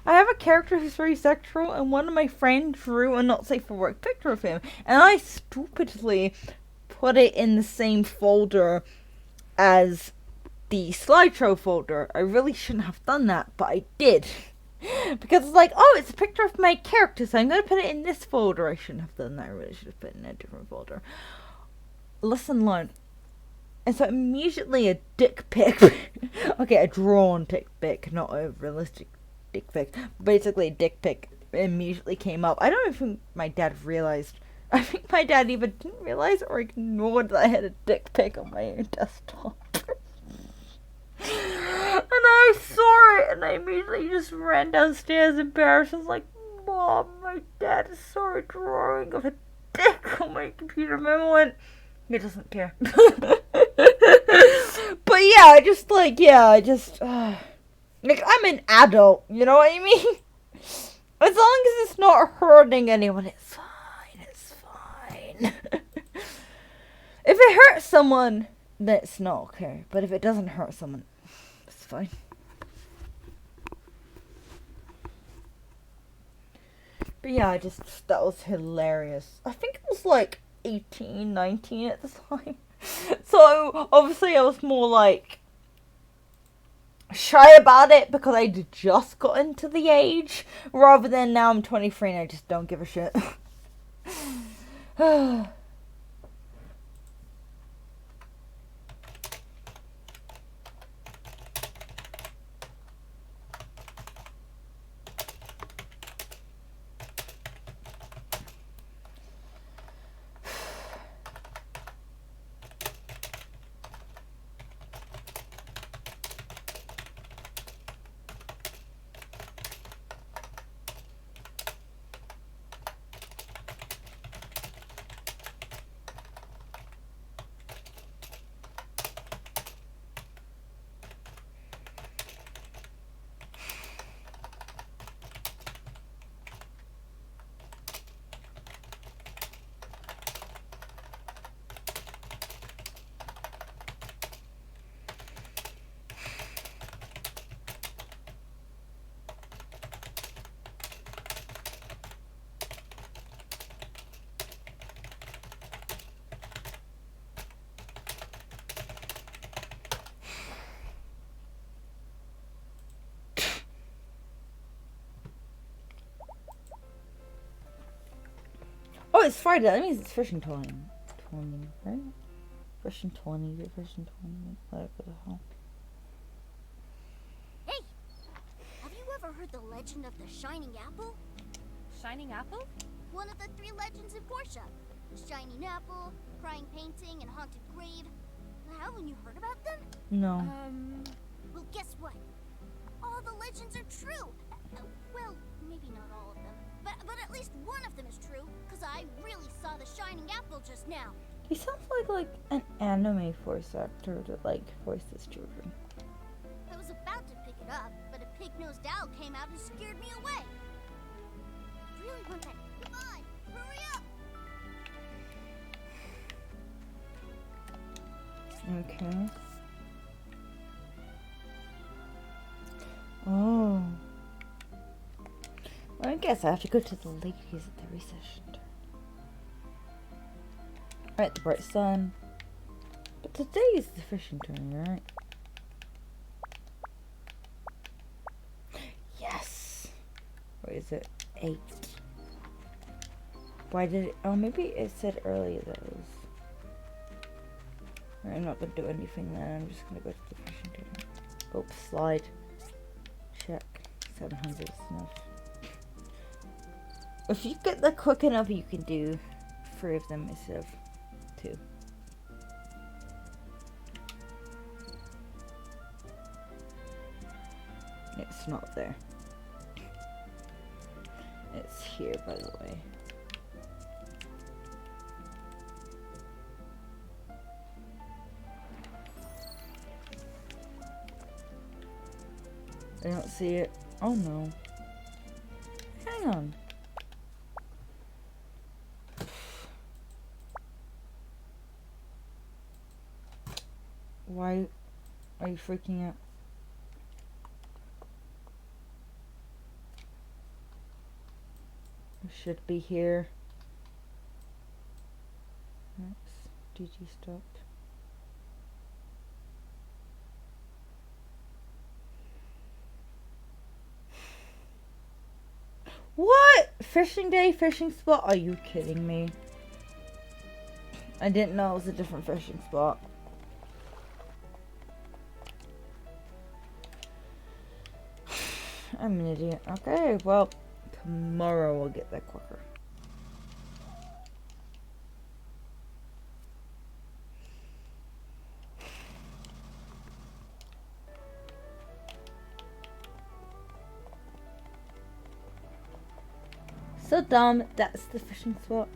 have a character who's very sexual, and one of my friends drew a not safe for work picture of him, and I stupidly put it in the same folder as the slideshow folder. I really shouldn't have done that, but I did. Because it's like, oh, it's a picture of my character, so I'm going to put it in this folder. I shouldn't have done that. I really should have put it in a different folder. Lesson learned. And so immediately a dick pic. Okay, a drawn dick pic, not a realistic dick pic. Basically a dick pic immediately came up. I don't even think my dad realized. I think my dad either didn't realize or ignored that I had a dick pic on my desktop. And I saw it and I immediately just ran downstairs embarrassed. I was like, Mom, my dad saw a drawing of a dick on my computer. Mom went, he doesn't care. But yeah, I just like I'm an adult, you know what I mean? As long as it's not hurting anyone, it's fine. If it hurts someone, then it's not okay. But if it doesn't hurt someone, it's fine. But yeah, that was hilarious. I think it was like 18, 19 at the time. So obviously I was more like shy about it because I'd just got into the age, rather than now I'm 23 and I just don't give a shit. it's Friday. That means it's fishing time. 20, right? Fishing 20, fishing 20, whatever the hell. Hey! Have you ever heard the legend of the Shining Apple? Shining apple? One of the 3 legends in Portia. The Shining Apple, Crying Painting, and Haunted Grave. Haven't you heard about them? No. Well, guess what? All the legends are true. Well, maybe not all of them. But at least one of them is true, because I really saw the Shining Apple just now. He sounds like an anime voice actor that voices children. I was about to pick it up, but a pig-nosed owl came out and scared me away. I really want that. Come on, hurry up! Okay. Oh. Well, I guess I have to go to the ladies at the research center. Right, the bright sun. But today is the fishing tournament, right? Yes! What is it? 8. Why did it? Oh, maybe it said earlier that it was. I'm not gonna do anything then. I'm just gonna go to the fishing tournament. Oops, slide. Check. 700 is enough. If you get that quick enough, you can do 3 of them instead of 2. It's not there. It's here, by the way. I don't see it. Oh no. Hang on. Why are you freaking out? It should be here. Oops. DG stopped. What? Fishing day, fishing spot? Are you kidding me? I didn't know it was a different fishing spot. I'm an idiot. Okay, well, tomorrow we'll get that quicker. So dumb. That's the fishing spot.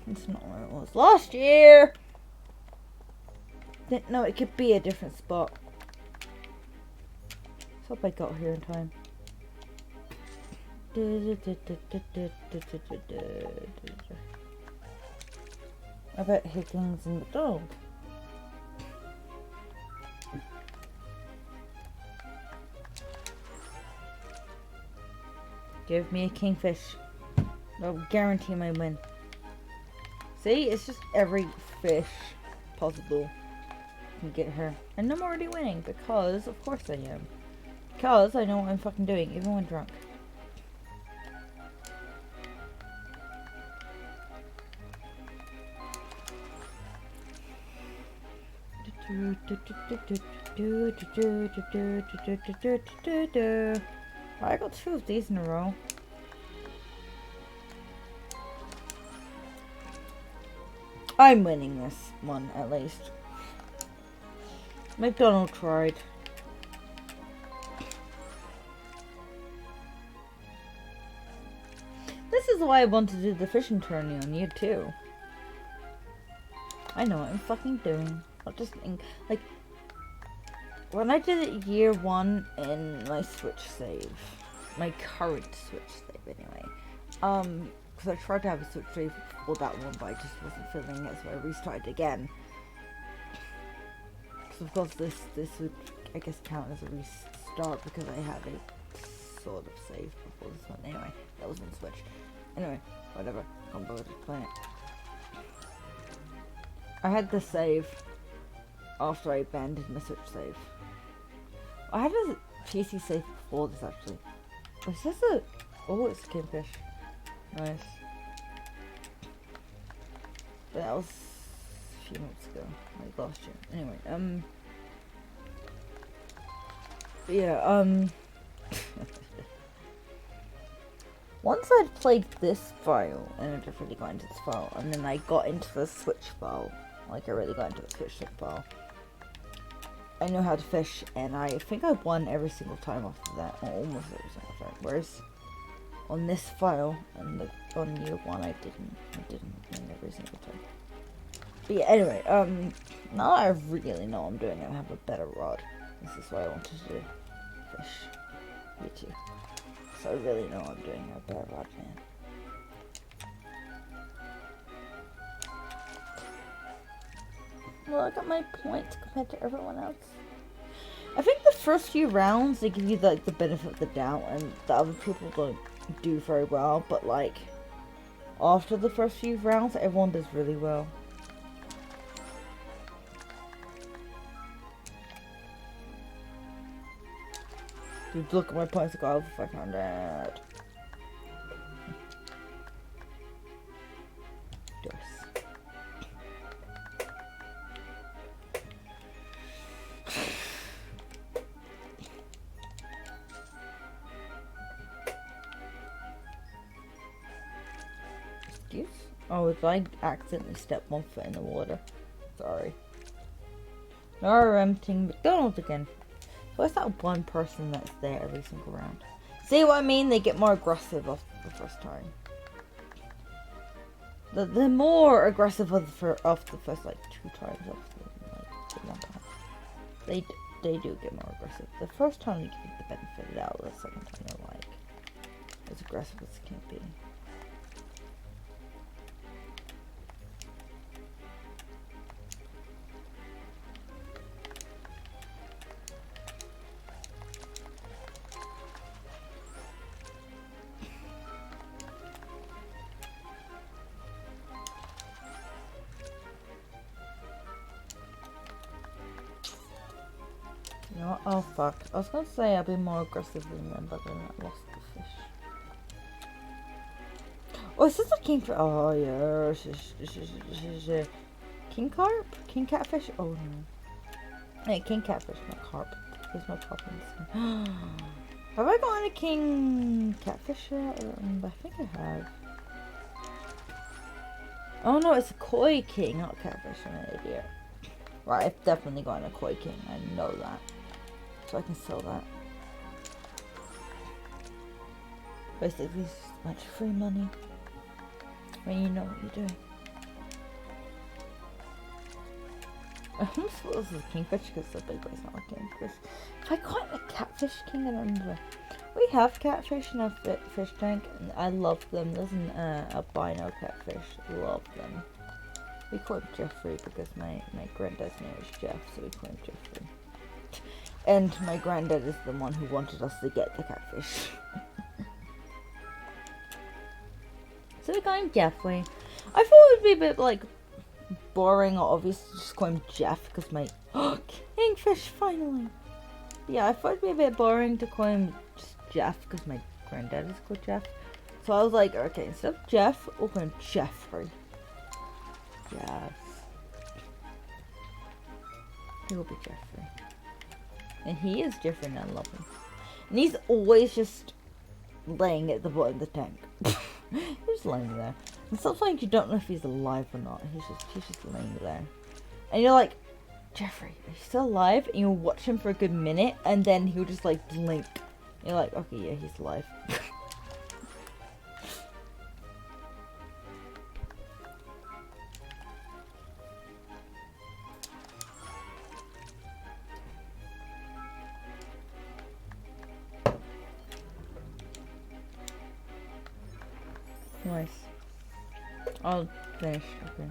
It's not where it was last year. Didn't know it could be a different spot. So hope I got here in time. I bet Higgins and McDonald. Give me a kingfish. I'll guarantee my win. See, it's just every fish possible can get her. And I'm already winning because, of course I am. Because I know what I'm fucking doing, even when drunk. I got 2 of these in a row. I'm winning this one, at least. McDonald tried. This is why I want to do the fishing tourney on you, too. I know what I'm fucking doing. Not just, like... When I did it year 1 in my Switch save, my current Switch save anyway, because I tried to have a Switch save for that one, but I just wasn't feeling it, so I restarted again. So of course this would, I guess, count as a restart because I had a sort of save before this one. Anyway, that was on Switch. Anyway, whatever. Can't bother to play it. I had the save after I abandoned my Switch save. I had a PC save before this actually. Is this a... Oh, it's a kingfish. Nice. That was a few months ago, like last year. Anyway, but yeah, once I'd played this file, and I just really got into this file, and then I got into the Switch file, like I really got into the Switch file, I know how to fish, and I think I won every single time after that, or almost every single time, whereas on this file, and on year 1, I didn't win every single time. But yeah, anyway, now that I really know what I'm doing, I have a better rod. This is why I wanted to fish. You too. So I really know what I'm doing, I have a better rod, man. Well, I got my points compared to everyone else. I think the first few rounds, they give you like the benefit of the doubt, and the other people don't do very well, but like, after the first few rounds, everyone does really well. Dude, look at my points, I got over 500. ToS. Excuse? Oh, if I accidentally step one foot in the water. Sorry. Now we're emptying McDonald's again. So it's that one person that's there every single round. See what I mean? They get more aggressive off the first time. They're more aggressive off the first like 2 times off the 1 time. They do get more aggressive. The first time they give you the benefit of the doubt. The second time they're like as aggressive as it can be. You know what? Oh fuck. I was gonna say I'll be more aggressive than them, but then I lost the fish. Oh, is this a king? Oh yeah. King carp? King catfish? Oh no. Hey, king catfish, not carp. There's no carp in this one. Have I gotten a king catfish yet? I think I have. Oh no, it's a koi king, not catfish. I'm an idiot. Right, I've definitely gotten a koi king. I know that. So I can sell that. Basically, it's just a bunch of free money when you know what you're doing. I almost thought this was a kingfish because it's so big, but it's not a kingfish. If I caught a catfish king, I don't remember. We have catfish in our fish tank, and I love them. There's an albino catfish. Love them. We call him Jeffrey because my granddad's name is Jeff, so we call him Jeffrey. And my granddad is the one who wanted us to get the catfish. So we call him Jeffrey. I thought it would be a bit like boring or obvious to just call him Jeff because my kingfish finally. But yeah, I thought it'd be a bit boring to call him just Jeff because my granddad is called Jeff. So I was like, okay, instead of Jeff, we'll call him Jeffrey. Yes. He will be Jeffrey. And he is Jeffrey and I love him. And he's always just laying at the bottom of the tank. He's just laying there. And sometimes you don't know if he's alive or not. He's just laying there. And you're like, Jeffrey, are you still alive? And you'll watch him for a good minute and then he'll just like blink. And you're like, okay, yeah, he's alive. Nice. I'll finish. Okay.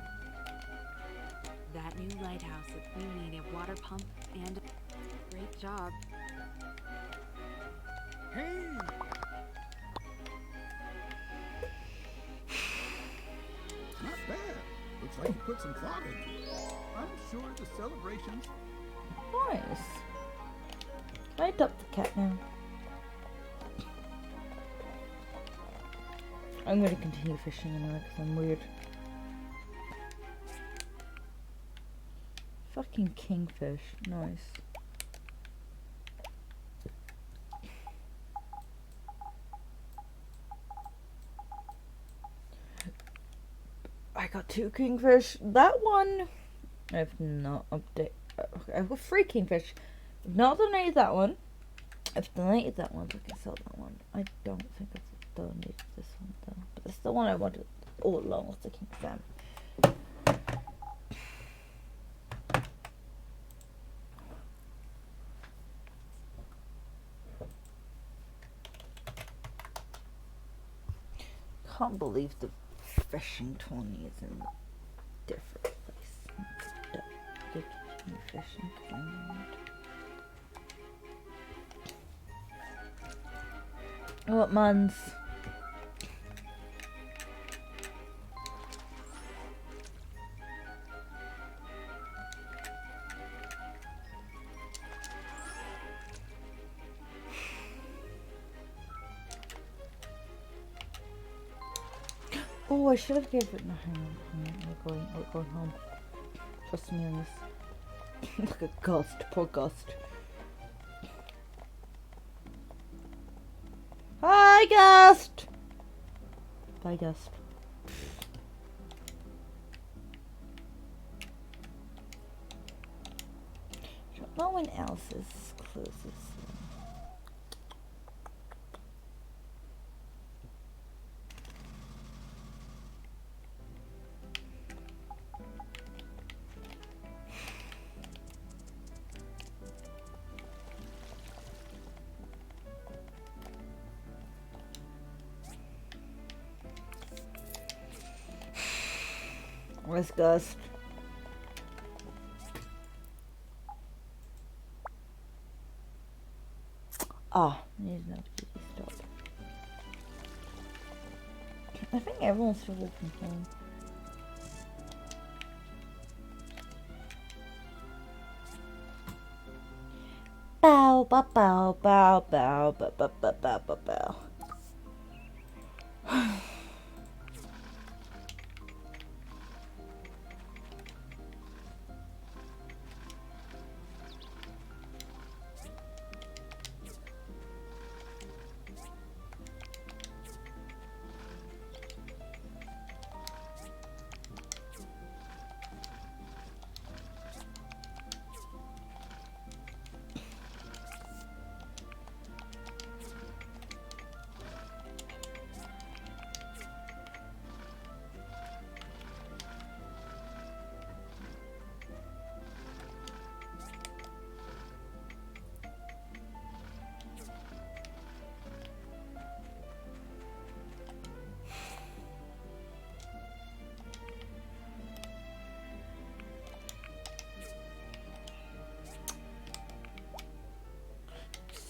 That new lighthouse, we need a water pump and great job. Hey! Not bad. Looks like you put some thought into it. I'm sure the celebrations... Nice. I adopt the cat now. I'm gonna continue fishing anyway because I'm weird. Fucking kingfish. Nice. I got 2 kingfish. That one I've not updated. I've got 3 kingfish. I've not donated that one. I've donated that one, so I can sell that one. I don't think I've donated this one though. But it's the one I wanted all along, was the king salmon. Can't believe the fishing 20 is in a different place. The fishing 20. What months? Oh, I should have given it. No, hang on. We're going home. Trust me on this. Look at Ghost. Poor Ghost. Hi, Ghost! Bye, Ghost. No one else is closest. Where's Ghost? Ah, he's not easy stop. I think everyone's still looking home. Bow, bow, bow, bow, bow, bow, bow, bow, bow, bow, bow.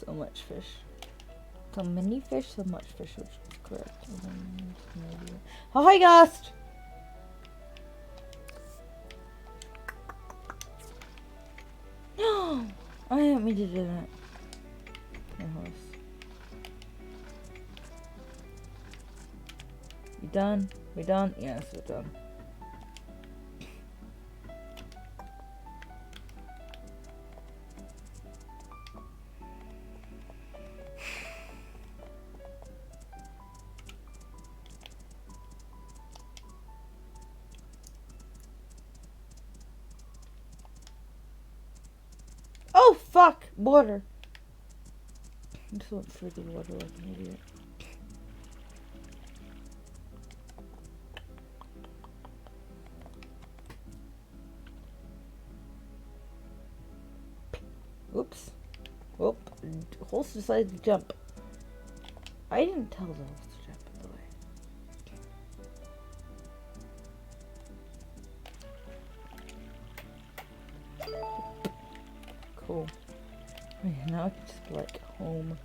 So much fish. So many fish, so much fish, which is correct. Oh, hi, Ghost! No! I didn't mean to do that. My horse. You done? We done? Yes, we're done. Oh, fuck! Water! I just went through the water like an idiot. Oops. Whoop. Horse decided to jump. I didn't tell the horse to jump, by the way. Cool. Now I can just be like home.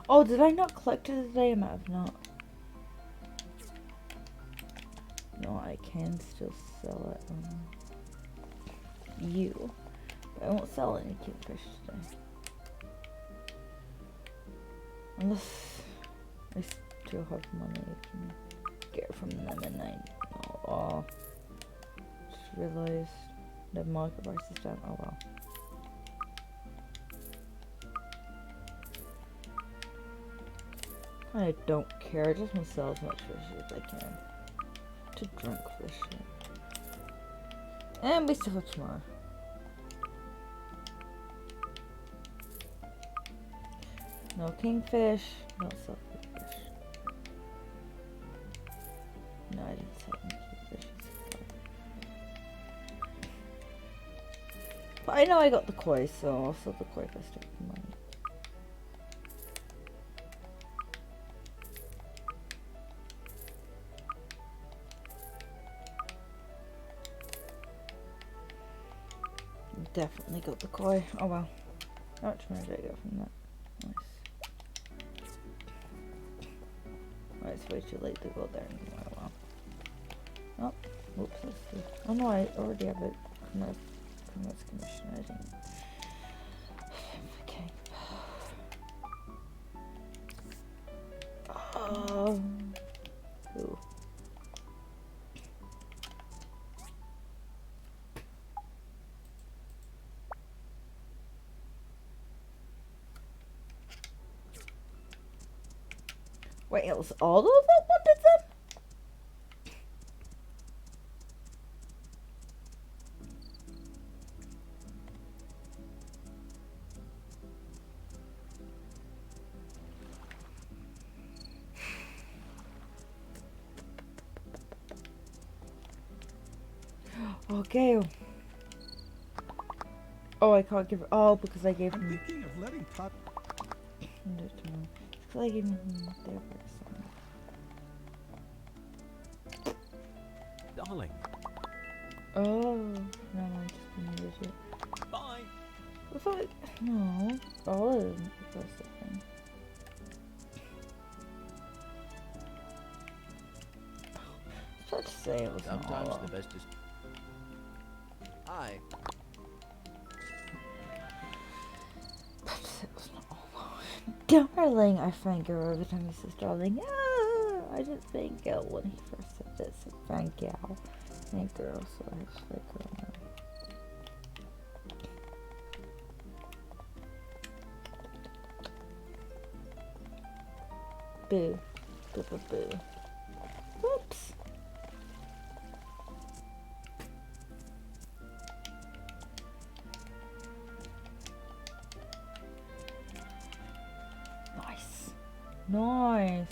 Oh, did I not collect it today? I might have not. No, I can still sell it. You. But I won't sell any kingfish today. Unless I still have money I can get from them and I... Oh, just realized the market price is down. Oh well. I don't care, I just want to sell as much fish as I can. To drink fish. And we still have tomorrow. No kingfish, no sell kingfish. No, I didn't sell any kingfish. But I know I got the koi, so I'll sell the koi if I still have money. Definitely got the koi. Oh well. How much money did I get from that? Nice. Oh, it's way too late to go there anymore. Oh well. Oh, oops. Let's see. Oh no, I already have it. Commerce commission. I didn't. Okay. Who? Wait, it was all of them wanted them? Okay. Oh, I can't give it. Oh, because I gave him. Thinking of letting Tot. Because I gave him there for Darling. Oh, no, I'm just being an idiot. Bye. I thought. No. Oh, it isn't the first thing. I was about to say it was Sometimes not the best is. Hi. Darling, I thank her every time he says darling. Ah, I didn't thank Gil when he first said this. So thank Gal. Thank girl, so I just like her now. Boo. Boo boo boo. Whoops. Nice. Nice.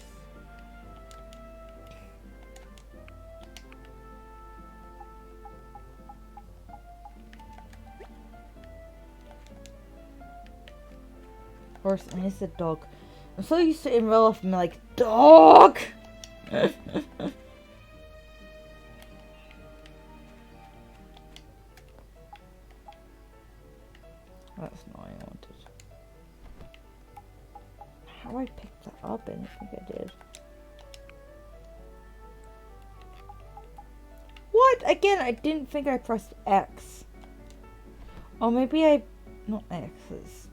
Horse, and I said dog. I'm so used to in real life being like, dog! That's not what I wanted. How I picked that up? I didn't think I did. What? Again, I didn't think I pressed X. Or maybe I... Not X, it's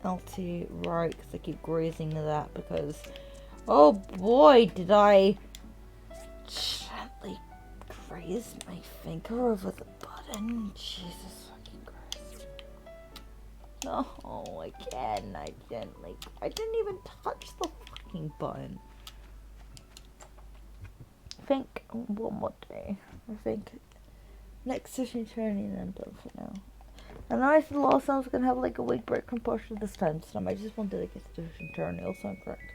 LT, right, because I keep grazing to that because... Oh boy, did I gently graze my finger over the button. Jesus fucking Christ. No, again, I didn't even touch the fucking button. I think one more day. I think next session training I'm done for now. And I said last time I was gonna have like a week break from Portia this time. I just wanted to get to session training. Also, I'm correct.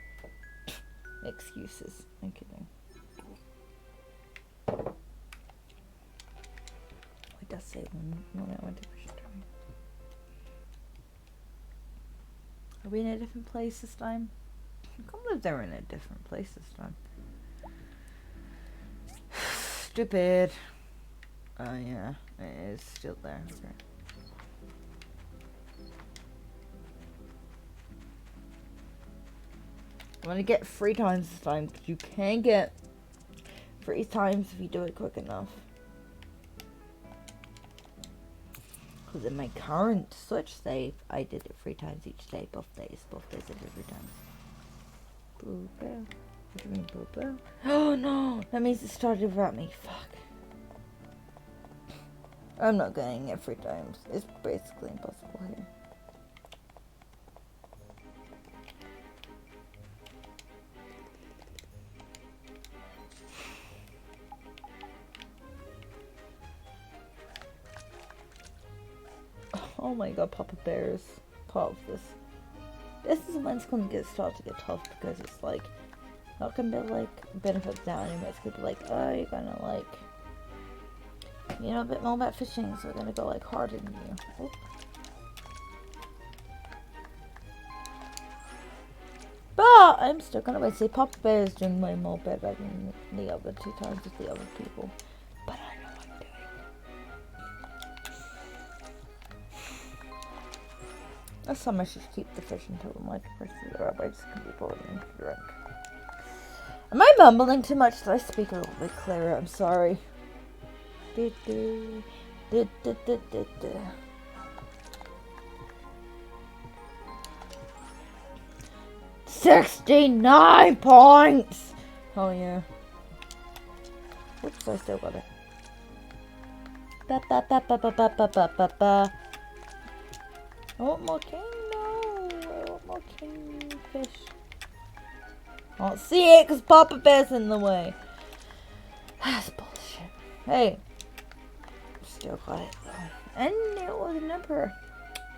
Excuses. I'm kidding. It does say when I went to session training. Are we in a different place this time? I can't believe they're in a different place this time. Stupid. Oh yeah, it is still there. Okay. I'm gonna get 3 times this time, because you can get 3 times if you do it quick enough. Because in my current Switch save, I did it 3 times each day, both days I did it 3 times. Boo boo. What do you mean boo boo? Oh no! That means it started without me. Fuck. I'm not getting it 3 times. It's basically impossible here. Oh my god, Papa Bear is part of this. This is when it's gonna start to get tough, because it's like not gonna be like benefits down anymore. It's gonna be like, oh, you're gonna like, you know, a bit more about fishing, so we're gonna go like harder than you. Oop. But I'm still gonna say Papa Bear is doing way more better than the other 2 times with the other people. But I know what I'm doing. This time I should keep the fish until my prices are up. I just can be bored and drink. Am I mumbling too much? Did I speak a little bit clearer? I'm sorry. 69 points! Oh yeah. Oops, I still got it. Ba ba ba ba ba ba ba ba ba ba. I want more king, no! I want more kingfish. I can't see it because Papa Bear's in the way. That's bullshit. Hey. Still got it though. And it was an emperor.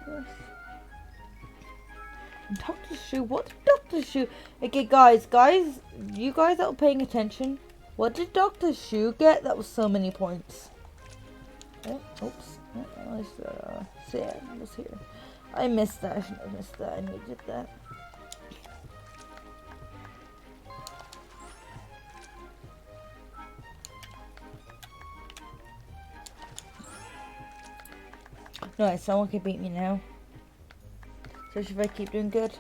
Yes. Dr. Shoe? What did Dr. Shoe? Okay, guys, you guys that were paying attention, what did Dr. Shoe get? That was so many points. Oh, oops. See, I was here. I missed that. I shouldn't have missed that. I needed that. Nice, someone can beat me now. So should I keep doing good?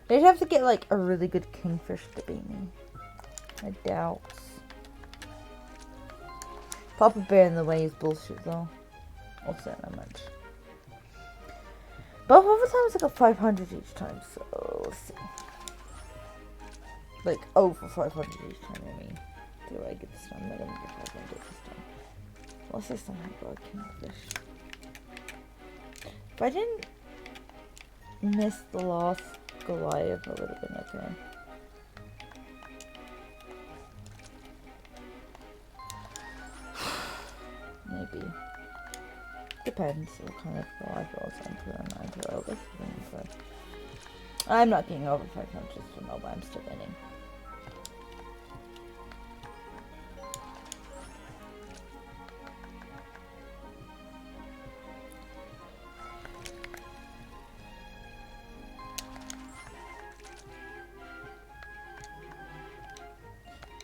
They'd have to get like a really good kingfish to beat me. I doubt. Papa Bear in the way is bullshit though. I'll say that much. Both of the times I got 500 each time, so let's see. Like over 500 each time, I mean. Do I get this time? I don't get 500 this time. What's this time I got a kingfish? If I didn't miss the last Goliath, I would have been okay. Maybe. Depends what kind of Goliath I was into. I'm not getting over 500 just to know, but I'm still winning.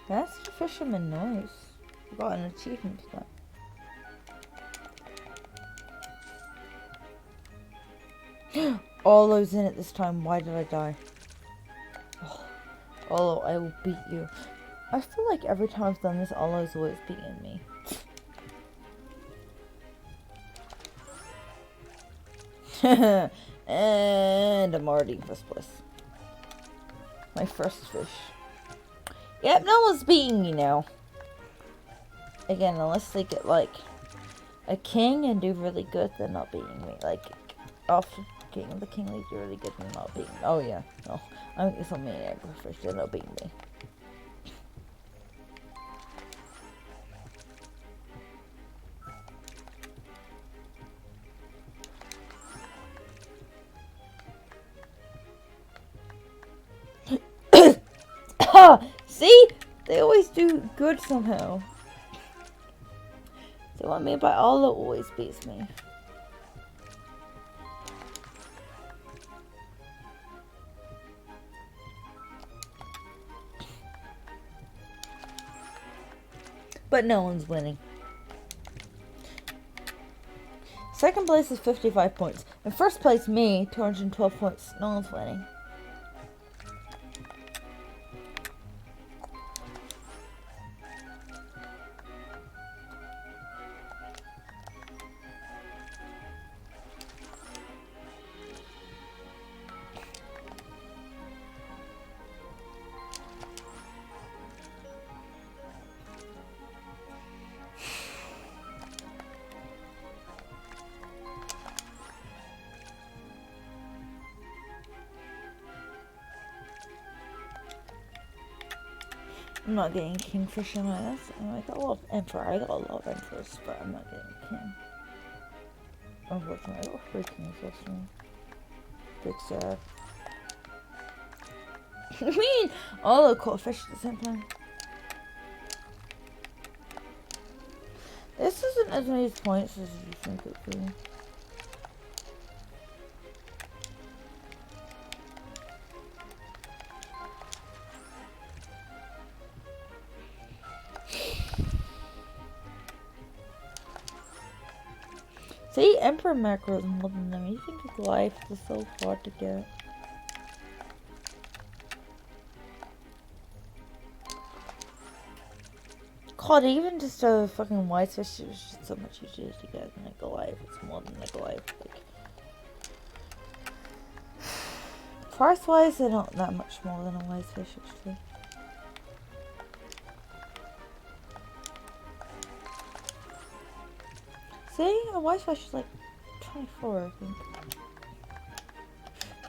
Master Fisherman, nice. Got an achievement for that. All those in it this time. Why did I die? Oh, I will beat you. I feel like every time I've done this, Olo's always beaten me. And I'm already in first place. My first fish. Yep, no one's beating me now. Again, unless they get like a king and do really good, they're not beating me. Like after the king league do really good, they're not beating me. Oh yeah, no, I'm getting so many anglerfish, they're not beating me. See? They always do good somehow. So what I mean by Olo always beats me. But no one's winning. Second place is 55 points. In first place, me, 212 points. No one's winning. I'm not getting kingfish in my ass. I got a lot of emperor. I got a lot of emperors, but I'm not getting king. Unfortunately, I got 3 kings last time. Big sad. I mean, all the caught fish at the same time. This isn't as many points as you think it would be. See, Emperor macro is more than them. You think his life is so hard to get. God, even just a fucking white fish is just so much easier to get than a life. It's more than a life. Like, price wise, they're not that much more than a white fish actually. See, a white fish is like 24, I think.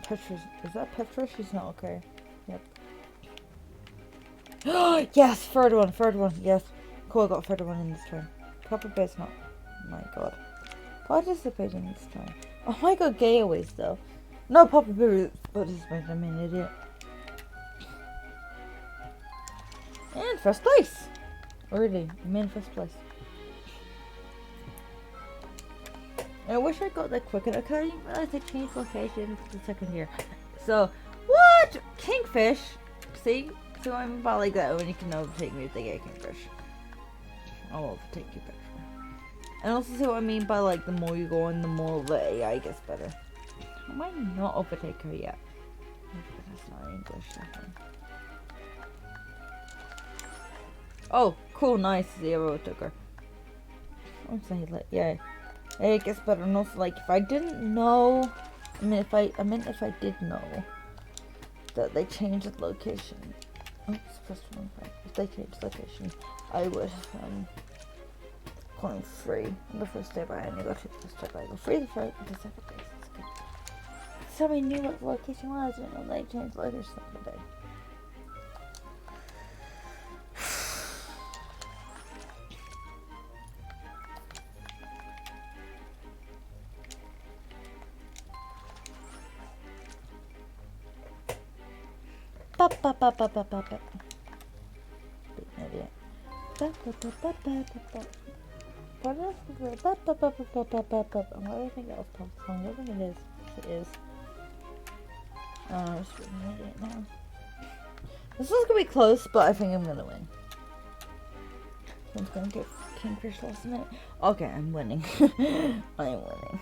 Petra's, is that Petra? She's not okay. Yep. Yes, third one, yes. Cool, I got a third one in this turn. Proper base not. Oh my god. Participating this time. Oh my god, gayaways though. No, Papa Bear participating, I'm an idiot. And first place! Really, I'm in first place. I wish I got that quicker. I couldn't even realize they changed location for the second year. So, what? Kingfish? See? So I'm about like that when you can overtake me if they get kingfish. I'll overtake you better. And also see what I mean by like the more you go on, the more the AI gets better. I might not overtake her yet. That's not English, that one. Oh, cool, nice. 0 took her. I'm saying like, yeah. It gets better, and also like if I didn't know, I meant if I did know that they changed the location. Oops, first one. If they changed the location, I would claim free on the first day, but I only got to the first day, but I got free the second day. It's good. So I knew what the location was, and they changed the location the day. Why do I think that was pop song? I think it is. It is. I'm just reading it now. This is gonna be close, but I think I'm gonna win. I'm gonna get kingfish last minute. Okay, I'm winning. I'm winning.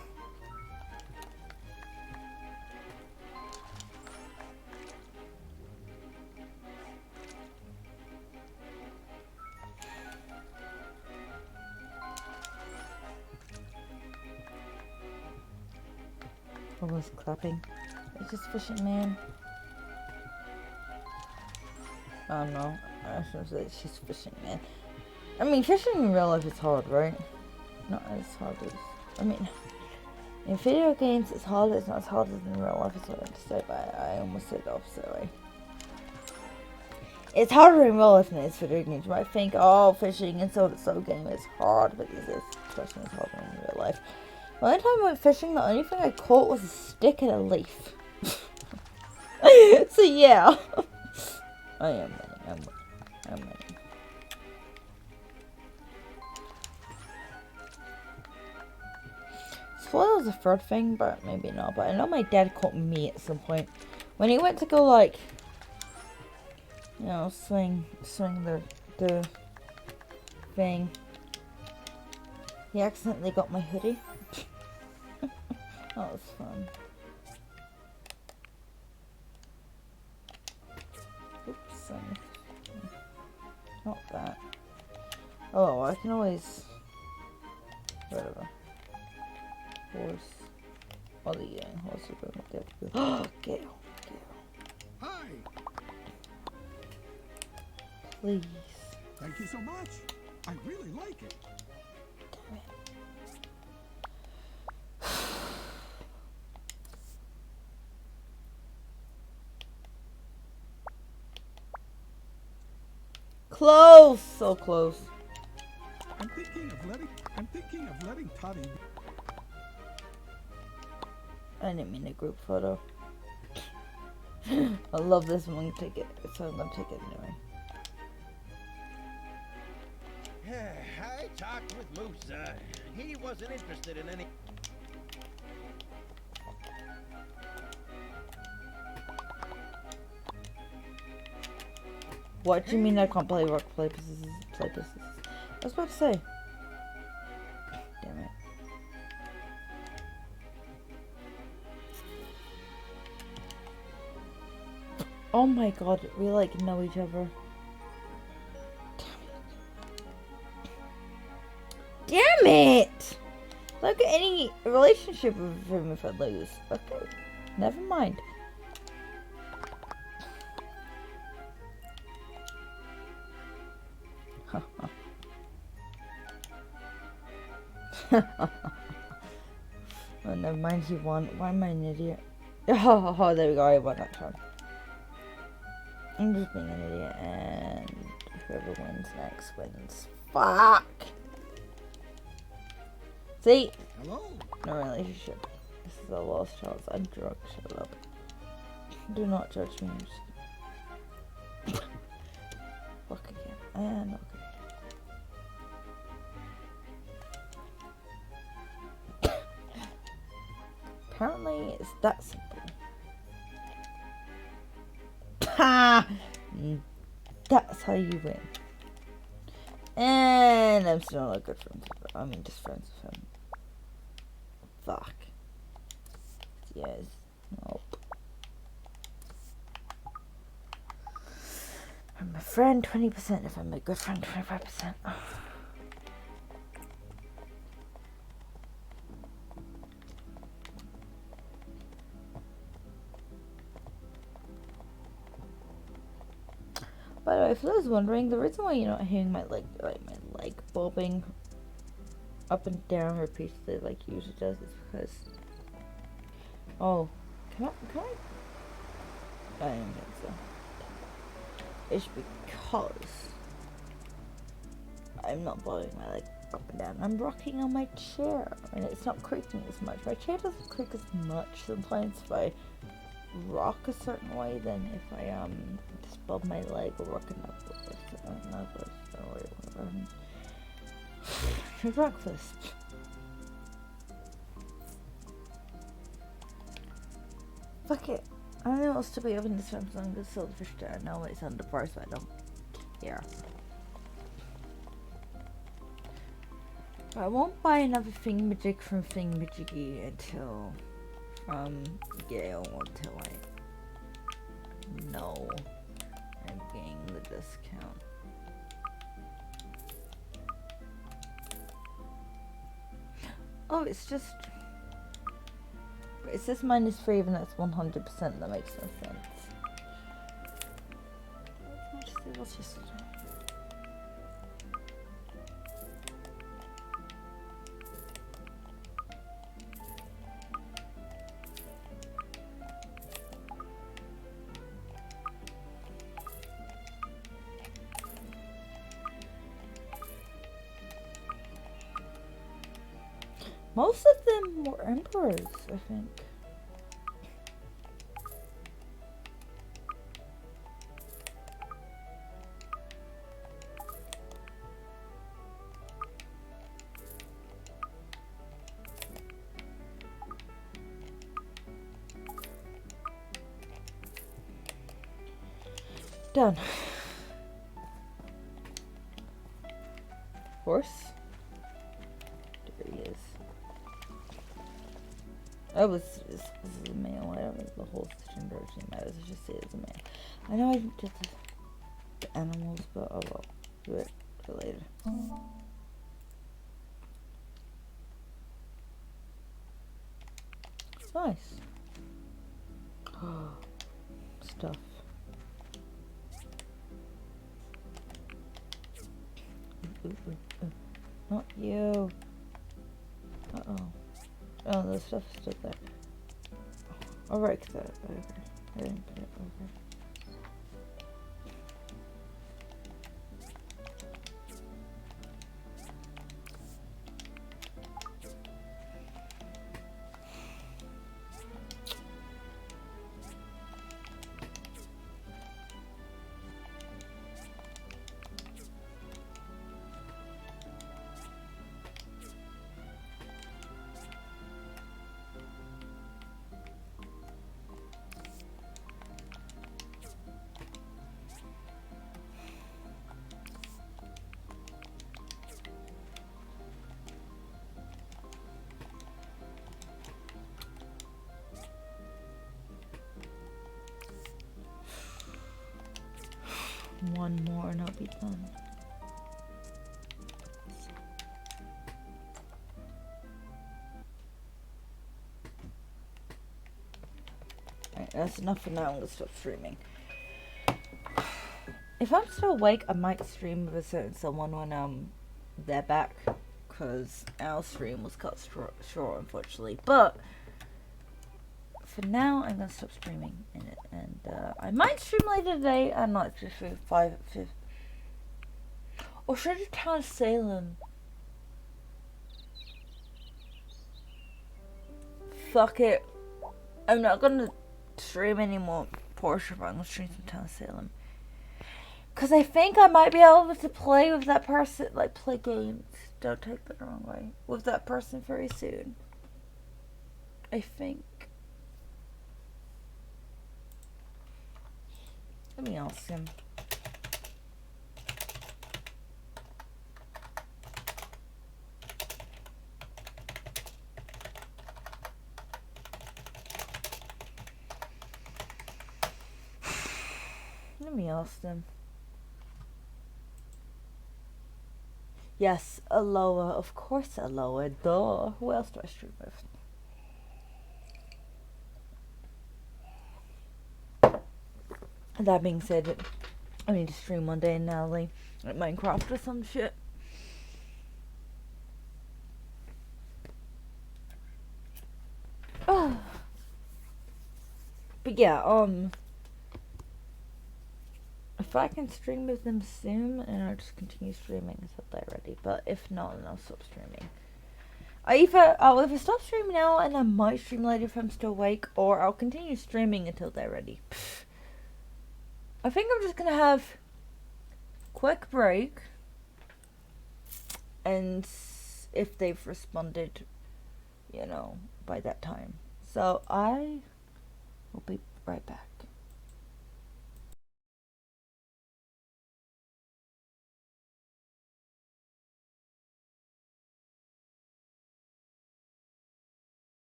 Almost clapping. It's just fishing, man. Oh no, I was gonna say she's fishing, man. I mean, fishing in real life is hard, right? Not as hard as, I mean, in video games it's hard. It's not as hard as in real life. Is what I meant to say, but I almost said the opposite way. It's harder in real life than it is video games. You might think, oh, fishing and so game is hard, but this is fishing is harder in real life. The only time I went fishing, the only thing I caught was a stick and a leaf. So yeah. I am winning. I'm winning. Spoiler was a third thing, but maybe not. But I know my dad caught me at some point. When he went to go like, you know, swing the thing. He accidentally got my hoodie. That was fun. Oops. Not that. Oh, I can always... Whatever. Horse. Oh, the horse is going up there. Oh, Gale. Hi. Please. Thank you so much. I really like it. Damn it. Close! So close. I'm thinking of letting Toddy. I didn't mean a group photo. I love this one. I'm gonna take it. So I'm gonna take it anyway. I talked with Moose. He wasn't interested in any. What do you mean I can't play rock play pieces? I was about to say. Damn it. Oh my god, we like know each other. Damn it! Look at any relationship with him if I lose. Okay, never mind. Oh, never mind, he won. Why am I an idiot? Oh, there we go, I won that time. I'm just being an idiot, and whoever wins next wins. Fuck! See? Hello? No relationship. This is a lost chance. I'm drunk, shut up. Do not judge me. Fuck again. And okay. Apparently, it's that simple. Ha! That's how you win. And I'm still not good friends with him. I mean, just friends with him. Fuck. Yes. Nope. I'm a friend 20%. If I'm a good friend, 25%. By the way, for those wondering, the reason why you're not hearing my leg bobbing up and down repeatedly like it usually does is because... Oh, can I? I don't think so. It's because I'm not bobbing my leg up and down. I'm rocking on my chair, and it's not creaking as much. My chair doesn't creak as much sometimes if I rock a certain way than if I just bob my leg or rock another. For breakfast. Fuck it. I don't know what else to be open this time, so I'm gonna sell the fish there. I know it's underpriced, but I don't care. I won't buy another thingamajig from Thingamajiggy until Gale until I know I'm getting the discount. Oh, it says -3 even though it's 100%. That makes no sense. What's just... Most of them were emperors, I think. Done. Horse. There he is. Oh, this is a male. Whatever the whole gender actually matters. Let's just say it's a male. I know I did the animals, but oh well. Do it for later. Nice. Stuff. Not you. Uh-oh. Oh, the stuff is still there. I'll break that. Okay. I didn't put it over. One more and I'll be done. Alright, that's enough for now. I'm gonna stop streaming. If I'm still awake, I might stream with a certain someone when they're back, because our stream was cut short, unfortunately. But for now, I'm gonna stop streaming in it, and I might stream later today. I'm not just for 5 at 5. Or should I do Town Salem? Fuck it. I'm not gonna stream anymore Portia, but I'm gonna stream some Town Salem. Cause I think I might be able to play with that person, like play games. Don't take that the wrong way. With that person very soon. I think. Let me ask him. Let me ask them. Yes, Aloha. Of course, Aloha. Duh. Who else do I stream with? That being said, I need to stream one day in Natalie, like Minecraft or some shit. Oh. But yeah, if I can stream with them soon, and I'll just continue streaming until they're ready. But if not, then I'll stop streaming. I'll either stop streaming now and I might stream later if I'm still awake, or I'll continue streaming until they're ready. I think I'm just gonna have a quick break, and if they've responded, you know, by that time. So I will be right back.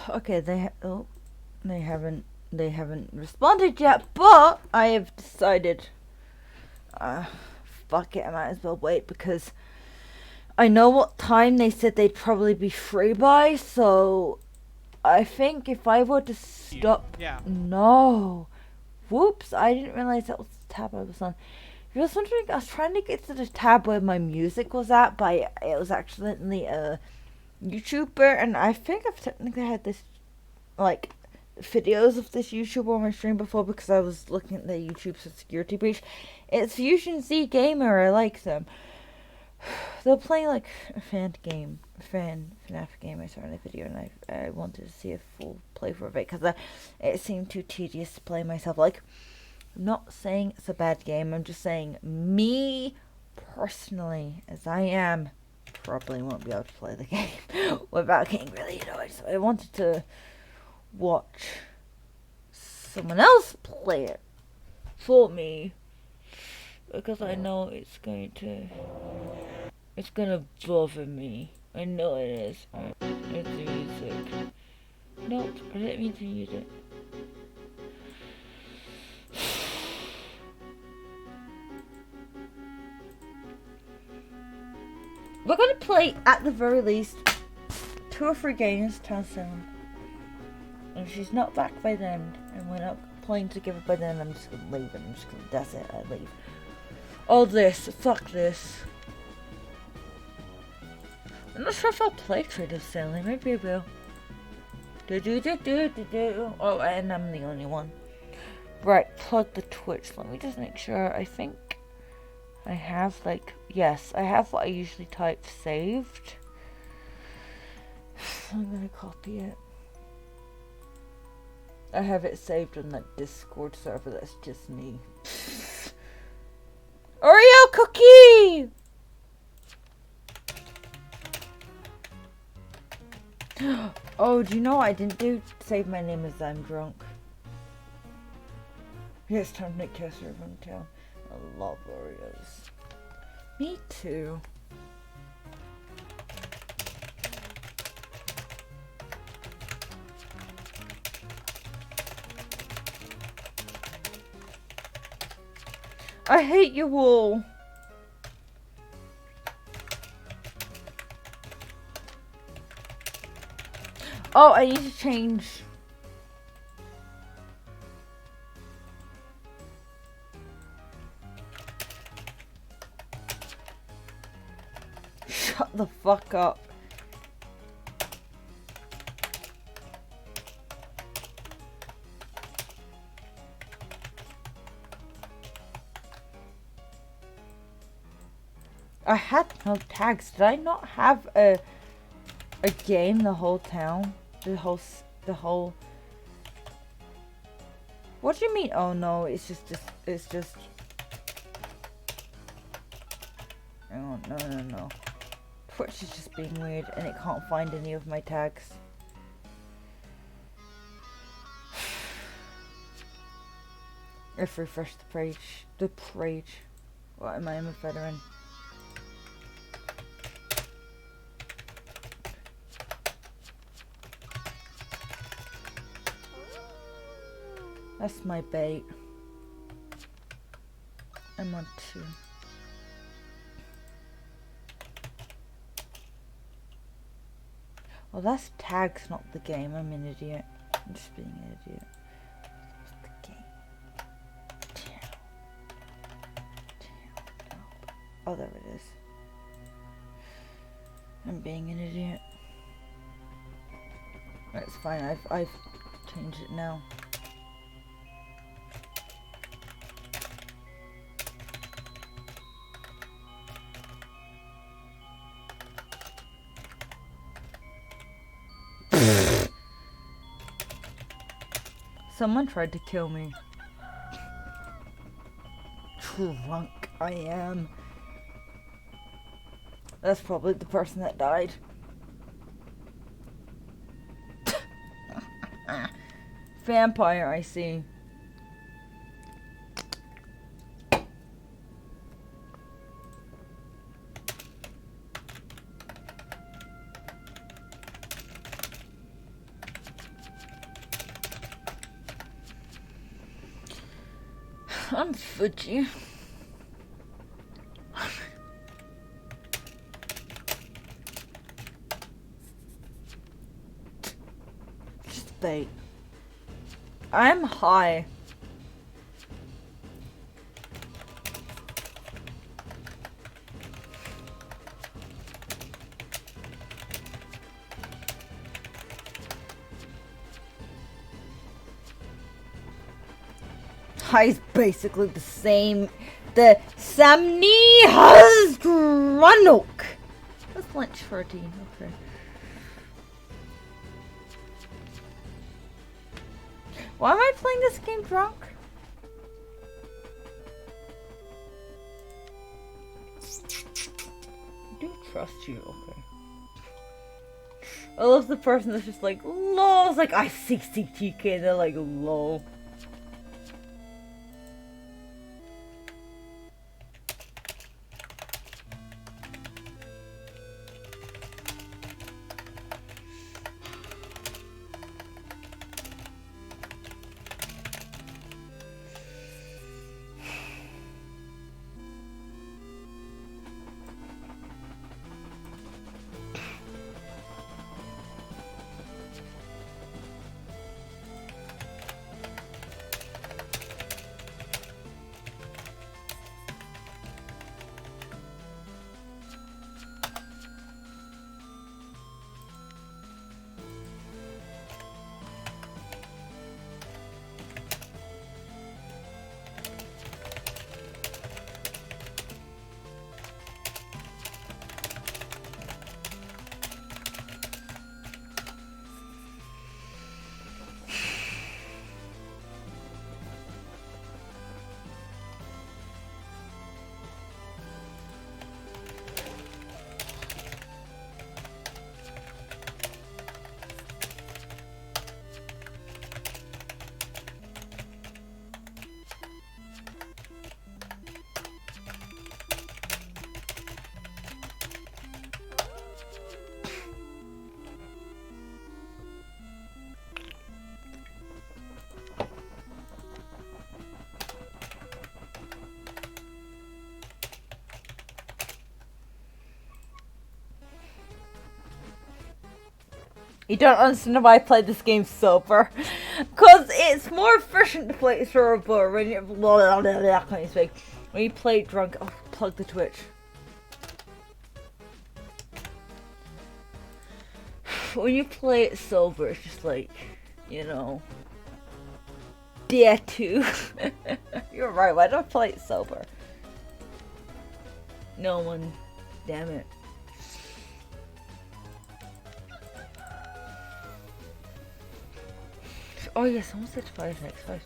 Okay, they haven't responded yet, but I have decided, fuck it, I might as well wait because I know what time they said they'd probably be free by, so I think if I were to stop... Yeah. No. Whoops, I didn't realize that was the tab I was on. If you was wondering, I was trying to get to the tab where my music was at, but it was accidentally a YouTuber, and I think I've technically had this, like, videos of this YouTuber on my stream before because I was looking at their YouTube security breach. It's Fusion Z Gamer, I like them. They'll play like a FNAF game I saw in a video, and I wanted to see a full playthrough of it because it seemed too tedious to play myself. Like, I'm not saying it's a bad game, I'm just saying me personally, as I am, probably won't be able to play the game without getting really annoyed. So I wanted to watch someone else play it for me because I know it's gonna bother me. I know it is. It's the music. Nope, I didn't mean to use it. We're gonna play, at the very least, 2 or 3 games, ToS. And if she's not back by then, and we're not playing together by then, I'm just gonna leave, and that's it, I leave. All this, fuck this. I'm not sure if I'll play Trader Sailing, maybe I will. Oh, and I'm the only one. Right, plug the Twitch, let me just make sure, I think I have, like, yes, I have what I usually type saved. I'm gonna copy it. I have it saved on that Discord server that's just me. Oreo cookie! Oh, do you know what I didn't do? Save my name as I'm drunk. Yes, time to make Kessler run town. I love Oreos. Me too. I hate you all. Oh, I need to change. Shut the fuck up. I had no tags. Did I not have a game the whole town? The whole. What do you mean? Oh no, it's just. Oh no. Twitch is just being weird, and it can't find any of my tags. If refresh the page. What am I? I'm a veteran. That's my bait. I'm on 2. Well, that's tags, not the game. I'm an idiot. I'm just being an idiot. It's the game. Oh, there it is. I'm being an idiot. That's fine. I've changed it now. Someone tried to kill me. Drunk I am. That's probably the person that died. Vampire, I see. I'm fudgy. Just bait. I'm high. High is basically the same. The Samni has Granok. That's lunch 13, okay. Why am I playing this game drunk? I do trust you, okay. I love the person that's just like, lol, it's like, I 60TK, and they're like, lol. You don't understand why I played this game sober. Cause it's more efficient to play it sober when you blah, blah, blah, blah, can't even speak. When you play it drunk, oh, plug the Twitch. When you play it sober, it's just like, you know, Dare to. You're right, why don't I play it sober? No one, damn it. Oh yes, someone said 5 next, 5.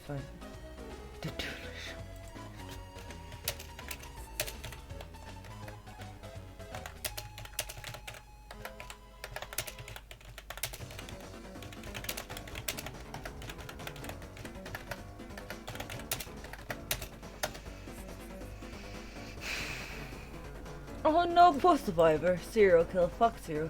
Oh no, post survivor, serial killer, fuck serial.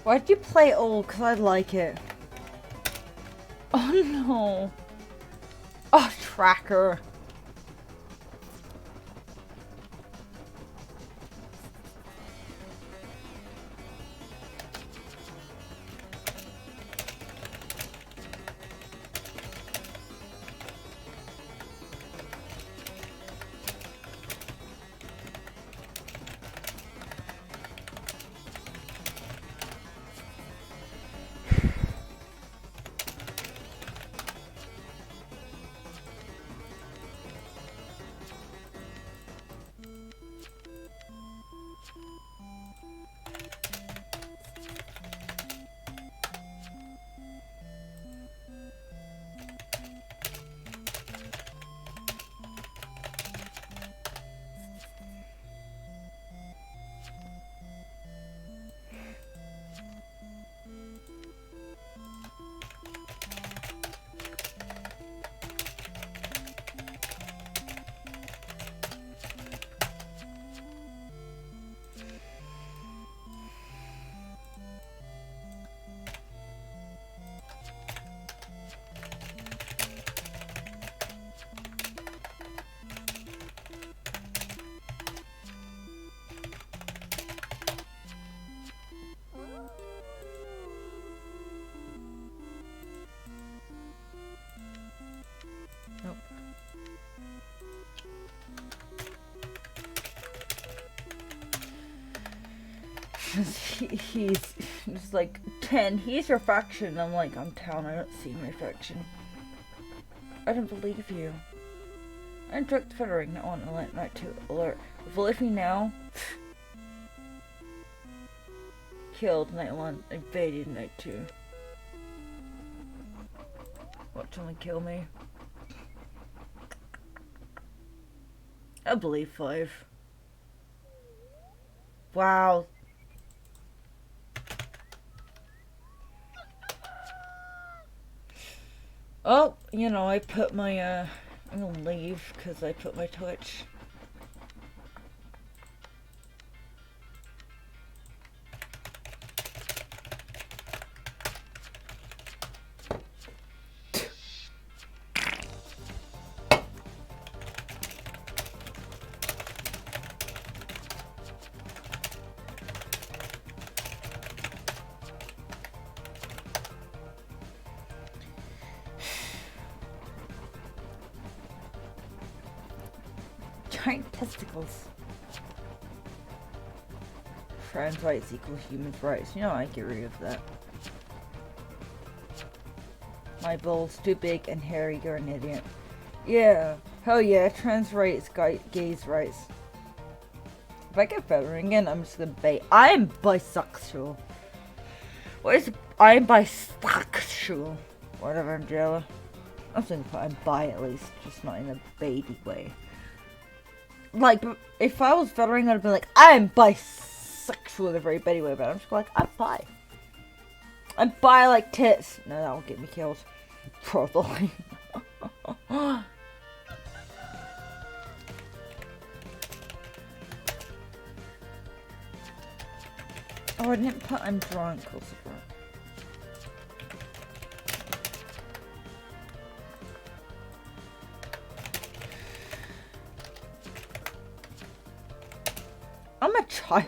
Why'd you play all? Cause I like it. Oh no. Oh, tracker. he's just like 10. He's refraction. I'm like, I'm 10. I don't see refraction. I don't believe you. I'm direct feathering. Not on alert. Night 2 alert. Believe me now. Killed night 1. Invaded night 2. Watch someone kill me. I believe 5. Wow. Oh, you know, I put my, I'm gonna leave because I put my Twitch. Giant testicles. Trans rights equal human rights. You know, I get rid of that. My ball's too big and hairy, you're an idiot. Yeah, hell yeah, trans rights, gays rights. If I get feathering again, I'm just gonna bait. I'm bisexual. What is I'm bisexual? Whatever, Angela. I'm just gonna put I'm bi at least, just not in a baity way. Like, if I was feathering, I'd be like, I'm bisexual in a very baity way, but I'm just like, I'm bi. I'm bi like tits. No, that will get me killed. Probably. Oh, I didn't put I'm drunk. I'm a child.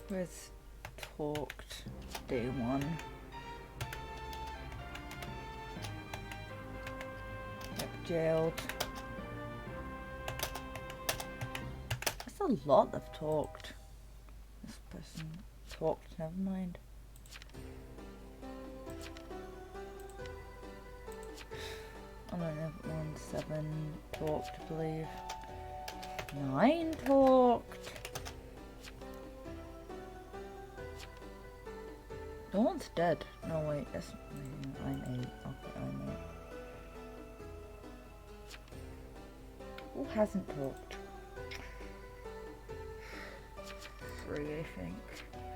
Where's talked day 1? Got jailed. That's a lot of talked. This person talked, never mind. Oh no, 1, 7 talked, I believe. 9 talked. No one's dead. No, wait, that's... I'm 8. Okay, I'm 8. Who hasn't talked? 3, I think.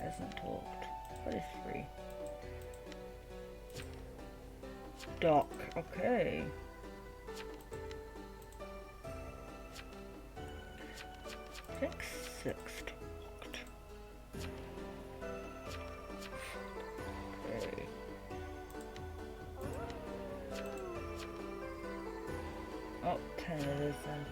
Hasn't talked. What is 3? Doc. Okay. I think 6 talked. Oh, 10 it is then.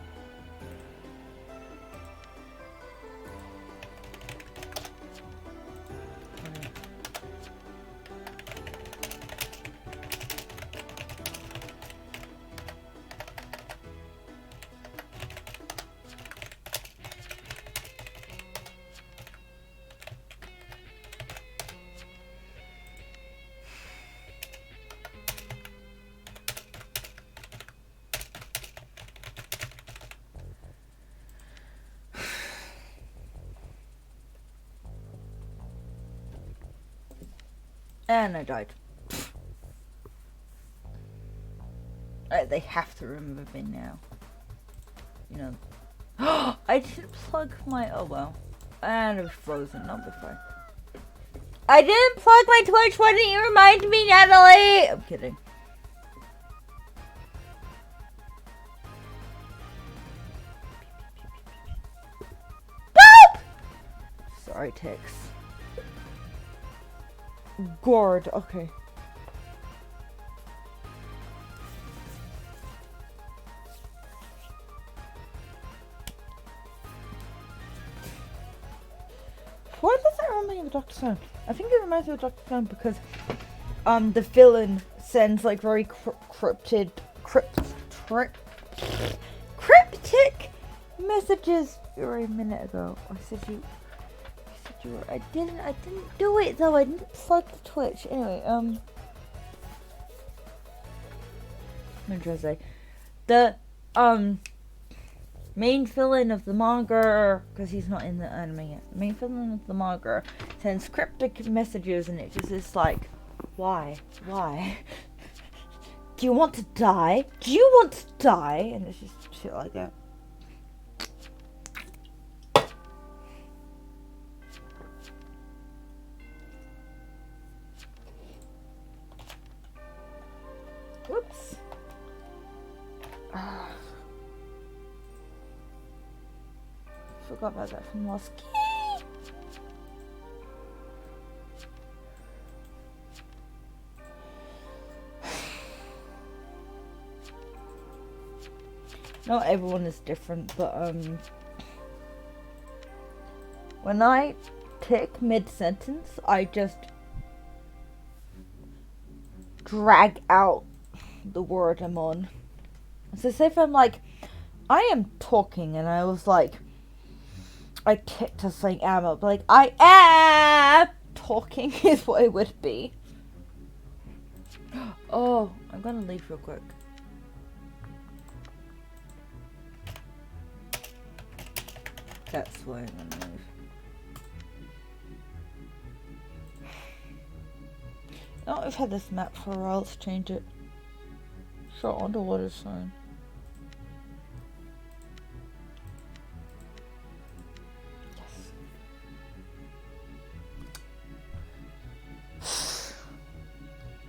And I died. They have to remember me now. You know. I didn't plug my... Oh well. And it was frozen. I'll be fine. I didn't plug my Twitch. Why didn't you remind me, Natalie? I'm kidding. Boop! Sorry, ticks. Gourd. Okay. Why does that remind me of Dr. Stone? I think it reminds me of Dr. Stone because the villain sends like very cryptic messages. A minute ago, I said you were. I didn't do it though. I didn't plug the Twitch. Anyway, what am I trying to say? The main villain of the manga, because he's not in the anime yet. The main villain of the manga sends cryptic messages, and it just is like, why? Do you want to die? Do you want to die? And it's just shit like that. Whoops. Forgot about that from last key. Not everyone is different, but when I tick mid-sentence, I just drag out the word I'm on. So say if I'm like, I am talking, and I was like, I ticked to saying am up, like, I am talking is what it would be. Oh, I'm gonna leave real quick. That's why I'm gonna leave. Oh, I've had this map for a while, let's change it. Short underwater zone.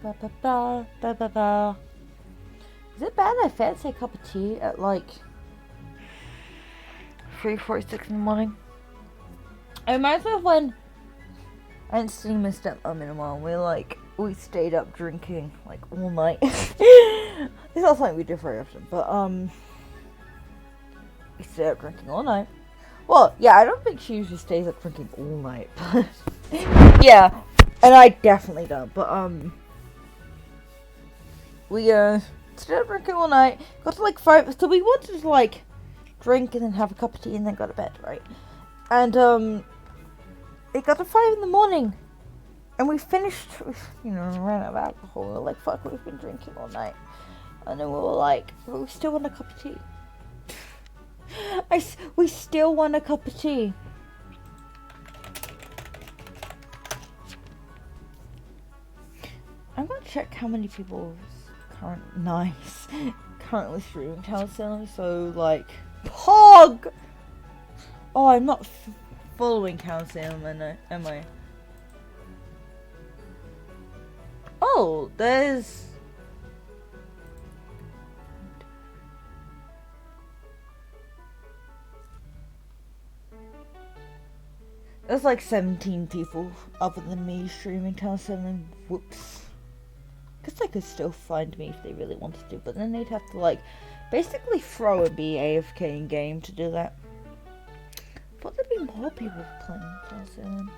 Ba, ba, ba, ba, ba, ba. Is it bad I fancy a cup of tea at like 3:46 in the morning? It reminds me of when I didn't see my stepmom in a while. We stayed up drinking like all night. It's not something we do very often, but we stayed up drinking all night. Well, yeah, I don't think she usually stays up drinking all night, but yeah, and I definitely don't. But we stayed up drinking all night. Got to like 5, so we wanted to like drink and then have a cup of tea and then go to bed, right? And it got to 5 in the morning. And we finished, ran out of alcohol. We were like, fuck, we've been drinking all night. And then we were like, well, we still want a cup of tea. We still want a cup of tea. I'm gonna check how many people currently streaming Town Cinema. So, like, POG! Oh, I'm not following Town Cinema, am I? Oh, there's like 17 people other than me streaming Town 7. Whoops. Guess they could still find me if they really wanted to, but then they'd have to like basically throw a be AFK in game to do that. I thought there'd be more people playing Town 7.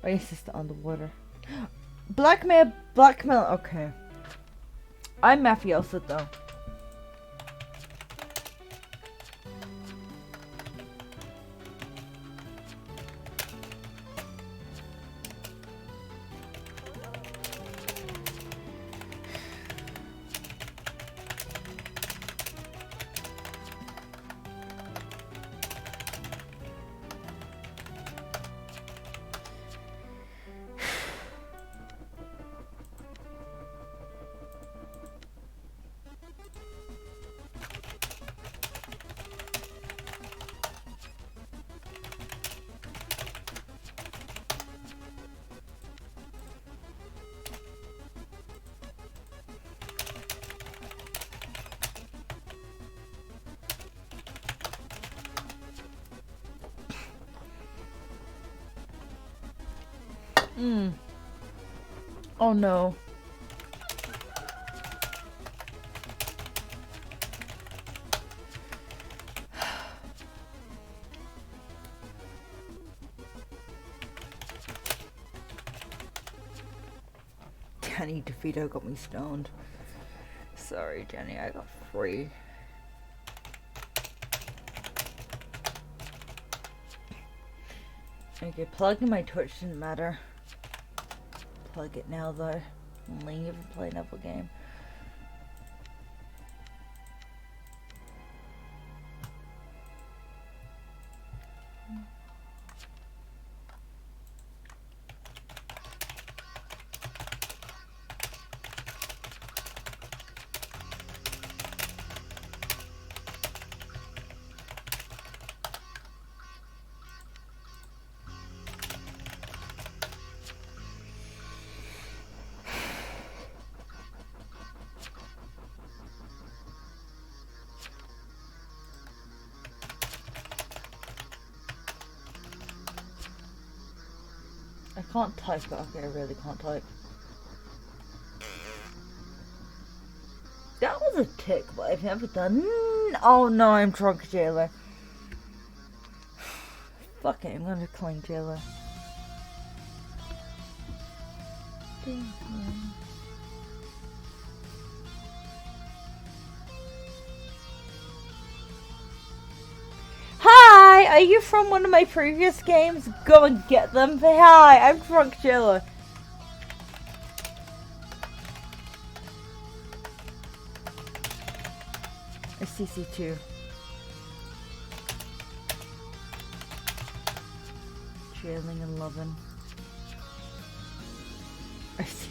Oh yes, it's the underwater. Blackmail, okay. I'm mafioso though. Oh no. Danny DeVito got me stoned. Sorry, Jenny, I got free. Okay, plugging my Twitch didn't matter. Plug it now though. Leave and play another game. I can't type, but okay, I really can't type. That was a tick, but I've never done. Oh no, I'm drunk, jailer. Fuck it, I'm gonna claim jailer. Hi, are you from one of my previous games? Go and get them. Hi, I'm drunk jailer. A CC2. Jailing and loving. A CC2.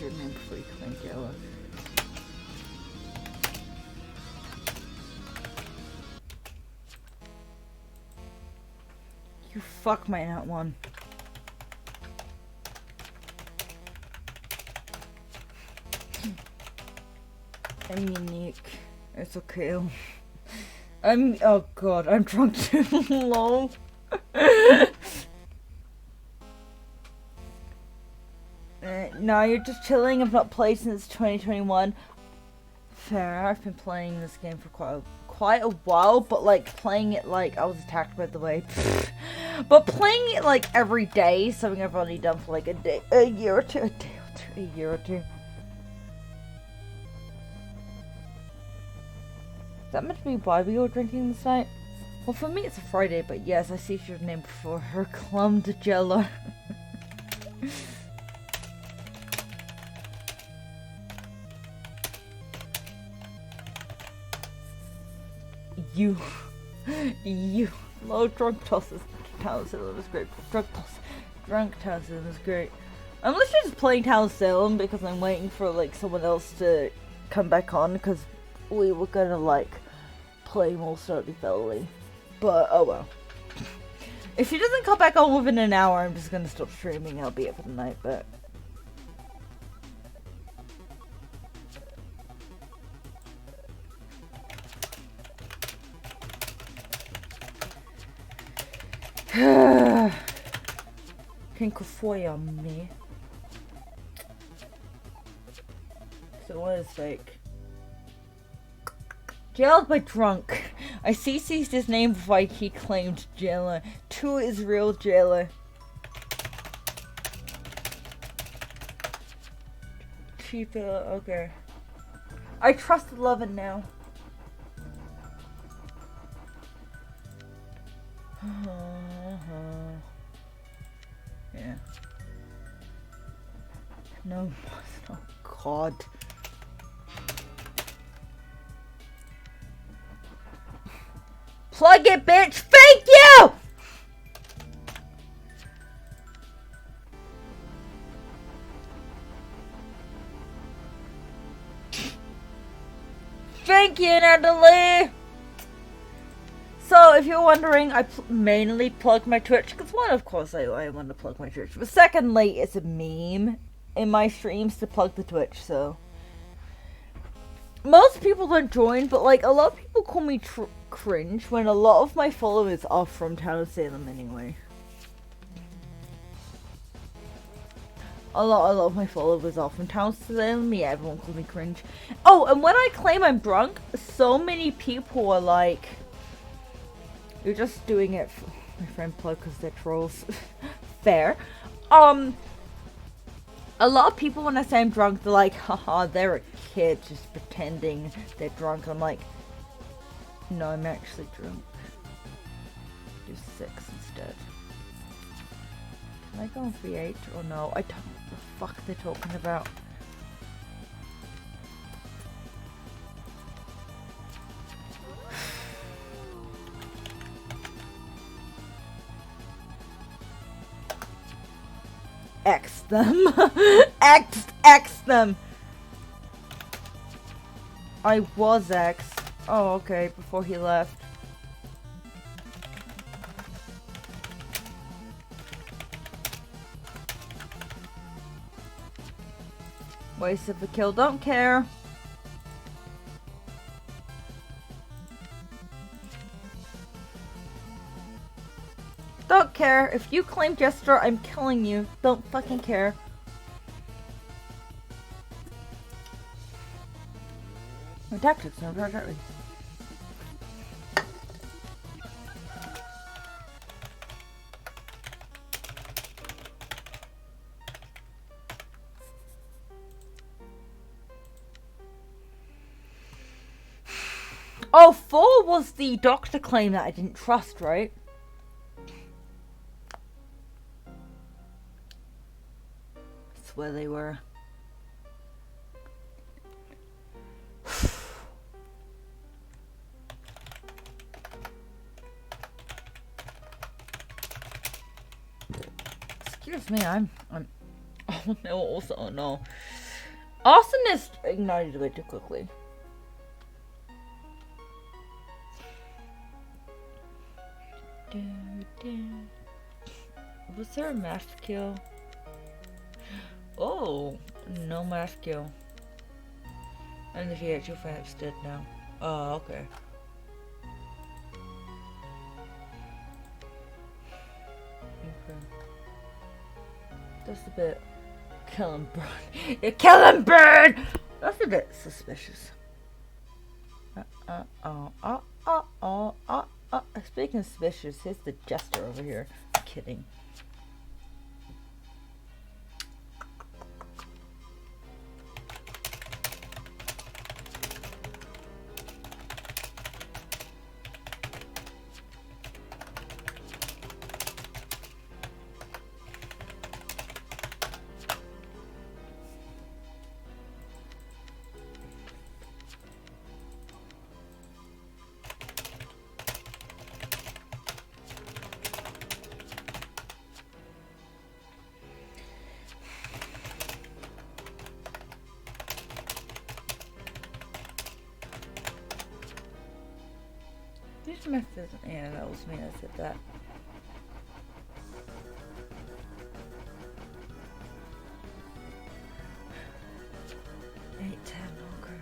Remember frequent yellow. You fuck my not one. I'm unique. It's okay. Oh god, I'm drunk too long. No, you're just chilling. I've not played since 2021. Fair. I've been playing this game for quite a while, but like playing it like I was attacked by the way. But playing it like every day, something I've only done for like a year or two. Is that meant to be why we were drinking this night? Well, for me it's a Friday, but yes, I see your name before her. Clummed Jello. You. Low drunk tosses. Town Salem is great. Drunk Town Salem is great. I'm literally just playing Town Salem because I'm waiting for like someone else to come back on because we were gonna like play more Stardew Valley. But oh well. If she doesn't come back on within an hour, I'm just gonna stop streaming. I'll be it for the night, but. Quem que foi a me? So what is fake? Jailed by drunk. I CC'd his name before he claimed jailer. 2 is real jailer. Cheaper, okay. I trust 11 now. Yeah. No, oh god. Plug it, bitch! Thank you! Thank you, Natalie! So, if you're wondering, I mainly plug my Twitch, because one, of course, I want to plug my Twitch, but secondly, it's a meme in my streams to plug the Twitch, so. Most people don't join, but, like, a lot of people call me cringe when a lot of my followers are from Town of Salem anyway. A lot of my followers are from Town of Salem, yeah, everyone calls me cringe. Oh, and when I claim I'm drunk, so many people are like, you're just doing it for my friend plug because they're trolls. Fair. A lot of people when I say I'm drunk, they're like, haha, they're a kid just pretending they're drunk. I'm like, no, I'm actually drunk. Do 6 instead. Can I go on V8 or no? I don't know what the fuck they're talking about. X them. X them. I was X. Oh, okay, before he left. Waste of the kill, don't care. Don't care. If you claim Jester, I'm killing you. Don't fucking care. My tactics never exactly. Oh, 4 was the doctor claim that I didn't trust, right? That's where they were. Excuse me, I'm oh no, also, oh no. Arsonist ignited a bit too quickly. Was there a mask kill? Oh, no mask kill. And the VHU fan's dead now. Oh, okay. Okay. That's a bit... Kill and burn. You kill and burn! That's a bit suspicious. Speaking of suspicious, here's the Jester over here. I'm kidding. Yeah, that was me that said that. Longer.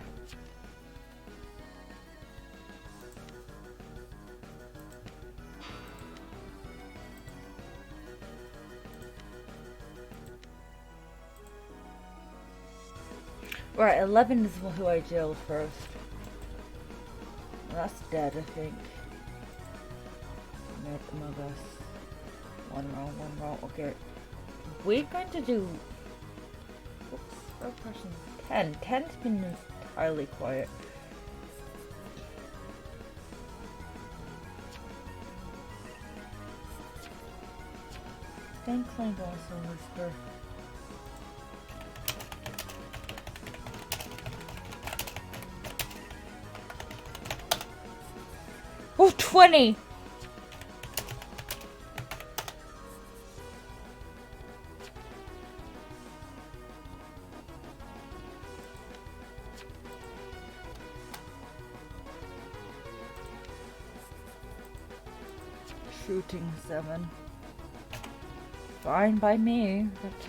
Right, 11 is who I jailed first. That's dead, I think. My best. One round. Okay. We're going to do. Oops, third person. 10. 10's been entirely quiet. Then claim also whisper. Oh, 20! Shooting 7. Fine by me. But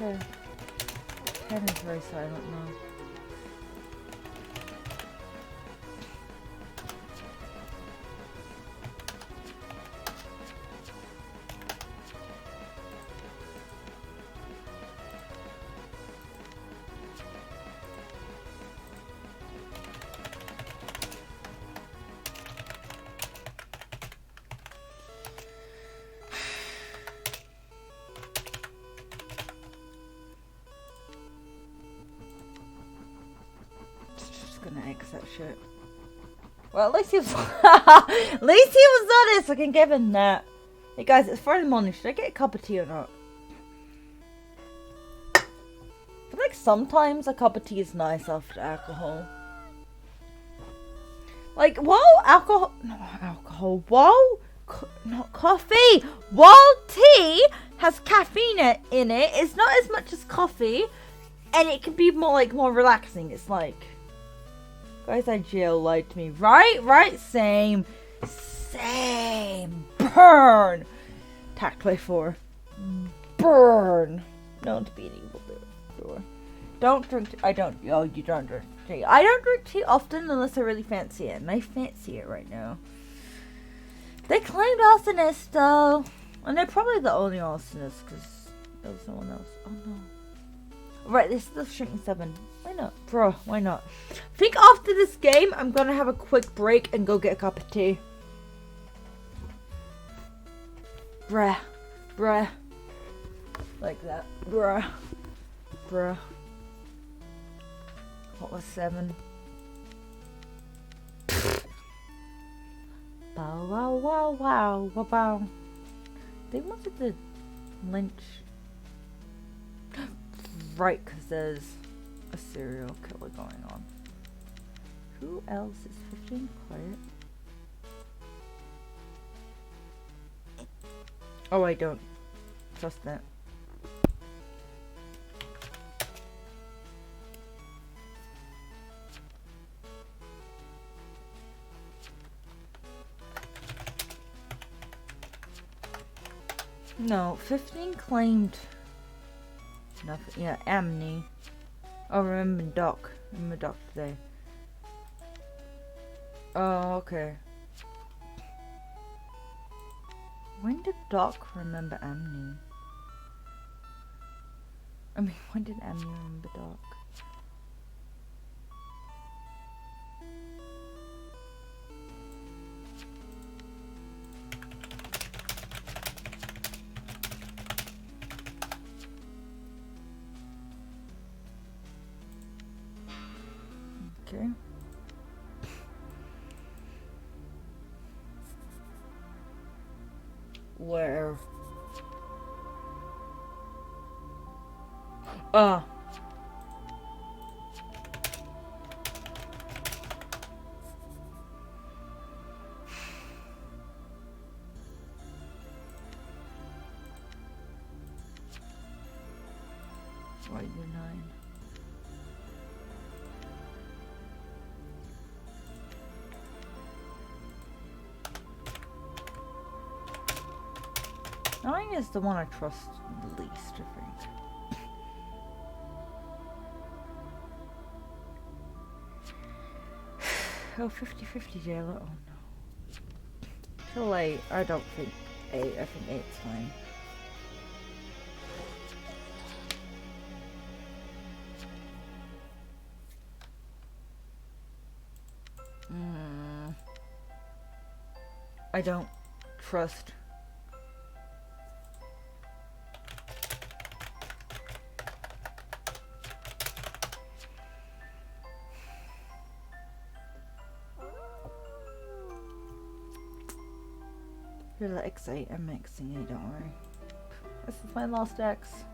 10 is very silent now. Gonna X that shit. Well, at least he was at least he was honest. I can give him that. Hey guys, it's Friday morning. Should I get a cup of tea or not? I feel like sometimes a cup of tea is nice after alcohol. Like, while alcohol, not alcohol, while not coffee, while tea has caffeine in it, it's not as much as coffee, and it can be more relaxing. It's like. Guys, Jill lied to me. Right, same. Burn. Tactile 4. Burn. Known to be an evil doer. Don't drink tea. You don't drink tea. I don't drink tea often unless I really fancy it. And I fancy it right now. They claimed arsonist though. And they're probably the only arsonist because there was no one else. Oh no. Right, this is the shrinking 7. Why not? Bro, why not? I think after this game, I'm gonna have a quick break and go get a cup of tea. Bruh. Like that. Bruh. What was 7? Wow. They wanted to lynch. Right, because there's a serial killer going on. Who else is 15? Quiet. Oh, I don't trust that. No, 15 claimed nothing. Yeah, Amni. Oh, remember Doc today. Oh, okay. When did Doc remember Amni? I mean, when did Amni remember Doc? Okay. Where? Why you 9? Nine is the one I trust the least, I think. Oh, 50-50 jail. Oh no. Too late. I don't think 8. I think 8's fine. I don't trust. Here's the X8. I'm Xing it, don't worry. This is my last X.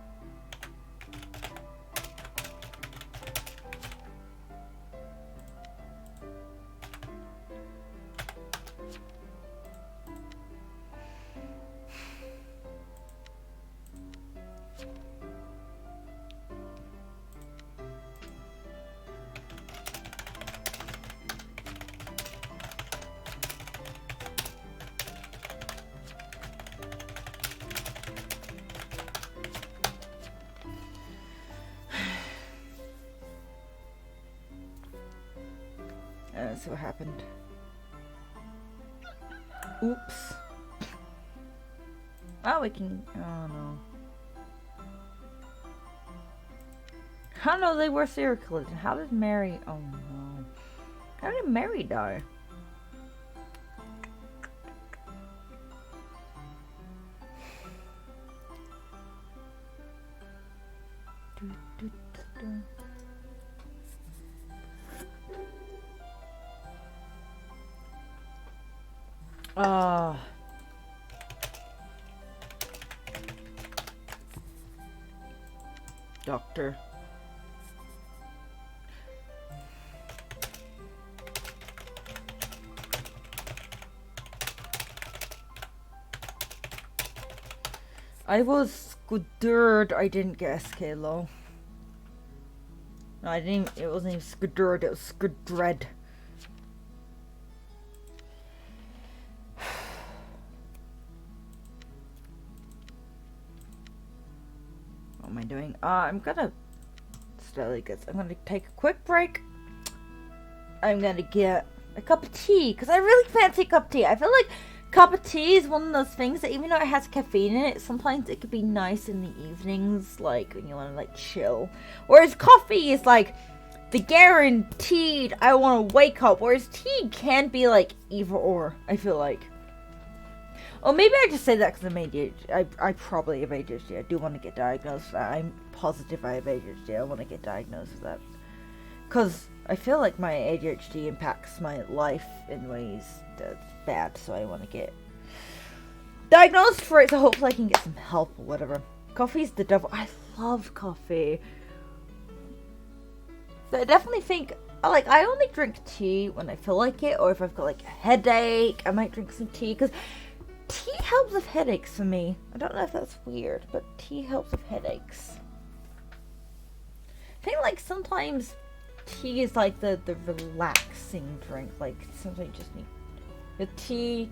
Let's see what happened. Oops. Oh, we can. Oh no. How know they were serial killers? How did Mary? Oh no. How did Mary die? Doctor. I was scared I didn't get SK low. No, I didn't. It wasn't even scared. It was scared. What am I doing? I'm gonna slowly get. I'm gonna take a quick break. I'm gonna get a cup of tea because I really fancy a cup of tea. I feel like cup of tea is one of those things that even though it has caffeine in it, sometimes it could be nice in the evenings, like when you want to like chill. Whereas coffee is like the guaranteed I want to wake up. Whereas tea can be like either or. I feel like. Or maybe I just say that because I'm ADHD. I probably have ADHD. I do want to get diagnosed with that. I'm positive I have ADHD. I want to get diagnosed with that. Because I feel like my ADHD impacts my life in ways that's bad. So I want to get diagnosed for it so hopefully I can get some help or whatever. Coffee's the devil. I love coffee. So I definitely think, like, I only drink tea when I feel like it. Or if I've got like a headache, I might drink some tea. Because tea helps with headaches for me. I don't know if that's weird, but tea helps with headaches. I think like sometimes tea is like the relaxing drink. Like sometimes you just need the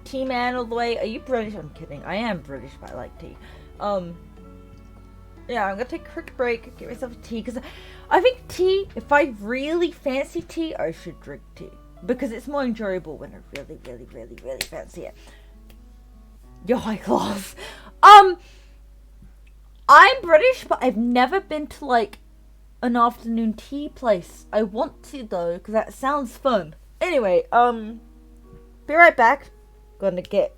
tea man all the way. Are you British? I'm kidding. I am British, but I like tea. Yeah, I'm gonna take a quick break, get myself a tea, because I think tea, if I really fancy tea, I should drink tea. Because it's more enjoyable when I really, really, really, really fancy it. Your high class. I'm British, but I've never been to like an afternoon tea place. I want to though, because that sounds fun. Anyway, be right back. Gonna get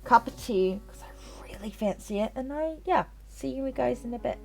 a cup of tea because I really fancy it, and yeah, see you guys in a bit.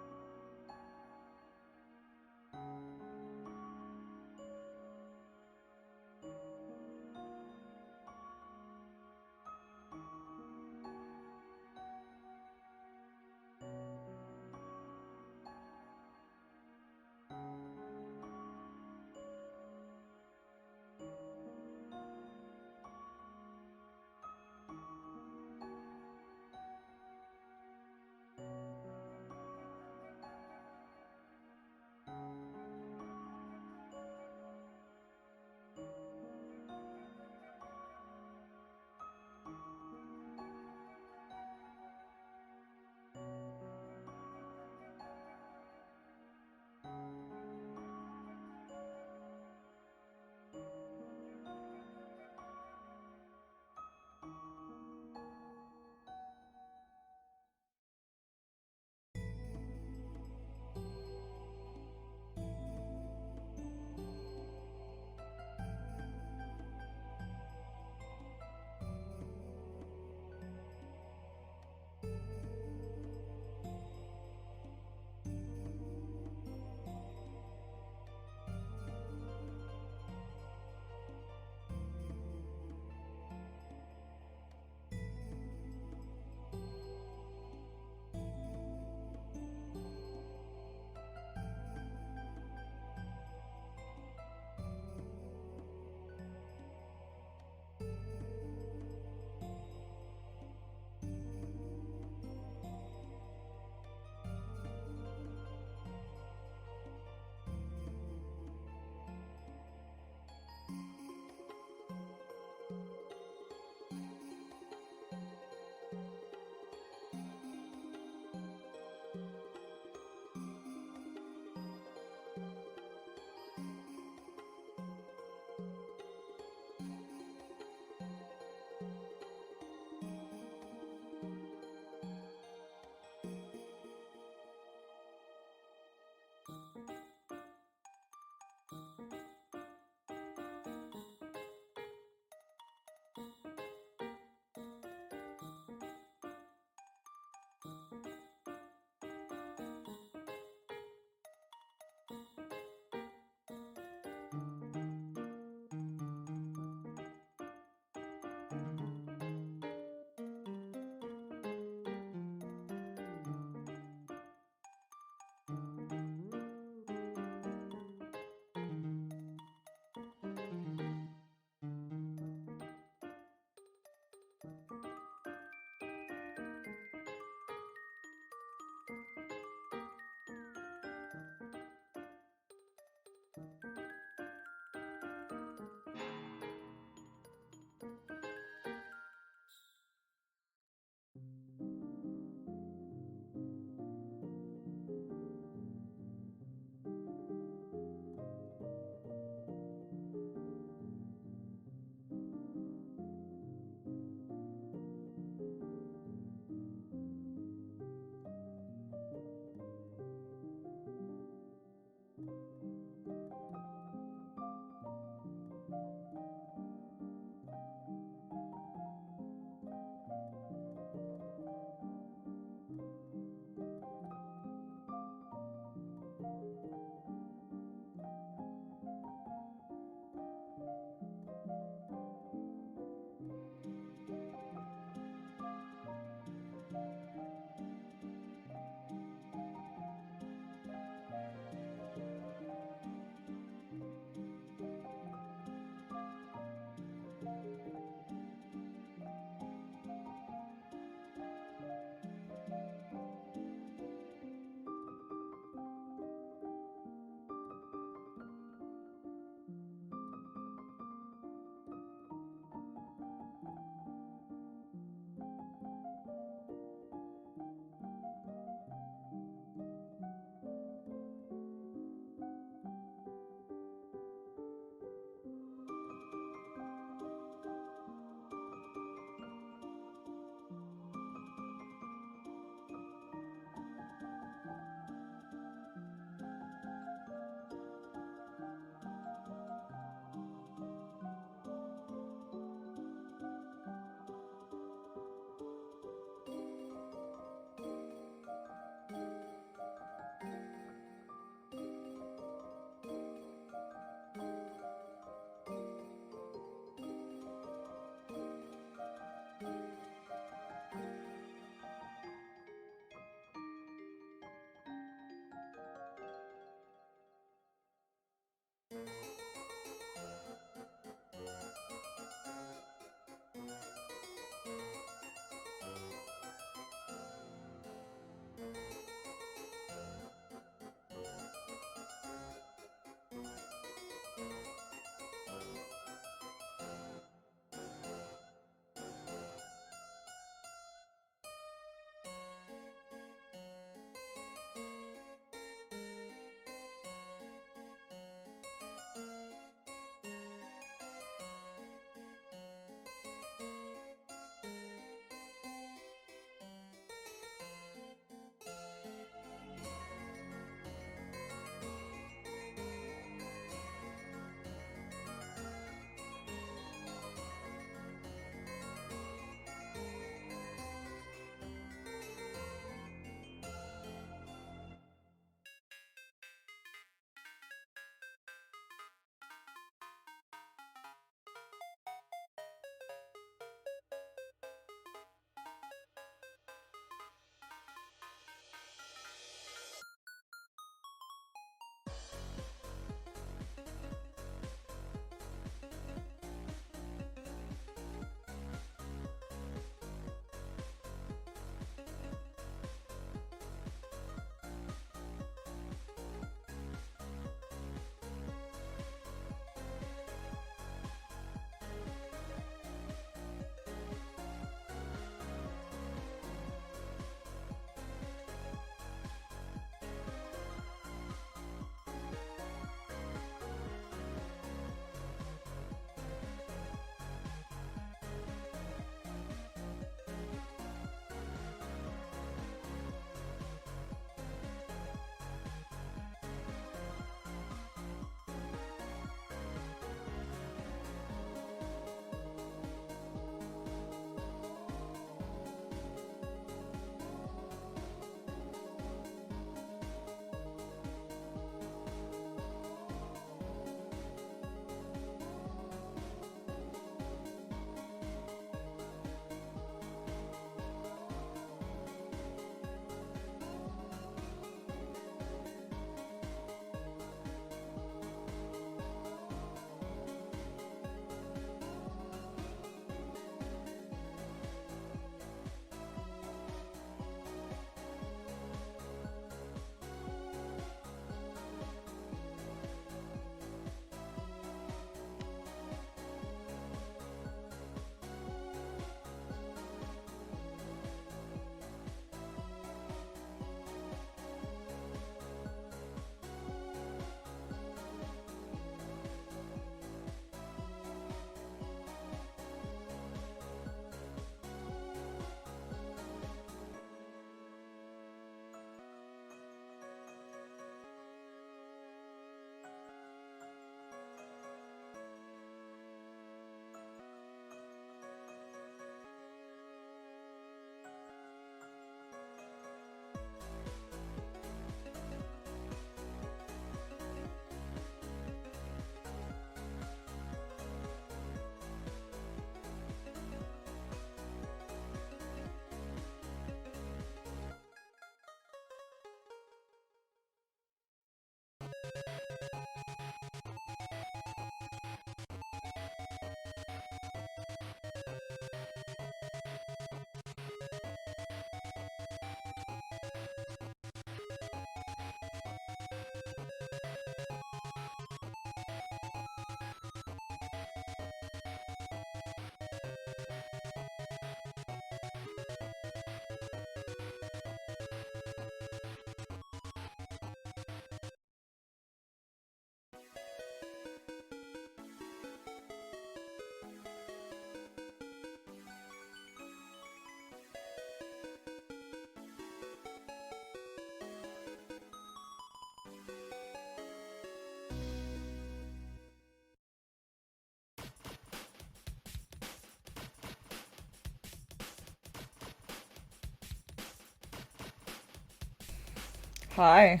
Hi.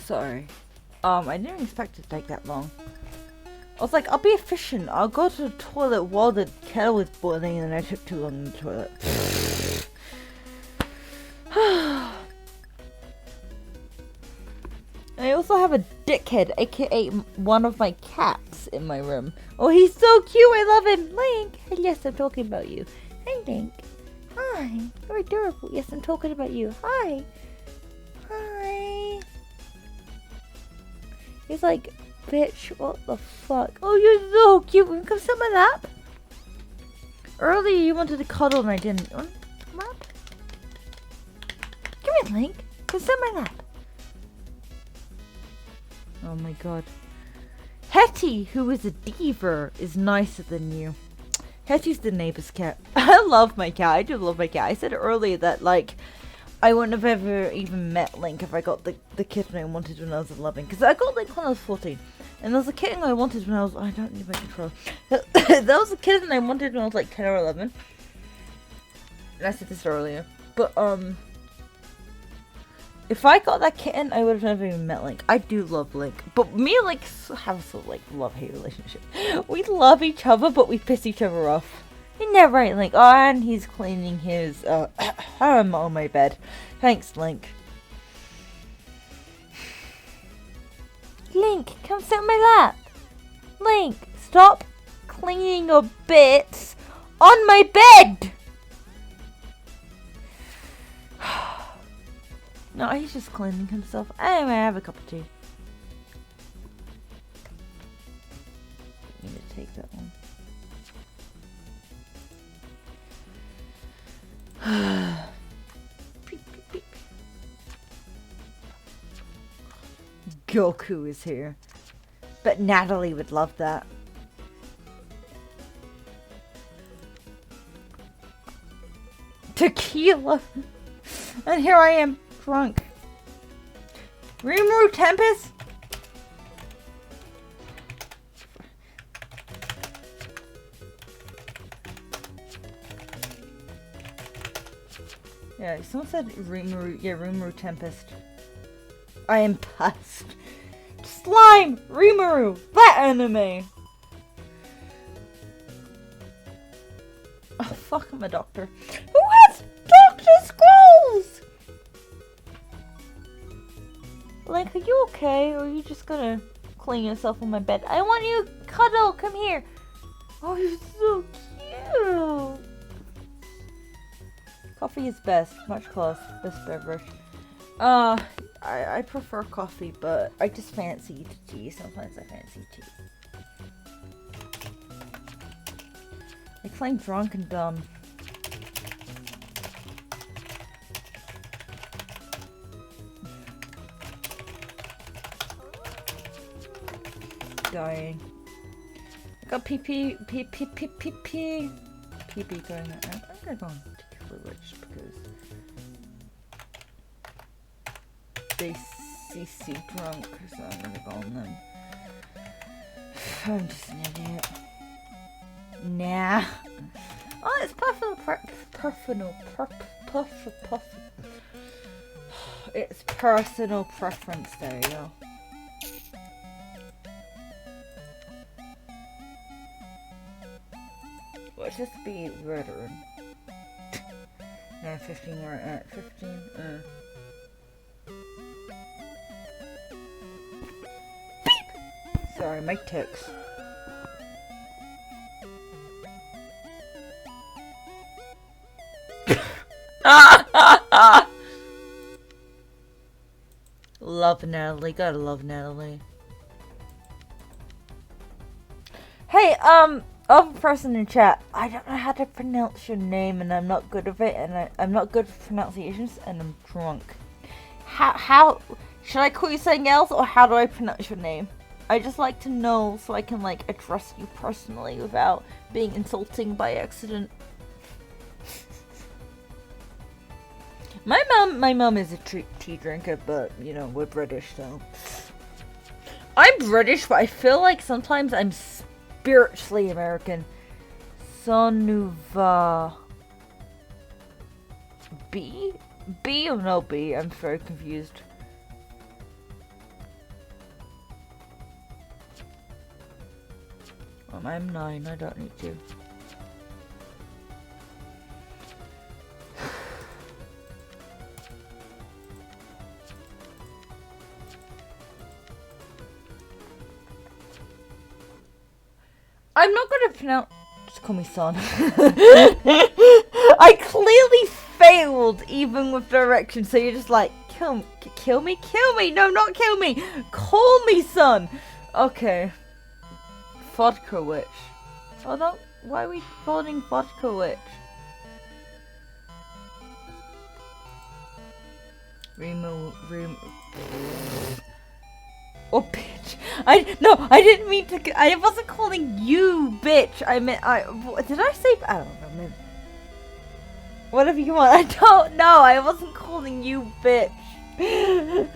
Sorry. I didn't expect it to take that long. I was like, I'll be efficient. I'll go to the toilet while the kettle was boiling, and then I took too long in the toilet. I also have a dickhead, aka one of my cats, in my room. Oh, he's so cute. I love him. Link. Yes, I'm talking about you. Hi, Link. Hi. You're adorable. Yes, I'm talking about you. Hi. Hi. He's like, bitch, what the fuck? Oh, you're so cute. Will you come sit on my lap? Earlier you wanted to cuddle and I didn't. Lap? Come here, Link. Come sit on my lap. Oh my god. Hetty, who is a diva, is nicer than you. Hetty's the neighbor's cat. I love my cat. I do love my cat. I said earlier that, like, I wouldn't have ever even met Link if I got the kitten I wanted when I was 11. Because I got Link when I was 14. And there was a kitten I wanted when I was... I don't need my control. There was a kitten I wanted when I was like 10 or 11. And I said this earlier. But, if I got that kitten, I would have never even met Link. I do love Link. But me and Link have a sort of, like, love-hate relationship. We love each other, but we piss each other off. Isn't that right, Link? Oh, and he's cleaning his, on my bed. Thanks, Link. Link, come sit on my lap. Link, stop cleaning your bits on my bed! No, he's just cleaning himself. Anyway, I have a cup of tea. I'm gonna take that one. Beep, beep, beep. Goku is here. But Natalie would love that. Tequila! And here I am, drunk. Rimuru Tempest? Yeah, someone said Rimuru, yeah, Rimuru Tempest. I am pissed. Slime! Rimuru! That anime! Oh, fuck, I'm a doctor. Who has Doctor Scrolls? Like, are you okay? Or are you just gonna clean yourself on my bed? I want you to cuddle! Come here! Oh, you're so cute! Coffee is best. Much class. Best beverage. I prefer coffee, but I just fancy tea. Sometimes I fancy tea. Like, I'm drunk and dumb. Dying. I got pee going on. I'm gonna go on Tequila Witch because they CC drunk, so I'm gonna go on them. I'm just an idiot. Nah. Oh, it's it's personal preference, there you go. Let's just be veteran. Yeah, 15 we're at 15. Beep! Sorry, my ticks. Love Natalie, gotta love Natalie. Hey, other person in chat, I don't know how to pronounce your name and I'm not good at it, and I'm not good for pronunciations, and I'm drunk. How should I call you something else, or how do I pronounce your name? I just like to know so I can, like, address you personally without being insulting by accident. My mom is a tea drinker, but, you know, we're British, so. I'm British, but I feel like sometimes I'm spiritually American. Sonuva. B? B or no B? I'm very confused. I'm 9, I don't need to. I'm not gonna pronounce. Just call me son. I clearly failed even with direction, so you're just like, kill me, kill me? No, not kill me. Call me son. Okay. Vodka witch. Oh no, why are we calling vodka witch? Oh, bitch. I didn't mean to. I wasn't calling you bitch. I meant, did I say, I don't know, man. Whatever you want. I don't know. I wasn't calling you bitch. I'm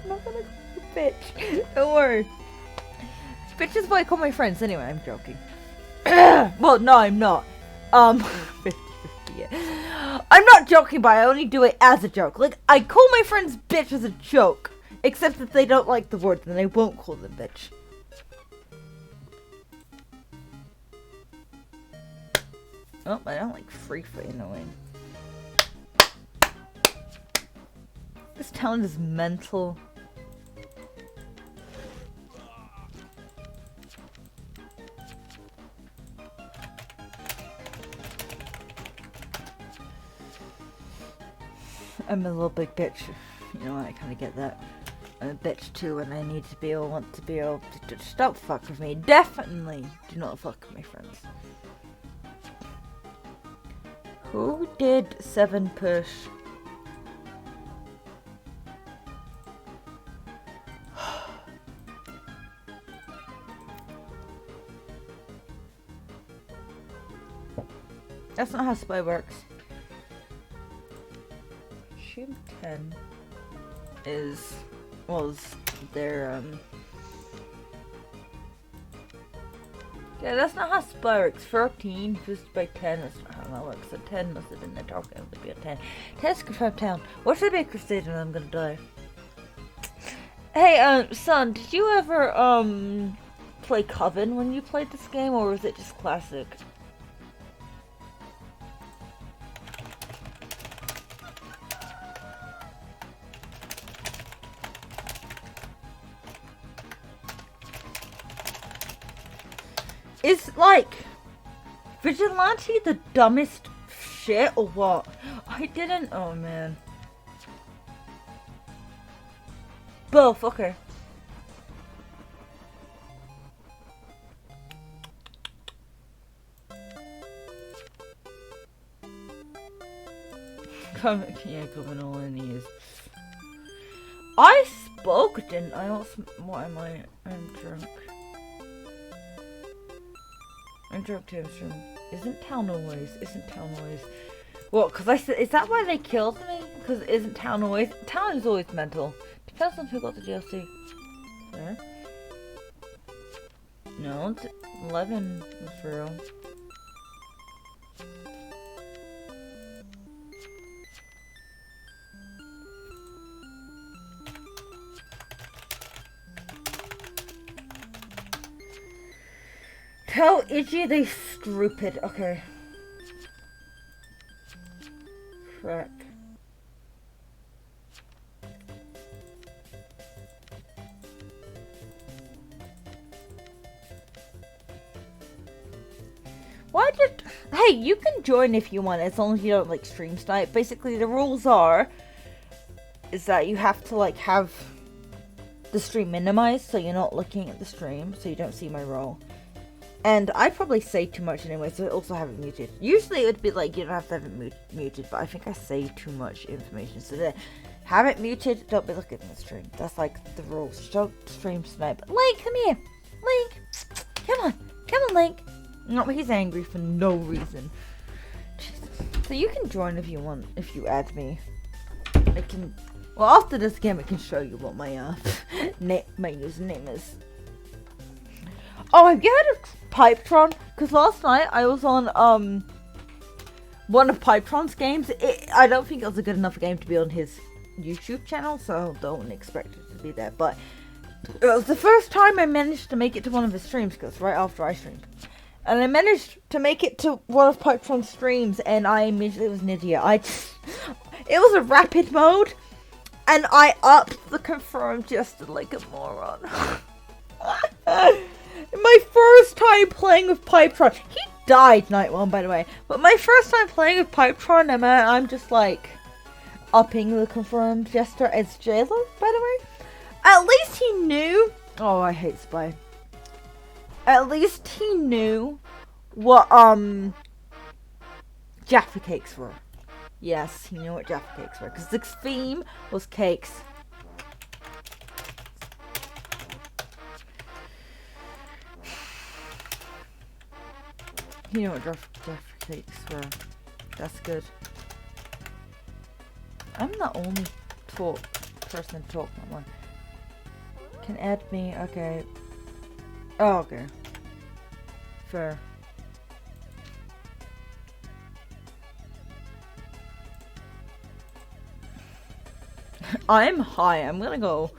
not gonna call you bitch. Don't worry. Bitch is what I call my friends. Anyway, I'm joking. Well, no, I'm not. 50-50, yeah. I'm not joking, but I only do it as a joke. Like, I call my friends bitch as a joke. Except if they don't like the word, then I won't call them bitch. Oh, I don't like free for annoying. This town is mental. I'm a little big bitch. You know, I kind of get that. I'm a bitch too, and I need to be able, want to be able to just don't fuck with me. Definitely do not fuck with my friends. Who did 7 push? That's not how spy works. Assume 10 was their yeah, that's not how spy works. 13 pushed by 10, that's not how that works. So 10 must have been the target, it would be a 10. 10's confirmed town. What should I be a crusader and I'm gonna die? Hey, son, did you ever play Coven when you played this game, or was it just classic? Is, like, Vigilante the dumbest shit or what? I didn't, oh man. Both, okay. Yeah, coming all in these. I spoke, didn't I? What am I? I'm drunk. I'm drunk too, I'm strong. Isn't town always? What, cause I said, is that why they killed me? Cause isn't town always? Town is always mental. Depends on who got the DLC. There. No, it's 11 for real. Tell Iggy they stupid. Okay. Crack. Why did... Hey, you can join if you want, as long as you don't, like, stream snipe. Basically, the rules is that you have to, like, have the stream minimized, so you're not looking at the stream, so you don't see my role. And I probably say too much anyway, so I also have it muted. Usually it would be like, you don't have to have it muted, but I think I say too much information. So there, have it muted, don't be looking at the stream. That's like the rules. Don't stream snipe. Link, come here. Link, come on, Link. Not he's angry for no reason. Jesus. So you can join if you want, if you add me. I can, well, after this game I can show you what my, my username is. Oh, have you heard of Pipetron? Because last night I was on, one of Pytron's games. I don't think it was a good enough game to be on his YouTube channel, so don't expect it to be there. But it was the first time I managed to make it to one of his streams, because right after I streamed. And I managed to make it to one of Pytron's streams, and I immediately was an idiot. It was a rapid mode, and I upped the confirm just like a moron. My first time playing with Pytron. He died night one, by the way. But my first time playing with Pytron, and I'm just like upping the confirmed gesture as jailer, by the way. At least he knew. Oh, I hate Spy. At least he knew what Jaffa cakes were. Yes, he knew what Jaffa cakes were, because the theme was cakes. You know what Jaffa cakes were. That's good. I'm the only person to talk no more. Can add me, okay. Oh, okay. Fair. I'm high. I'm gonna go.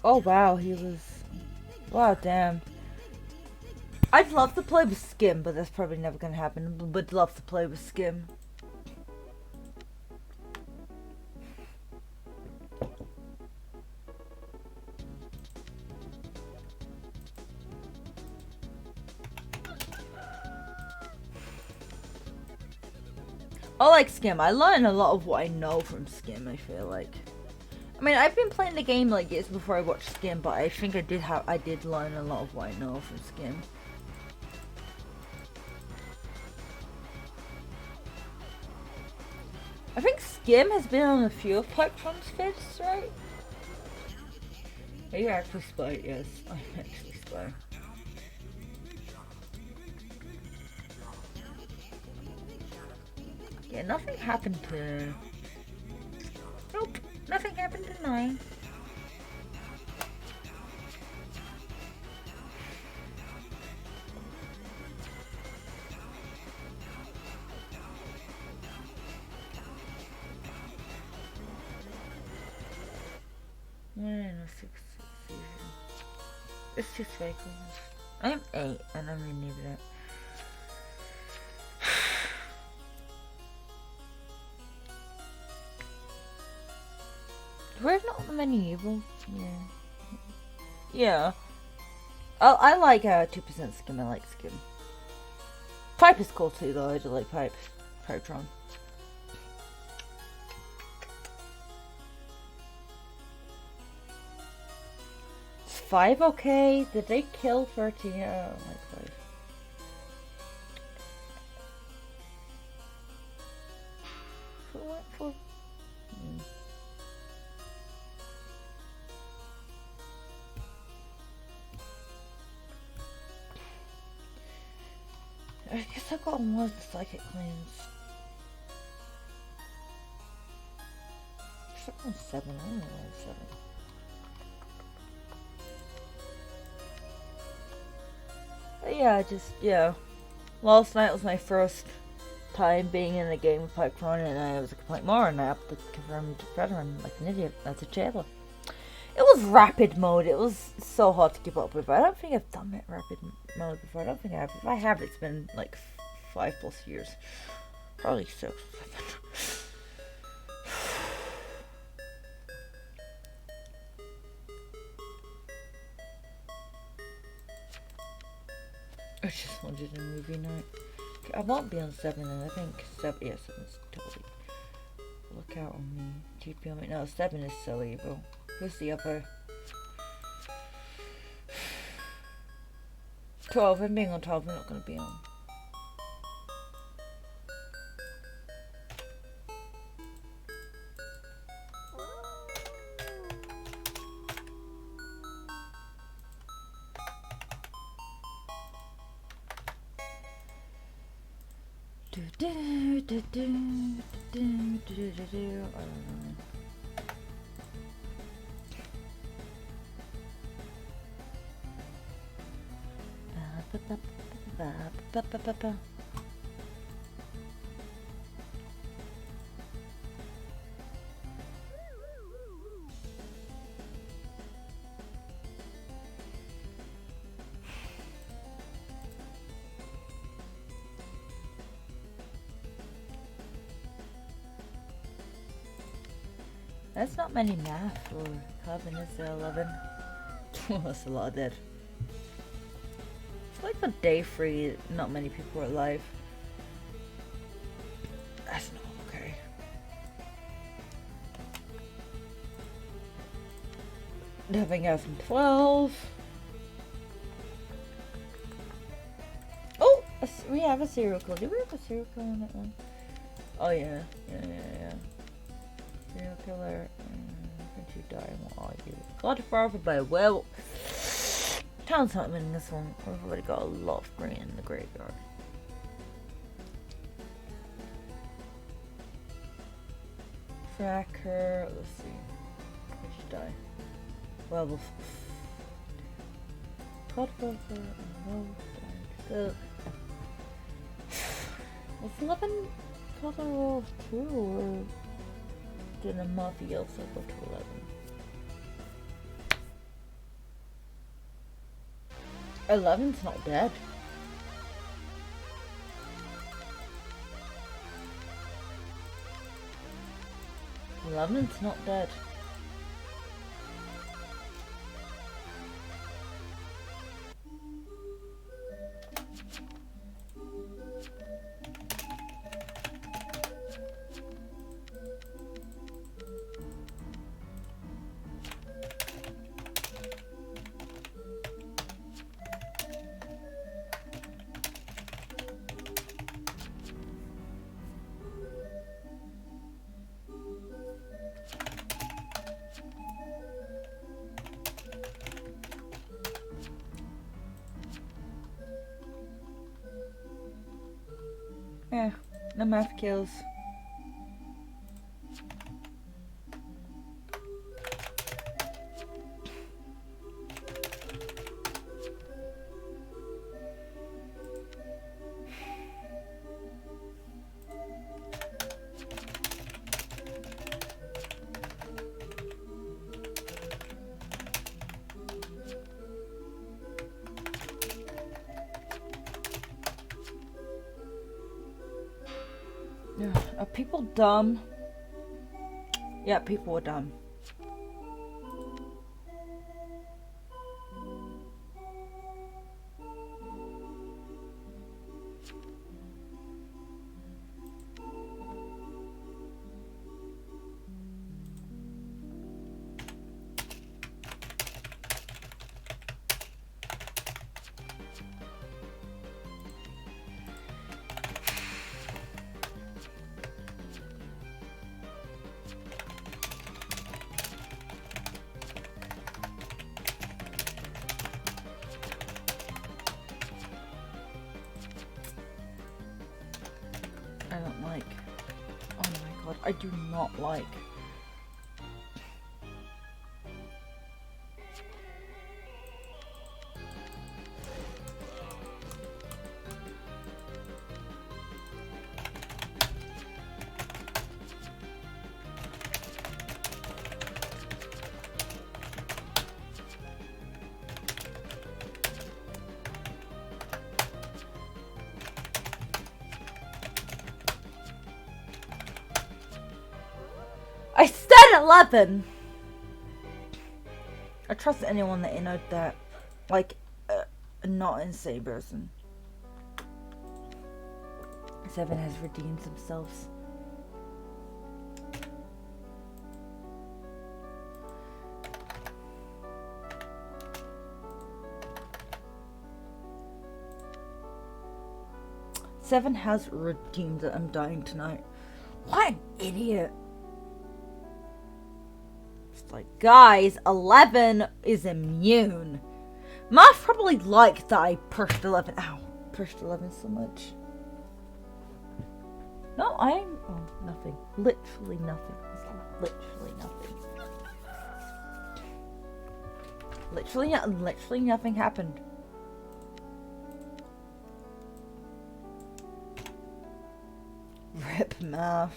Oh wow, he was. Wow, damn. I'd love to play with Skim, but that's probably never gonna happen. Would love to play with Skim. I like Skim. I learn a lot of what I know from Skim, I feel like. I mean, I've been playing the game like years before I watched Skim, but I think I did learn a lot of what I know from Skim. I think Skim has been on a few of Pytron's vids, right? Are you actually Spy? Yes, I'm actually Spy. Yeah, nothing happened to... Nope, nothing happened to 9. It's just fake. I'm 8 and I'm gonna leave it. There's not many evils. Yeah. Oh, I like 2% Skim. I like Skim. Pipe is cool too, though. I do like Pipe. Pytron. Is 5 okay? Did they kill 13? Yeah, I don't like 5. I guess I got more of the psychic claims. Someone's 7, I don't know 7. But yeah, last night was my first time being in a game with Pytron, and I was a complete moron. I upped the confirmed veteran like an idiot. That's a jailer. It was rapid mode. It was so hard to keep up with. I don't think I've done that rapid mode before. I don't think I have. If I have, it's been like 5+ years. Probably 6. I just wanted a movie night. Okay, I won't be on 7, and I think 7, yeah, 7's totally. Look out on me. TP on me. No, 7 is so evil. Who's the other? 12. I'm being on 12. I'm not going to be on. Do, do, do, do. That's not many math for carbon, is there? 11. That's a lot of dead. It's like for day 3, not many people are alive. That's not okay. Nothing else in 12. Oh! We have a serial killer. Did we have a serial killer on that one? Oh yeah. Yeah. Serial killer. Did you die? What are you? Godfather by well. Town's not winning this one. We've already got a lot of green in the graveyard. Tracker. Let's see. Did you die? Werewolf. Godfather and werewolf died. So was 11 Godfather 2 or did a mafia also go to 11? 11's not dead. 11's not dead. Yeah, no math kills. Are people dumb? Yeah, people are dumb. I don't like. Oh my god, I do not like. I said 11! I trust anyone that entered that. Like, a not insane person. 7 has redeemed themselves. Seven has redeemed it. I'm dying tonight. What an idiot. Like, guys, 11 is immune. Math probably liked that I pushed 11. Ow, pushed 11 so much. No, I'm... Oh, nothing. Literally nothing. It's literally nothing. Literally nothing happened. Rip math.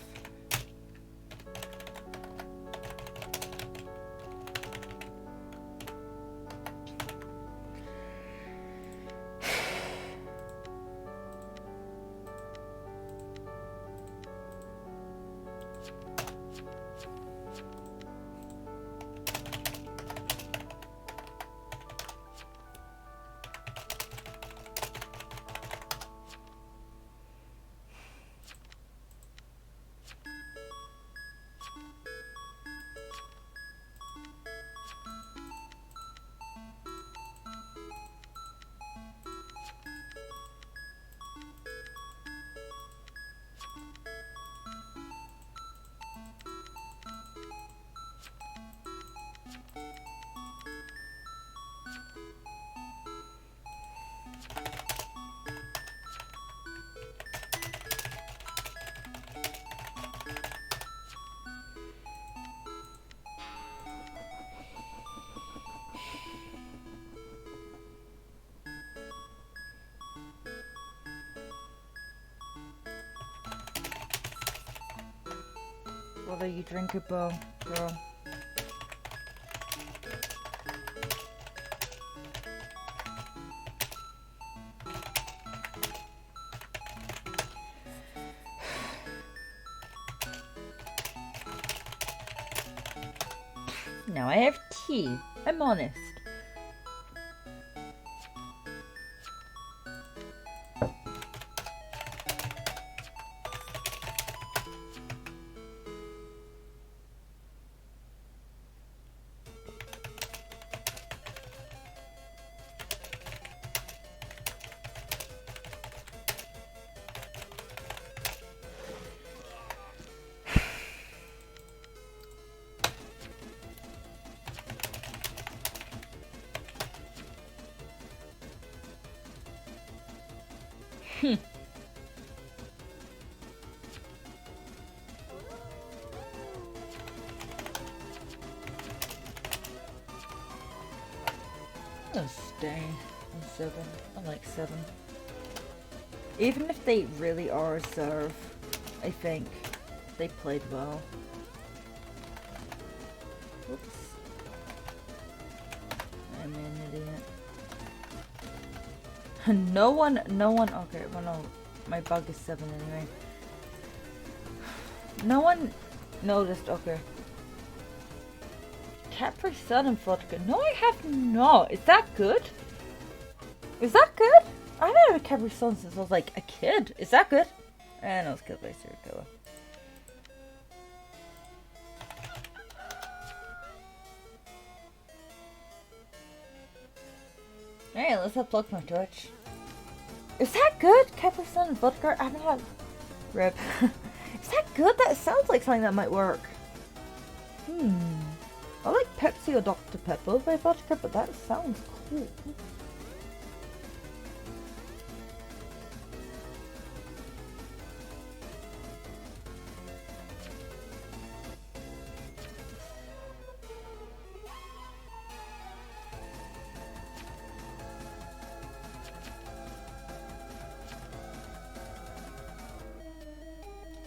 What are you drinking, girl? Now I have tea. I'm honest. I'll stay on 7. I like 7. Even if they really are a serve, I think they played well. Whoops. I'm an idiot. No one, okay, well no, my bug is 7 anyway. No one noticed, okay. Capri Sun and vodka. No, I have not. Is that good? Is that good? I haven't had a Capri Sun since I was like a kid. Is that good? I was killed by a serial killer. Alright, let's unplug my torch. Is that good? Capri Sun and vodka? I haven't had... Rip. Is that good? That sounds like something that might work. I like Pepsi or Dr. Pepper by vodka, but that sounds cool.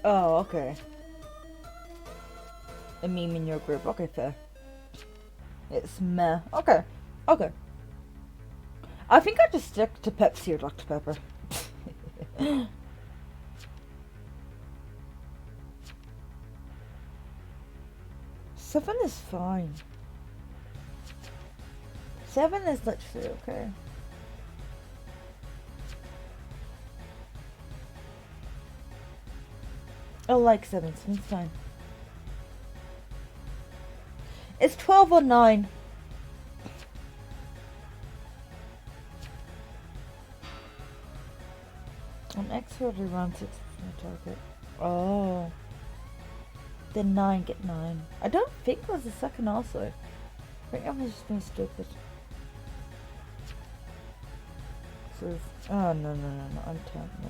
Oh, okay. A meme in your group. Okay, fair. It's meh. Okay. Okay. I think I just stick to Pepsi or Dr. Pepper. 7 is fine. 7 is literally okay. I like 7, 7's fine. It's 12 or 9. On X order around 6 from the target. Oh. Then 9 get 9. I don't think it was the second also. I think I was just being stupid. So, oh no, I'm 10. No.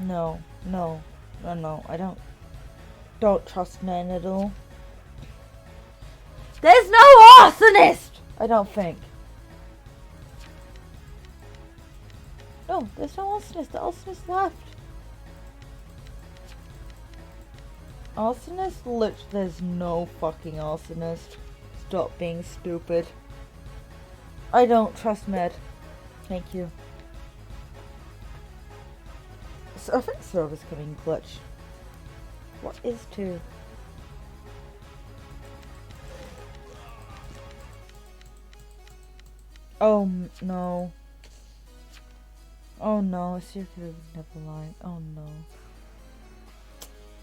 No, no, no, no. I don't trust men at all. There's no arsonist! I don't think. No, there's no arsonist. The arsonist left. Arsonist? Literally, there's no fucking arsonist. Stop being stupid. I don't trust Med. Thank you. So I think server's coming glitch. What is 2? Oh no. Oh no, Circuit never line. Oh no.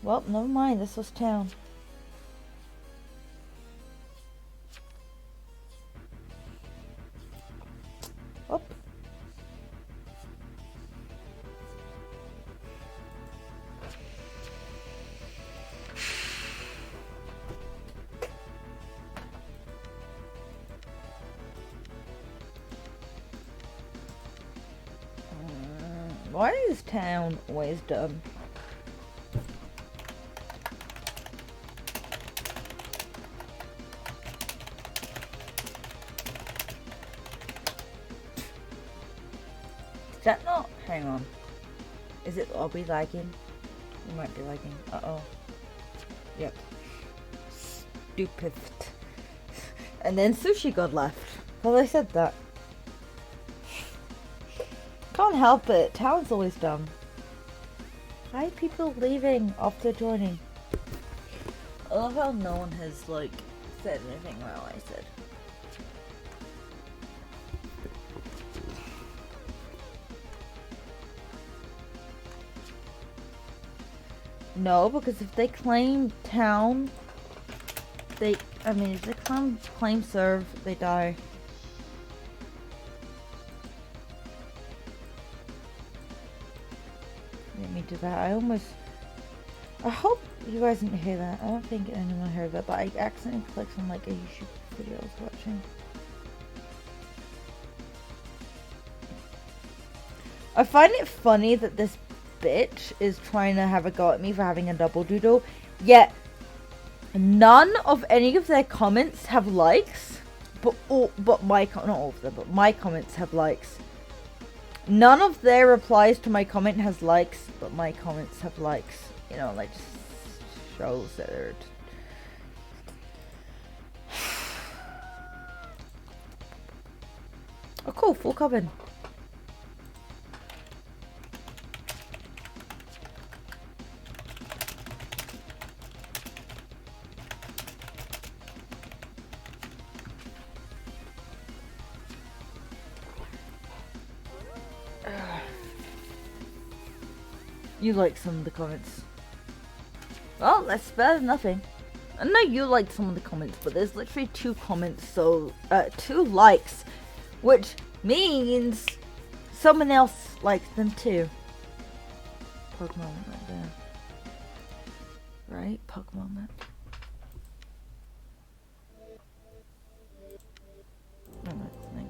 Well, never mind, this was town. Up. Why is town always dumb? Is that not? Hang on. Is it lobby lagging? It might be lagging. Uh-oh. Yep. Stupid. And then Sushi God left. Well, I said that. Can't help it. Town's always dumb. Why are people leaving after joining? I love how no one has, like, said anything while I said. No, because if they claim town, if they claim serve, they die. Let me do that. I hope you guys didn't hear that. I don't think anyone heard that, but I accidentally clicked on like a YouTube video I was watching. I find it funny that this bitch is trying to have a go at me for having a double doodle, yet none of any of their comments have likes, but not all of them, but my comments have likes. None of their replies to my comment has likes, but my comments have likes. You know, like, just shows that they're... Oh cool, full cabin. You like some of the comments. Well, that's better than nothing. I know you liked some of the comments, but there's literally 2 comments, so 2 likes, which means someone else likes them too. Pokemon right there. Right? Pokemon map. No, that's thing.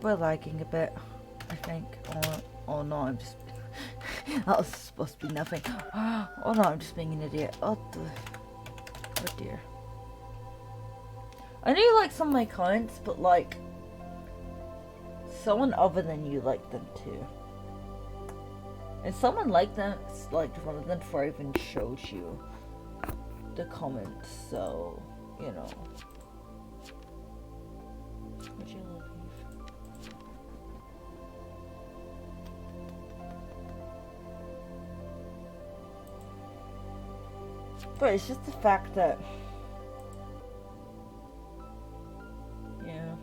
We're lagging a bit, I think. Or no, I'm just... that was supposed to be nothing. Oh no, I'm just being an idiot. Oh dear. I know you like some of my comments, but like... someone other than you liked them too. And someone liked one of them before I even showed you the comments, so, you know. Would you leave? But it's just the fact that, yeah.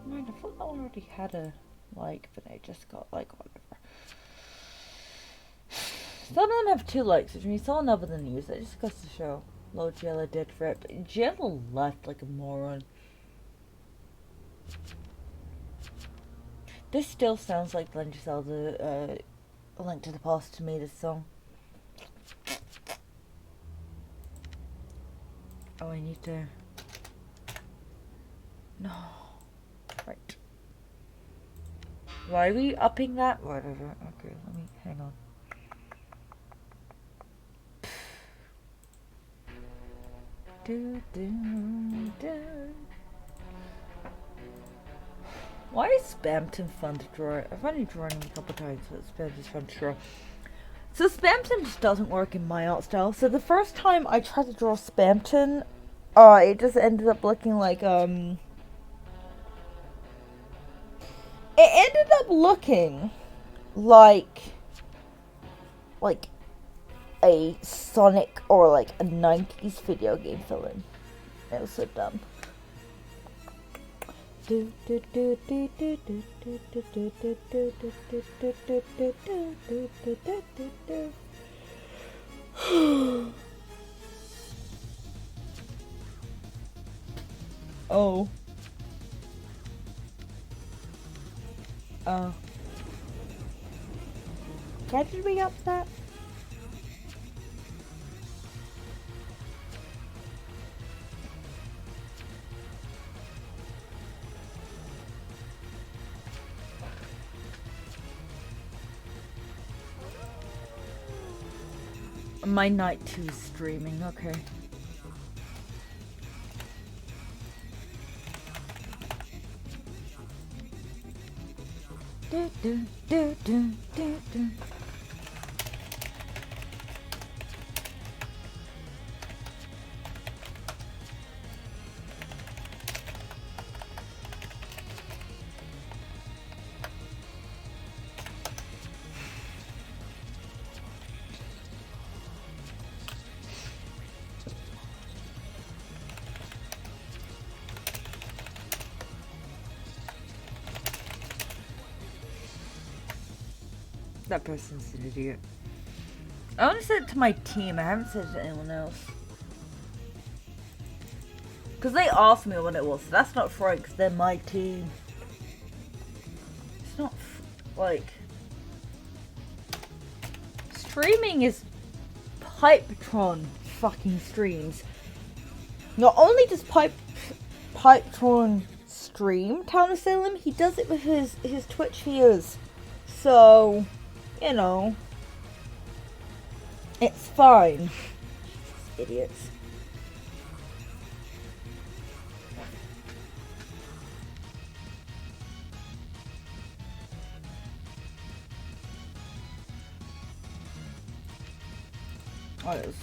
Man, I thought that one already had a like, but I just got like whatever. Some of them have 2 likes, which means someone other than you. That just goes to show. Low Jella did for it, but Jella left like a moron. This still sounds like Legend of Zelda, A Link to the Past to me, this song. Oh, I need to... No. Right. Why are we upping that? Whatever. Okay, let me... Hang on. Do, do, do. Why is Spamton fun to draw? I've only drawn him a couple times, but Spamton's fun to draw. So Spamton just doesn't work in my art style. So the first time I tried to draw Spamton, it just ended up looking like, It ended up looking like a Sonic or like a 90s video game villain. It was so dumb. Oh. Why did we up that? My night 2 is streaming, okay. Do, do, do, do, do, do. That person's an idiot. I only said it to my team, I haven't said it to anyone else. Because they asked me what it was, so that's not right, because they're my team. It's not, like... Streaming is Pipetron fucking streams. Not only does Pipetron stream Town of Salem, he does it with his Twitch viewers. So... You know, it's fine. Idiots. Oh, it is.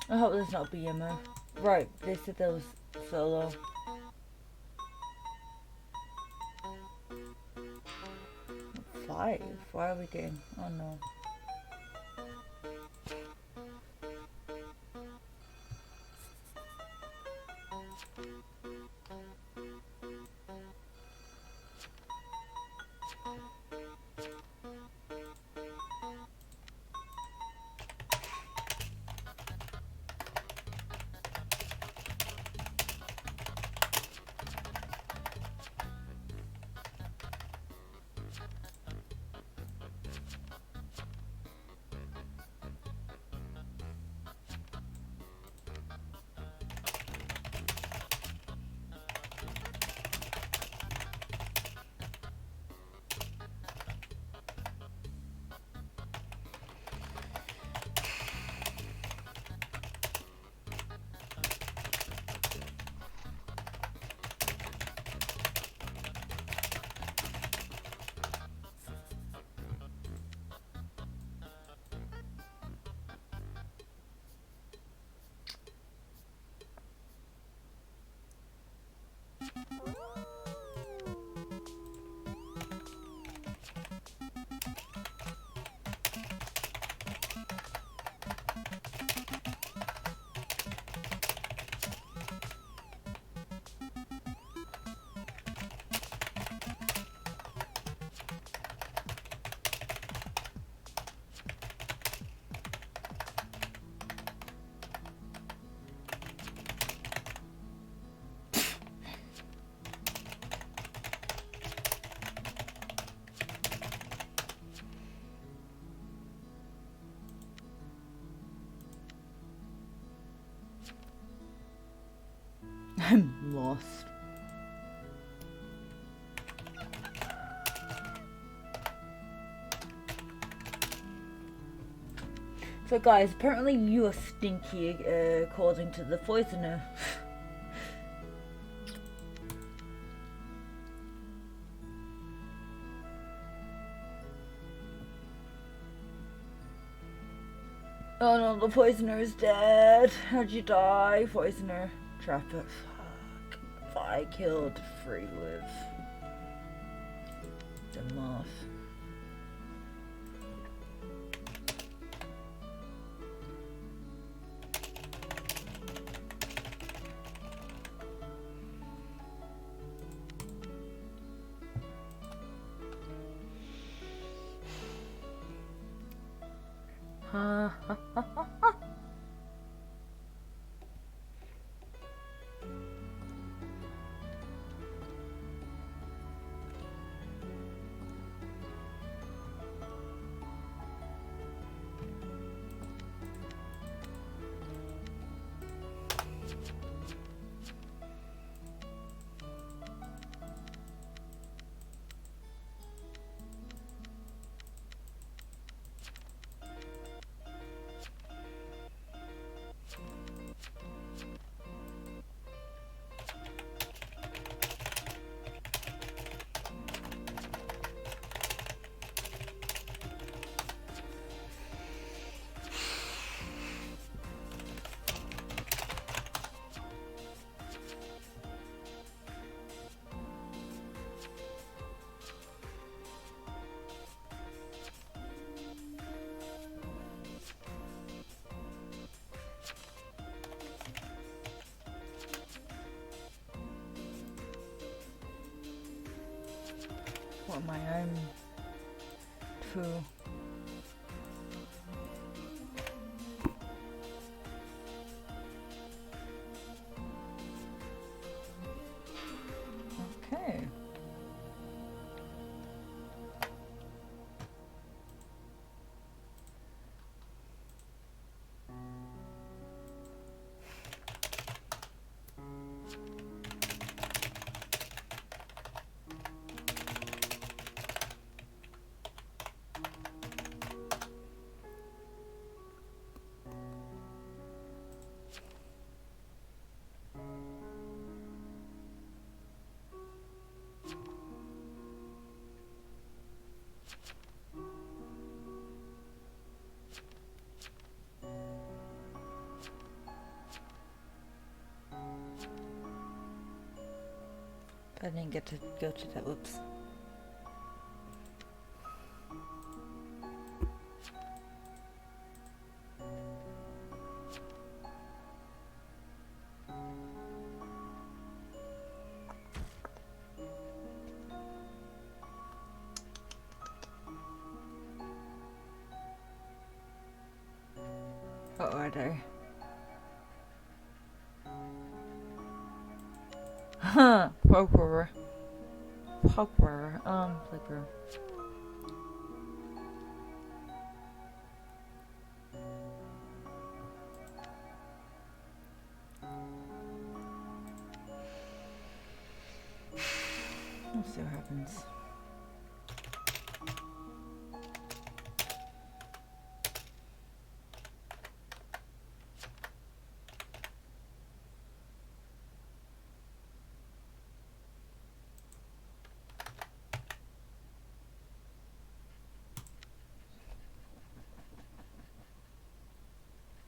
I hope there's not a BMO. Right, they said there was solo. Five? Why are we getting? Oh no. I'm lost. So guys, apparently you are stinky according to the poisoner. Oh no, the poisoner is dead. How'd you die, poisoner? Trap it. Fuck. If I killed Free Live. The moth. Ha ha ha ha ha. What am I? I'm 2. Okay. I didn't get to go to that. Whoops. What are they? Huh, Poker. Poker. Flicker. We'll see what happens.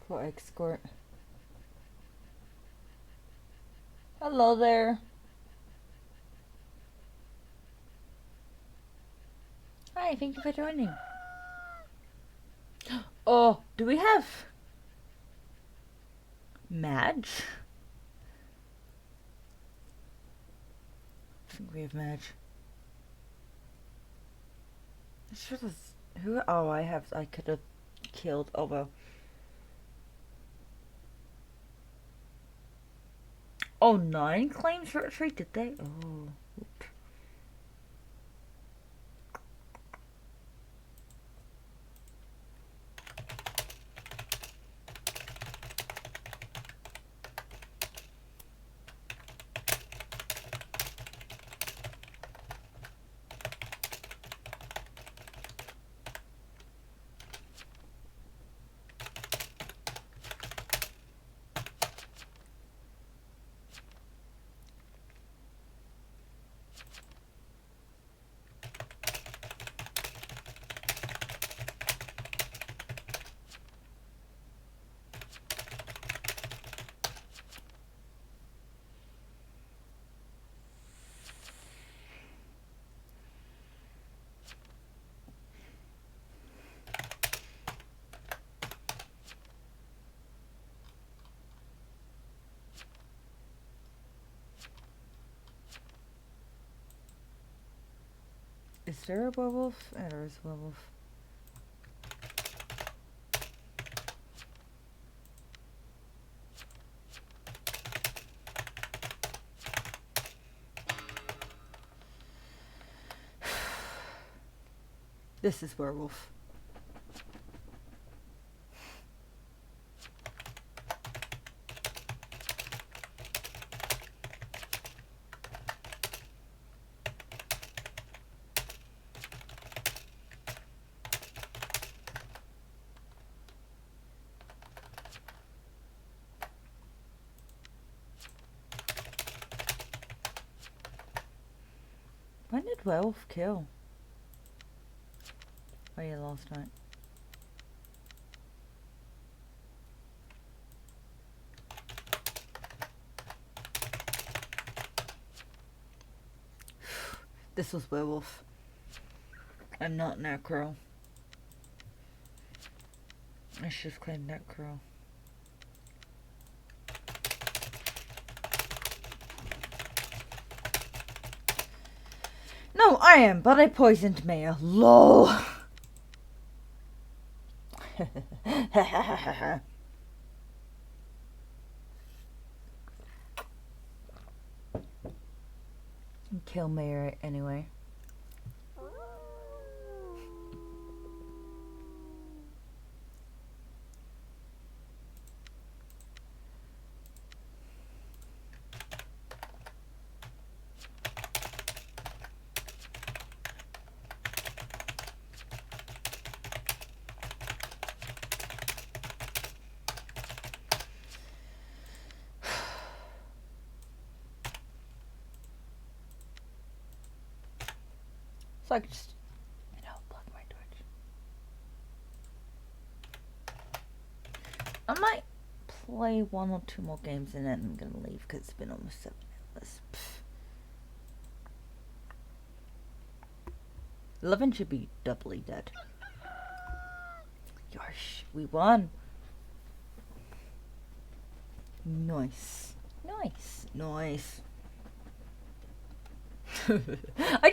For escort. Hello there. Hi, thank you for joining. Oh, do we have Madge? I think we have Madge. Who? Oh, I could have killed. Oh well. Oh, 9 claims for retreat, did they? Oh. Oops. Is there a werewolf? Oh, there is a werewolf. This is werewolf. When did werewolf kill? Oh yeah, last night. This was werewolf. I'm not necro. I should have claimed necro. No, I am, but I poisoned Maya. LOL. Kill Mayor anyway. So I could just, plug my Twitch. I might play 1 or 2 more games and then I'm gonna leave because it's been almost 7 hours. 11 should be doubly dead. Gosh, we won. Nice. Nice. Nice. I just had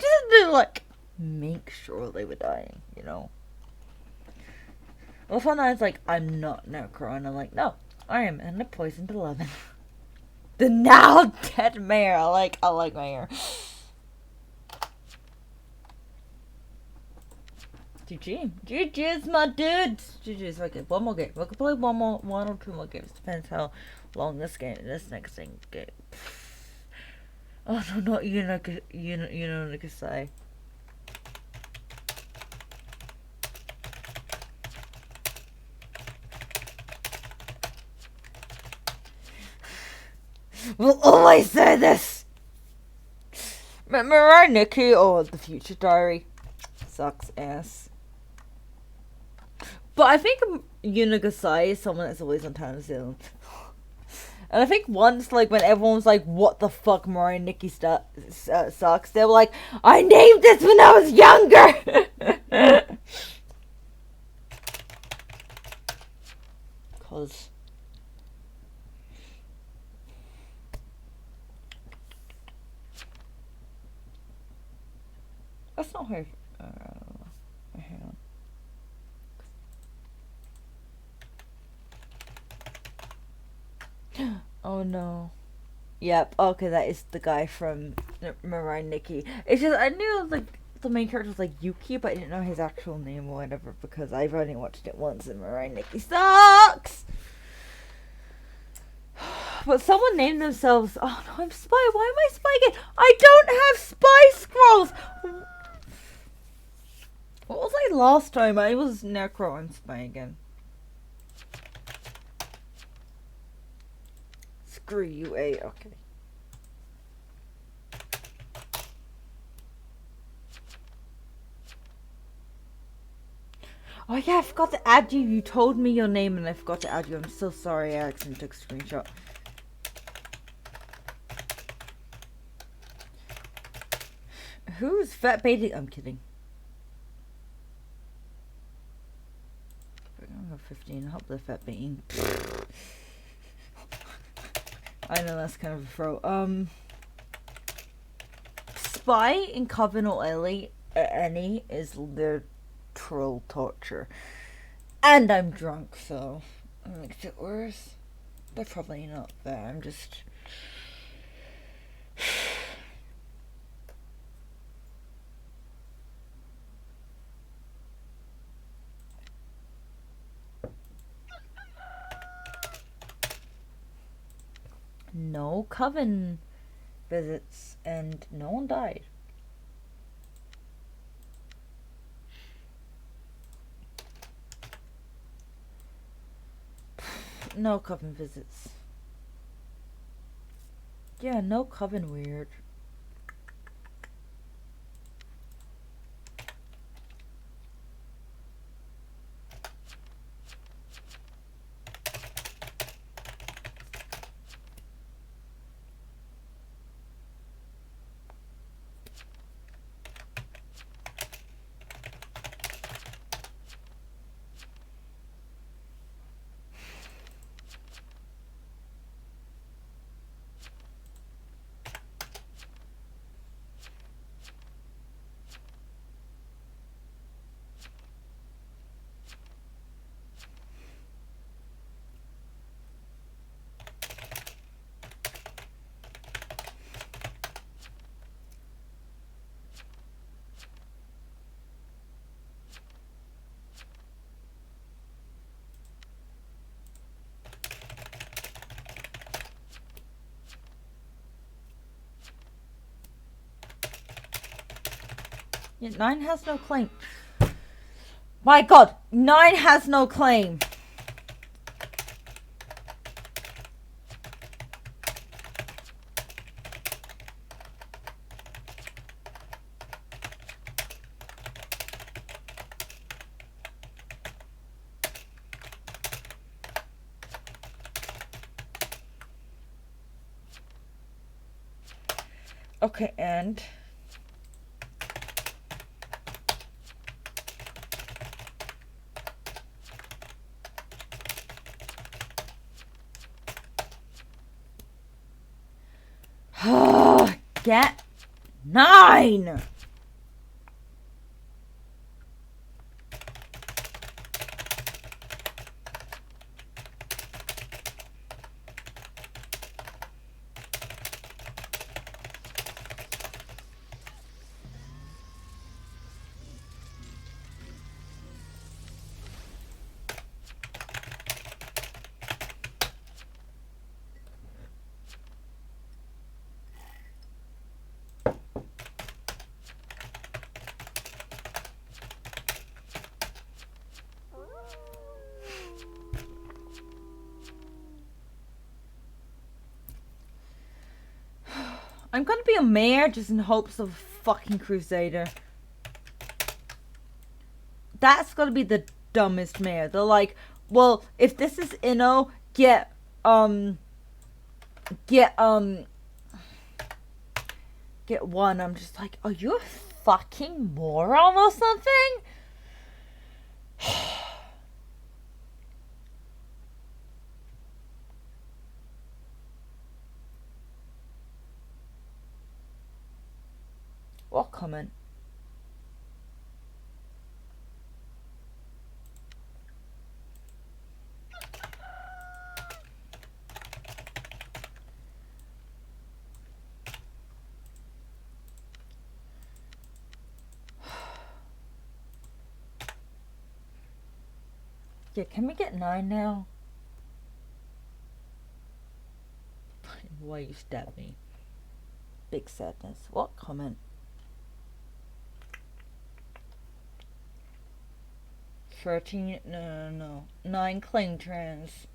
to, like, make sure they were dying, you know? Well, fun I was like, I'm not necro, and I'm like, no, I am, and I poisoned 11. The now dead mayor. I like mayor. GG. GG's my dudes. GG's. Okay, 1 more game. We can play 1 or 2 more games. Depends how long this next thing game. Oh no, not you know, like I say. We'll always say this. Remember Nikki or the Future Diary? Sucks ass. But I think Unigasai is someone that's always on Town Zealand. And I think once, like, when everyone was like, what the fuck, Mariah and Nikki sucks, they were like, I named this when I was younger! Cause... That's not her. Hang on. Oh no. Yep, okay, that is the guy from Mirai Nikki. It's just, I knew, like, the main character was, like, Yuki, but I didn't know his actual name or whatever, because I've only watched it once, and Mirai Nikki sucks! But someone named themselves, oh no, I'm Spy, why am I Spy again? I don't have Spy Scrolls! What was I last time? I was Necro, I'm Spy again. Screw you, A. Okay. Oh yeah, I forgot to add you. You told me your name and I forgot to add you. I'm so sorry. I accidentally took a screenshot. Who's fat baiting? I'm kidding. I'm gonna go 15. I hope they're fat baiting. I know that's kind of a throw. Spy in Coven or Elite any is literal torture. And I'm drunk, so it makes it worse. But probably not fair. I'm just... No coven visits, and no one died. No coven visits. Yeah, no coven weird. Yeah, 9 has no claim. My god, 9 has no claim. Okay, and... Get 9! I'm gonna be a mayor just in hopes of a fucking crusader. That's gonna be the dumbest mayor. They're like, well, if this is Inno, get one. I'm just like, are you a fucking moron or something? What comment? Yeah, can we get 9 now? Why you stab me? Big sadness. What comment? 13, no. 9 claim trans.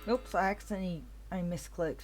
Oops, I misclicked.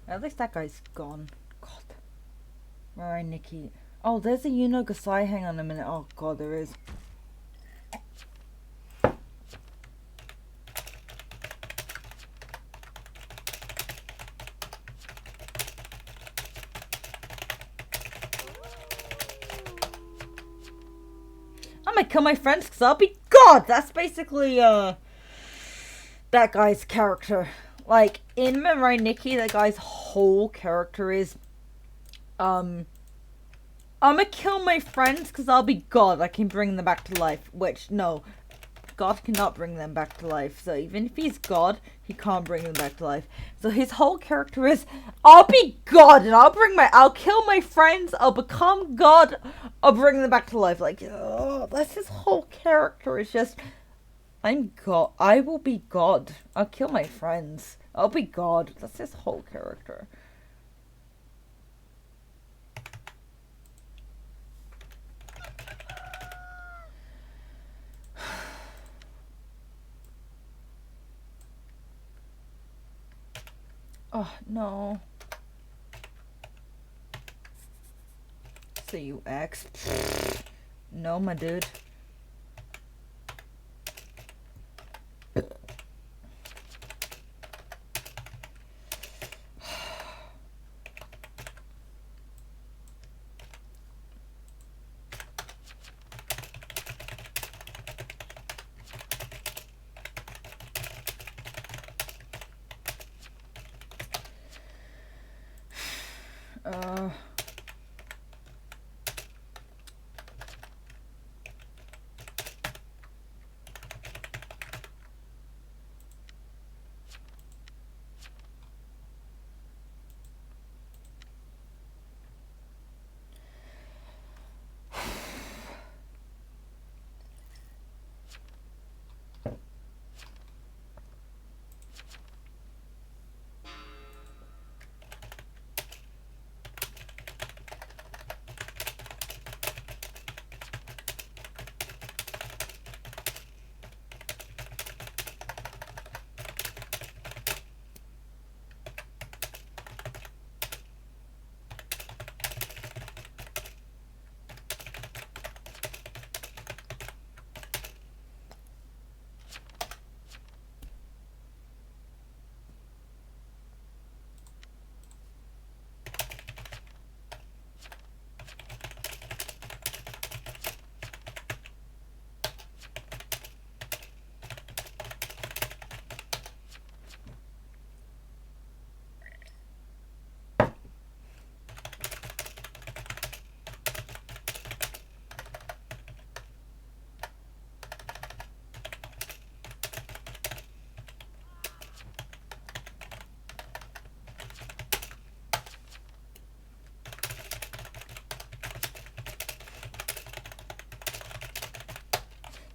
At least that guy's gone. God. Alright, Nikki. Oh, there's a Unogasai. Hang on a minute. Oh, God, there is. I might kill my friends because I'll be God! That's basically, that guy's character. Like, in Mirai Nikki, that guy's whole character is, I'm gonna kill my friends because I'll be God. I can bring them back to life. Which, no. God cannot bring them back to life. So even if he's God, he can't bring them back to life. So his whole character is, I'll be God and I'll kill my friends. I'll become God. I'll bring them back to life. Like, oh, that's his whole character. It's just, I'm God. I will be God. I'll kill my friends. I'll be God. That's his whole character. Oh, no. See you, X. No, my dude.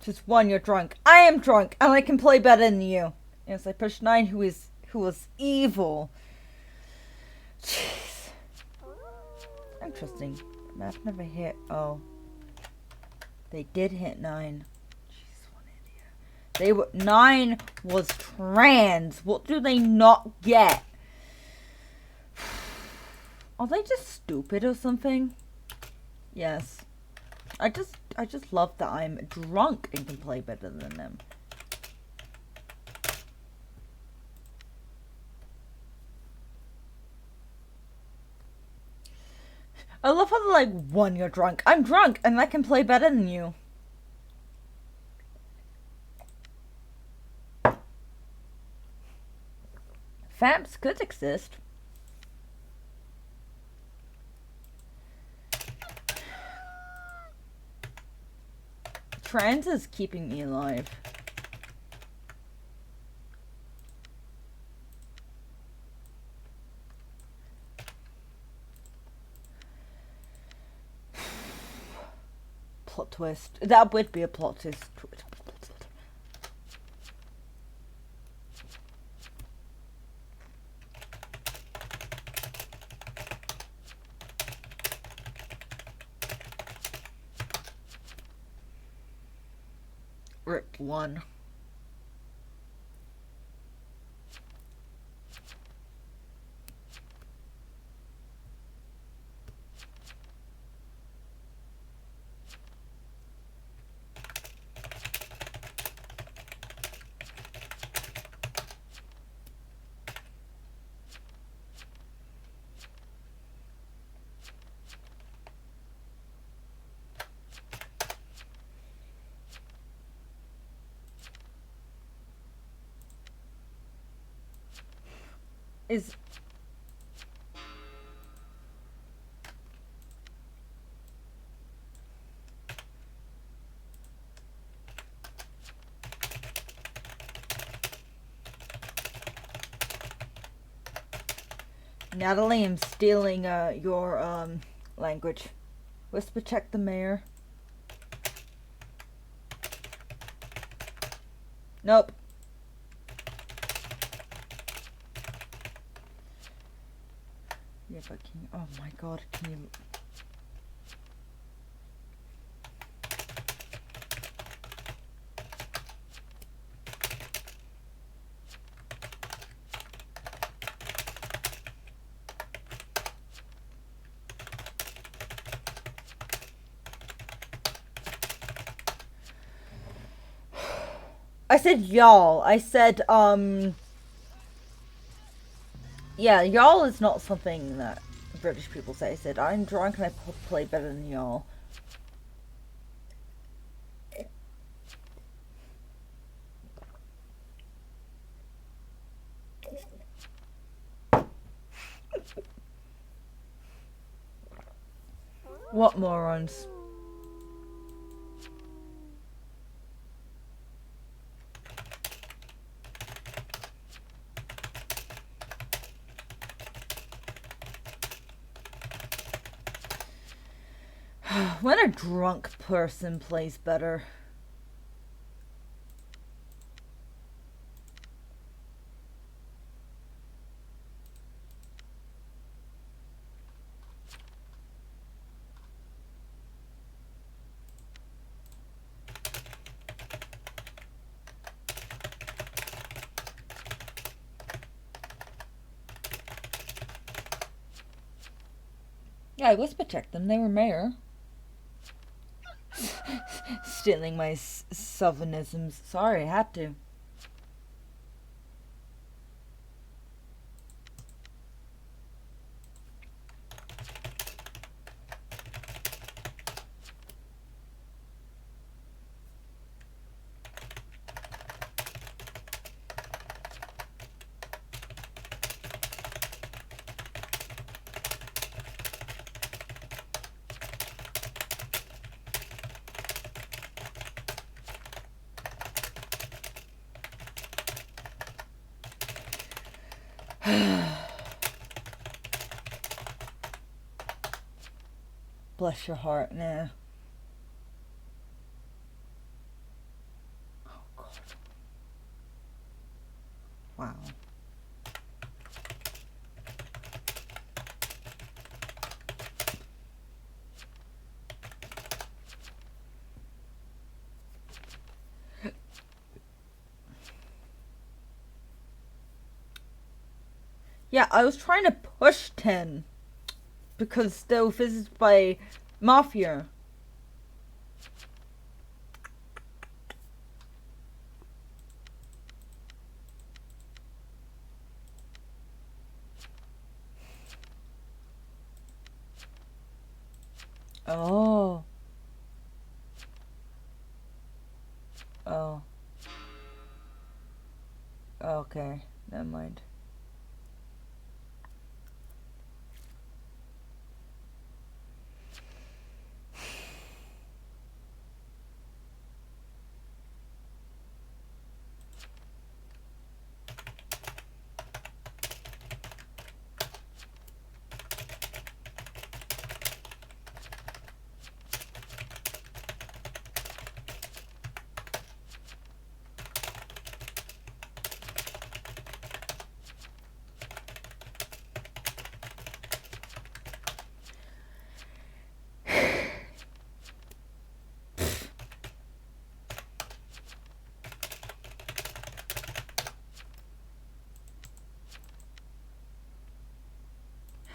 Just one, you're drunk. I am drunk, and I can play better than you. Yes, I pushed 9, who was evil. Jeez. Interesting. Map never hit. Oh, they did hit 9. Jeez, what idiot. 9 was trans. What do they not get? Are they just stupid or something? Yes. I just love that I'm drunk and can play better than them. I love how they're like, one, you're drunk. I'm drunk and I can play better than you. Vamps could exist. Trans is keeping me alive. Plot twist. That would be a plot twist. Rip 1. Is Natalie, I'm stealing your language. Whisper check the mayor. Nope. Yeah, but can you, oh my god, can you... I said y'all. I said, yeah, y'all is not something that British people say. I said, I'm drunk and I play better than y'all. What morons? When a drunk person plays better. Yeah, I whisper checked them. They were mayor. Stealing my southernisms. Sorry, I had to. Bless your heart, nah. Oh, God. Wow. Yeah, I was trying to push 10 because they were visited by Mafia. Oh. Oh. Okay. Never mind.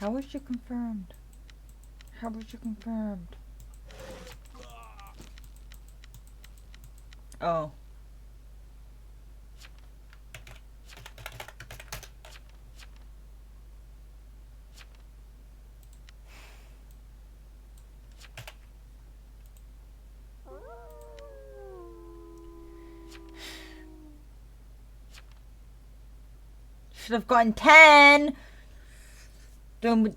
How was you confirmed? How was you confirmed? Oh. Should have gotten 10. Don't.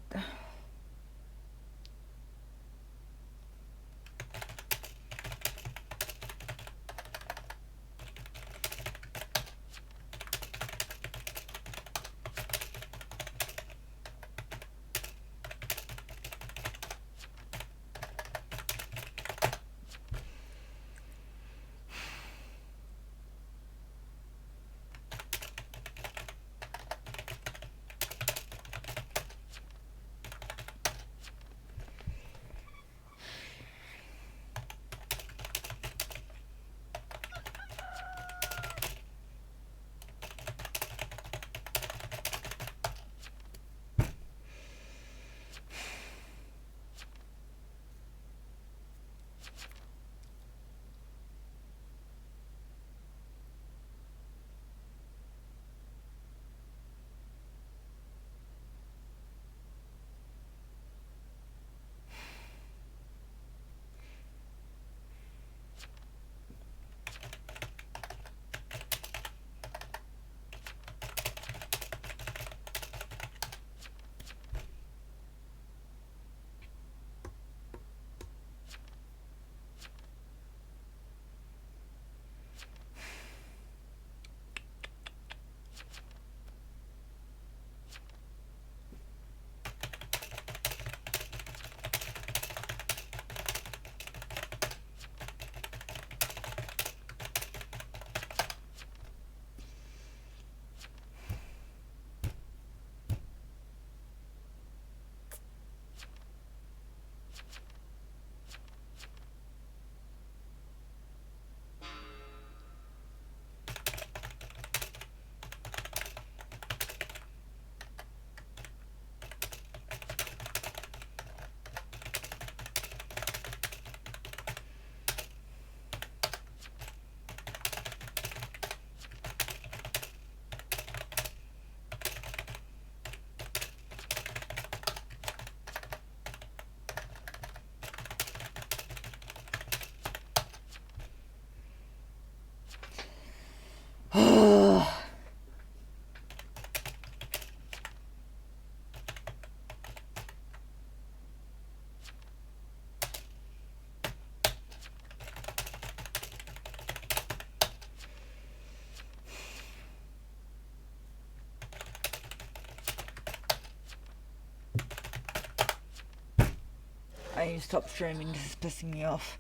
I need to stop streaming. This is pissing me off.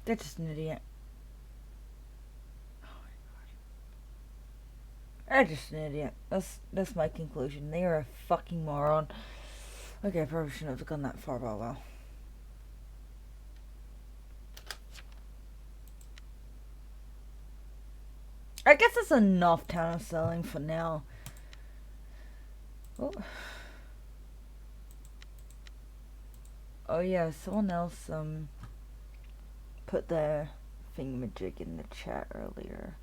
They're just an idiot. Oh my god. They're just an idiot. That's my conclusion. They are a fucking moron. Okay, I probably shouldn't have gone that far, but well. I guess that's enough town selling for now. Oh. Oh yeah, someone else put their thingamajig in the chat earlier.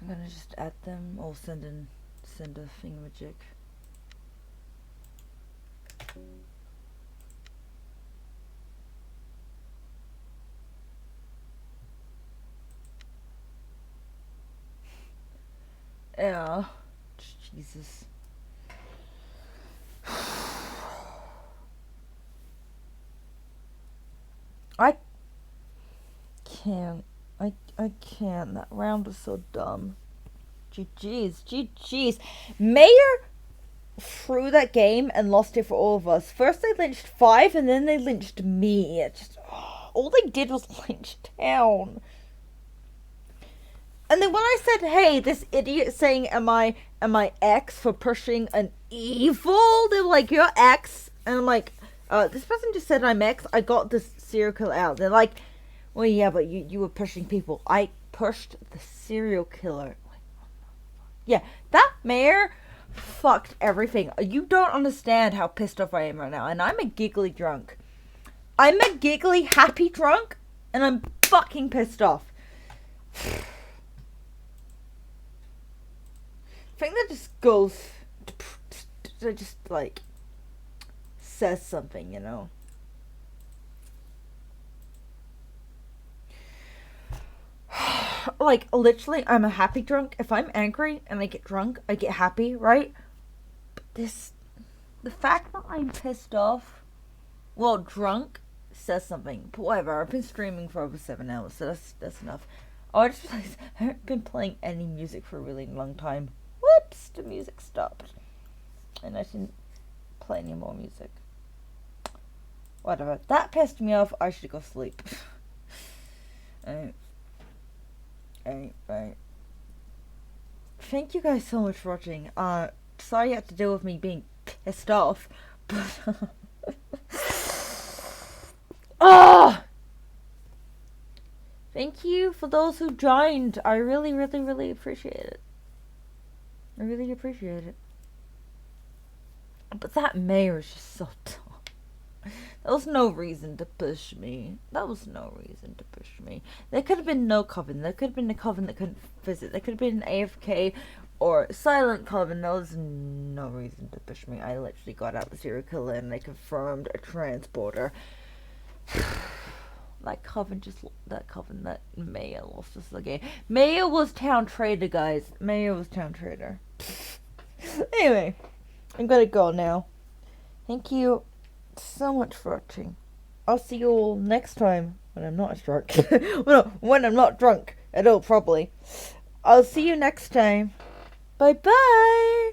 I'm gonna just add them or send a thingamajig. Yeah. Jesus. I can't. I can't. That round was so dumb. GG's. Mayor threw that game and lost it for all of us. First they lynched 5 and then they lynched me. It just all they did was lynch town. And then when I said, hey, this idiot saying am I X for pushing an evil? They were like, you're X. And I'm like, this person just said I'm X. I got this serial killer out. They're like, well, yeah, but you were pushing people. I pushed the serial killer. Yeah, that mayor fucked everything. You don't understand how pissed off I am right now. And I'm a giggly drunk. I'm a giggly happy drunk. And I'm fucking pissed off. I think that just goes, that just like says something, you know. Like literally, I'm a happy drunk. If I'm angry and I get drunk, I get happy, right? But the fact that I'm pissed off, well, drunk, says something. But whatever. I've been streaming for over 7 hours, so that's enough. Oh, I just realized I haven't been playing any music for a really long time. Whoops, the music stopped. And I didn't play any more music. Whatever. That pissed me off. I should go sleep. Alright. Thank you guys so much for watching. Sorry you had to deal with me being pissed off. But thank you for those who joined. I really appreciate it. I really appreciate it. But that mayor is just so dumb. There was no reason to push me. There could have been no coven. There could have been a coven that couldn't visit. There could have been an AFK or silent coven. There was no reason to push me. I literally got out the serial killer and they confirmed a transporter. That coven that Maya lost us the game. Maya was town traitor, guys. Maya was town traitor. Anyway, I'm gonna go now. Thank you so much for watching. I'll see you all next time when I'm not as drunk. Well, when I'm not drunk at all, probably. I'll see you next time. Bye bye.